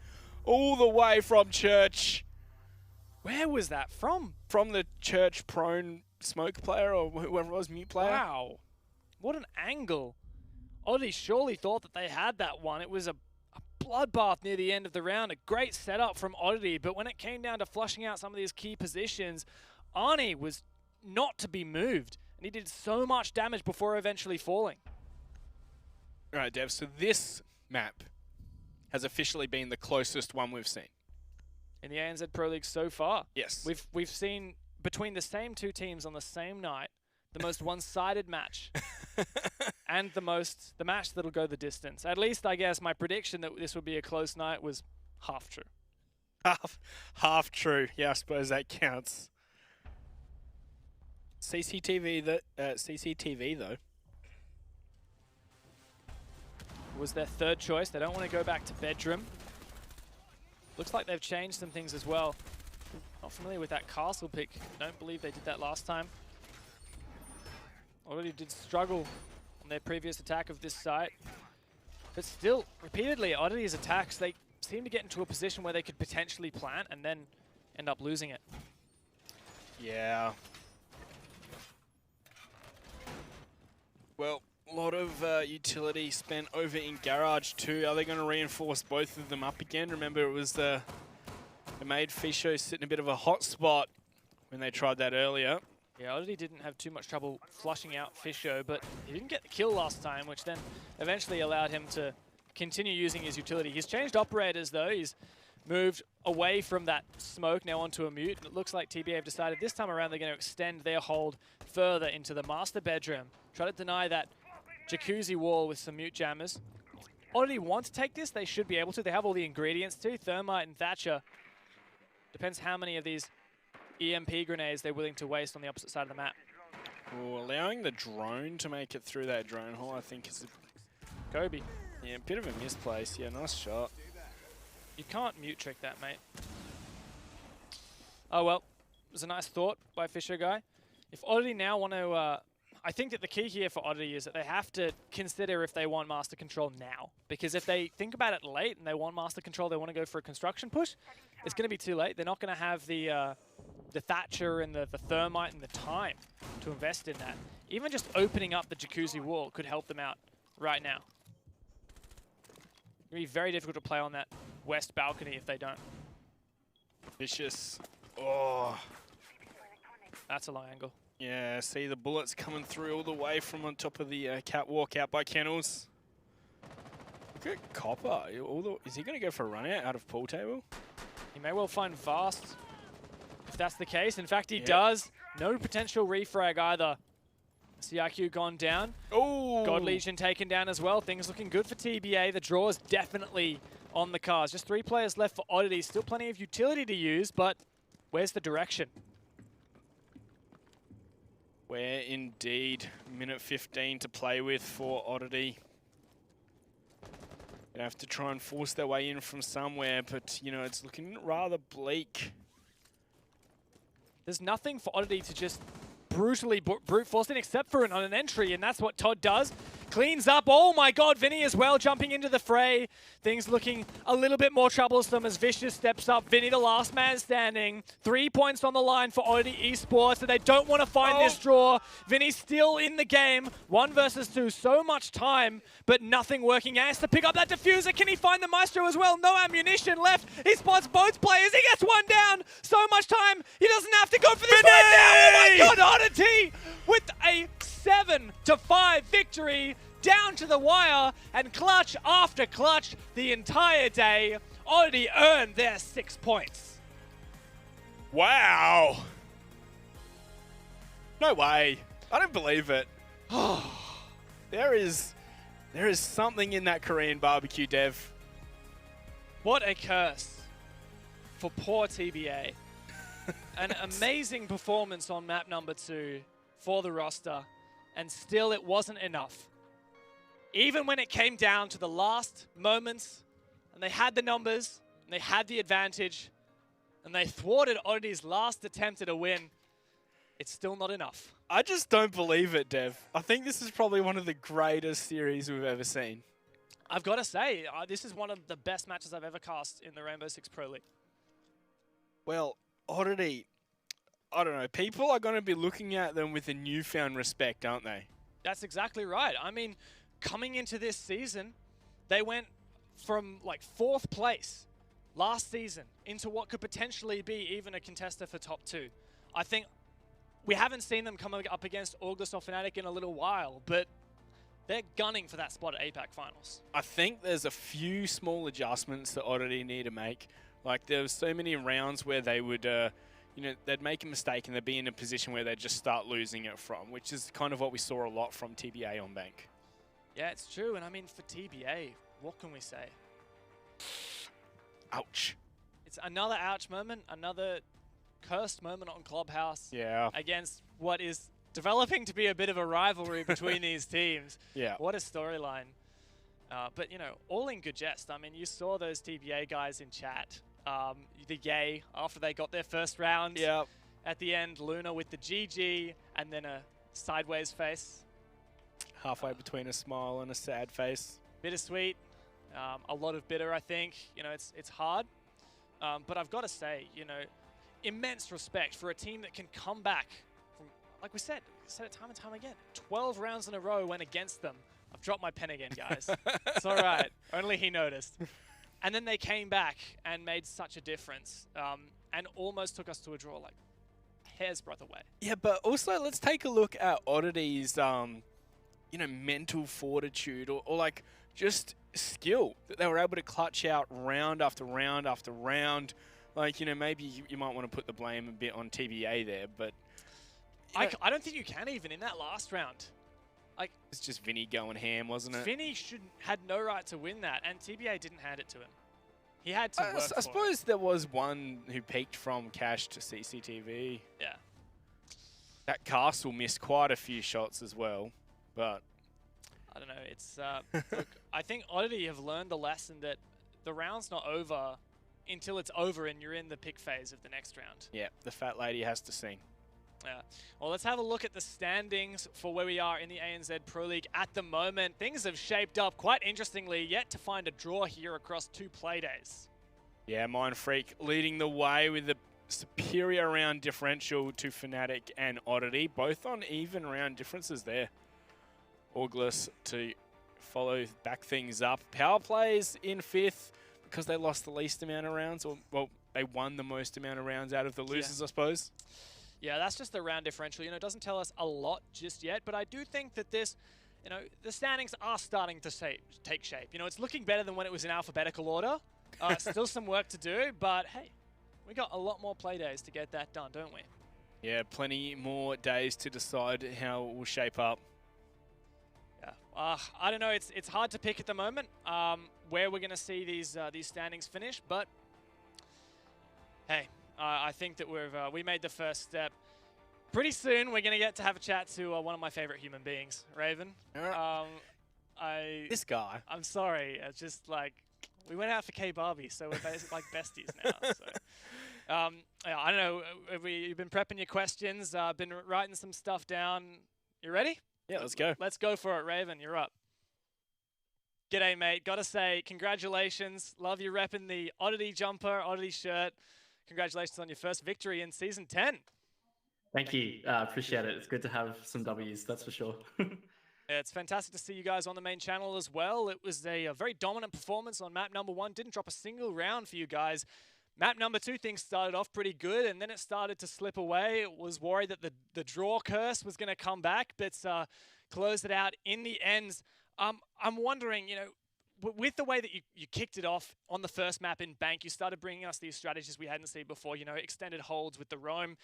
All the way from Church. Where was that from? From the Church prone smoke player, or whoever it was, mute player. Wow. What an angle. Oddity surely thought that they had that one. It was a bloodbath near the end of the round. A great setup from Oddity, but when it came down to flushing out some of these key positions, Arnie was not to be moved. And he did so much damage before eventually falling. All right, Dev, so this map has officially been the closest one we've seen. In the ANZ Pro League so far. Yes. We've seen, between the same 2 teams on the same night, the most one-sided match. And the match that'll go the distance. At least, I guess, my prediction that this would be a close night was half true. Half true. Yeah, I suppose that counts. CCTV though. Was their 3rd choice. They don't want to go back to bedroom. Looks like they've changed some things as well. Not familiar with that castle pick. Don't believe they did that last time. Already did struggle on their previous attack of this site. But still, repeatedly, Oddity's attacks, they seem to get into a position where they could potentially plant and then end up losing it. Yeah. Well, a lot of utility spent over in Garage too. Are they going to reinforce both of them up again? Remember, it was it made Fisho sit in a bit of a hot spot when they tried that earlier. Yeah, Oddity didn't have too much trouble flushing out Fisho, but he didn't get the kill last time, which then eventually allowed him to continue using his utility. He's changed operators, though. He's moved away from that smoke, now onto a mute. And it looks like TBA have decided this time around they're going to extend their hold further into the master bedroom. Try to deny that jacuzzi wall with some mute jammers. Oddity want to take this. They should be able to. They have all the ingredients too. Thermite and Thatcher. Depends how many of these EMP grenades they're willing to waste on the opposite side of the map. Well, allowing the drone to make it through that drone hole, I think, is Kobe. Yeah, bit of a misplace. Yeah, nice shot. You can't mute trick that, mate. Oh well, it was a nice thought by Fisher Guy. If Oddity now want to, I think that the key here for Oddity is that they have to consider if they want Master Control now. Because if they think about it late and they want Master Control, they want to go for a construction push, it's going to be too late. They're not going to have the Thatcher and the Thermite and the time to invest in that. Even just opening up the Jacuzzi wall could help them out right now. It'll be very difficult to play on that west balcony if they don't. Vicious. Oh. That's a long angle. Yeah, see the bullets coming through all the way from on top of the catwalk out by Kennels. Look at Copper. Is he going to go for a run out of pool table? He may well find Vast if that's the case. In fact, he does. No potential refrag either. CIQ gone down. Oh! God Legion taken down as well. Things looking good for TBA. The draw is definitely on the cards. Just 3 players left for Oddity. Still plenty of utility to use, but where's the direction? Where indeed. Minute 15 to play with for Oddity. Gonna have to try and force their way in from somewhere, but you know, it's looking rather bleak. There's nothing for Oddity to just brutally brute force in except for an entry, and that's what Todd does. Cleans up. Oh my god, Vinny as well jumping into the fray. Things looking a little bit more troublesome as Vicious steps up. Vinny, the last man standing. 3 points on the line for Oddity Esports, so they don't want to find this draw. Vinny's still in the game. 1 versus 2. So much time, but nothing working. He has to pick up that diffuser. Can he find the Maestro as well? No ammunition left. He spots both players. He gets one down. So much time. He doesn't have to go for this right now. Oh my god, Oddity with a 7-5 victory. Down to the wire, and clutch after clutch the entire day. Oddity earned their 6 points. Wow. No way. I don't believe it. There is something in that Korean barbecue, Dev. What a curse for poor TBA. An amazing performance on map number 2 for the roster, and still it wasn't enough. Even when it came down to the last moments, and they had the numbers, and they had the advantage, and they thwarted Oddity's last attempt at a win, it's still not enough. I just don't believe it, Dev. I think this is probably one of the greatest series we've ever seen. I've got to say, this is one of the best matches I've ever cast in the Rainbow Six Pro League. Well, Oddity, I don't know. People are going to be looking at them with a newfound respect, aren't they? That's exactly right. I mean, coming into this season, they went from like 4th place last season into what could potentially be even a contester for top 2. I think we haven't seen them come up against August or Fnatic in a little while, but they're gunning for that spot at APAC finals. I think there's a few small adjustments that Oddity need to make. Like, there was so many rounds where they would, you know, they'd make a mistake and they'd be in a position where they'd just start losing it from, which is kind of what we saw a lot from TBA on Bank. Yeah, it's true. And I mean, for TBA, what can we say? Ouch. It's another ouch moment, another cursed moment on Clubhouse. Yeah. Against what is developing to be a bit of a rivalry between these teams. Yeah. What a storyline. But, you know, all in good jest. I mean, you saw those TBA guys in chat. The yay after they got their first round. Yeah. At the end, Luna with the GG and then a sideways face. Halfway between a smile and a sad face. Bittersweet. A lot of bitter, I think. You know, it's hard. But I've got to say, you know, immense respect for a team that can come back from, like we said it time and time again. 12 rounds in a row went against them. I've dropped my pen again, guys. It's all right. Only he noticed. And then they came back and made such a difference and almost took us to a draw, like hair's breadth away. Yeah, but also let's take a look at Oddity's, you know, mental fortitude or like just skill that they were able to clutch out round after round after round. Like, you know, maybe you might want to put the blame a bit on TBA there, but I don't think you can even in that last round. Like, it's just Vinny going ham, wasn't it? Vinny had no right to win that, and TBA didn't hand it to him. He had to work for I suppose there was one who peeked from cash to CCTV. Yeah. That Castle missed quite a few shots as well, but I don't know. It's look, I think Oddity have learned the lesson that the round's not over until it's over and you're in the pick phase of the next round. Yeah, the fat lady has to sing. Yeah. Well, let's have a look at the standings for where we are in the ANZ Pro League at the moment. Things have shaped up quite interestingly, yet to find a draw here across 2 play days. Yeah, Mindfreak leading the way with a superior round differential to Fnatic and Oddity, both on even round differences there. Auglis to follow back things up. Power plays in 5th because they lost the least amount of rounds, or well, they won the most amount of rounds out of the losers, I suppose. Yeah, that's just the round differential. You know, it doesn't tell us a lot just yet, but I do think that this, you know, the standings are starting to take shape. You know, it's looking better than when it was in alphabetical order. Still some work to do, but hey, we got a lot more play days to get that done, don't we? Yeah, plenty more days to decide how it will shape up. Yeah, I don't know. It's hard to pick at the moment where we're going to see these standings finish, but hey, I think that we made the first step. Pretty soon, we're going to get to have a chat to one of my favorite human beings, Raven. This guy. I'm sorry. It's just like we went out for K-Barbie, so we're like besties now. So. Yeah, I don't know. You've been prepping your questions, been writing some stuff down. You ready? Yeah, let's go. Let's go for it, Raven. You're up. G'day, mate. Gotta say, congratulations. Love you repping the Oddity jumper, Oddity shirt. Congratulations on your first victory in Season 10. Thank you. Appreciate it. It's good to have some W's, that's for sure. Yeah, it's fantastic to see you guys on the main channel as well. It was a very dominant performance on map number 1. Didn't drop a single round for you guys. Map number 2, things started off pretty good, and then it started to slip away. Was worried that the draw curse was going to come back, but closed it out in the end. I'm wondering, you know, with the way that you kicked it off on the first map in Bank, you started bringing us these strategies we hadn't seen before, you know, extended holds with the roam.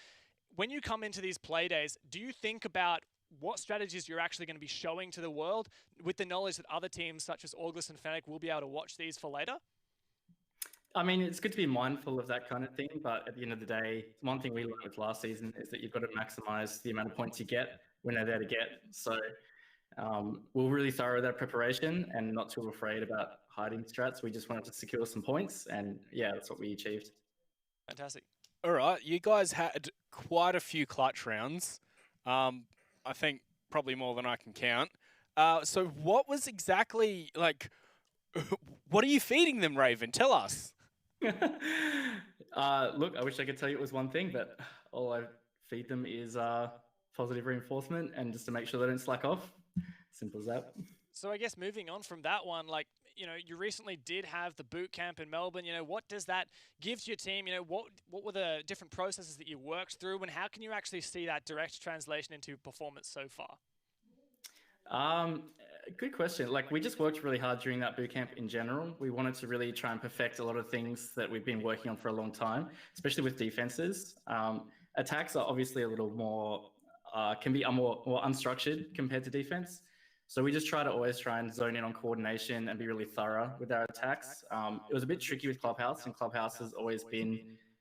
When you come into these play days, do you think about what strategies you're actually going to be showing to the world with the knowledge that other teams such as Auglis and Fnatic will be able to watch these for later? I mean, it's good to be mindful of that kind of thing, but at the end of the day, one thing we learned with last season is that you've got to maximize the amount of points you get when they're there to get. So we're really thorough with our preparation and not too afraid about hiding strats. We just wanted to secure some points, and yeah, that's what we achieved. Fantastic. All right, you guys had quite a few clutch rounds. I think probably more than I can count. So what was exactly, like, what are you feeding them, Raven? Tell us. Look, I wish I could tell you it was one thing, but all I feed them is positive reinforcement and just to make sure they don't slack off. Simple as that. So I guess moving on from that one, like, you know, you recently did have the boot camp in Melbourne. You know, what does that give to your team? You know, what were the different processes that you worked through, and how can you actually see that direct translation into performance so far? Good question. Like, we just worked really hard during that boot camp in general. We wanted to really try and perfect a lot of things that we've been working on for a long time, especially with defenses. Attacks are obviously a little more, can be more unstructured compared to defense. So we just always try and zone in on coordination and be really thorough with our attacks. It was a bit tricky with Clubhouse, and Clubhouse has always been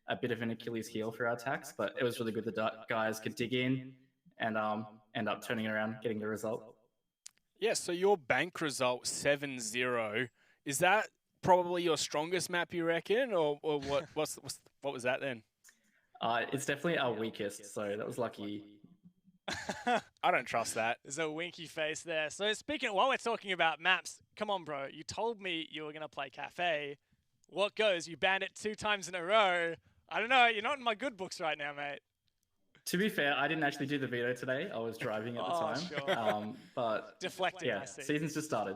a bit of an Achilles heel for our attacks, but it was really good that guys could dig in and end up turning around, getting the result. Yeah, so your bank result 7-0, is that probably your strongest map, you reckon, or what? What was that then? It's definitely our weakest, so that was lucky. I don't trust that. There's a winky face there. So while we're talking about maps, come on, bro. You told me you were going to play Cafe. What goes? You banned it 2 times in a row. I don't know. You're not in my good books right now, mate. To be fair, I didn't actually do the veto today. I was driving at the time. Sure. But deflecting, yeah, I see. Season's just started.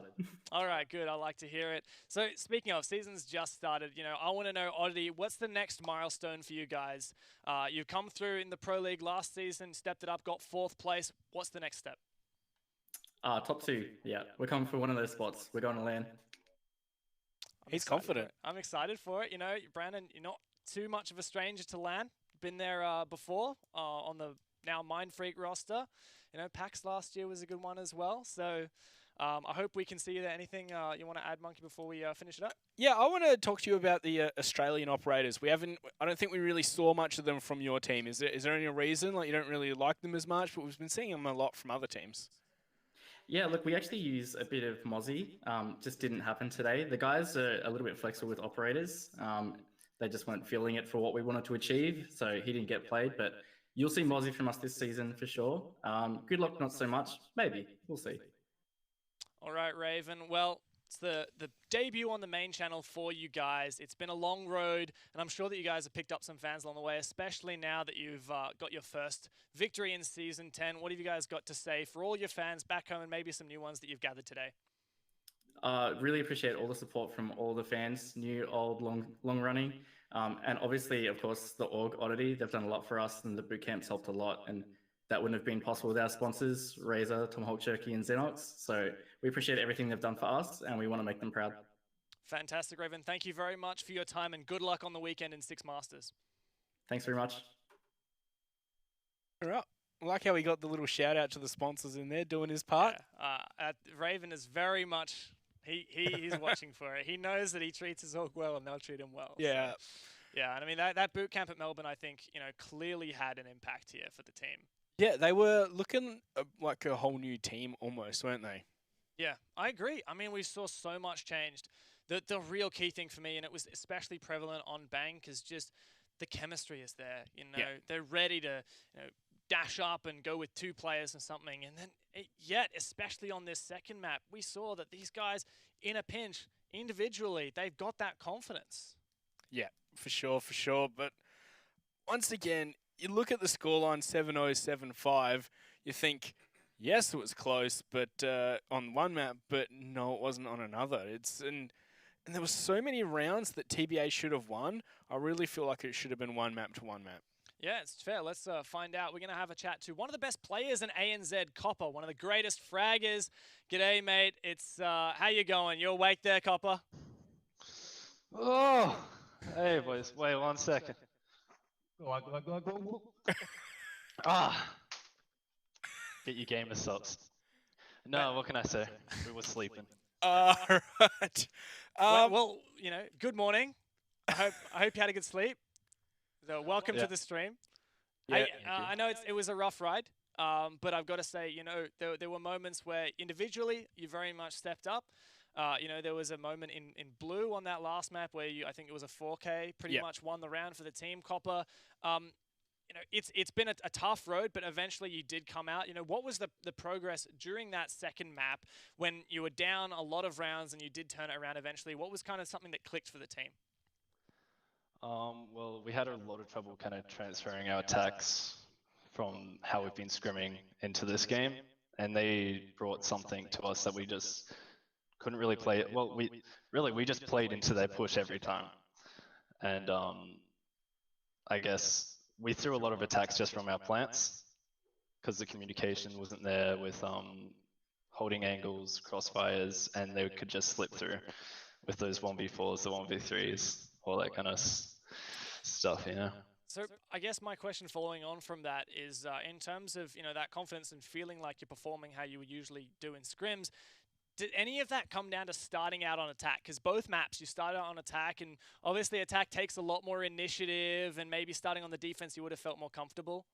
All right, good. I like to hear it. So speaking of, season's just started. You know, I want to know, Oddity, what's the next milestone for you guys? You've come through in the Pro League last season, stepped it up, got 4th place. What's the next step? Top 2. Yeah, we're coming for one of those spots. We're going to land. He's confident. I'm excited for it. You know, Brandon, you're not too much of a stranger to LAN. Been there before on the now Mindfreak roster. You know, PAX last year was a good one as well. So I hope we can see you there. Anything you want to add, Monkey, before we finish it up? Yeah, I want to talk to you about the Australian operators. I don't think we really saw much of them from your team. Is there any reason like you don't really like them as much? But we've been seeing them a lot from other teams. Yeah, look, we actually use a bit of Mozzie. Just didn't happen today. The guys are a little bit flexible with operators. They just weren't feeling it for what we wanted to achieve, so he didn't get played. But you'll see Mozzie from us this season for sure. Good luck, not so much. Maybe. We'll see. All right, Raven. Well, it's the debut on the main channel for you guys. It's been a long road, and I'm sure that you guys have picked up some fans along the way, especially now that you've got your first victory in Season 10. What have you guys got to say for all your fans back home and maybe some new ones that you've gathered today? Really appreciate all the support from all the fans, new, old, long running. And obviously, of course, the org Oddity, they've done a lot for us, and the boot camps helped a lot. And that wouldn't have been possible with our sponsors, Razor, Tomahawk Jerky, and Xenox. So we appreciate everything they've done for us, and we want to make them proud. Fantastic, Raven. Thank you very much for your time, and good luck on the weekend in Six Masters. Thanks very much. All right. I like how he got the little shout out to the sponsors in there doing his part. Yeah, Raven is very much... He's watching for it. He knows that he treats his org well and they'll treat him well. Yeah. So, yeah, and I mean, that boot camp at Melbourne, I think, clearly had an impact here for the team. Yeah, they were looking like a whole new team almost, weren't they? Yeah, I agree. I mean, we saw so much changed. The real key thing for me, and it was especially prevalent on Bank, is just the chemistry is there. They're ready to dash up and go with 2 players or something. And then, yet, especially on this second map, we saw that these guys, in a pinch, individually, they've got that confidence. Yeah, for sure. But once again, you look at the scoreline 7-0, 7-5, you think, yes, it was close, but on one map, but no, it wasn't on another. And there were so many rounds that TBA should have won. I really feel like it should have been one map to one map. Yeah, it's fair. Let's find out. We're going to have a chat to one of the best players in ANZ, Copper, one of the greatest fraggers. G'day, mate. It's how you going? You awake there, Copper? Oh, hey, boys. Wait 1 second. Get your gamer subs. No, what can I say? We were sleeping. Right. Well, good morning. I hope you had a good sleep. So welcome to the stream. Yeah, I know it was a rough ride, but I've got to say, there were moments where individually you very much stepped up. There was a moment in blue on that last map where I think it was a 4K, pretty much won the round for the team, Copper. It's been a tough road, but eventually you did come out. What was the progress during that second map when you were down a lot of rounds and you did turn it around eventually? What was kind of something that clicked for the team? Well, we had a lot of trouble kind of transferring our attacks from how we've been scrimming into this game, and they brought something to us that we just couldn't really play. Well, we just played into their push every time, and I guess we threw a lot of attacks just from our plants because the communication wasn't there with holding angles, crossfires, and they could just slip through with those 1v4s, the 1v3s, all that kind of stuff, So I guess my question following on from that is in terms of, that confidence and feeling like you're performing how you would usually do in scrims, did any of that come down to starting out on attack? Because both maps, you started out on attack, and obviously attack takes a lot more initiative, and maybe starting on the defense you would have felt more comfortable.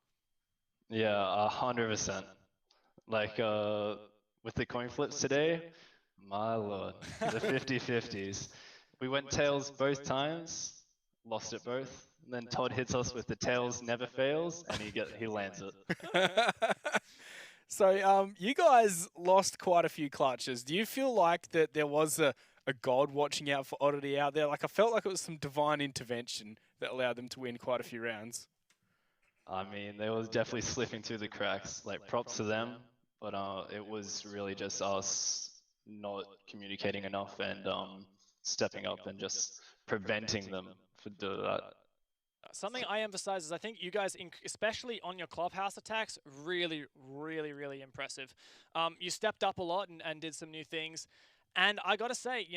Yeah, 100%. Like with the coin flips today, my lord, the 50-50s. We went tails both times, lost it both. And then Todd hits us with the tails never fails, and he lands it. So you guys lost quite a few clutches. Do you feel like that there was a god watching out for Oddity out there? Like, I felt like it was some divine intervention that allowed them to win quite a few rounds. I mean, they was definitely slipping through the cracks. Like, props to them, but it was really just us not communicating enough and stepping up and just preventing them from doing that. Something I emphasize is I think you guys, especially on your clubhouse attacks, really, really, really impressive. You stepped up a lot and did some new things. And I got to say,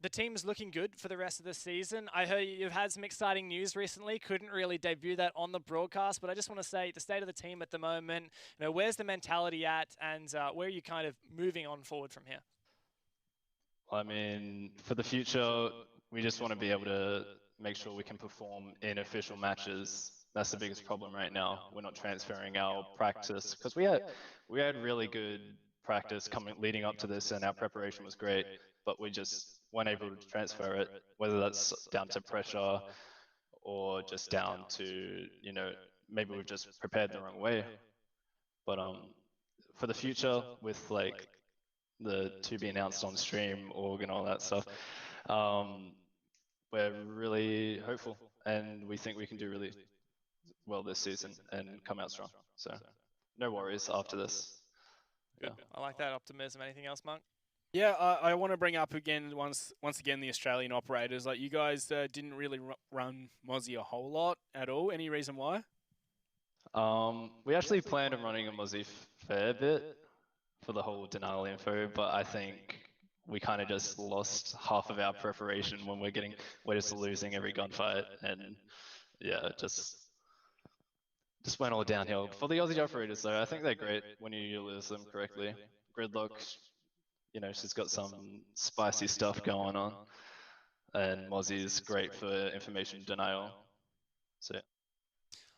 the team is looking good for the rest of the season. I heard you've had some exciting news recently. Couldn't really debut that on the broadcast, but I just want to say the state of the team at the moment, where's the mentality at, and where are you kind of moving on forward from here? I mean, for the future, we just want to be able to make sure we can perform in official matches. That's the biggest problem right now. We're not transferring our practice because we had really good practice leading up to this, and our preparation was great, but we just weren't able to transfer it, whether that's down to pressure or just down to, you know, maybe we've just prepared the wrong way. But for the future, with like the to be announced on stream org and all that stuff, we're really hopeful, and we think we can do really well this season and come out strong. So no worries after this. Good. Yeah. I like that optimism. Anything else, Monk? Yeah, I want to bring up again once again the Australian operators. Like, you guys didn't really run Mozzie a whole lot at all. Any reason why? We actually planned on running a Mozzie fair bit for the whole denial info, but I think we kind of just lost half of our preparation when we're just losing every gunfight, and yeah, just went all downhill. For the Aussie operators though, I think they're great when you utilize them correctly. Gridlock, you know, she's got some spicy stuff going on, and Mozzie's great for information denial. So yeah.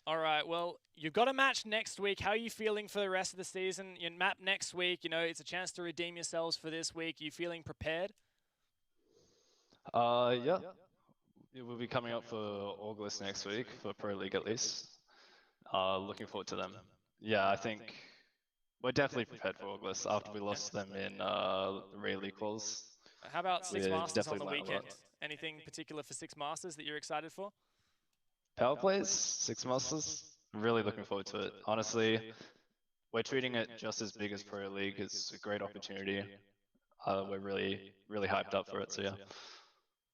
All right, well, you've got a match next week. How are you feeling for the rest of the season? Your map next week, you know, it's a chance to redeem yourselves for this week. Are you feeling prepared? Yeah. We'll be coming up for August next week, for Pro League at least. Looking forward to them. Yeah, I think we're definitely prepared for August after we lost them in the Ray League quals. How about Six Masters on the definitely weekend? Anything particular for Six Masters that you're excited for? Power plays, Six Masters. Really looking forward to it. Honestly, we're treating it just as big as Pro League. It's a great opportunity. We're really hyped up for it, so yeah.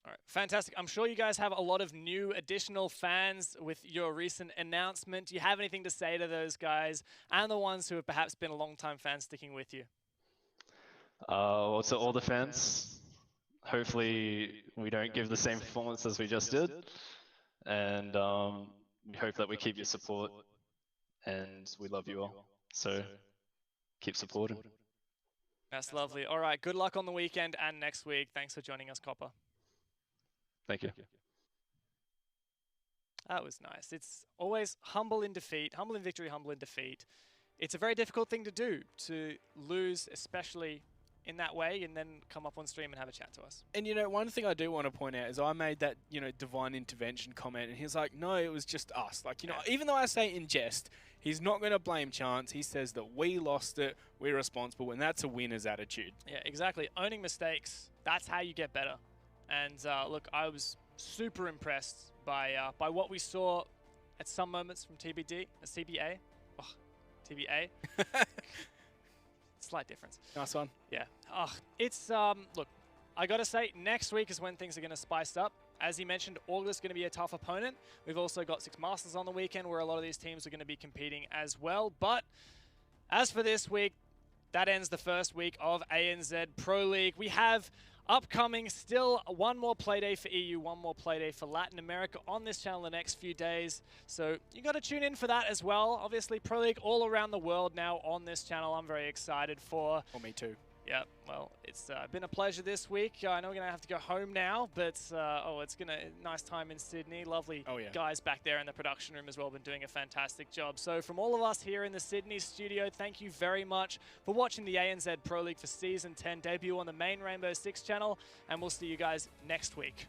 All right, fantastic. I'm sure you guys have a lot of new additional fans with your recent announcement. Do you have anything to say to those guys and the ones who have perhaps been a long-time fan sticking with you? Well, to all the fans, hopefully we don't give the same performance as we just did. And we hope that we keep your support, and we love you all. So keep supporting. That's lovely. All right, good luck on the weekend and next week. Thanks for joining us, Copper. Thank you. That was nice. It's always humble in defeat, humble in victory, humble in defeat. It's a very difficult thing to do, to lose, especially in that way, and then come up on stream and have a chat to us. And, you know, one thing I do want to point out is I made that, you know, divine intervention comment, and he's like, no, it was just us. Like, you know, even though I say in jest, he's not going to blame chance. He says that we lost it, we're responsible, and that's a winner's attitude. Yeah, exactly. Owning mistakes, that's how you get better. And look, I was super impressed by what we saw at some moments from TBD, CBA. Oh, TBA. Slight difference. Nice one. Yeah. It's, look, I got to say, next week is when things are going to spice up. As he mentioned, August is going to be a tough opponent. We've also got Six Masters on the weekend where a lot of these teams are going to be competing as well. But as for this week, that ends the first week of ANZ Pro League. We have upcoming still one more Playday for EU, one more Playday for Latin America on this channel the next few days. So you got to tune in for that as well. Obviously, Pro League all around the world now on this channel. I'm very excited for. Oh, me too. Yeah, well, it's been a pleasure this week. I know we're going to have to go home now, but it's going to nice time in Sydney. Lovely guys back there in the production room as well, been doing a fantastic job. So from all of us here in the Sydney studio, thank you very much for watching the ANZ Pro League for Season 10 debut on the main Rainbow Six channel, and we'll see you guys next week.